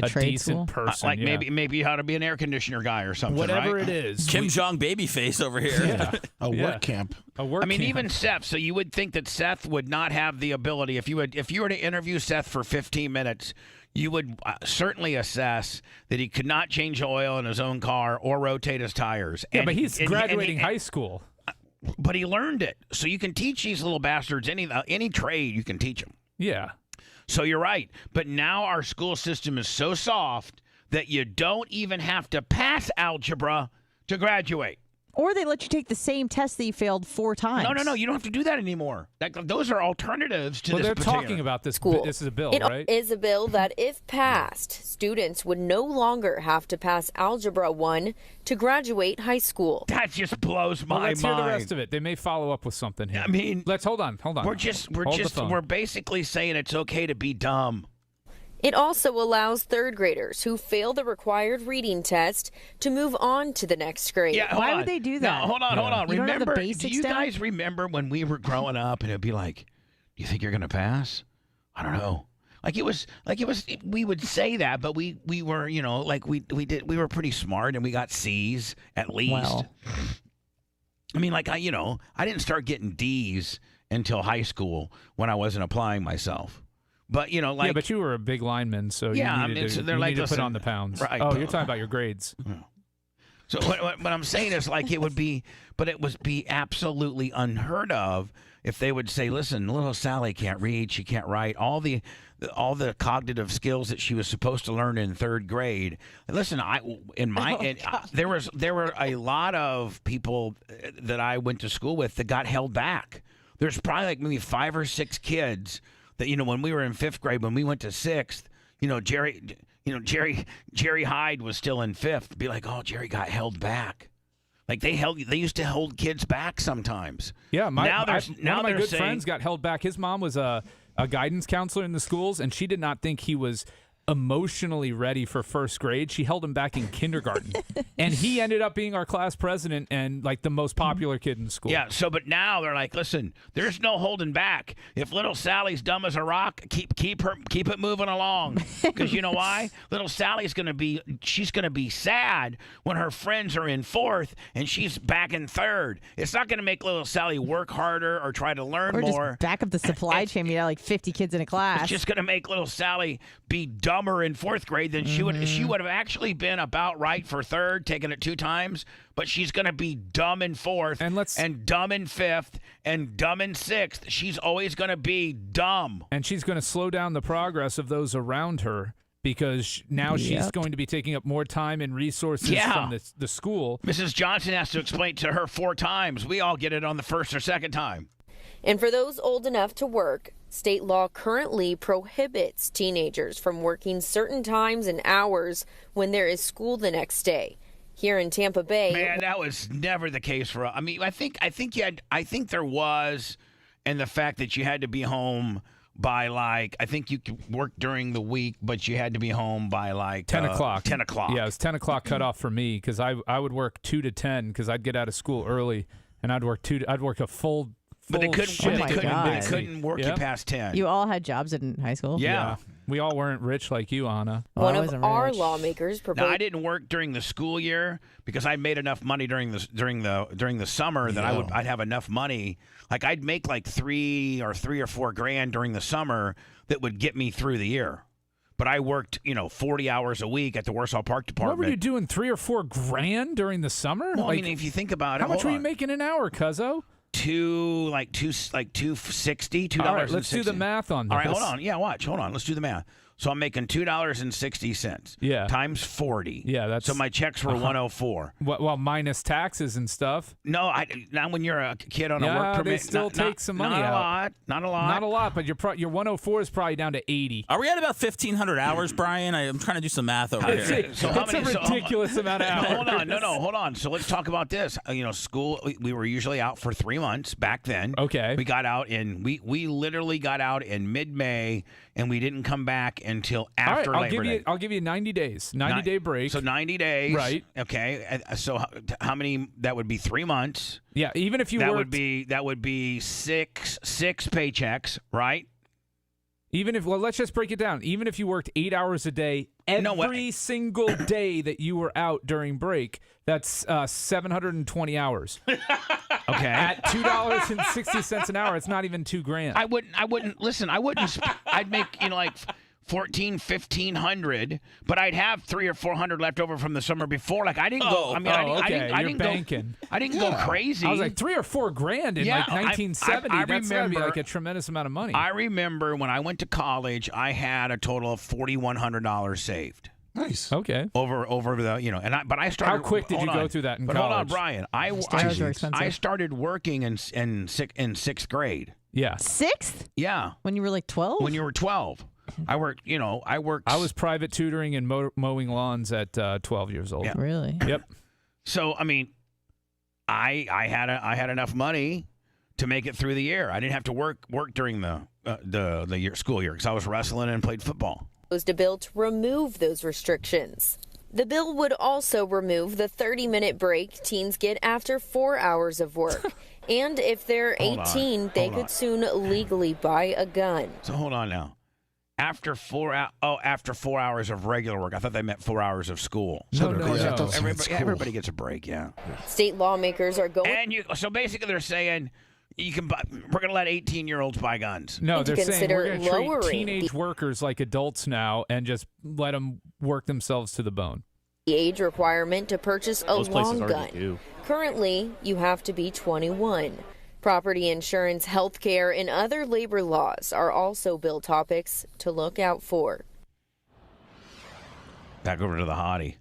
trade decent school? person. Maybe how to be an air conditioner guy or something. Whatever right? it is. Kim Jong babyface over here. A work camp. A work camp. Even Seth. So you would think that Seth would not have the ability. If you were to interview Seth for 15 minutes, you would certainly assess that he could not change the oil in his own car or rotate his tires. Yeah, but he's graduating high school. But he learned it. So you can teach these little bastards any trade. You can teach them. Yeah. So you're right. But now our school system is so soft that you don't even have to pass algebra to graduate. Or they let you take the same test that you failed 4 times. No. You don't have to do that anymore. Those are alternatives to this. They're particular. talking about this. School. This is a bill, It right? is a bill that, if passed, students would no longer have to pass Algebra 1 to graduate high school. That just blows my Let's mind. hear the rest of it. They may follow up with something here. I mean, let's hold on. We're basically saying it's okay to be dumb. It also allows third graders who fail the required reading test to move on to the next grade. Yeah, Why would they do that? No, hold on. You don't have the Remember, basics do you down? guys remember when we were growing up and it'd be like, "Do you think you're gonna pass?" I don't know. We would say that, but we were, we were pretty smart and we got C's at least. Well. I mean, I didn't start getting D's until high school when I wasn't applying myself. But yeah, but you were a big lineman, so you needed to put on the pounds. Right. Oh, you're talking about your grades. So what I'm saying is, it would be absolutely unheard of if they would say, listen, little Sally can't read, she can't write. All the all the cognitive skills that she was supposed to learn in third grade. Listen, there were a lot of people that I went to school with that got held back. There's probably like maybe 5 or 6 kids that, when we were in 5th grade, when we went to 6th, Jerry Hyde was still in 5th. Be like, oh, Jerry got held back. Like they used to hold kids back sometimes. Yeah, one of my good saying, friends got held back. His mom was a guidance counselor in the schools, and she did not think he was emotionally ready for 1st grade. She held him back in kindergarten, and he ended up being our class president and like the most popular kid in school. Yeah. So, but now they're like, listen, there's no holding back. If little Sally's dumb as a rock, keep it moving along. Because you know why? Little Sally's she's gonna be sad when her friends are in 4th and she's back in 3rd. It's not gonna make little Sally work harder or try to learn or more. Just back up the supply chain. You have like 50 kids in a class. It's just gonna make little Sally be dumber in 4th grade than she would have actually been about right for 3rd, taking it 2 times, but she's going to be dumb in 4th and dumb in 5th and dumb in 6th. She's always going to be dumb. And she's going to slow down the progress of those around her because now she's going to be taking up more time and resources from the school. Mrs. Johnson has to explain to her 4 times. We all get it on the 1st or 2nd time. And for those old enough to work, state law currently prohibits teenagers from working certain times and hours when there is school the next day. Here in Tampa Bay, man, that was never the case for. I mean, I think there was, and the fact that you had to be home by I think you could work during the week, but you had to be home by 10 o'clock. 10 o'clock. Yeah, it was 10 o'clock cutoff for me because I would work 2 to 10 because I'd get out of school early and I'd work a full. But they couldn't work you Yep. past 10. You all had jobs in high school? Yeah. We all weren't rich like you, Anna. One of our lawmakers proposed. Now, I didn't work during the school year because I made enough money during the summer that I'd have enough money. Like I'd make like $3 or $4 grand during the summer that would get me through the year. But I worked, 40 hours a week at the Warsaw Park Department. What were you doing, $3 or $4 grand during the summer? Well, I mean, if you think about it, how much were you making an hour, cuzzo? $2.60. All right, let's do the math on this. All right, hold on. Yeah, watch. Hold on. Let's do the math. So I'm making $2.60. Yeah. Times 40. Yeah, that's. So my checks were $104. Well, minus taxes and stuff. No, not when you're a kid on a work permit. They still take some money out. Not a lot. Not a lot, but your 104 is probably down to 80. Are we at about 1,500 hours, Brian? I'm trying to do some math over here. That's a ridiculous amount of hours. Hold on. No, hold on. So let's talk about this. School, we were usually out for 3 months back then. Okay. We got out we literally got out in mid-May, and we didn't come back until after Labor Day. I'll give you 90 days. 90-day break. So 90 days. Right. Okay. So how many? That would be 3 months. Yeah. Even if you that worked, would be six paychecks, right? Let's just break it down. Even if you worked 8 hours a day, every single day that you were out during break, that's 720 hours. Okay. At $2.60 an hour, it's not even $2 grand. I wouldn't listen. I'd make $1,400-1,500, but I'd have $300 or $400 left over from the summer before. Like I didn't go. I mean, I didn't banking. I didn't go crazy. I was like $3 or $4 grand in 1970. That's gotta be like a tremendous amount of money. I remember when I went to college, I had a total of $4,100 saved. Nice. Okay. Over the but I started. How quick did you go through that in college? Hold on, Brian. I started working in 6th grade. Yeah. 6th? Yeah. When you were like 12? When you were 12. I worked. I was private tutoring and mowing lawns at 12 years old. Yeah. Really? Yep. So I mean, I had enough money to make it through the year. I didn't have to work during the school year because I was wrestling and played football. Proposed a bill to remove those restrictions. The bill would also remove the 30-minute break teens get after 4 hours of work. And if they're 18, they could soon legally buy a gun. So hold on now. After 4 hours of regular work. I thought they meant 4 hours of school. No. Everybody gets a break, yeah. State lawmakers are going. And so basically they're saying we're going to let 18-year-olds buy guns. No, they're saying we're going to treat lowering teenage workers like adults now and just let them work themselves to the bone. The age requirement to purchase a long gun. Do. Currently, you have to be 21. Property insurance, healthcare, and other labor laws are also bill topics to look out for. Back over to the hottie.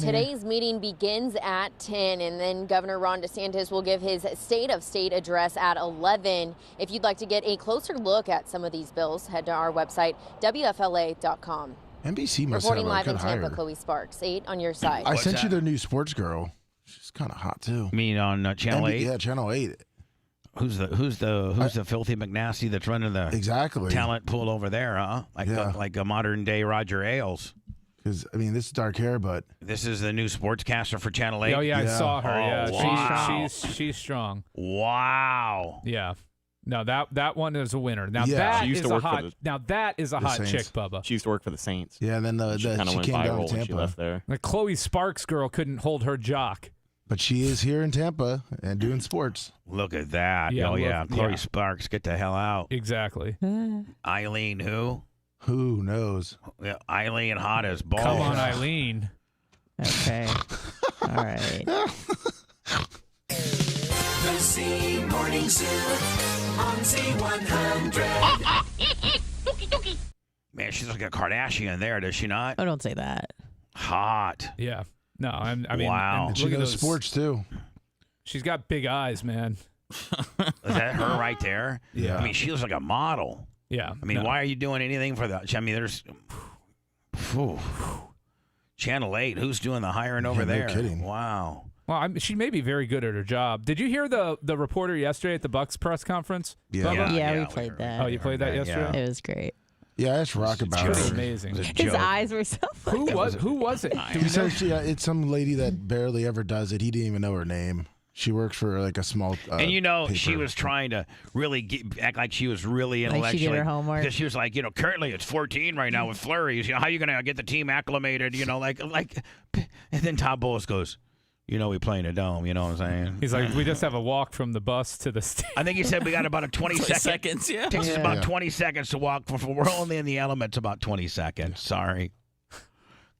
Today's meeting begins at 10, and then Governor Ron DeSantis will give his State of State address at 11. If you'd like to get a closer look at some of these bills, head to our website, WFLA.com. NBC must Reporting have a live good in Tampa, hire. Chloe Sparks, 8 on your side. I sent you their new sports girl. She's kind of hot too. You mean on Channel 8? Yeah, Channel 8. Who's the filthy McNasty that's running the talent pool over there, huh? Like a modern day Roger Ailes. Because I mean, this is dark hair, but this is the new sportscaster for Channel 8. Oh yeah, I saw her. Yeah, wow. she's strong. Wow. Yeah. No, that one is a winner. Now Yeah. that She used is to a work for hot. the- Now that is a the hot Saints. chick, Bubba. She used to work for the Saints. Yeah, and then She kinda she went came down viral to when she Tampa. left there. The Chloe Sparks girl couldn't hold her jock. But she is here in Tampa and doing sports. Look at that. Yeah, oh, yeah. look- Chloe yeah. Sparks, get the hell out. Exactly. Eileen, who? Who knows? Yeah, Eileen, hot as balls. Come on, Eileen. Okay. All right. The Z Morning Zoo on Z100. Man, she's like a Kardashian there, does she not? Oh, don't say that. Hot. Yeah. No, I mean, Wow. and She look at knows those sports too. She's got big eyes, man. Is that her right there? Yeah. I mean, she looks like a model. Yeah. I mean, no. why are you doing anything for that? I mean, there's Channel 8. Who's doing the hiring over Yeah, no there? kidding. Wow. Well, she may be very good at her job. Did you hear the reporter yesterday at the Bucs press conference? Yeah. Bubba? Yeah, we played that. Oh, you played that yesterday? It was great. Yeah, I asked Rock about Pretty her. amazing. His eyes were so funny. Who was it? Do He we know? says it's some lady that barely ever does it. He didn't even know her name. She works for like a small. And you know, she paper. was trying to really act like she was really Like she intellectually. did her homework. Because she was like, currently it's 14 right now with flurries. How are you going to get the team acclimated? And then Todd Bowles goes, we play in a dome. You know what I'm saying? He's like, we just have a walk from the bus to the stage. I think he said we got about a 20 seconds, yeah. Takes us about 20 seconds to walk. We're only in the elements about 20 seconds. Sorry.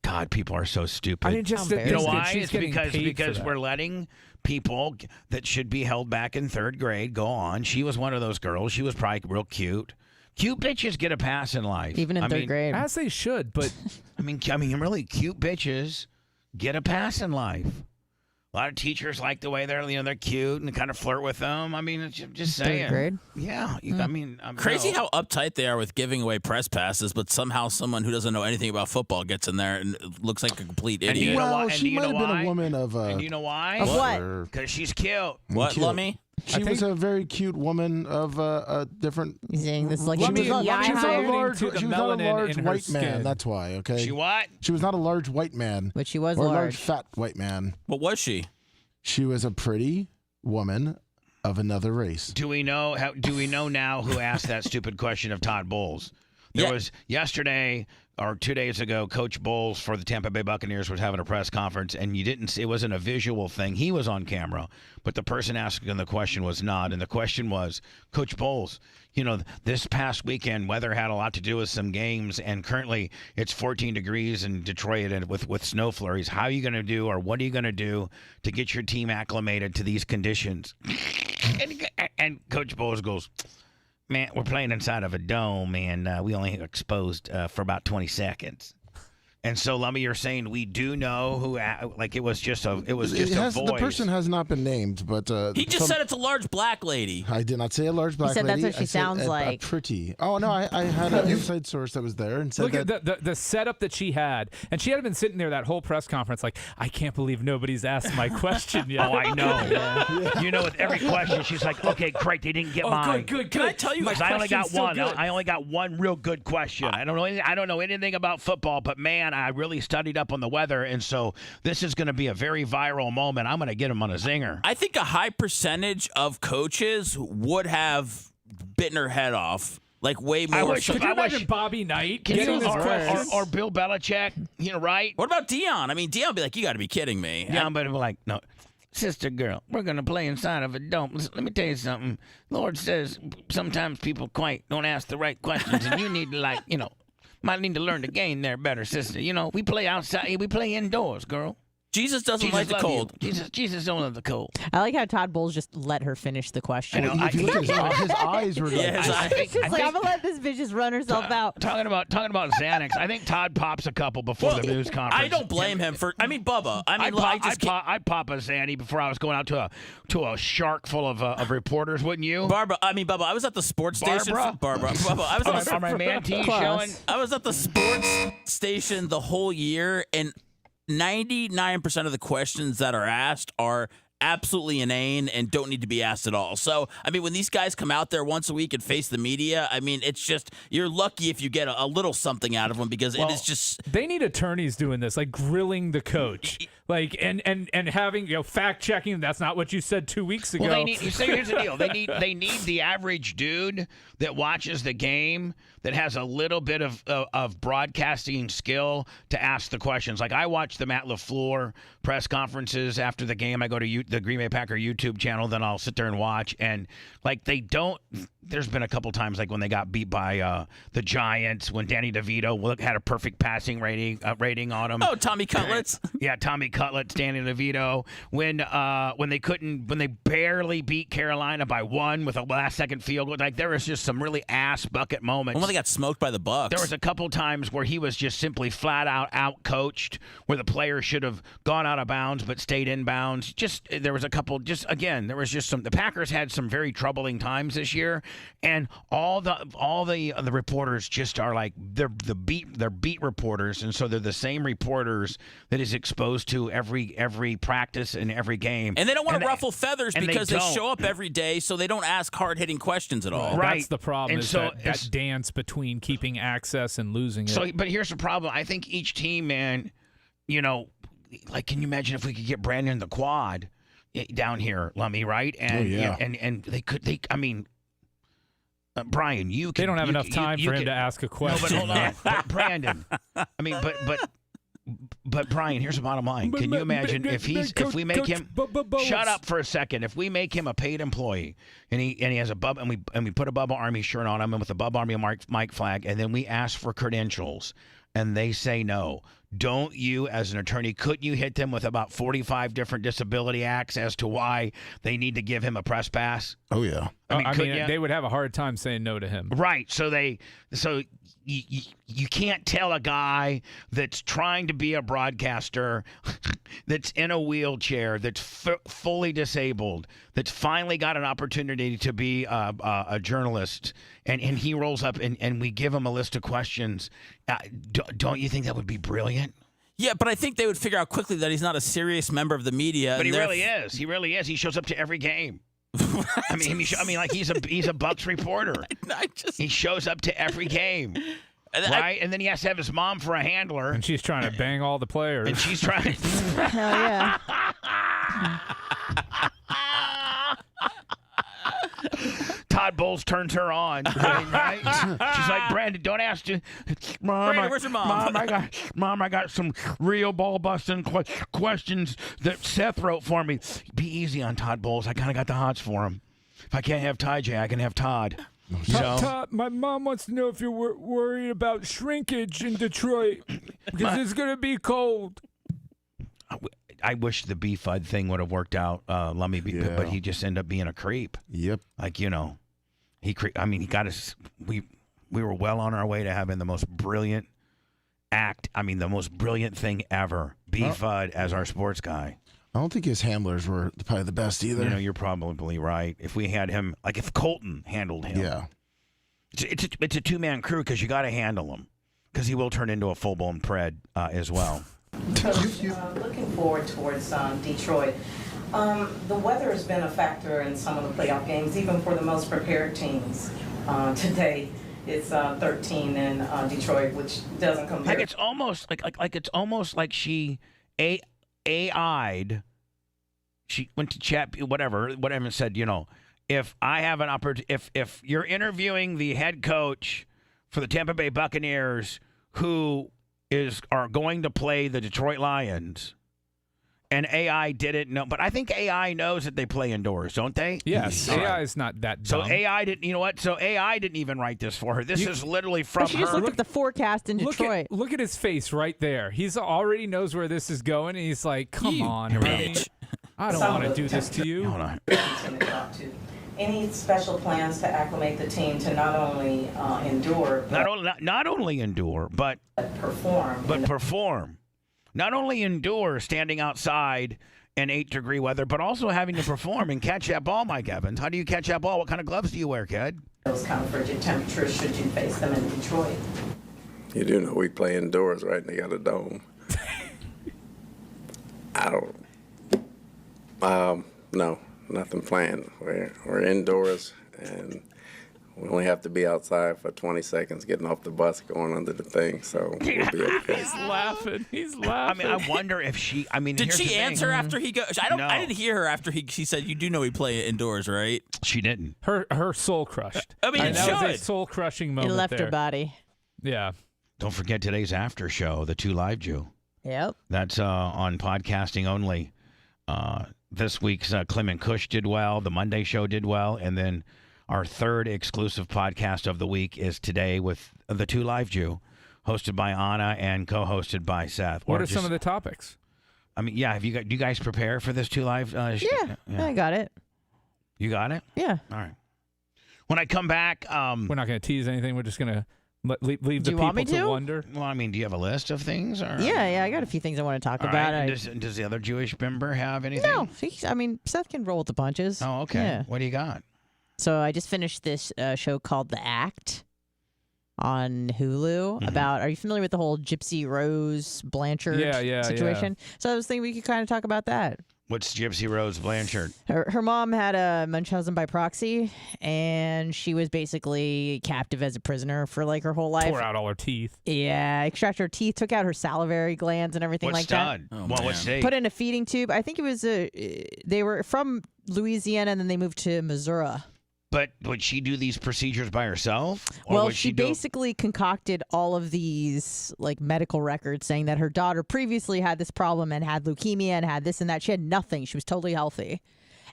God, people are so stupid. I mean, just that- you know that why? she's It's getting paid for because that. we're letting people that should be held back in third grade go on. She was one of those girls. She was probably real cute. Cute bitches get a pass in life. Even in third grade. As they should, but I mean, really cute bitches get a pass in life. A lot of teachers like the way they're cute and kind of flirt with them. I mean, it's just saying. Third grade? Yeah. I mean, Crazy no. how uptight they are with giving away press passes, but somehow someone who doesn't know anything about football gets in there and looks like a complete And idiot. you know Well, why? And she you might know have been why? a woman of. And you know why? Of what? Because she's cute. What, Cute. Lummy? She was a very cute woman of a different. He's saying this like She Lummi- was not, Lummi- she was not a alluding large. to the She was not a melanin large in her white man. skin. That's why. Okay. She what? She was not a large white man. But she was or a large large. fat white man. What was she? She was a pretty woman of another race. Do we know now who asked that stupid question of Todd Bowles? There was yesterday or 2 days ago, Coach Bowles for the Tampa Bay Buccaneers was having a press conference, and it wasn't a visual thing. He was on camera, but the person asking the question was not. And the question was, Coach Bowles, this past weekend, weather had a lot to do with some games, and currently it's 14 degrees in Detroit and with snow flurries. How are you going to do, or what are you going to do to get your team acclimated to these conditions? And Coach Bowles goes, man, we're playing inside of a dome, and we only exposed for about 20 seconds. And so, Lummi, you're saying we do know who? It was just a voice. The person has not been named, but He just said it's a large black lady. I did not say a large black said lady. that's what she I said sounds like. Pretty. Oh no, I had an inside source that was there and said look that. at the setup that she had, and she had been sitting there that whole press conference like, I can't believe nobody's asked my question yet. Oh, I know. With every question, she's like, "Okay, great, they didn't get mine." Good. Can I tell you? Because I only got question's one. still good. I only got one real good question. I don't know anything about football, but man, I really studied up on the weather, and so this is going to be a very viral moment. I'm going to get him on a zinger. I think a high percentage of coaches would have bitten her head off. Like way more. Could you imagine Bobby Knight getting this question? or Bill Belichick, right? What about Dion? I mean, Dion would be like, you got to be kidding me. Yeah, but like, no. Sister girl, we're going to play inside of a dome. Listen, let me tell you something. Lord says sometimes people don't ask the right questions, and you need to might need to learn the game there better, sister. We play outside. We play indoors, girl. Jesus doesn't like the cold. Jesus don't love the cold. I like how Todd Bowles just let her finish the question. Well, if you look at his eyes were like, It's just like, I'm gonna let this bitch just run herself out. Talking about Xanax, I think Todd pops a couple before the news conference. I don't blame him for. I mean, Bubba. I mean, I'd pop a Xanny before I was going out to a shark full of reporters, wouldn't you? Bubba, I was at the sports station. Barbara. Bubba, I was at Are my man tees showing? I was at the sports station the whole year, and 99% of the questions that are asked are absolutely inane and don't need to be asked at all. So, I mean, when these guys come out there once a week and face the media, I mean, it's just, you're lucky if you get a little something out of them, because it is just... They need attorneys doing this, like grilling the coach. Like, and having, fact checking, that's not what you said 2 weeks ago. Well, they need, so here's the deal. They need the average dude that watches the game that has a little bit of broadcasting skill to ask the questions. Like, I watch the Matt LaFleur press conferences after the game. I go to the Green Bay Packer YouTube channel, then I'll sit there and watch. And, like, they don't – there's been a couple times, like, when they got beat by the Giants, when Danny DeVito had a perfect passing rating on him. Oh, Tommy Cutlets. Yeah, Tommy Cutlets, Danny DeVito. When they barely beat Carolina by 1 with a last-second field goal. Like, there was just some really ass bucket moments. When they got smoked by the Bucs. There was a couple times where he was just simply flat out coached, where the player should have gone out of bounds but stayed in bounds. There was a couple. There was just some. The Packers had some very troubling times this year, and all the reporters just are like they're beat reporters, and so they're the same reporters that is exposed to every practice and every game. And they don't want to ruffle feathers because they show up every day, so they don't ask hard-hitting questions at all. Right. That's the problem. And so that dance between keeping access and losing it. So, but here's the problem. I think each team, man, like, can you imagine if we could get Brandon the quad down here, Lummy, right? And and I mean, Brian, they don't have enough time for him to ask a question. No, but hold on, but Brandon. I mean, but Brian, here's the bottom line. Can you imagine if we make him shut up for a second? If we make him a paid employee and he has a Bubba and we put a Bubba Army shirt on him and with a Bubba Army Mike flag, and then we ask for credentials and they say no. Don't you, as an attorney, couldn't you hit them with about 45 different disability acts as to why they need to give him a press pass? Oh yeah. I mean, they would have a hard time saying no to him. Right. So you can't tell a guy that's trying to be a broadcaster, that's in a wheelchair, that's fully disabled, that's finally got an opportunity to be a journalist, and he rolls up and we give him a list of questions. Don't you think that would be brilliant? Yeah, but I think they would figure out quickly that he's not a serious member of the media. But he really is. He really is. He shows up to every game. I mean, like he's a Bucs reporter. He shows up to every game, right? And then he has to have his mom for a handler. And she's trying to bang all the players. And she's trying. Hell yeah. Todd Bowles turns her on. Right? She's like, Brandon, don't ask to. Mom, Brandon, where's your mom? I got some real ball busting questions that Seth wrote for me. Be easy on Todd Bowles. I kind of got the hots for him. If I can't have Ty J, I can have Todd. Todd, my mom wants to know if you're worried about shrinkage in Detroit because it's going to be cold. I wish the B-Fud thing would have worked out, Lummy, but he just ended up being a creep. Yep. Like, he got us. We were well on our way to having the most brilliant act. I mean, the most brilliant thing ever. B-Fud as our sports guy. I don't think his handlers were probably the best either. You're probably right. If we had him, like if Colton handled him. Yeah. It's a two-man crew because you got to handle him because he will turn into a full-blown pred as well. Looking forward towards Detroit. The weather has been a factor in some of the playoff games, even for the most prepared teams. Today, it's 13 in Detroit, which doesn't compare. Like it's almost like she AI'd. She went to chat, whatever, and said, if I have an opportunity, if you're interviewing the head coach for the Tampa Bay Buccaneers, who are going to play the Detroit Lions, And AI didn't know, but I think AI knows that they play indoors, don't they? Yes, AI is not that So dumb. AI didn't. You know what? So AI didn't even write this for her. This is literally from She just her. looked at the forecast in Detroit. Look at his face right there. He's already knows where this is going, and he's like, "Come on, honey. I don't want to do this to you." Hold on. Any special plans to acclimate the team to not only endure, Not only endure, but perform. Not only endure standing outside in 8-degree weather, but also having to perform and catch that ball, Mike Evans. How do you catch that ball? What kind of gloves do you wear, kid? those kind of frigid temperatures should you face them in Detroit? You do know we play indoors, right? And they got a dome. I don't. No, nothing planned. We're indoors, and we only have to be outside for 20 seconds, getting off the bus, going under the thing. So we'll be okay. He's laughing. He's I laughing. mean, I wonder if she. I mean, Did here's she the answer thing. after he goes? I didn't hear her after she said, "You do know we play indoors, right?" She didn't. Her soul crushed. I mean, it that was a should. soul crushing It moment. left there. her body. Yeah. Don't forget today's after show, the 2 Live Jew. Yep. That's on podcasting only. This week's Clement Cush did well. The Monday show did well. And then our third exclusive podcast of the week is today with the 2 Live Jew, hosted by Anna and co-hosted by Seth. What are some of the topics? I mean, yeah. Do you guys prepare for this 2 Live? Yeah, I got it. You got it? Yeah. All right. When I come back, we're not going to tease anything. We're just going to leave Do the you want people me to to? wonder. Well, I mean, do you have a list of things? Or? Yeah, I got a few things I want to talk All about. right. Does the other Jewish member have anything? No, I mean, Seth can roll with the punches. Oh, okay. Yeah. What do you got? So I just finished this show called The Act on Hulu about, are you familiar with the whole Gypsy Rose Blanchard situation? So I was thinking we could kind of talk about that. What's Gypsy Rose Blanchard? Her mom had a Munchausen by proxy, and she was basically captive as a prisoner for like her whole life. Tore out all her teeth. Yeah, extracted her teeth, took out her salivary glands and everything What like stud? that. Well, what state? Put in a feeding tube. I think it was they were from Louisiana and then they moved to Missouri. But would she do these procedures by herself? Or Well, would she do- basically concocted all of these like medical records saying that her daughter previously had this problem and had leukemia and had this and that. She had nothing. She was totally healthy.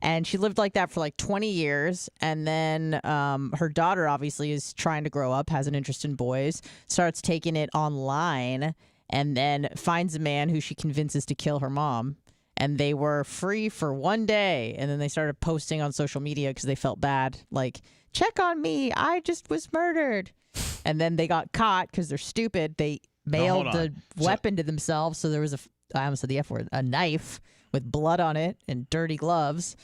And she lived like that for like 20 years. And then her daughter obviously is trying to grow up, has an interest in boys, starts taking it online, and then finds a man who she convinces to kill her mom. And they were free for one day. And then they started posting on social media because they felt bad. Like, check on me. I just was murdered. And then they got caught because they're stupid. They mailed the weapon to themselves. So there was I almost said the F word, a knife with blood on it and dirty gloves.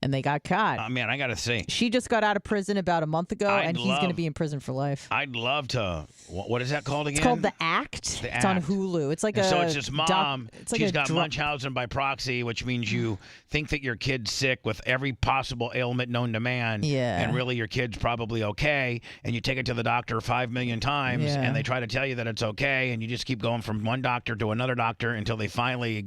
And they got caught. Man, I got to say. She just got out of prison about a month ago, and he's going to be in prison for life. I'd love to. What is that called again? It's called The Act. It's on Hulu. It's like And a. so it's his mom. She's got drug- Munchausen by proxy, which means you think that your kid's sick with every possible ailment known to man. Yeah. And really, your kid's probably okay. And you take it to the doctor 5 million times, Yeah. and they try to tell you that it's okay, and you just keep going from one doctor to another doctor until they finally,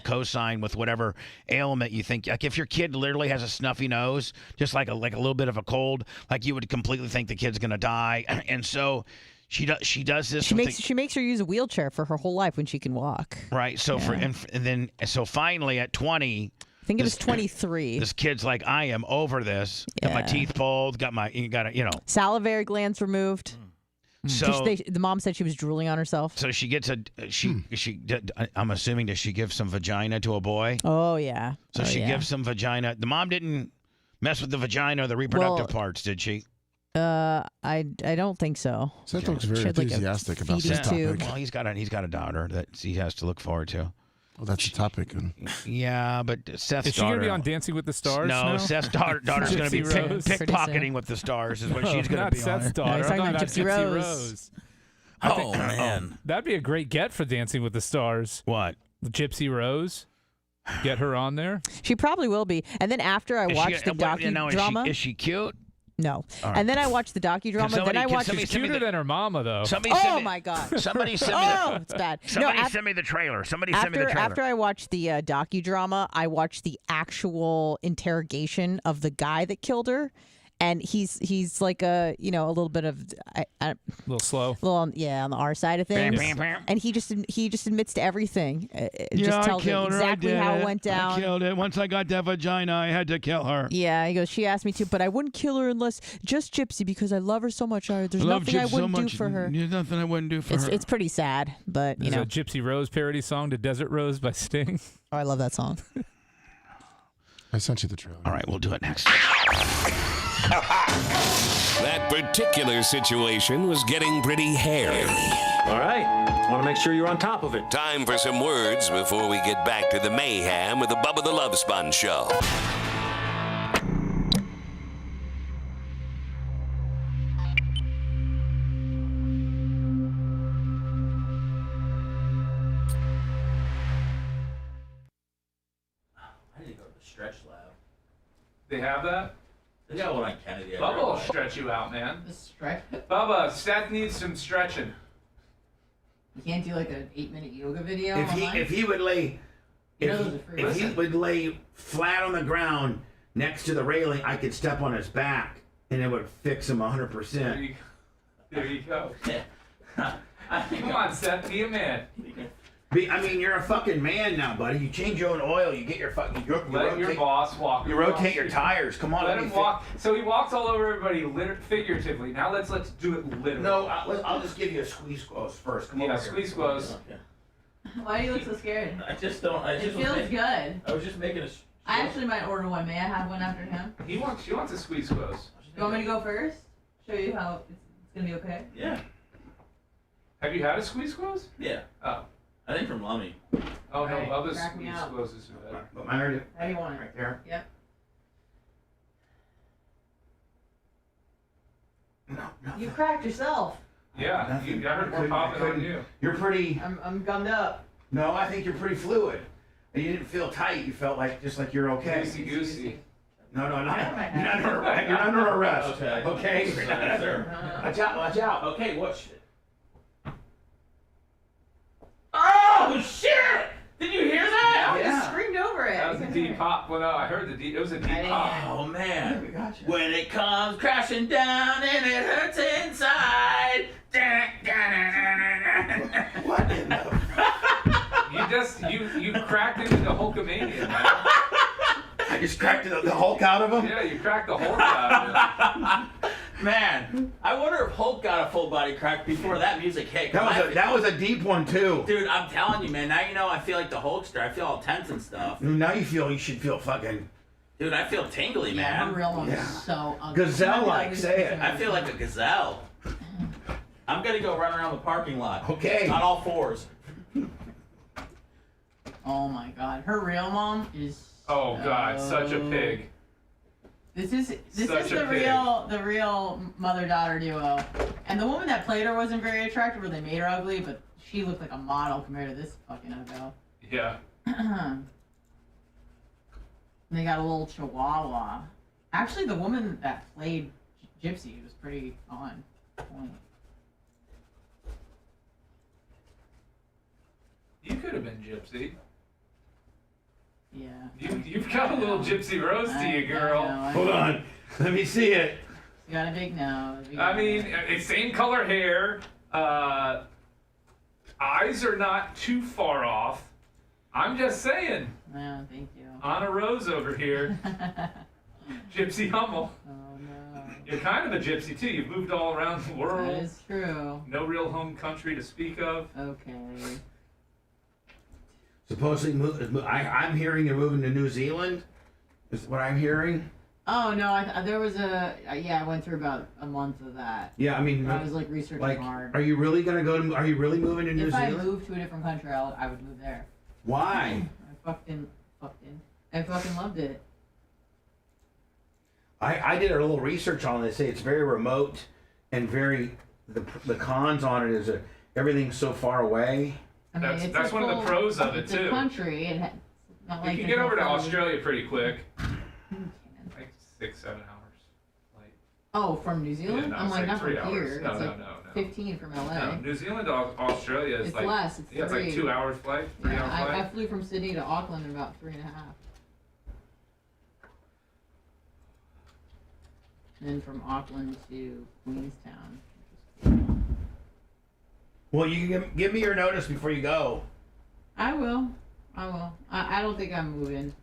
co-sign with whatever ailment you think. Like if your kid literally has a snuffy nose, just like a little bit of a cold, like you would completely think the kid's gonna die, and so. She does this. She makes her use a wheelchair for her whole life when she can walk. Right. So so finally at 20, I think it was 23. This kid's like, I am over this. Got my teeth pulled. Salivary glands removed. So the mom said she was drooling on herself. So she gets I'm assuming, does she give some vagina to a boy? Oh yeah. So she gives some vagina. The mom didn't mess with the vagina or the reproductive parts, did she? I don't think so. Seth looks very She had, like, a enthusiastic about this feeding topic. tube. Well, he's got a daughter that he has to look forward to. Well, that's the topic. Yeah, but Seth's Is she daughter. going to be on Dancing with the Stars? No, Seth's daughter's going to be Gypsy Rose? pickpocketing with the stars is what No, she's going to not be Seth's on. daughter. he's I'm talking talking about about Gypsy Gypsy Rose. Rose. Man. That'd be a great get for Dancing with the Stars. What? Gypsy Rose? Get her on there? She probably will be. And then after I watched the docudrama. Is she cute? No. All right. And then I watched the docudrama. Then I watched. She's cuter than her mama, though. Oh my God! Somebody send me Oh, it's bad. Somebody send me the trailer. Somebody send me the trailer. After I watched the docudrama, I watched the actual interrogation of the guy that killed her. and he's like a little bit of a little slow, on the R side of things, and he just admits to everything. Just tells I killed her. exactly I how did it went down. I killed it. Once I got that vagina, I had to kill her. Yeah, he goes, she asked me to, but I wouldn't kill her unless just Gypsy, because I love her so much. There's nothing I wouldn't do for her. There's nothing I wouldn't do for her. It's pretty sad, but There's a Gypsy Rose parody song to Desert Rose by Sting. Oh, I love that song. I sent you the trailer. All right, we'll do it next. That particular situation was getting pretty hairy. All right. Want to make sure you're on top of it. Time for some words before we get back to the mayhem with the Bubba the Love Sponge show. I need to go to the stretch lab. They have that? They got one on Kennedy. Bubba will stretch you out, man. The stretch? Bubba, Seth needs some stretching. You can't do like an 8-minute yoga video. If he would lay, if he would lay flat on the ground next to the railing, I could step on his back and it would fix him 100%. There you go. Come on, Seth, be a man. I mean, you're a fucking man now, buddy. You change your own oil. You get your fucking. Let your boss walk. You rotate your tires. Come on, let him walk. So he walks all over everybody figuratively. Now let's do it literally. No, I'll just give you a squeeze squoze first. Come on. Yeah, squeeze squoze. Why do you look so scared? I just don't. It feels good. I was just making a. I actually might order one. May I have one after him? She wants a squeeze squoze. You want me to go first? Show you how it's gonna be okay? Yeah. Have you had a squeeze squoze? Yeah. Oh. I think from Lummy. Oh, no, Right, Bubba's crack me squeeze out. squoze is better. Mine are How do you want it? right there. Yep. You cracked yourself. Yeah, Nothing. I heard we're popping on you. You're pretty. I'm gummed up. No, I think you're pretty fluid. You didn't feel tight. You felt like just like you're okay. Goosey goosey. No, you're not under arrest. You're under arrest. Okay. You're not under. Watch out! Watch out! Okay, what shit? Oh shit! Did you hear that? I Yeah. just screamed over it. That was a deep pop. Well, no, I heard the deep. It was a deep pop. Oh man. We got you. When it comes crashing down and it hurts inside. What in the? You cracked into the Hulkamania, man. I just cracked the Hulk out of him. Yeah, you cracked the Hulk out of it. Man, I wonder if Hulk got a full body crack before that music hit. That was a deep one too. Dude, I'm telling you, man. Now you know I feel like the Hulkster. I feel all tense and stuff. Now you should feel fucking. Dude, I feel tingly, Yeah, her man. real one Yeah. is so ugly. Gazelle-like, say it. I feel like a gazelle. I'm gonna go run around the parking lot. Okay. On all fours. Oh my god, her real mom is. Oh God, such a pig. This is Such a the pig. real mother-daughter duo, and the woman that played her wasn't very attractive, or they made her ugly, but she looked like a model compared to this fucking uggo. Yeah. They got a little chihuahua. Actually, the woman that played Gypsy was pretty on point. You could have been Gypsy. Yeah. You've got a little Gypsy Rose to you, girl. Hold on. Let me see it. You got a big nose. I mean, it's same color hair. Eyes are not too far off. I'm just saying. No, thank you. Anna Rose over here. Gypsy Hummel. Oh no. You're kind of a gypsy too. You've moved all around the world. That is true. No real home country to speak of. Okay. Supposedly, I'm hearing you're moving to New Zealand. Is what I'm hearing. Oh no, there was I went through about a month of that. Yeah, I mean, I was like researching hard. Are you really gonna go to? Are you really moving to New If Zealand? I moved to a different country, I would move there. Why? I fucking loved it. I did a little research on it. They say it's very remote and the cons on it is everything's so far away. I mean, That's one of the pros of it it's too. a country. Not like You can get over to there's no- Australia pretty quick. Like 6-7 hours. Oh, from New Zealand? Yeah, no, I'm it's like, like not 3 from hours. here. No, It's no, like no. 15 from LA. No, New Zealand to Australia is It's like less, it's it's like 3. 2 hours flight, 3 hour I flight. flew from Sydney to Auckland in about 3.5. and then from Auckland to Queenstown. Well, you can give me your notice before you go. I will. I don't think I'm moving.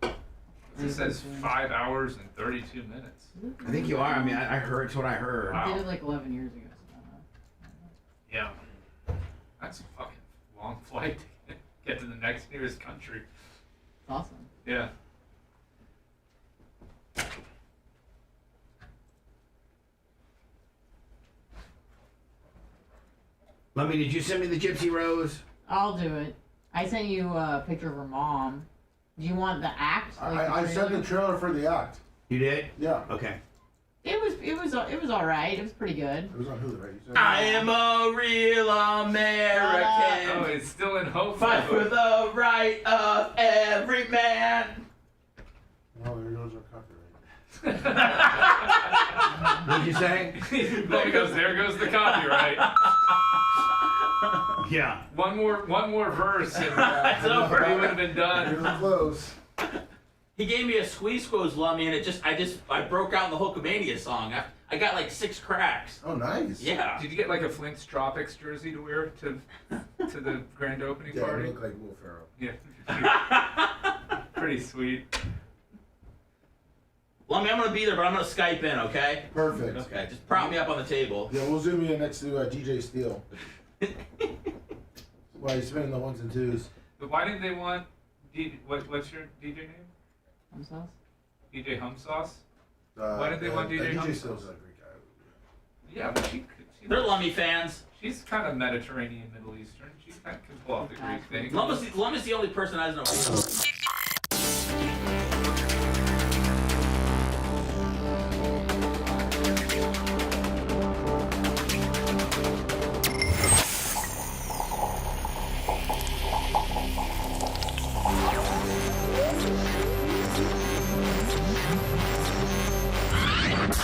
It says 5 hours and 32 minutes. I think you are. I mean, I heard. It's what I heard. I did it like 11 years ago. So Yeah. That's a fucking long flight to get to the next nearest country. it's awesome. Yeah. Lummy, did you send me the Gypsy Rose? I'll do it. I sent you a picture of her mom. Do you want the act? Like I sent the trailer for the act. You did? Yeah. Okay. It was all right. It was pretty good. It was on Hulu, right? You said I am a real American. Oh, it's still in hope. Fight for the right of every man. Oh, there goes our copyright. What'd you say? there goes the copyright. Yeah. One more verse and It's over. we would have been done. You're close. He gave me a squeeze Lummy, and I broke out in the Hulkamania song. I got like 6 cracks. Oh, nice. Yeah. Did you get like a Flink's Tropics jersey to wear to the grand opening Yeah, party? you look like Will Ferrell. Yeah. Pretty sweet. Lummy, I'm gonna be there, but I'm gonna Skype in, okay? Perfect. Okay, just prop me up on the table. Yeah, we'll zoom you in next to DJ Steele. Why he's spinning the ones and twos. But why didn't they want what's your DJ name? Hum sauce? DJ Hum Sauce? Why didn't they want DJ Hum DJ Sauce? Steele's a great guy. Yeah, but They're Lummy fans. She's kind of Mediterranean, Middle Eastern. She kind of can pull off the Greek thing. Lummy's the only person I know.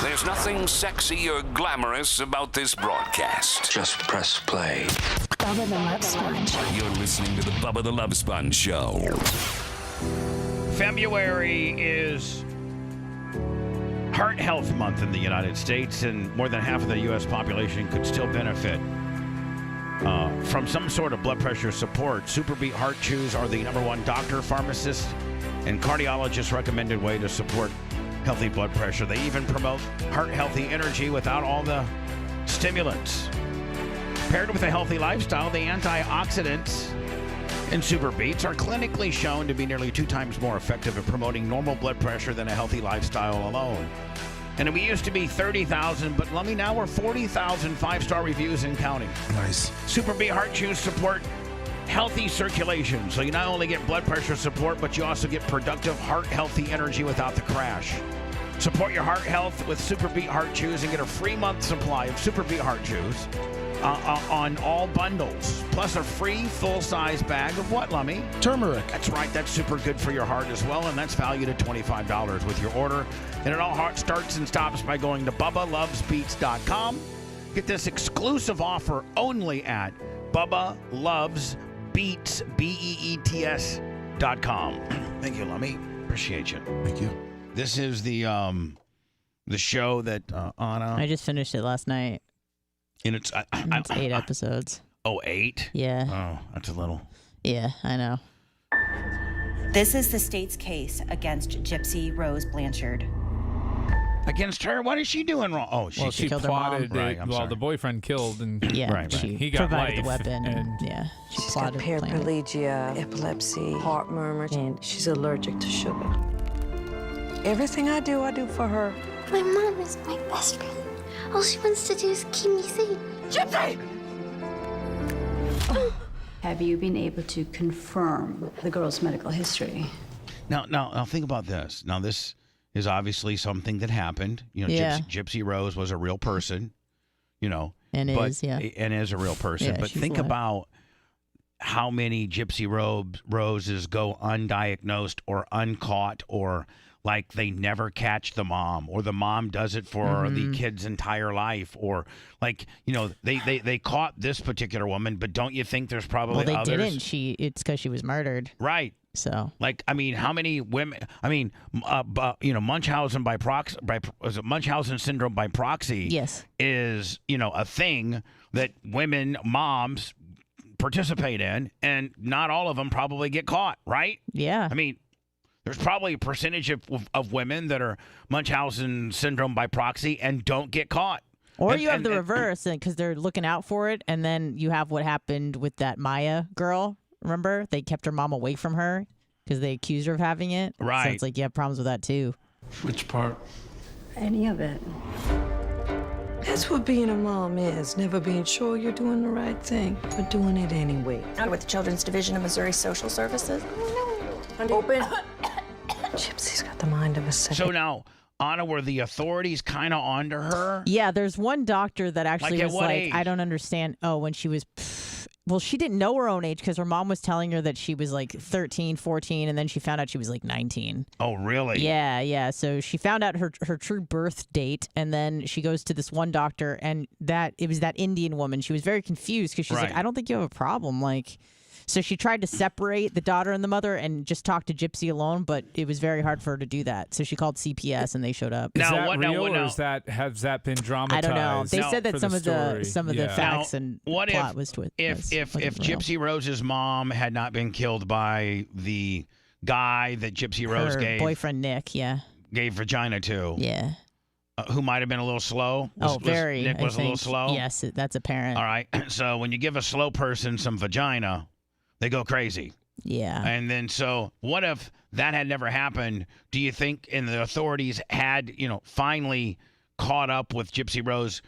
There's nothing sexy or glamorous about this broadcast. Just press play. Bubba the Love Sponge. You're listening to the Bubba the Love Sponge Show. February is Heart Health Month in the United States, and more than half of the U.S. population could still benefit from some sort of blood pressure support. Superbeat Heart Chews are the #1 doctor, pharmacist, and cardiologist recommended way to support healthy blood pressure. They even promote heart-healthy energy without all the stimulants. Paired with a healthy lifestyle, the antioxidants in Super Beets are clinically shown to be nearly 2 times more effective at promoting normal blood pressure than a healthy lifestyle alone. And we used to be 30,000, but Lummy, now we're 40,000 5-star reviews and counting. Nice. Super Beet Heart Chews support healthy circulation, so you not only get blood pressure support, but you also get productive heart-healthy energy without the crash. Support your heart health with Super Beet Heart Chews and get a free month supply of Super Beet Heart Chews on all bundles, plus a free full-size bag of what, Lummy? Turmeric. That's right. That's super good for your heart as well, and that's valued at $25 with your order. And it all starts and stops by going to BubbaLovesBeats.com. Get this exclusive offer only at BubbaLovesBeats, BEETS.com. Thank you, Lummy. Appreciate you. Thank you. This is the show that Anna. I just finished it last night. And it's It's 8 episodes. Oh, 8? Yeah. Oh, that's a little. Yeah, I know. This is the state's case against Gypsy Rose Blanchard. Against her? What is she doing wrong? Oh, she killed her mom. plotted Right, it. I'm Well, sorry. the boyfriend killed, and She he got provided life. the weapon, and yeah, she She's got plotted, planned it. paraplegia, epilepsy, heart murmurs, and she's allergic to sugar. Everything I do for her. My mom is my best friend. All she wants to do is keep me safe. Gypsy! Have you been able to confirm the girl's medical history? Now think about this. Now, this is obviously something that happened. You know, Yeah. Gypsy Rose was a real person, you know. And but, is, yeah. And is a real person. Yeah, but she's think alive. about how many Gypsy Roses go undiagnosed or uncaught or like they never catch the mom, or the mom does it for the kid's entire life, or like, you know, they caught this particular woman, but don't you think there's probably they others? didn't. It's because she was murdered. Right. So, like, I mean, how many women? I mean, you know, Munchausen by proxy, was it Munchausen syndrome by proxy? Yes, is, you know, a thing that women, moms, participate in, and not all of them probably get caught. Right? Yeah. I mean, there's probably a percentage of women that are Munchausen syndrome by proxy and don't get caught. Or you have the reverse, because they're looking out for it, and then you have what happened with that Maya girl. Remember, they kept her mom away from her because they accused her of having it. Right. So it's like you have problems with that too. Which part? Any of it. That's what being a mom is. Never being sure you're doing the right thing, but doing it anyway. With the Children's Division of Missouri Social Services. Open. Gypsy's got the mind of a second. So now, Anna, were the authorities kind of onto her? Yeah, there's one doctor that actually Like, at was what like, age? I don't understand. Oh, when she was, well, she didn't know her own age because her mom was telling her that she was like 13, 14, and then she found out she was like 19. Oh, really? Yeah. So she found out her true birth date, and then she goes to this one doctor, and it was that Indian woman. She was very confused because she's like, Right. I don't think you have a problem. Like, so she tried to separate the daughter and the mother and just talk to Gypsy alone, but it was very hard for her to do that. So she called CPS, and they showed up. Is that real, or has that been dramatized? I don't know. They said that some of the Yeah. facts and what plot if, was to it. If real. Gypsy Rose's mom had not been killed by the guy that Gypsy Rose Her gave boyfriend Nick, gave vagina to, yeah, who might have been a little slow. Very. Nick I was a little think. slow. Yes, that's apparent. All right. So when you give a slow person some vagina, they go crazy. Yeah. And then, so what if that had never happened? Do you think, and the authorities had, you know, finally caught up with Gypsy Rose?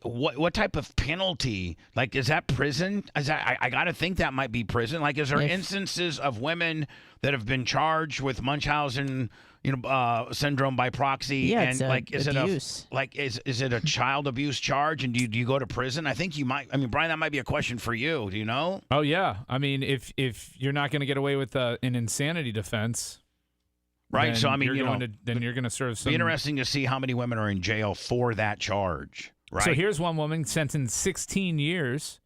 What type of penalty? Like, is that prison? Is that, I got to think that might be prison. Like, is there instances of women that have been charged with Munchausen, syndrome by proxy? Yeah, and it's like, is abuse. is it a child abuse charge? And do you go to prison? I think you might. I mean, Brian, that might be a question for you. Do you know? Oh yeah. I mean, if you're not going to get away with an insanity defense, Right. then So I mean, you're going to serve some. Be interesting to see how many women are in jail for that charge. Right. So here's one woman sentenced 16 years.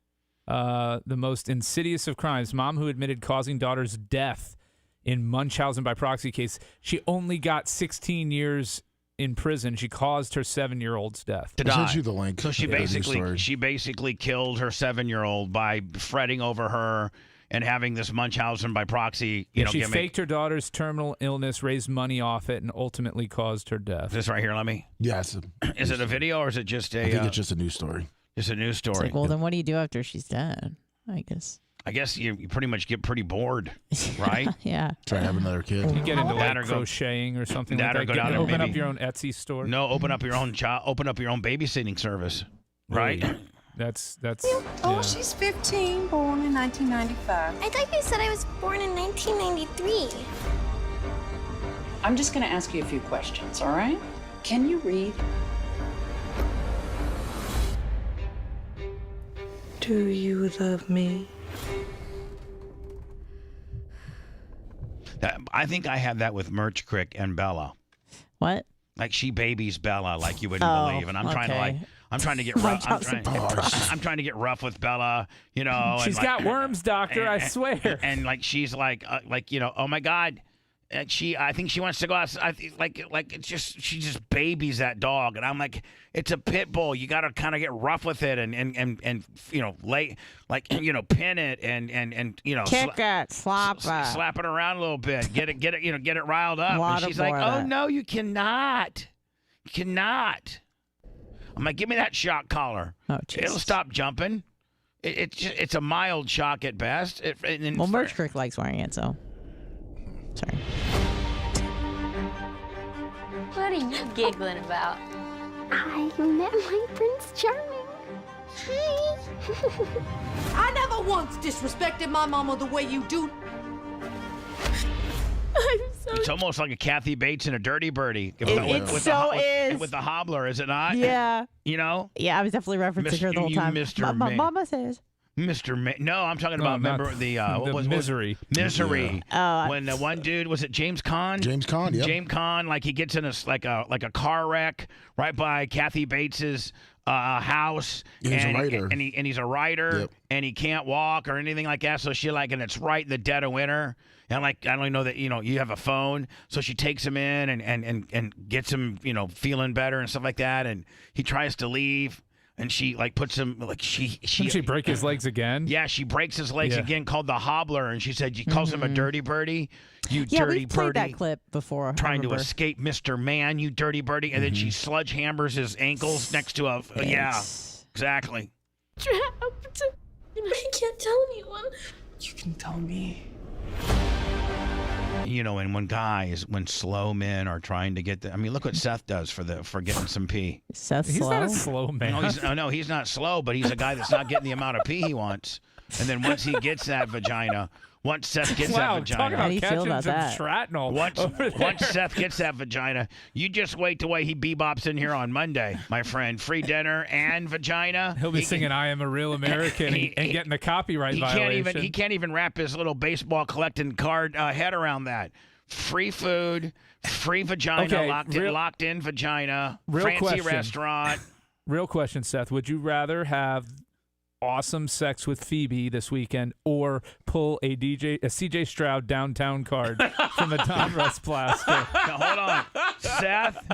The most insidious of crimes. Mom who admitted causing daughter's death in Munchausen by proxy case. She only got 16 years in prison. She caused her 7-year-old's death. To die. sent you the link. So she Yeah, the news story. basically killed her 7-year-old by fretting over her and having this Munchausen by proxy. She faked her daughter's terminal illness, raised money off it, and ultimately caused her death. This right here, let me. Yes. Is it a video or is it just a? I think it's just a news story. Just a news story. It's like, well, then what do you do after she's dead? I guess. I guess you pretty much get pretty bored, right? Yeah. Try to have another kid. You get into That like or go- crocheting or something that like or that. go down and Open up maybe- your own Etsy store. No, open up your own babysitting service, right? Really? That's Oh, yeah. she's 15, born in 1995. I thought you said I was born in 1993. I'm just going to ask you a few questions, all right? Can you read? Do you love me? I think I have that with Merch Crick and Bella. What? Like she babies Bella like you wouldn't Oh, believe, and I'm trying to okay. I'm trying to get rough. I'm trying to get rough with Bella, She's and got worms, doctor. I swear. And like she's like oh my god, and I think she wants to go out. I think like it's just she just babies that dog, and I'm like, it's a pit bull. You got to kind of get rough with it, and lay pin it and Kick it, slap it. slap it around a little bit, get it riled up. And she's like, Waterboard oh it. no, you cannot. I'm like, give me that shock collar. Oh, It'll stop jumping. It's a mild shock at best. Well, Merch Crick likes wearing it, so. Sorry. What are you giggling about? I met my Prince Charming. Hi. I never once disrespected my mama the way you do. I'm so. It's almost like a Kathy Bates and a Dirty Birdie. It with so the, is. with the hobbler, is it not? Yeah. You know? Yeah, I was definitely referencing her the whole time. Mr. My mama says. No, I'm talking about remember the what was Misery. Misery. Yeah. When the one dude was it James Caan? James Caan, yeah. James Caan, like he gets in a car wreck right by Kathy Bates's house. He's a writer. And he's a writer, Yep. and he can't walk or anything like that. So she and it's right in the dead of winter. And like I don't know that you have a phone, so she takes him in and gets him feeling better and stuff like that. And he tries to leave. And she puts him she break his legs again? Yeah, she breaks his legs again, called the hobbler, and she said she calls him a dirty birdie. You dirty we've played birdie. that clip before. Trying to escape Mr. Man, you dirty birdie, and then she sludge hammers his ankles next to a yeah, exactly. Trapped. And I can't tell anyone. You can tell me. And when slow men are trying to get look what Seth does for getting some pee. He's not a slow man. No, he's not slow, but he's a guy that's not getting the amount of pee he wants. And then once he gets that vagina, once Seth gets that vagina, how do you feel about that? Shrapnel. Once Seth gets that vagina, you just wait the way he bebops in here on Monday, my friend. Free dinner and vagina. He'll be singing "I Am a Real American" and getting a copyright violation. He can't even wrap his little baseball collecting card head around that. Free food, free vagina, locked in vagina, fancy restaurant. Real question, Seth. Would you rather have awesome sex with Phoebe this weekend or pull a CJ Stroud downtown card from a Don Russ Plaster? Now, hold on. Seth,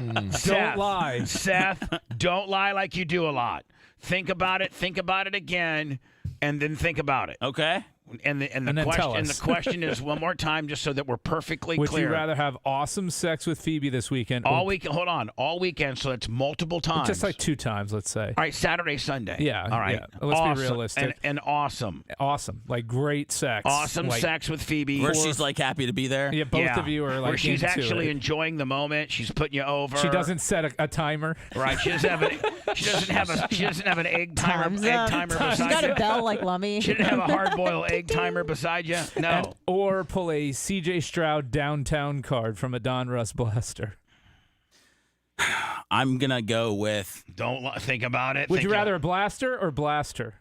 don't lie. Seth, don't lie like you do a lot. Think about it again, and then think about it. Okay. And the question is one more time, just so that we're perfectly Would clear. you rather have awesome sex with Phoebe this weekend? All weekend. Hold on. All weekend. So it's multiple times. Just like 2 times, let's say. All right. Saturday, Sunday. Yeah. All right. Yeah. Let's be realistic. And awesome. Awesome. Like great sex. Awesome sex with Phoebe. Where she's like happy to be there. Yeah. Both of you are like where she's into actually it. enjoying the moment. She's putting you over. She doesn't set a timer. Right. She doesn't have an egg timer. Beside She's got you. a bell like Lummy. She didn't have a hard-boiled egg timer beside you. No. Or pull a CJ Stroud downtown card from a Don Russ Blaster. I'm gonna go with. Don't think about it. Would you rather a blaster or blaster?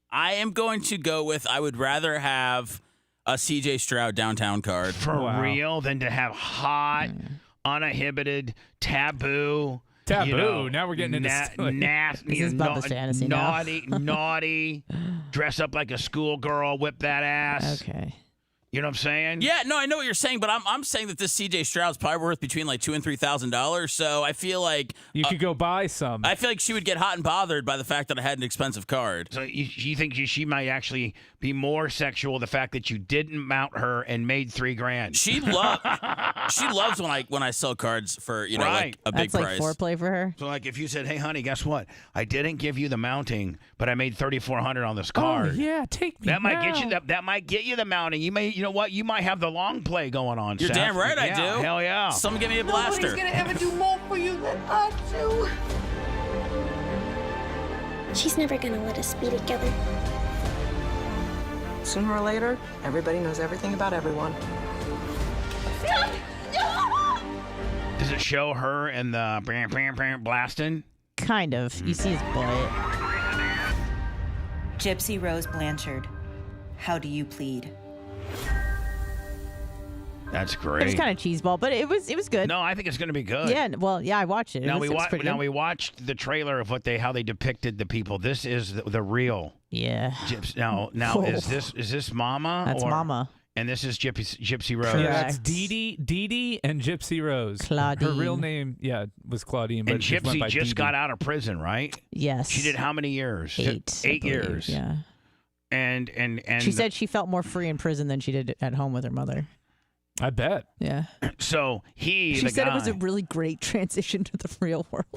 I am going to go with. I would rather have a CJ Stroud downtown card for real than to have hot, uninhibited, taboo. Now we're getting into nasty, this is Bubba's fantasy now. naughty. Dress up like a schoolgirl, whip that ass. Okay. You know what I'm saying? Yeah, no, I know what you're saying, but I'm saying that this CJ Stroud's probably worth between like $2,000 and $3,000. So I feel like you could go buy some. I feel like she would get hot and bothered by the fact that I had an expensive card. So you think she might actually be more sexual the fact that you didn't mount her and made $3,000? She loves when I sell cards for like a big That's price. Like foreplay for her. So like if you said, "Hey honey, guess what? I didn't give you the mounting, but I made $3,400 on this card." Oh yeah, take me. That might get you that might get you the mounting. You know what? You might have the long play going on. You're Seth. damn right I do. Hell yeah. Someone give me a blaster. Nobody's gonna ever do more for you than I do. She's never gonna let us be together. Sooner or later, everybody knows everything about everyone. Does it show her and the blasting? Kind of. You see his butt. Gypsy Rose Blanchard, how do you plead? That's great. It was kind of cheeseball, but it was good. No, I think it's going to be good. Yeah, well, yeah, I watched it. We watched the trailer of how they depicted the people. This is the real. Yeah. Now is this Mama? That's Mama. And this is Gypsy Rose. Yeah, that's Dee Dee and Gypsy Rose. Claudine. Her real name, was Claudine. But and Gypsy just got out of prison, right? Yes. She did how many years? 8. 8 years. Yeah. And she said she felt more free in prison than she did at home with her mother. I bet. Yeah. So she said it was a really great transition to the real world.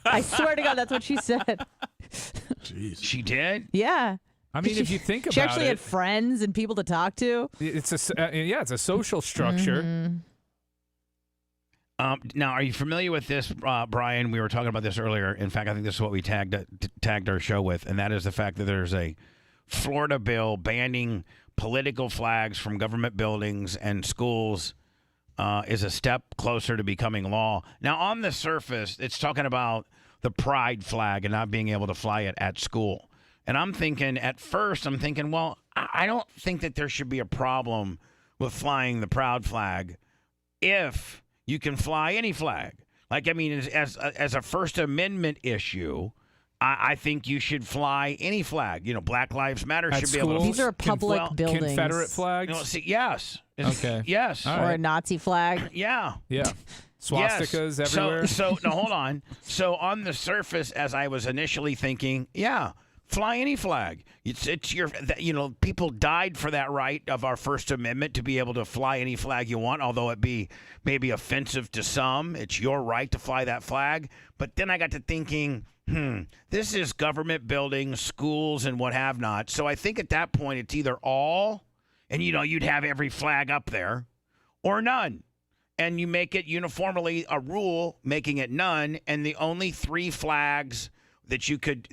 I swear to God, that's what she said. Jeez. She did? Yeah. I mean, if you think about it, she actually had friends and people to talk to. It's a social structure. Mm-hmm. Now, are you familiar with this, Brian? We were talking about this earlier. In fact, I think this is what we tagged our show with, and that is the fact that there's a Florida bill banning political flags from government buildings and schools is a step closer to becoming law. Now, on the surface, it's talking about the pride flag and not being able to fly it at school. And I'm thinking, well, I don't think that there should be a problem with flying the proud flag if you can fly any flag. Like, I mean, as a First Amendment issue, I think you should fly any flag. You know, Black Lives Matter should be able to. These are public buildings. Confederate flags? Yes. Okay. Yes. Or a Nazi flag. Yeah. Yeah. Swastikas everywhere. So no, hold on. So on the surface, as I was initially thinking, yeah, fly any flag. It's your, you know, people died for that right of our First Amendment to be able to fly any flag you want, although it be maybe offensive to some. It's your right to fly that flag. But then I got to thinking, this is government buildings, schools, and what have not. So I think at that point it's either all, and you know, you'd have every flag up there, or none. And you make it uniformly a rule, making it none, and the only 3 flags that you could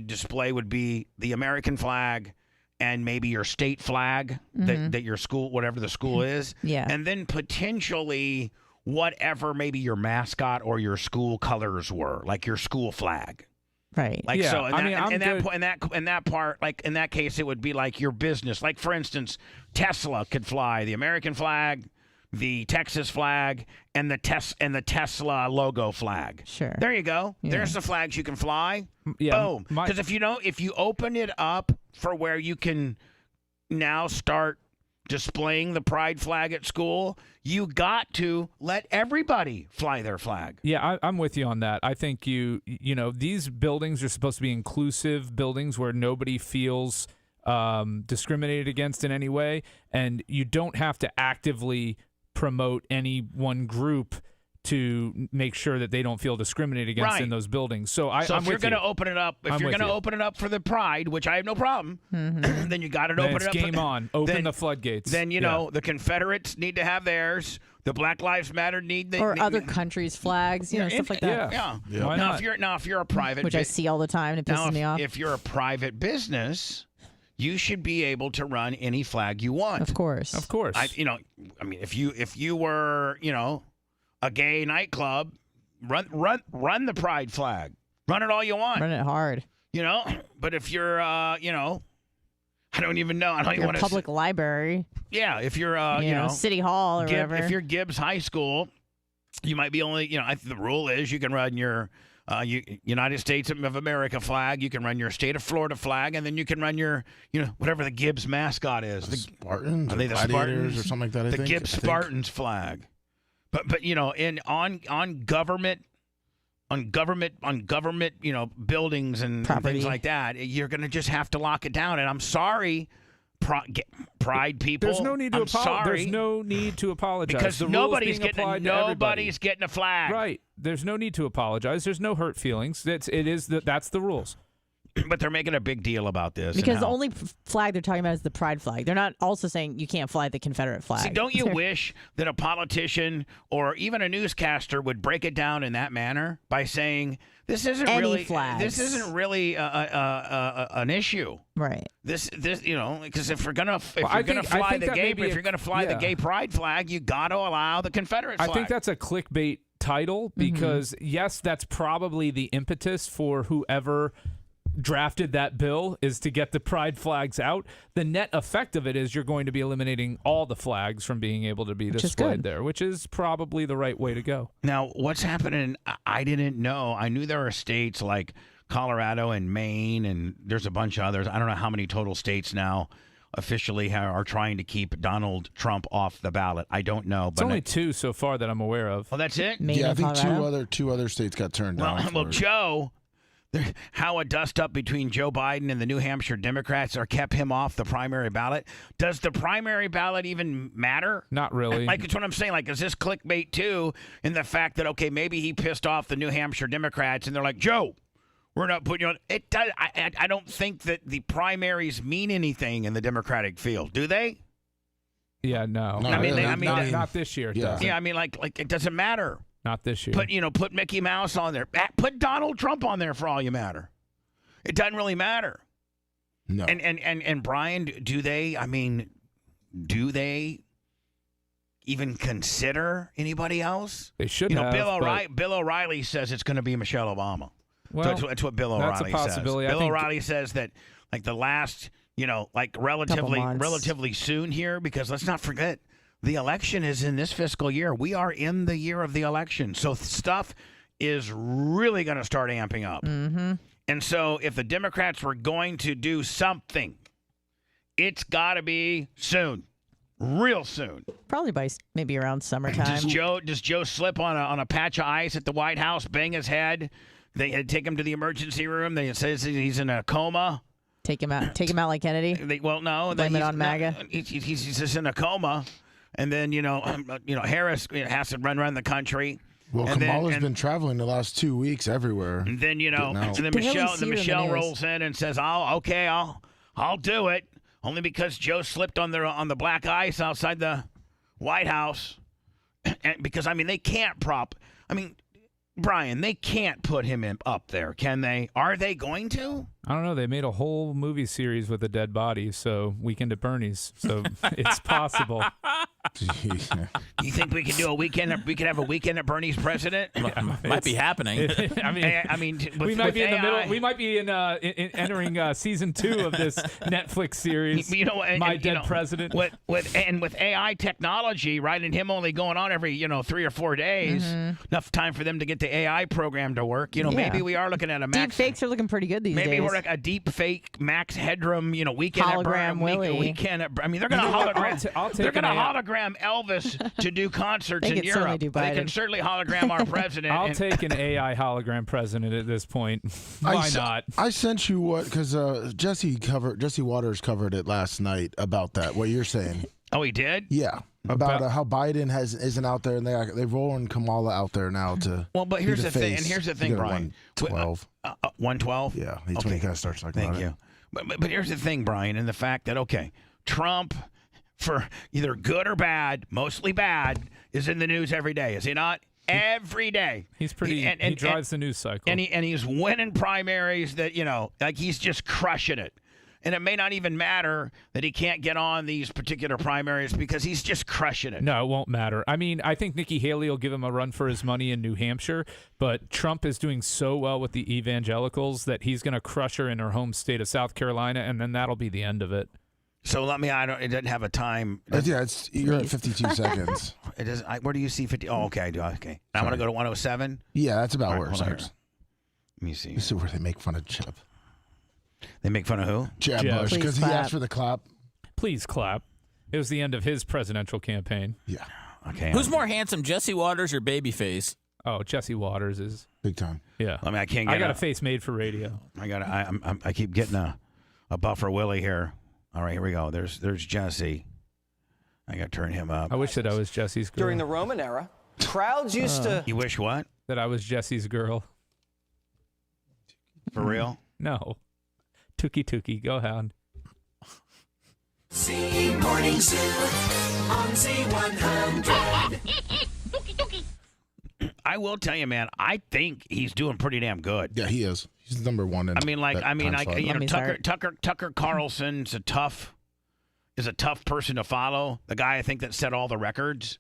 display would be the American flag and maybe your state flag that your school, whatever the school is, and then potentially whatever maybe your mascot or your school colors were, like your school flag. Right. Like, yeah, so in that part, like in that case, it would be like your business. Like, for instance, Tesla could fly the American flag, the Texas flag, and the Tesla logo flag. Sure. There you go. Yeah. There's the flags you can fly. Yeah, Boom. Because if you open it up for where you can now start displaying the pride flag at school, you got to let everybody fly their flag. Yeah, I'm with you on that. I think you know, these buildings are supposed to be inclusive buildings where nobody feels discriminated against in any way, and you don't have to actively promote any one group to make sure that they don't feel discriminated against in those buildings. So I'm if you're going to open it up, open it up for the pride, which I have no problem, then you got to open it up. Game on. Open the floodgates. Then you know the Confederates need to have theirs. The Black Lives Matter other countries' flags, you know, stuff like that. Yeah. Why not? If you're a private, which I see all the time, and it pisses me off. If you're a private business, you should be able to run any flag you want. Of course. If you were, a gay nightclub, run the pride flag. Run it all you want. Run it hard. But if you're, I don't even know. I don't even want to. Public library. Yeah, if you're, City Hall or whatever. If you're Gibbs High School, you might be only, the rule is you can run your United States of America flag, you can run your state of Florida flag, and then you can run your, whatever the Gibbs mascot is. The Spartans, are they the Gladiators Spartans or something like that? The Gibbs Spartans flag. But on government, buildings and things like that, you're going to just have to lock it down. And I'm sorry, pride people. There's no need to apologize. There's no need to apologize because the nobody's getting a flag. Right. There's no need to apologize. There's no hurt feelings. That's the rules. But they're making a big deal about this. Because the only flag they're talking about is the pride flag. They're not also saying you can't fly the Confederate flag. See, don't you wish that a politician or even a newscaster would break it down in that manner by saying this isn't really an issue, right? This because if you're gonna fly the gay pride flag, you got to allow the Confederate flag. I think that's a clickbait title because yes, that's probably the impetus for whoever drafted that bill is to get the pride flags out. The net effect of it is you're going to be eliminating all the flags from being able to be displayed there, which is probably the right way to go. Now, what's happening, I didn't know. I knew there are states like Colorado and Maine, and there's a bunch of others. I don't know how many total states now officially are trying to keep Donald Trump off the ballot. I don't know. It's only 2 so far that I'm aware of. Oh, that's it? Maine I think Colorado? two other states got turned down. Well, Joe... How a dust-up between Joe Biden and the New Hampshire Democrats kept him off the primary ballot. Does the primary ballot even matter? Not really. Like, it's what I'm saying. Like, is this clickbait, too, in the fact that, okay, maybe he pissed off the New Hampshire Democrats, and they're like, Joe, we're not putting you on. It does. I don't think that the primaries mean anything in the Democratic field, do they? Yeah, no. Not this year. Yeah, I mean, like it doesn't matter. Not this year. Put Mickey Mouse on there. Put Donald Trump on there for all you matter. It doesn't really matter. No. And Brian, do they even consider anybody else? They should have. Bill O'Reilly says it's going to be Michelle Obama. Well, that's what Bill that's a O'Reilly possibility. I says. Bill think- O'Reilly says that like the last, like relatively soon here, because let's not forget the election is in this fiscal year. We are in the year of the election. So stuff is really going to start amping up. Mm-hmm. And so if the Democrats were going to do something, it's got to be soon. Real soon. Probably by maybe around summertime. Does Joe slip on a patch of ice at the White House, bang his head? They take him to the emergency room. They says he's in a coma. Take him out like Kennedy. No. Blame it on MAGA. He's just in a coma, and then Harris has to run around the country. Well, and Kamala's been traveling the last 2 weeks everywhere. And then Barely see her Michelle in the news. rolls in and says, "I'll do it." Only because Joe slipped on the black ice outside the White House, and because they can't Brian, they can't put him up there, can they? Are they going to? I don't know. They made a whole movie series with a dead body, so Weekend at Bernie's. So it's possible. You think we could do we could have a Weekend at Bernie's president? Might be happening. We might be in the middle. We might be in entering season 2 of this Netflix series. My Dead President. With AI technology, right, and him only going on every 3 or 4 days, enough time for them to get the AI program to work. Maybe we are looking at a Deep fakes are looking pretty good these days. Maybe we're like a deep fake Max Headroom, Weekend Hologram at Willie. Weekend at they're going to hologram. They're going to hologram Elvis to do concerts in Europe. They can certainly hologram our president. I'll take an AI hologram president at this point. Why not? I sent you because Jesse Waters covered it last night about that. What you're saying? Oh, he did? Yeah. About how Biden isn't out there, and they're rolling Kamala out there now to. Well, but here's the thing, and here's the thing, Brian. 112. 112. Yeah, he's when he kind of starts talking Thank about you. But here's the thing, Brian, and the fact that Trump, for either good or bad, mostly bad, is in the news every day. Is he not? Every day. He's pretty. He drives the news cycle. And he's winning primaries that he's just crushing it. And it may not even matter that he can't get on these particular primaries because he's just crushing it. No, it won't matter. I think Nikki Haley will give him a run for his money in New Hampshire, but Trump is doing so well with the evangelicals that he's going to crush her in her home state of South Carolina, and then that'll be the end of it. So it doesn't have a time. You're at 52 seconds. It is. Where do you see 50? Oh, okay. I do. Okay. I want to go to 107. Yeah, that's about where it hold on starts. Let me see. This is where they make fun of Jeb. They make fun of who? Jeb Bush, because he asked for the clap. Please clap. It was the end of his presidential campaign. Yeah. Okay. Who's more handsome, Jesse Waters or Babyface? Oh, Jesse Waters is big time. Yeah. I can't. I got a face made for radio. I keep getting a buffer Willie here. All right, here we go. There's Jesse. I got to turn him up. I wish that I was Jesse's girl. During the Roman era, crowds used to. You wish what? That I was Jesse's girl. For real? No. Tookie, go ahead. Z Morning Zoo on Z100. I will tell you, man. I think he's doing pretty damn good. Yeah, he is. He's number one. Tucker Carlson's a tough person to follow. The guy I think that set all the records.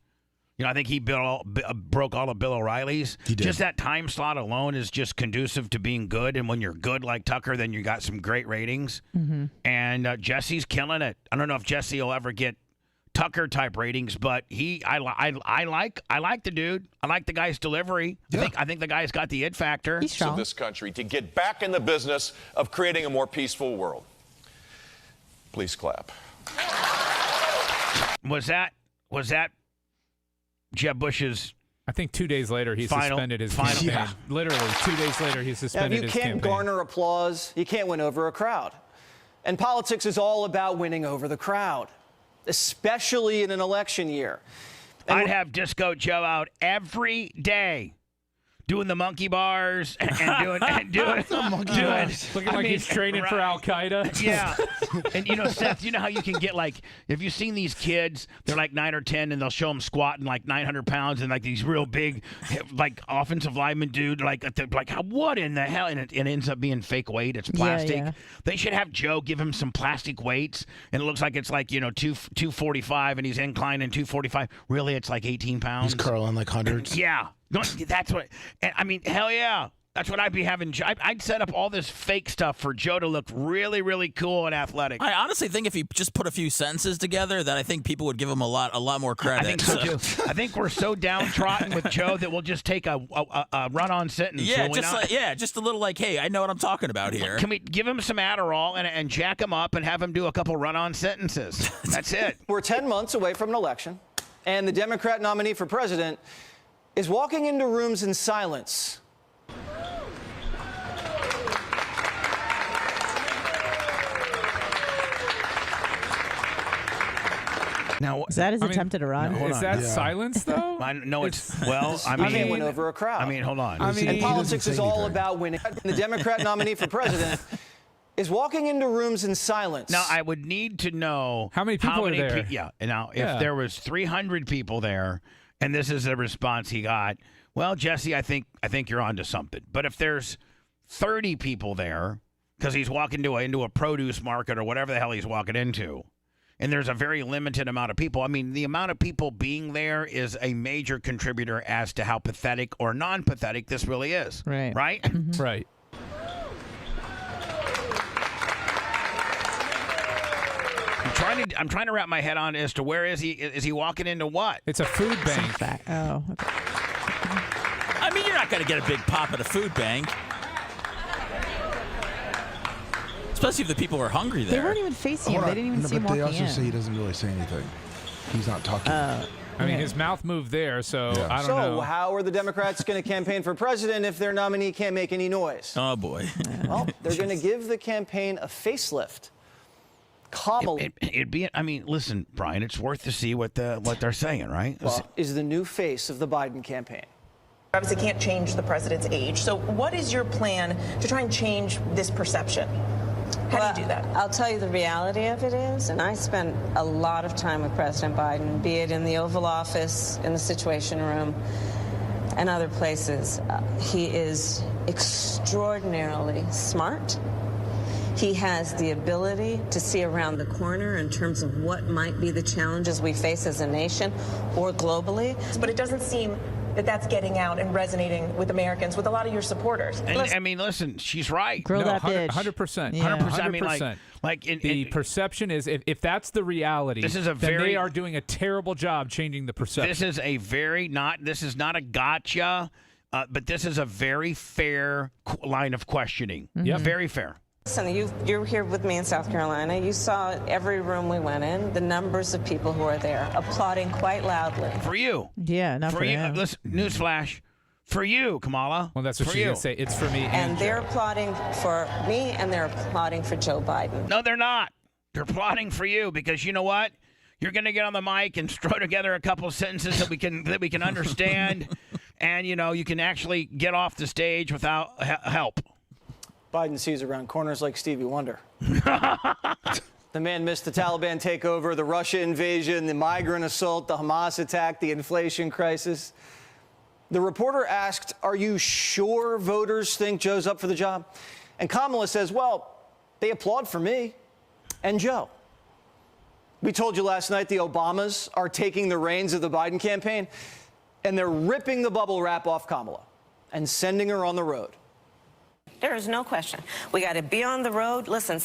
I think he broke all of Bill O'Reilly's. He did. Just that time slot alone is just conducive to being good. And when you're good like Tucker, then you got some great ratings. Mm-hmm. And Jesse's killing it. I don't know if Jesse will ever get Tucker type ratings, but I like the dude. I like the guy's delivery. Yeah. I think the guy's got the it factor. He's strong. Of this country to get back in the business of creating a more peaceful world. Please clap. Was that Jeb Bush's? I think 2 days later he suspended his campaign. Yeah. Literally 2 days later he suspended his campaign. If you can't garner applause, you can't win over a crowd. And politics is all about winning over the crowd, especially in an election year. And I'd have Disco Joe out every day doing the monkey bars and doing looking like he's training for Al Qaeda. Yeah. And Seth, you know how you can get have you seen these kids? They're like 9 or 10 and they'll show them squatting like 900 pounds and like these real big offensive lineman dude what in the hell? And it ends up being fake weight. It's plastic. Yeah. They should have Joe give him some plastic weights and it looks like it's 245 and he's inclining 245. Really, it's like 18 pounds. He's curling like hundreds. Yeah. That's what. And hell yeah. That's what I'd be having. I'd set up all this fake stuff for Joe to look really, really cool and athletic. I honestly think if he just put a few sentences together, that I think people would give him a lot more credit. I think so too. I think we're so downtrodden with Joe that we'll just take a run-on sentence. Yeah, just a little like, hey, I know what I'm talking about here. Can we give him some Adderall and jack him up and have him do a couple run-on sentences? That's it. We're 10 months away from an election, and the Democrat nominee for president is walking into rooms in silence. Now, is that his attempted run? Is that silence though? It's well. I mean, can't win over a crowd. I mean, hold on. And politics is all about winning. The Democrat nominee for president is walking into rooms in silence. Now, I would need to know how many people are there. Now, if there was 300 people there, and this is the response he got, well, Jesse, I think you're onto something. But if there's 30 people there, because he's walking into a produce market or whatever the hell he's walking into, and there's a very limited amount of people. I mean, the amount of people being there is a major contributor as to how pathetic or non-pathetic this really is. Right. Right? Mm-hmm. Right. I'm trying to wrap my head on as to where is he? Is he walking into what? It's a food bank. Oh. Okay. I mean, you're not going to get a big pop at a food bank. Especially if the people are hungry there. They weren't even facing him. They didn't even see him walking in. walking But they also in. say he doesn't really say anything. He's not talking. I mean, his mouth moved there, so I don't know. So how are the Democrats going to campaign for president if their nominee can't make any noise? Oh, boy. Well, they're going to give the campaign a facelift. Kamala It'd be. I mean, listen, Brian. It's worth to see what they're saying, right? is the new face of the Biden campaign. Obviously can't change the president's age. So what is your plan to try and change this perception? How do you do that? I'll tell you the reality of it is, and I spent a lot of time with President Biden, be it in the Oval Office, in the Situation Room, and other places. He is extraordinarily smart. He has the ability to see around the corner in terms of what might be the challenges we face as a nation or globally. But it doesn't seem that that's getting out and resonating with Americans, with a lot of your supporters. And, I mean, listen, she's right. Grill that bitch. 100%. 100%. I mean, the perception is, if that's the reality, this is a then they are doing a terrible job changing the perception. This is this is not a gotcha, but this is a very fair line of questioning. Yep. Very fair. Listen, you're here with me in South Carolina. You saw every room we went in, the numbers of people who are there applauding quite loudly. For you. Yeah, not for you. him. Listen, newsflash. For you, Kamala. Well, that's what she's going to say. It's for me. And they're applauding for me, and they're applauding for Joe Biden. No, they're not. They're applauding for you because you know what? You're going to get on the mic and throw together a couple of sentences that we can understand, and you can actually get off the stage without help. Biden sees around corners like Stevie Wonder. The man missed the Taliban takeover, the Russia invasion, the migrant assault, the Hamas attack, the inflation crisis. The reporter asked, are you sure voters think Joe's up for the job? And Kamala says, well, they applaud for me and Joe. We told you last night the Obamas are taking the reins of the Biden campaign, and they're ripping the bubble wrap off Kamala and sending her on the road. There is no question. We got to be on the road. Listen,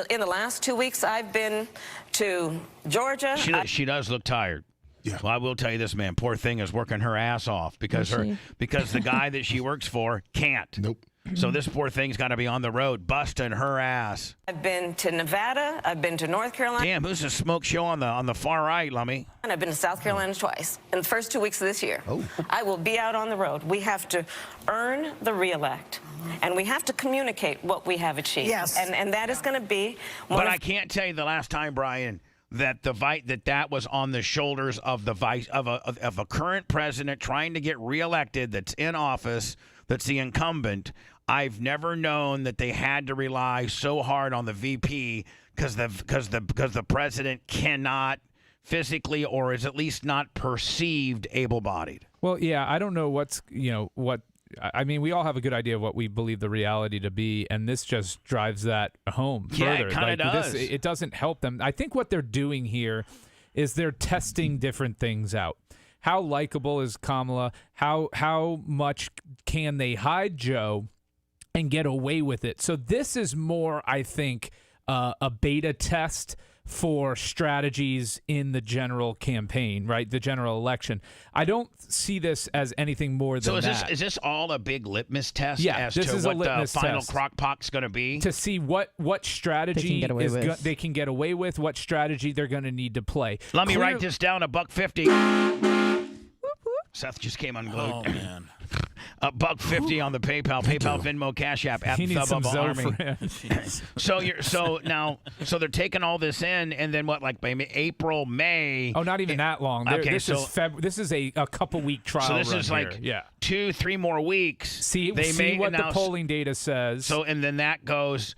in the last 2 weeks, I've been to Georgia. She does look tired. Yeah. Well, I will tell you this, man. Poor thing is working her ass off because the guy that she works for can't. Nope. So this poor thing's got to be on the road, busting her ass. I've been to Nevada. I've been to North Carolina. Damn, who's the smoke show on the far right, Lummy? And I've been to South Carolina twice in the first 2 weeks of this year. Oh. I will be out on the road. We have to earn the reelect, and we have to communicate what we have achieved. Yes. And that is going to be. But I can't tell you the last time, Brian, that that was on the shoulders of the of a current president trying to get reelected that's in office, that's the incumbent. I've never known that they had to rely so hard on the VP because the president cannot physically, or is at least not perceived, able-bodied. Well, yeah, I don't know what. I mean, we all have a good idea of what we believe the reality to be, and this just drives that home further. Yeah, it kind of does. It doesn't help them. I think what they're doing here is they're testing different things out. how likable is Kamala? How much can they hide Joe and get away with it? So this is more, I think, a beta test for strategies in the general campaign, right? The general election. I don't see this as anything more than that. So is this all a big litmus test Yeah, as this to is a what the litmus final test. crock-pot's going to be? To see what strategy they can get away with, what strategy they're going to need to play. Let me write this down, $1.50. Seth just came unglued. Oh, man. $1.50 on the PayPal, Venmo, Cash App at He needs some Bubba Army. Zofran. So they're taking all this in, and then what? Like maybe April, May. Oh, not even that long. Okay, This is a couple week trial. So this run is like here. 2-3 more weeks. See what the polling data says. So and then that goes.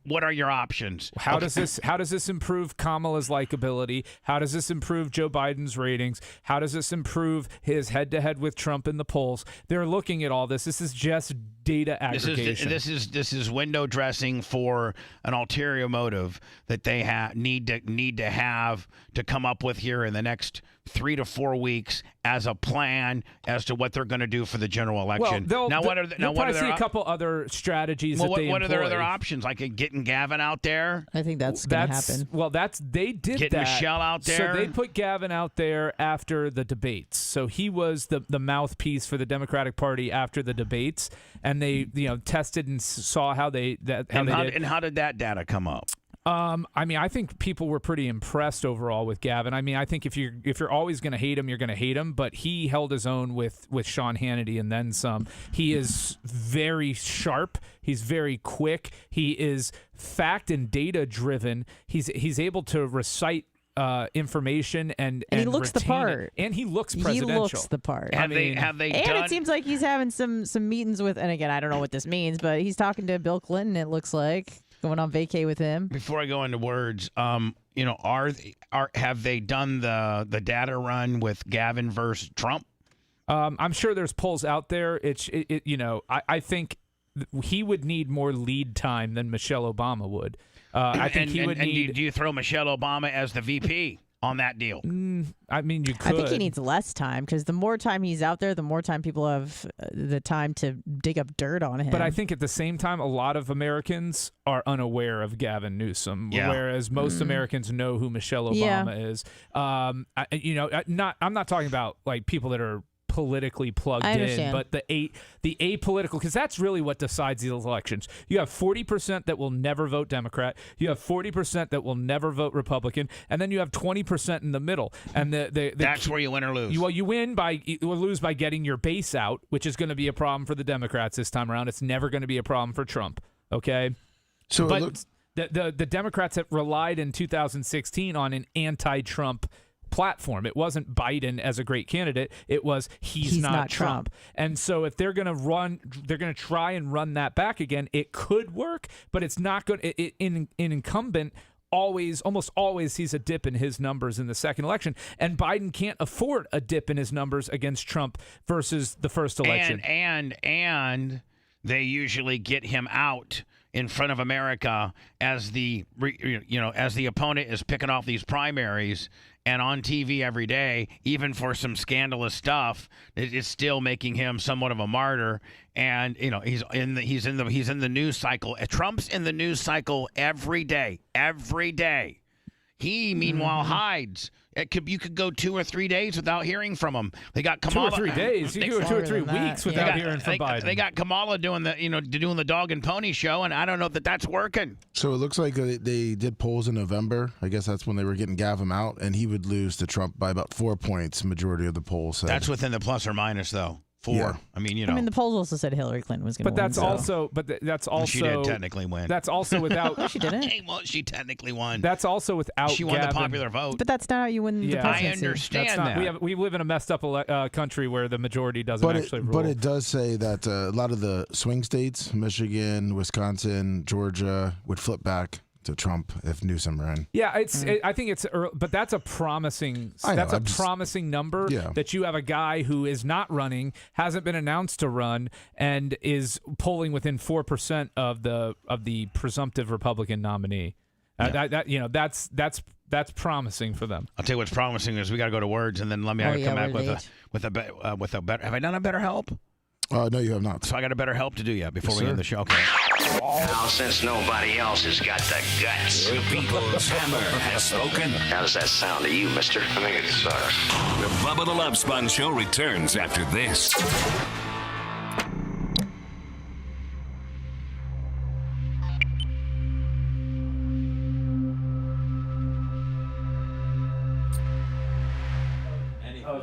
What are your options? How does this improve Kamala's likability? How does this improve Joe Biden's ratings? How does this improve his head-to-head with Trump in the polls? They're looking at all this. This is just data aggregation. This is window dressing for an ulterior motive that they need to have to come up with here in the next 3 to 4 weeks as a plan as to what they're going to do for the general election. Well, what are see a couple other strategies. Well, that they what are their employ. other options? Like getting Gavin out there. I think that's going to happen. Well, they did getting that. Michelle out there. So they put Gavin out there after the debates. So he was the mouthpiece for the Democratic Party after the debates, and they tested and saw how they did. And how did that data come up? I mean, I think people were pretty impressed overall with Gavin. I mean, I think if you're always going to hate him, you're going to hate him. But he held his own with Sean Hannity and then some. He is very sharp. He's very quick. He is fact and data driven. He's able to recite information and he looks the retain part. it. And he looks presidential. He looks the part. Have they and done? It seems like he's having some meetings with. And again, I don't know what this means, but he's talking to Bill Clinton. It looks like. Going on vacay with him. Before I go into words, have they done the data run with Gavin versus Trump? I'm sure there's polls out there. I think he would need more lead time than Michelle Obama would. I think he would need. And do you throw Michelle Obama as the VP on that deal? I mean, you could. I think he needs less time because the more time he's out there, the more time people have the time to dig up dirt on him. But I think at the same time, a lot of Americans are unaware of Gavin Newsom, whereas most Americans know who Michelle Obama is. I'm not talking about like people that are politically plugged in, but the apolitical, because that's really what decides these elections. You have 40% that will never vote Democrat, you have 40% that will never vote Republican, and then you have 20% in the middle. And that's where you win or lose. You lose by getting your base out, which is going to be a problem for the Democrats this time around. It's never going to be a problem for Trump. Okay, but the Democrats have relied in 2016 on an anti-Trump platform. It wasn't Biden as a great candidate. It was he's not Trump. And so if they're going to try and run that back again, it could work, but it's not good. In incumbent, almost always sees a dip in his numbers in the second election, and Biden can't afford a dip in his numbers against Trump versus the first election. And they usually get him out in front of America as the opponent is picking off these primaries. And on TV every day, even for some scandalous stuff, it's still making him somewhat of a martyr. And he's in the news cycle. Trump's in the news cycle every day. Every day. He meanwhile hides. You could go 2 or 3 days without hearing from him. They got Kamala 2 or 3 days. You can go 2 or 3 weeks without hearing from Biden. They got Kamala doing the dog and pony show, and I don't know that that's working. So it looks like they did polls in November. I guess that's when they were getting Gavin out, and he would lose to Trump by about 4 points. Majority of the polls said. That's within the plus or minus, though. 4. Yeah. I mean, the polls also said Hillary Clinton was going to win. That's also. She did technically win. That's also without. No, she didn't. Well, she technically won. That's also without. She won Gavin. the popular vote. But that's not how you win the presidency. I understand that. We live in a messed up country where the majority doesn't actually rule. But it does say that a lot of the swing states, Michigan, Wisconsin, Georgia, would flip back to Trump if Newsom ran. Yeah, I think it's early, but that's a promising. Promising number that you have a guy who is not running, hasn't been announced to run, and is polling within 4% of the presumptive Republican nominee. That's promising for them. I'll tell you what's promising is we got to go to words, and then let me come back with a better. Have I done a better help? No, you have not. So I got a better help to do yet before we end the show. Okay. Now, since nobody else has got the guts, the people's hammer has spoken. How does that sound to you, mister? I think it sucks. The Bubba the Love Sponge Show returns after this.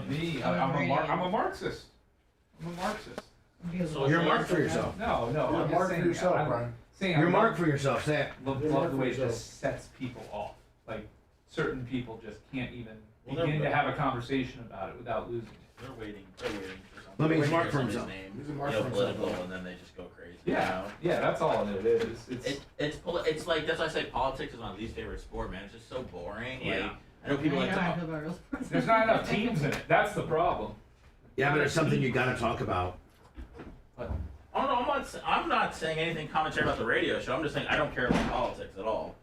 I'm a Marxist. So you're a mark for yourself. No, You're a mark for yourself, Brian. You're a mark for yourself. Say it. Love the way it just sets people off. Like certain people just can't even begin to have a conversation about it without losing it. They're waiting for something. Let me Hear mark for somebody's himself. name, He's a mark for political, himself. and then they just go crazy. Yeah, You know? that's all it is. It's like that's why I say politics is my least favorite sport, man. It's just so boring. Yeah. Like I know people like talk. There's not enough teams in it. That's the problem. Yeah, but it's something you got to talk about. Oh no, I'm not saying anything commentary about the radio show. I'm just saying I don't care about politics at all.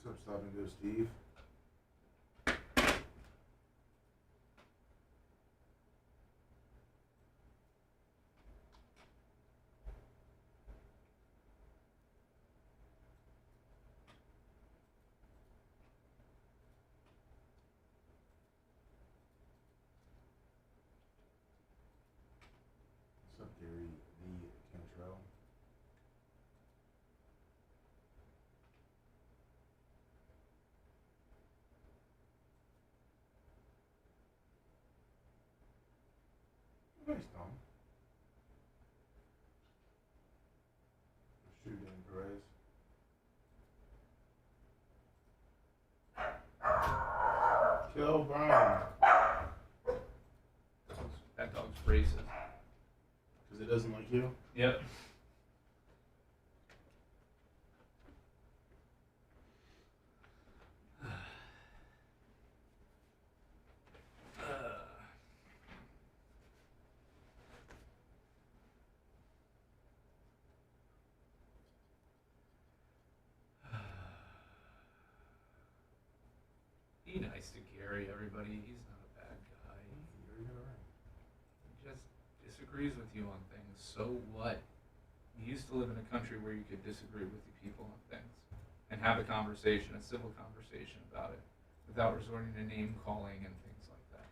What's up, Stop and Go, Steve? What's up, Gary the Cantrell? Nice, Tom. Shooting Perez. Kill Brian. That dog's racist. Because it doesn't like you? Yep. Be nice to Gary, everybody. He's not a bad guy. He just disagrees with you on things. So what? You used to live in a country where you could disagree with the people on things and have a conversation, a civil conversation about it, without resorting to name calling and things like that.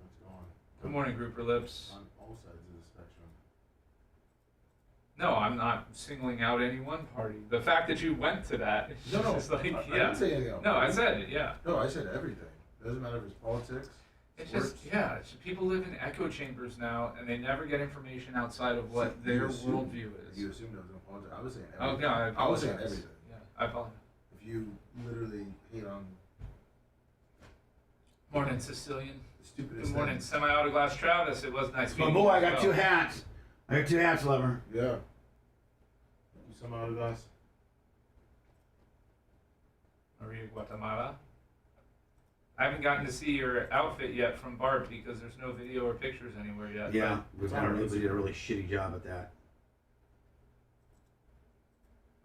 That's gone. Good morning, Grouper Lips. On all sides of the spectrum. No, I'm not singling out any one party. The fact that you went to that is No, just like, I yeah. didn't say anything else. No, I said it, yeah. No, I said everything. Doesn't matter if it's politics. It's just, yeah, it's people live in echo chambers now, and they never get information outside of what their worldview is. You assumed I was going to apologize. I was saying Oh, everything. no, I apologize. was saying everything. Yeah, I apologize. If you literally hate on Morning, Sicilian. the stupidest Good morning, thing. semi-autoglass Travis. It was nice My meeting boy, you I as got well. two hats. I got two hats, lover. Yeah. You some other guys? Maria Guatemala. I haven't gotten to see your outfit yet from Bart because there's no video or pictures anywhere yet. Yeah, we did a really shitty job at that.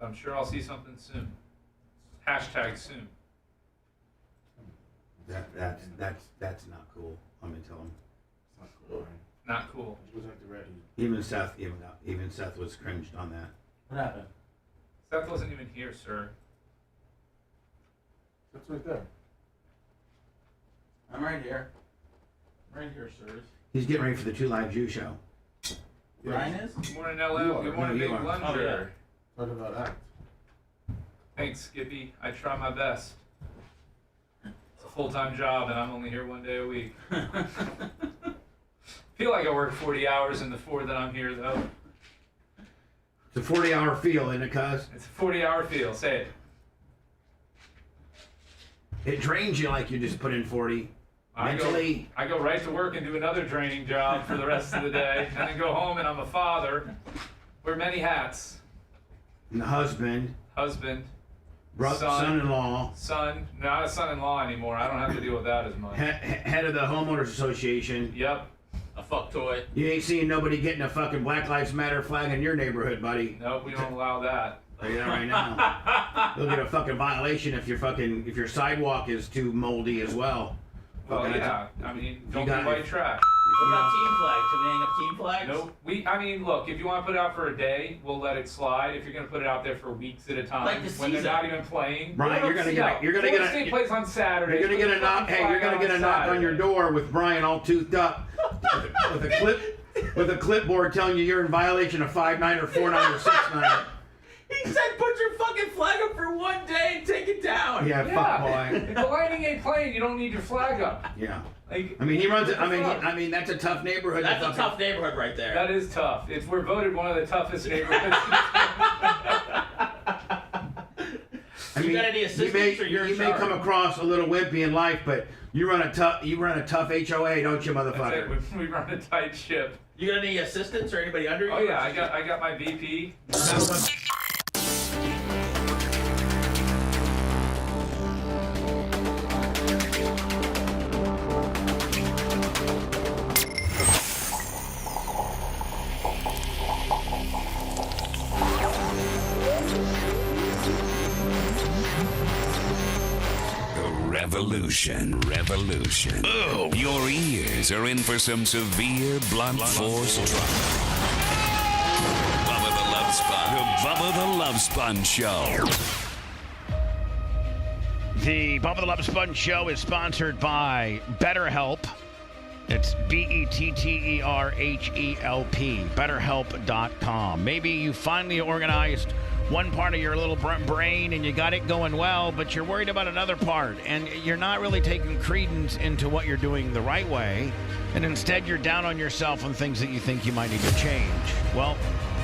I'm sure I'll see something soon. Hashtag soon. That's not cool. I'm gonna tell him. It's not cool, right? Not cool. It was like the red. Even Seth was cringed on that. What happened? Seth wasn't even here, sir. That's right there. I'm right here. I'm right here, sirs. He's getting ready for the Two Live Jew show. Brian is? Good morning, You LM. are. Good morning, No, you Big are. Blunger. Talk about act. Thanks, Skippy. I try my best. It's a full-time job, and I'm only here one day a week. feel like I work 40 hours in the 4 that I'm here, though. It's a 40-hour feel, isn't it, cuz? It's a 40-hour feel. Say it. It drains you like you just put in 40. Mentally. I go right to work and do another draining job for the rest of the day, and then go home and I'm a father. Wear many hats. And the husband. Son-in-law. Son. Not a son-in-law anymore. I don't have to deal with that as much. Head of the homeowners association. Yep. A fuck toy. You ain't seeing nobody getting a fucking Black Lives Matter flag in your neighborhood, buddy. Nope, we don't allow that. Tell you that right now. You'll get a fucking violation if your sidewalk is too moldy as well. Well, fucking yeah. I mean, don't be white trash. What about team flags? Can we hang up team flags? Nope. I mean, look, if you want to put it out for a day, we'll let it slide. If you're going to put it out there for weeks at a time, Like the when they're season. not even playing, Brian, you're gonna get Florida State plays on Saturday. You're gonna get a knock. Hey, you're gonna get a knock on your door with Brian all toothed up, with a clipboard telling you you're in violation of 5'9" or 4'9" or 6'9". He said, "Put your fucking flag up for one day and take it down." Yeah, fuck boy. If the Lightning ain't playing, you don't need your flag up. Yeah. Like, I mean, he runs. I mean, that's a tough neighborhood. That's a tough neighborhood right there. That is tough. We're voted one of the toughest neighborhoods. I mean, you got any assistants or you're you may come across a little wimpy in life, but you run a tough HOA, don't you, motherfucker? That's it. We run a tight ship. You got any assistants or anybody under you? Oh yeah, I got my VP. Revolution. Oh. Your ears are in for some severe blunt force trauma. Bubba the Love Sponge. The Bubba the Love Sponge Show. The Bubba the Love Sponge Show is sponsored by BetterHelp. It's BetterHelp. BetterHelp.com. Maybe you finally organized one part of your little brain and you got it going well, but you're worried about another part and you're not really taking credence into what you're doing the right way, and instead you're down on yourself on things that you think you might need to change. Well,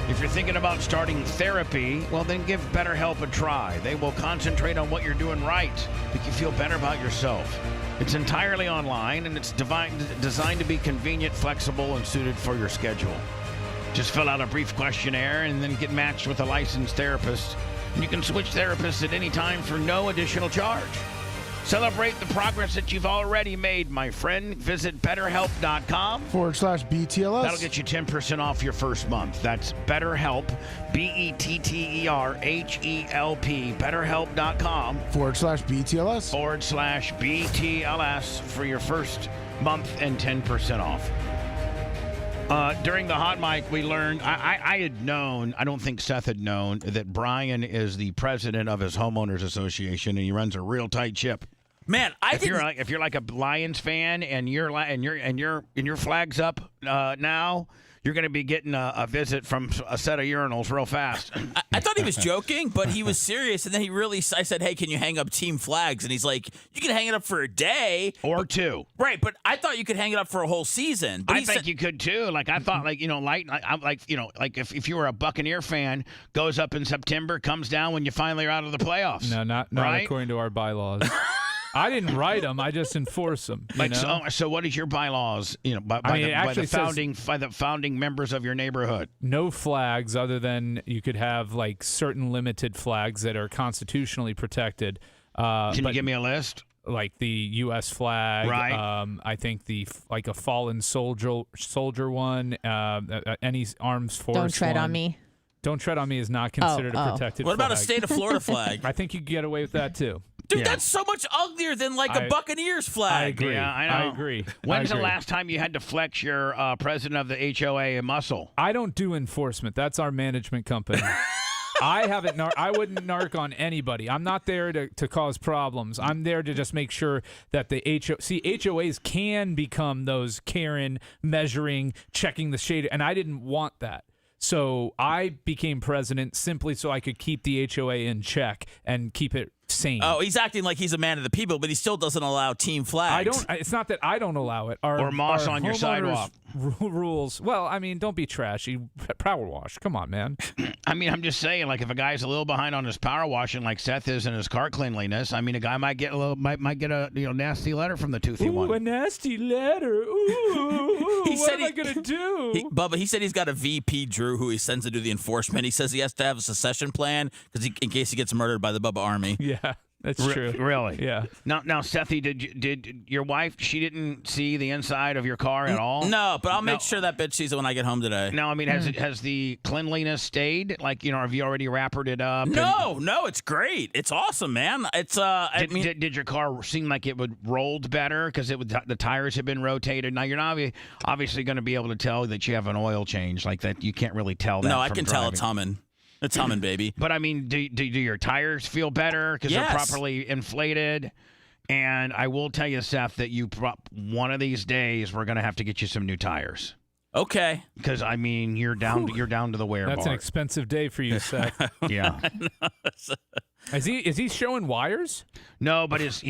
if you're thinking about starting therapy, well, then give BetterHelp a try. They will concentrate on what you're doing right, make you feel better about yourself. It's entirely online and it's designed to be convenient, flexible, and suited for your schedule. Just fill out a brief questionnaire and then get matched with a licensed therapist. And you can switch therapists at any time for no additional charge. Celebrate the progress that you've already made, my friend. Visit BetterHelp.com/BTLS. That'll get you 10% off your first month. That's BetterHelp, BetterHelp, BetterHelp.com/BTLS for your first month and 10% off. During the hot mic, we learned, I had known, I don't think Seth had known, that Brian is the president of his homeowners association, and he runs a real tight ship. Man, if you're like a Lions fan and your flag's up now, you're going to be getting a visit from a set of urinals real fast. I thought he was joking, but he was serious. And then I said, hey, can you hang up team flags? And he's like, you can hang it up for a day. Or two. Right, but I thought you could hang it up for a whole season. But I think you could too. Like I thought, like if you were a Buccaneer fan, goes up in September, comes down when you finally are out of the playoffs. No, not right? according to our bylaws. I didn't write them. I just enforce them. So what is your bylaws? By the founding members of your neighborhood. No flags other than you could have like certain limited flags that are constitutionally protected. Can you give me a list? Like the U.S. flag, right? I think a fallen soldier one, any arms force. Don't tread on me. Don't tread on me is not considered a protected What flag. about a state of Florida flag? I think you could get away with that too. Dude, that's so much uglier than a Buccaneers flag. I agree. Yeah, I know. I agree. When's the last time you had to flex your president of the HOA a muscle? I don't do enforcement. That's our management company. I wouldn't narc on anybody. I'm not there to cause problems. I'm there to just make sure that the HOAs can become those Karen measuring, checking the shade, and I didn't want that. So I became president simply so I could keep the HOA in check and keep it Same. Oh, he's acting like he's a man of the people, but he still doesn't allow team flags. It's not that I don't allow it. Or moss our on your homeowners' sidewalk. Rules. Well, I mean, don't be trashy. Power wash. Come on, man. I mean, I'm just saying, like, if a guy's a little behind on his power washing, like Seth is in his car cleanliness, I mean, a guy might get a nasty letter from the toothy one. A nasty letter. Ooh, what am I gonna do? Bubba, he said he's got a VP Drew who he sends to do the enforcement. He says he has to have a secession plan because in case he gets murdered by the Bubba Army. Yeah. That's true. Really? Yeah. Now, Sethy, did your wife? She didn't see the inside of your car at all. No, but I'll make sure that bitch sees it when I get home today. No, I mean, has the cleanliness stayed? Like, have you already wrappered it up? No, it's great. It's awesome, man. It's Did your car seem like it would rolled better because the tires have been rotated? Now you're not obviously going to be able to tell that you have an oil change like that. You can't really tell that. No, I from can driving. tell it's humming. It's humming, baby. But I mean, do your tires feel better because they're properly inflated? And I will tell you, Seth, that one of these days we're going to have to get you some new tires. Okay. Because I mean, you're down to the wear bar. That's an expensive day for you, Seth. Yeah. Is he showing wires? No, but his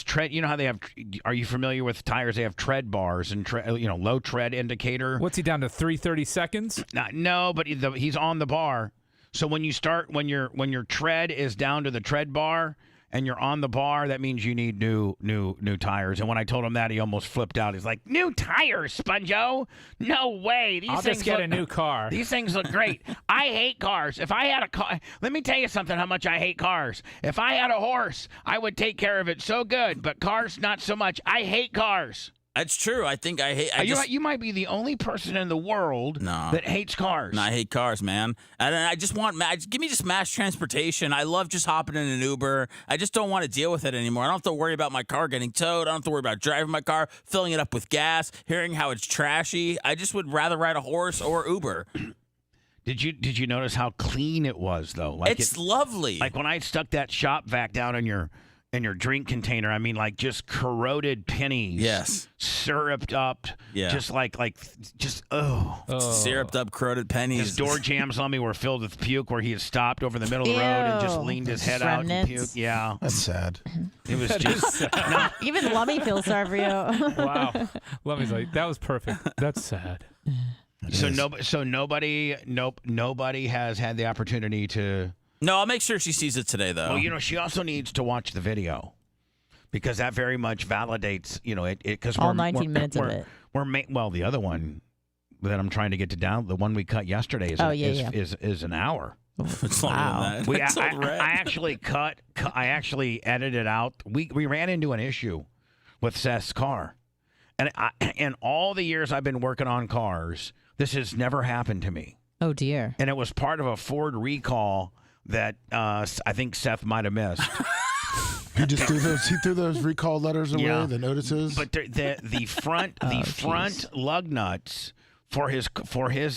tread. You know how they have? Are you familiar with tires? They have tread bars and low tread indicator. What's he down to 330 seconds? No, but he's on the bar. So when your tread is down to the tread bar and you're on the bar, that means you need new tires. And when I told him that, he almost flipped out. He's like, "New tires, Sponjo? No way! I'll just get a new car. These things look great. I hate cars. If I had a car, let me tell you something. How much I hate cars. If I had a horse, I would take care of it so good. But cars, not so much. I hate cars." That's true. I think I hate. You might be the only person in the world that hates cars. No, I hate cars, man. And I just want give me just mass transportation. I love just hopping in an Uber. I just don't want to deal with it anymore. I don't have to worry about my car getting towed. I don't have to worry about driving my car, filling it up with gas, hearing how it's trashy. I just would rather ride a horse or Uber. Did you notice how clean it was though? Like it's lovely. Like when I stuck that shop vac down in your drink container, I mean, like just corroded pennies. Yes. Syruped up. Yeah. Just syruped up, corroded pennies. His door jams on me were filled with puke where he had stopped over the middle of the road and just leaned his head out and puked. Yeah. That's sad. It was just. No. Even Lummy feels sorry for you. Wow. Lummy's like, that was perfect. That's sad. So nobody has had the opportunity to. No, I'll make sure she sees it today, though. Well, she also needs to watch the video because that very much validates, it because all 19 minutes of it. Well, the other one that I'm trying to get to down, the one we cut yesterday is an hour. It's longer than that. I actually edited out. We ran into an issue with Seth's car, and in all the years I've been working on cars, this has never happened to me. Oh dear! And it was part of a Ford recall that I think Seth might have missed. He just threw those recall letters away, the notices. But the front lug nuts for his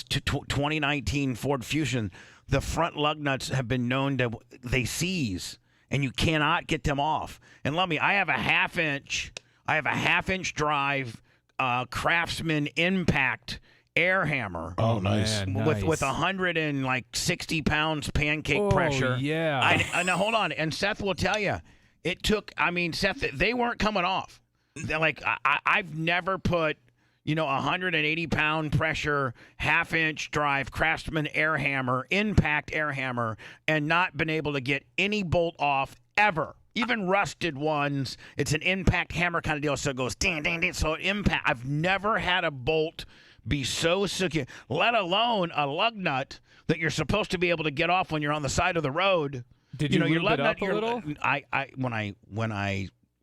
2019 Ford Fusion, the front lug nuts have been known to they seize, and you cannot get them off. And let me, I have a half inch drive Craftsman Impact air hammer. Oh, nice. Man, with 160 pounds pancake pressure. Yeah. Now hold on, and Seth will tell you, it took. I mean, Seth, they weren't coming off. They're like I've never put 180 pound pressure half inch drive Craftsman air hammer, impact air hammer, and not been able to get any bolt off ever. Even rusted ones, it's an impact hammer kind of deal, so it goes ding ding ding. So impact. I've never had a bolt be so secure, let alone a lug nut that you're supposed to be able to get off when you're on the side of the road. Did you lube it up a little?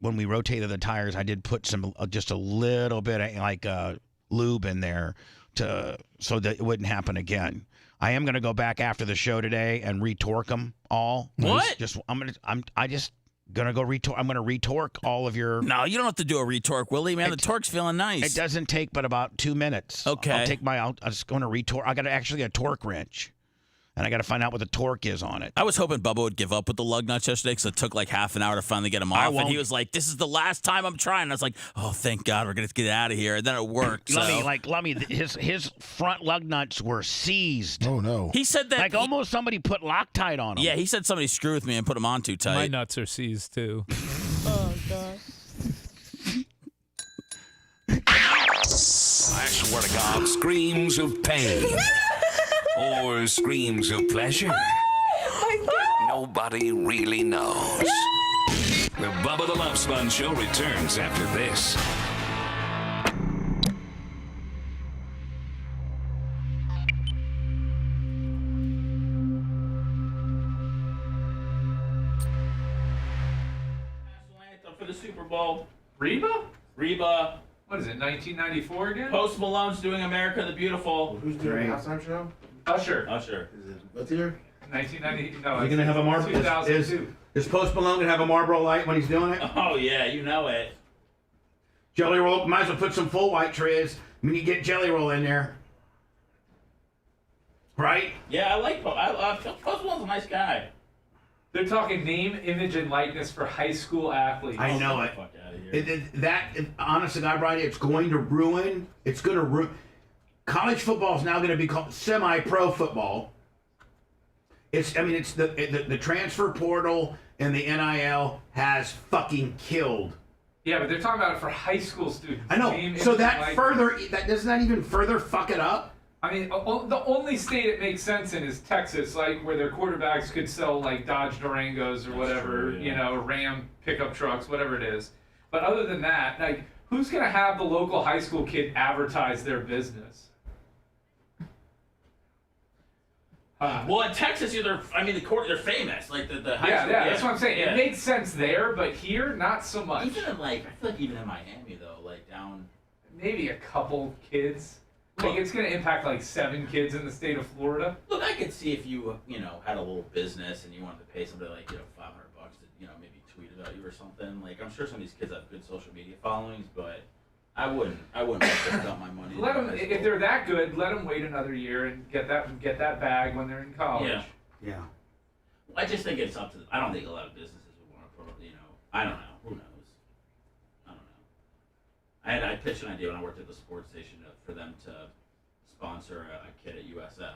When we rotated the tires, I did put just a little bit of lube in there so that it wouldn't happen again. I am gonna go back after the show today and retorque them all. What? Gonna go retorque. I'm gonna retorque all of your. No, you don't have to do a retorque, Willie. Man, the torque's feeling nice. It doesn't take but about 2 minutes. Okay. I'm just going to retorque. I got actually a torque wrench, and I got to find out what the torque is on it. I was hoping Bubba would give up with the lug nuts yesterday because it took like half an hour to finally get him off. And he was like, this is the last time I'm trying. And I was like, oh, thank God, we're going to get out of here. And then it worked. His front lug nuts were seized. Oh, no. He said that. Like almost somebody put Loctite on them. Yeah, he said somebody screwed with me and put them on too tight. My nuts are seized, too. Oh, God. I swear to God, screams of pain or screams of pleasure. Nobody really knows. The Bubba the Love Sponge Show returns after this. For the Super Bowl. Reba? What is it, 1994 again? Post Malone's doing America the Beautiful. Who's doing the halftime show? Usher. Is it what's here? 1990. No, Is he gonna have a Marlboro? 2002. Is Post Malone gonna have a Marlboro Light when he's doing it? Oh yeah, you know it. Jelly Roll. Might as well put some full white trays. I mean, you get Jelly Roll in there, right? Yeah, I like Post Malone's a nice guy. They're talking name, image, and likeness for high school athletes. I know it. Fuck out of here. Honest to God, Brian, it's going to ruin. It's going to ruin. College football is now going to be called semi-pro football. It's the transfer portal and the NIL has fucking killed. Yeah, but they're talking about it for high school students. I know. Name, So image, that and further, that doesn't that even further fuck it up? I mean, the only state it makes sense in is Texas, like where their quarterbacks could sell like Dodge Durangos or whatever, true, yeah. Ram pickup trucks, whatever it is. But other than that, like, who's gonna have the local high school kid advertise their business? Well, in Texas, they're famous. Like the high school. Yeah, that's what I'm saying. Yeah. It makes sense there, but here, not so much. Even in I feel like even in Miami though, like down. Maybe a couple kids. Like, it's going to impact like 7 kids in the state of Florida. Look, I could see if you, had a little business and you wanted to pay somebody like, $500 to, maybe tweet about you or something. Like, I'm sure some of these kids have good social media followings, but I wouldn't put out my money. Let them, if they're that good, let them wait another year and get that bag when they're in college. Yeah. Well, I just think it's up to them. I don't think a lot of businesses would want to, I don't know. Who knows? I don't know. I pitched an idea when I worked at the sports station for them to sponsor a kid at USF.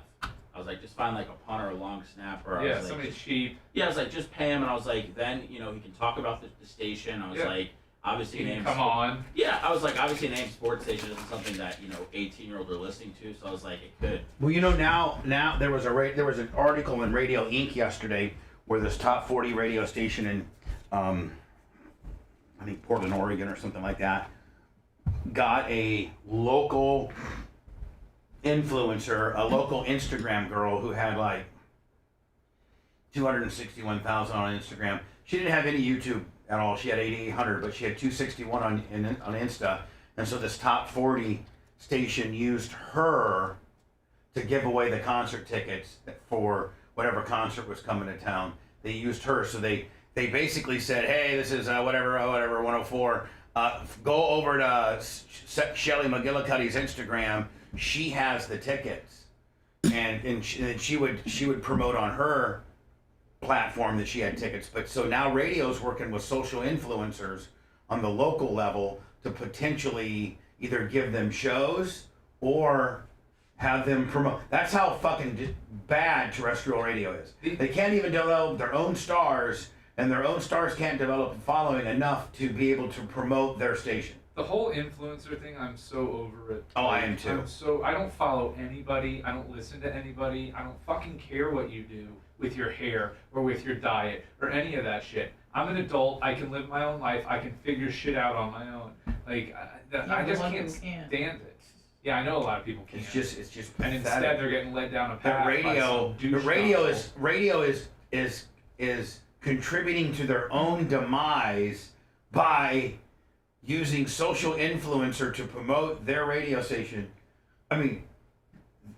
I was like, just find like a punter, a long snapper. I was like, somebody cheap. Yeah, I was like, just pay him, and I was like, then he can talk about the station. I was like, obviously name. Come on. Yeah, I was like, obviously name sports station isn't something that 18-year-olds are listening to. So I was like, it could. Well, now there was an article in Radio Inc. yesterday where this top 40 radio station in, I think Portland, Oregon, or something like that, got a local influencer, a local Instagram girl who had like 261,000 on Instagram. She didn't have any YouTube at all. She had 8,800, but she had 261 on Insta. And so this top 40 station used her to give away the concert tickets for whatever concert was coming to town. They used her, so they basically said, hey, this is whatever 104. Go over to Shelly McGillicuddy's Instagram. She has the tickets, and she would promote on her platform that she had tickets. But so now radio's working with social influencers on the local level to potentially either give them shows or have them promote. That's how fucking bad terrestrial radio is. They can't even develop their own stars, and their own stars can't develop a following enough to be able to promote their station. The whole influencer thing, I'm so over it. Oh, I am too. I don't follow anybody. I don't listen to anybody. I don't fucking care what you do with your hair or with your diet or any of that shit. I'm an adult. I can live my own life. I can figure shit out on my own. Like, I just can't stand it. Yeah, I know a lot of people can't. It's just and instead they're getting led down a path. The radio is contributing to their own demise by using social influencer to promote their radio station. I mean,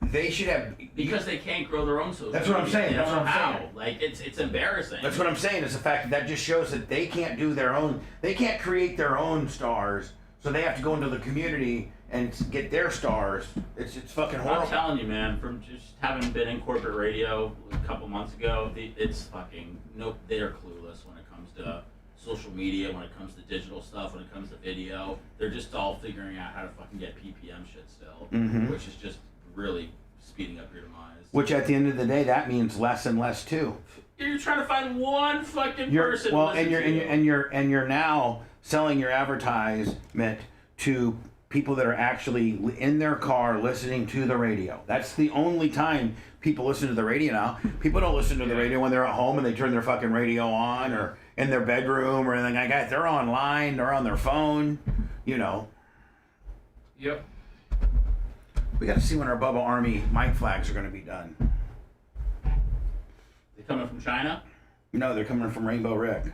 they should have, because they can't grow their own social. That's what I'm saying. That's what I'm saying. Like it's embarrassing. That's what I'm saying. Is the fact that just shows that they can't do their own. They can't create their own stars, so they have to go into the community and get their stars. It's fucking horrible. I'm telling you, man, from just having been in corporate radio a couple months ago, it's fucking they're clueless when it comes to social media, when it comes to digital stuff, when it comes to video. They're just all figuring out how to fucking get PPM shit still, which is just really speeding up your demise. Which at the end of the day, that means less and less too. You're trying to find one fucking person. Well, and you're now selling your advertisement to people that are actually in their car listening to the radio. That's the only time people listen to the radio now. People don't listen to the radio when they're at home and they turn their fucking radio on or in their bedroom or anything like that. They're online, they're on their phone, you know. Yep. We got to see when our Bubba Army mic flags are going to be done. They coming from China? No, they're coming from Rainbow Rick.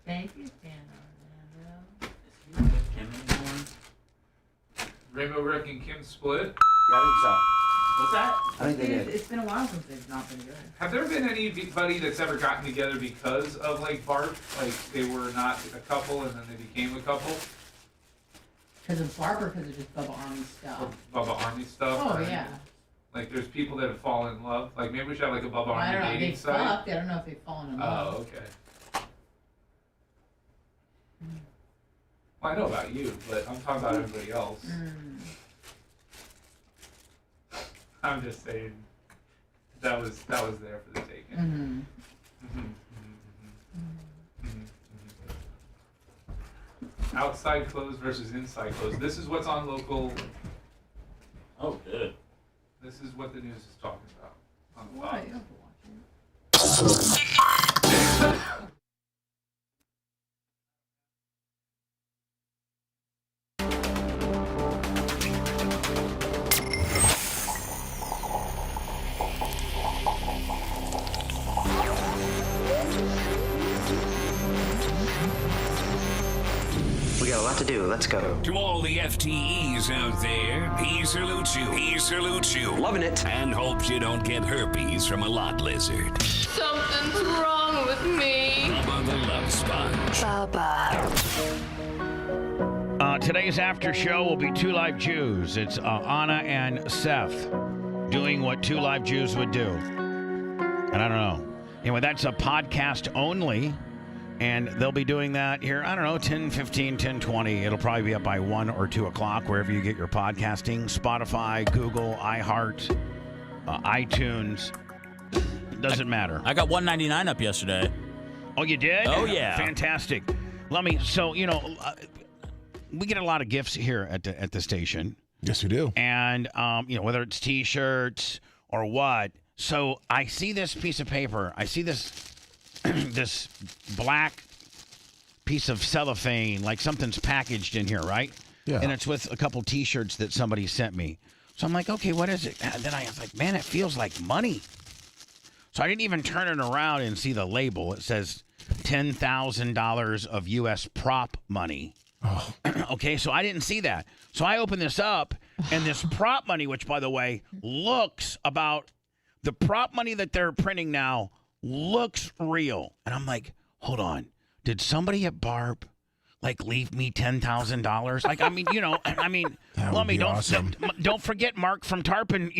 Thank you, Rainbow Rick and Kim split? Yeah, I think so. What's that? I think they did. It's been a while since they've not been good. Have there been anybody that's ever gotten together because of like Barb? Like they were not a couple and then they became a couple? Because of Barbara, because of just Bubba Army stuff. Bubba Army stuff? Oh, or yeah. Like there's people that have fallen in love. Like maybe we should have like a Bubba I Army don't know. dating They site. fucked. I don't know if they've fallen in love. Oh, okay. Well, I know about you, but I'm talking about everybody else. I'm just saying that was there for the taking. Outside clothes versus inside clothes. This is what's on local. Oh, good. This is what the news is talking about on the Why? Fox. We got a lot to do. Let's go. To all the FTEs out there, he salutes you. He salutes you. Loving it. And hopes you don't get herpes from a lot lizard. Something's wrong with me. Bubba the Love Sponge. Bubba. Today's after show will be Two Live Jews. It's Anna and Seth doing what Two Live Jews would do. And I don't know. Anyway, that's a podcast only. And they'll be doing that here, I don't know, 10, 15, 10, 20. It'll probably be up by 1 or 2 o'clock, wherever you get your podcasting. Spotify, Google, iHeart, iTunes. Doesn't matter. I got $1.99 up yesterday. Oh, you did? Oh, yeah. Fantastic. So, we get a lot of gifts here at the station. Yes, we do. And, whether it's T-shirts or what. So I see this piece of paper. I see this this black piece of cellophane, like something's packaged in here, right? Yeah. And it's with a couple T-shirts that somebody sent me. So I'm like, okay, what is it? And then I was like, man, it feels like money. So I didn't even turn it around and see the label. It says $10,000 of U.S. prop money. Oh. Okay, so I didn't see that. So I open this up, and this prop money, which, by the way, looks about the prop money that they're printing now looks real. And I'm like, hold on. Did somebody at Barb leave me $10,000? Let me don't forget Mark from Tarpon,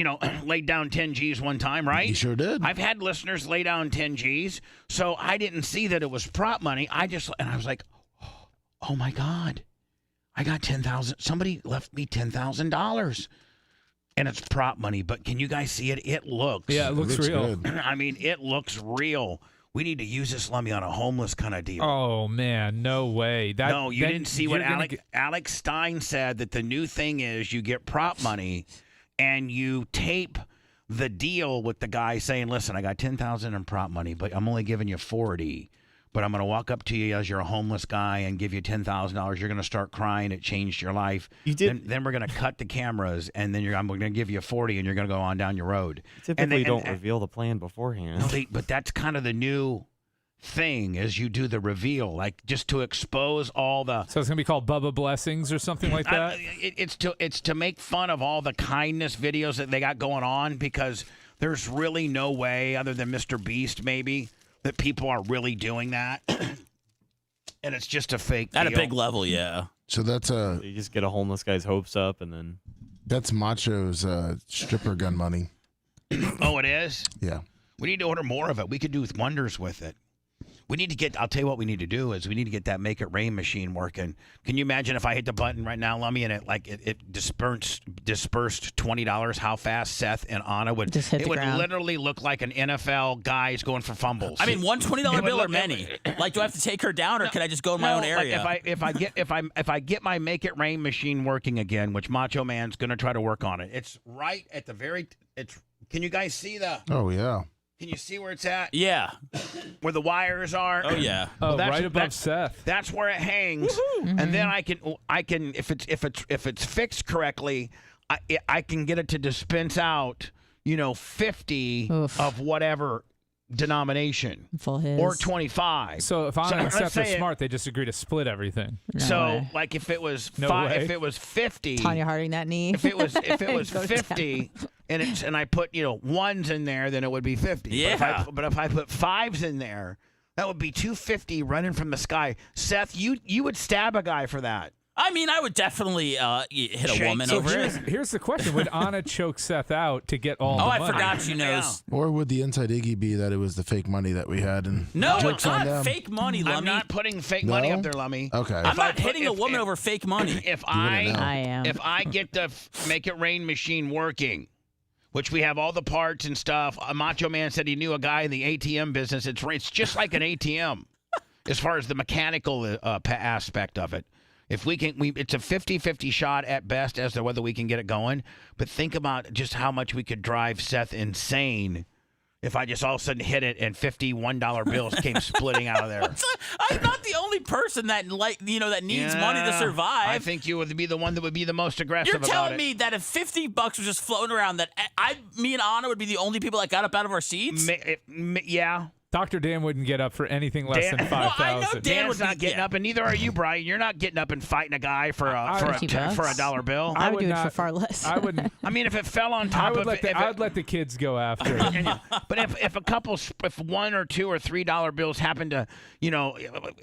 laid down 10 G's one time, right? He sure did. I've had listeners lay down 10 G's, so I didn't see that it was prop money. I was like, oh my God, I got $10,000. Somebody left me $10,000. And it's prop money, but can you guys see it? It looks. Yeah, it looks real. Good. It looks real. We need to use this, Lummy, on a homeless kind of deal. Oh, man, no way. No, you didn't see what Alex Stein said, that the new thing is you get prop money and you tape the deal with the guy saying, listen, I got $10,000 in prop money, but I'm only giving you $40. But I'm going to walk up to you as you're a homeless guy and give you $10,000. You're going to start crying. It changed your life. You did. Then we're going to cut the cameras, and then I'm going to give you $40, and you're going to go on down your road. Typically, don't reveal the plan beforehand. No, but that's kind of the new thing, is you do the reveal, just to expose all the. So it's going to be called Bubba Blessings or something like that. It's to make fun of all the kindness videos that they got going on, because there's really no way, other than Mr. Beast maybe, that people are really doing that. And it's just a fake At a deal. big level, yeah. So that's You just get a homeless guy's hopes up, and then that's Macho's stripper gun money. Oh, it is? Yeah. We need to order more of it. We could do wonders with it. We need to get, I'll tell you what we need to do is we need to get that Make It Rain machine working. Can you imagine if I hit the button right now, Lummy, and it dispersed $20, how fast Seth and Anna would, Just hit it the would ground. literally look like an NFL guys going for fumbles. I mean, one $20 It would bill or look- many? Like, do I have to take her down, or can I just go in my own area? Like if I get my Make It Rain machine working again, which Macho Man's gonna try to work on it. It's right at the very. Can you guys see the? Oh yeah. Can you see where it's at? Yeah. Where the wires are? Oh yeah. Oh, right above Seth. That's where it hangs. And then I can if it's fixed correctly, I can get it to dispense out, 50 of whatever denomination. Full his. Or 25. So if Anna and let's Seth are say it- smart, they just agree to split everything. like if it was No way. if it was 50, Tanya Harding that knee. if it was Goes 50 and I put ones in there, then it would be 50. Yeah. But if I put fives in there, that would be 250 running from the sky. Seth, you would stab a guy for that. I mean, I would definitely hit a Shake. woman So over it. here's the question: would Anna choke Seth out to get all Oh, the I money? forgot she knows. Or would the inside Iggy be that it was the fake money that we had? And No, jokes it's on not them? fake money, Lummy. I'm not putting fake money No? up there, Lummy. Okay. I'm not hitting a woman over fake money. If I am. If I get the Make It Rain machine working, which we have all the parts and stuff, Macho Man said he knew a guy in the ATM business. It's just like an ATM as far as the mechanical aspect of it. If we can, it's a 50-50 shot at best as to whether we can get it going. But think about just how much we could drive Seth insane if I just all of a sudden hit it and $51 bills came splitting out of there. I'm not the only person that that needs money to survive. I think you would be the one that would be the most aggressive You're about telling it. me that if $50 was just floating around, that me and Anna would be the only people that got up out of our seats? Yeah. Dr. Dan wouldn't get up for anything less than 5,000. Dan's not getting up, and neither are you, Brian. You're not getting up and fighting a guy for a dollar bill. I would do it for far less. I wouldn't. I mean, if it fell on top of it, I would let the kids go after it. but if $1 or $2 or $3 bills happen to,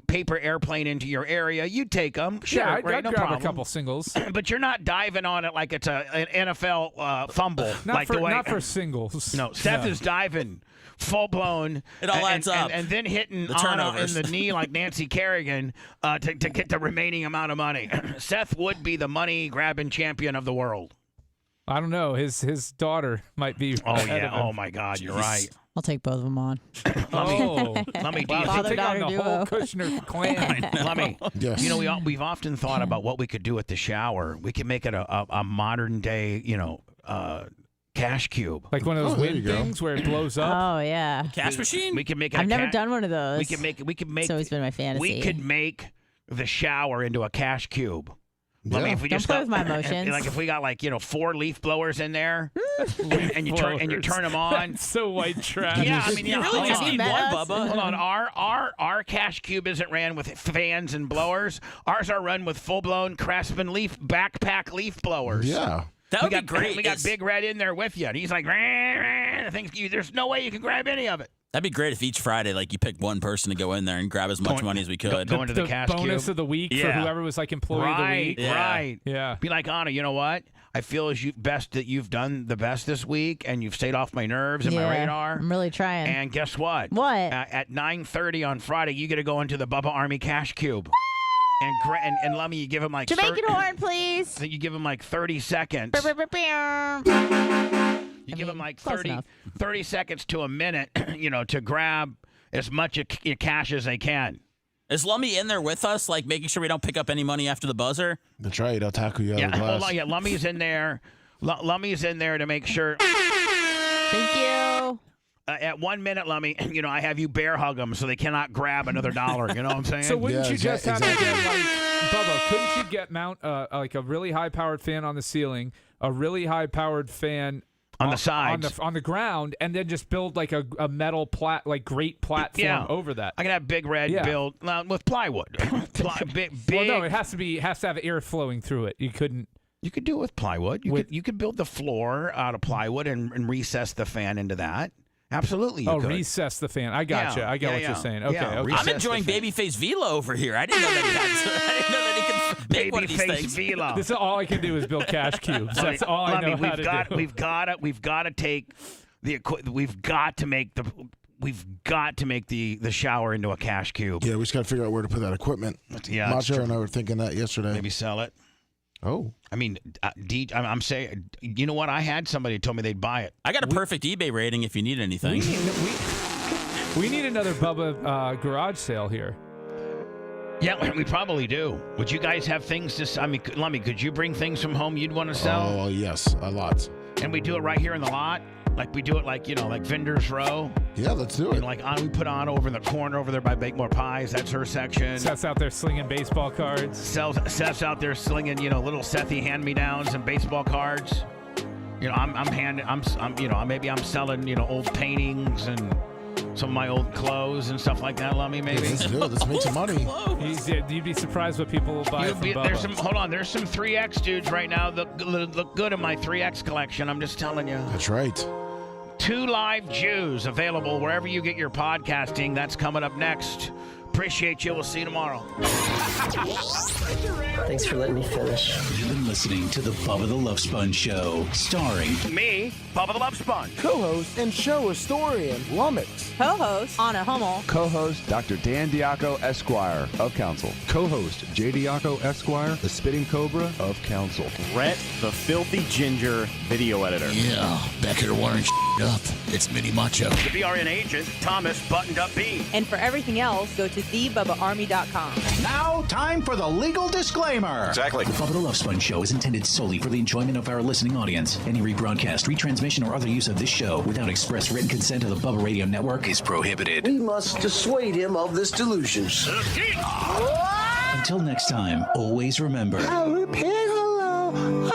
paper airplane into your area, you'd take them. Sure, Yeah, I'd no grab problem. a couple singles. But you're not diving on it like it's an NFL fumble. Not for singles. No, Seth is diving full blown. It all adds up. And then hitting The Anna turnovers. in the knee like Nancy Kerrigan to get the remaining amount of money. Seth would be the money grabbing champion of the world. I don't know. His daughter might be. Oh ahead yeah. of him. Oh my God, you're right. I'll take both of them on. Oh, Let me wow, Father take on daughter the whole duo. Kushner clan. Let me. Yes. We've often thought about what we could do with the shower. We could make it a modern day, cash cube. Like one of those Oh, there wind you go. things where it blows up. Oh yeah. Cash machine? We could make it. I've a never done one of those. We could make. It's always been my fantasy. We could make the shower into a cash cube. Yeah. I mean, if we Don't just play got, with my emotions. Like if we got 4 leaf blowers in there, and you turn them on. That's so white trash. Yeah, I mean, You really hold just on. need one, Bubba. Hold on, our cash cube isn't ran with fans and blowers. Ours are run with full blown Craftsman leaf backpack leaf blowers. Yeah. That would be great. We got Big Red in there with you, and he's like, there's no way you can grab any of it. That'd be great if each Friday, you pick one person to go in there and grab as much money as we could. Go into the cash bonus cube. of the week for Yeah. whoever was employee of the week. Yeah. Right. Yeah. Be like, Anna, you know what? I feel that you've done the best this week, and you've stayed off my nerves and my radar. I'm really trying. And guess what? What? At 9:30 on Friday, you get to go into the Bubba Army Cash Cube. And Lummy, you give him Jamaican horn, please. You give him 30 seconds. You give him 30 seconds to a minute, to grab as much cash as they can. Is Lummy in there with us, making sure we don't pick up any money after the buzzer? That's right. I'll tackle you out of the glass. Hold on. Yeah, Lummy's in there. Lummy's in there to make sure. Thank you. At 1 minute, Lummy, I have you bear hug them so they cannot grab another dollar. You know what I'm saying? So wouldn't you just have to exactly. get Bubba? Couldn't you get mount a really high powered fan on the ceiling, a really high powered fan on the sides, on the ground, and then just build a metal grate platform over that? I can have Big Red build with plywood. big. Well, no, it has to have air flowing through it. You couldn't. You could do it with plywood. You could build the floor out of plywood and recess the fan into that. Absolutely, you could. Recess the fan. I got you. I get what you're saying. Okay, okay. I'm enjoying Babyface Velo over here. I didn't know that he could make one of these things. Velo. This is all I can do is build cash cubes. That's all I know how to do. We've got to take the. We've got to make the shower into a cash cube. Yeah, we just got to figure out where to put that equipment. Yeah, Macho and I were thinking that yesterday. Maybe sell it. Oh. I mean, I'm saying, you know what? I had somebody told me they'd buy it. I got a perfect eBay rating if you need anything. We need another Bubba garage sale here. Yeah, we probably do. Would you guys have things to? I mean, Lummy, could you bring things from home you'd want to sell? Oh yes, a lot. And we do it right here in the lot. Like we do it like Vendors Row. Yeah, let's do it. And we put on over in the corner over there by Bake More Pies. That's her section. Seth's out there slinging baseball cards. Seth's out there slinging little Sethy hand-me-downs and baseball cards. Maybe I'm selling old paintings and some of my old clothes and stuff like that. Lummy, maybe. Let's do it. Let's make some money. You'd be surprised what people will buy from Bubba. There's some 3X dudes right now that look good in my 3X collection. I'm just telling you. That's right. 2 Live Jews available wherever you get your podcasting. That's coming up next. Appreciate you. We'll see you tomorrow. Thanks for letting me finish. You've been listening to the Bubba the Love Sponge Show, starring me, Bubba the Love Sponge. Co-host and show historian, Lummox. Co-host, Anna Hummel. Co-host, Dr. Dan Diaco, Esquire, of Council. Co-host, J. Diaco, Esquire, the Spitting Cobra, of Council. Brett, the Filthy Ginger, video editor. Yeah, back here wiring up. It's Mini Macho. The BRN agent, Thomas Buttoned Up B. And for everything else, go to thebubbaarmy.com. Now, time for the legal disclaimer. Exactly. The Bubba the Love Sponge Show is intended solely for the enjoyment of our listening audience. Any rebroadcast, retransmission, or other use of this show without express written consent of the Bubba Radio Network is prohibited. We must dissuade him of this delusion. Until next time, always remember. I'll repeat hello.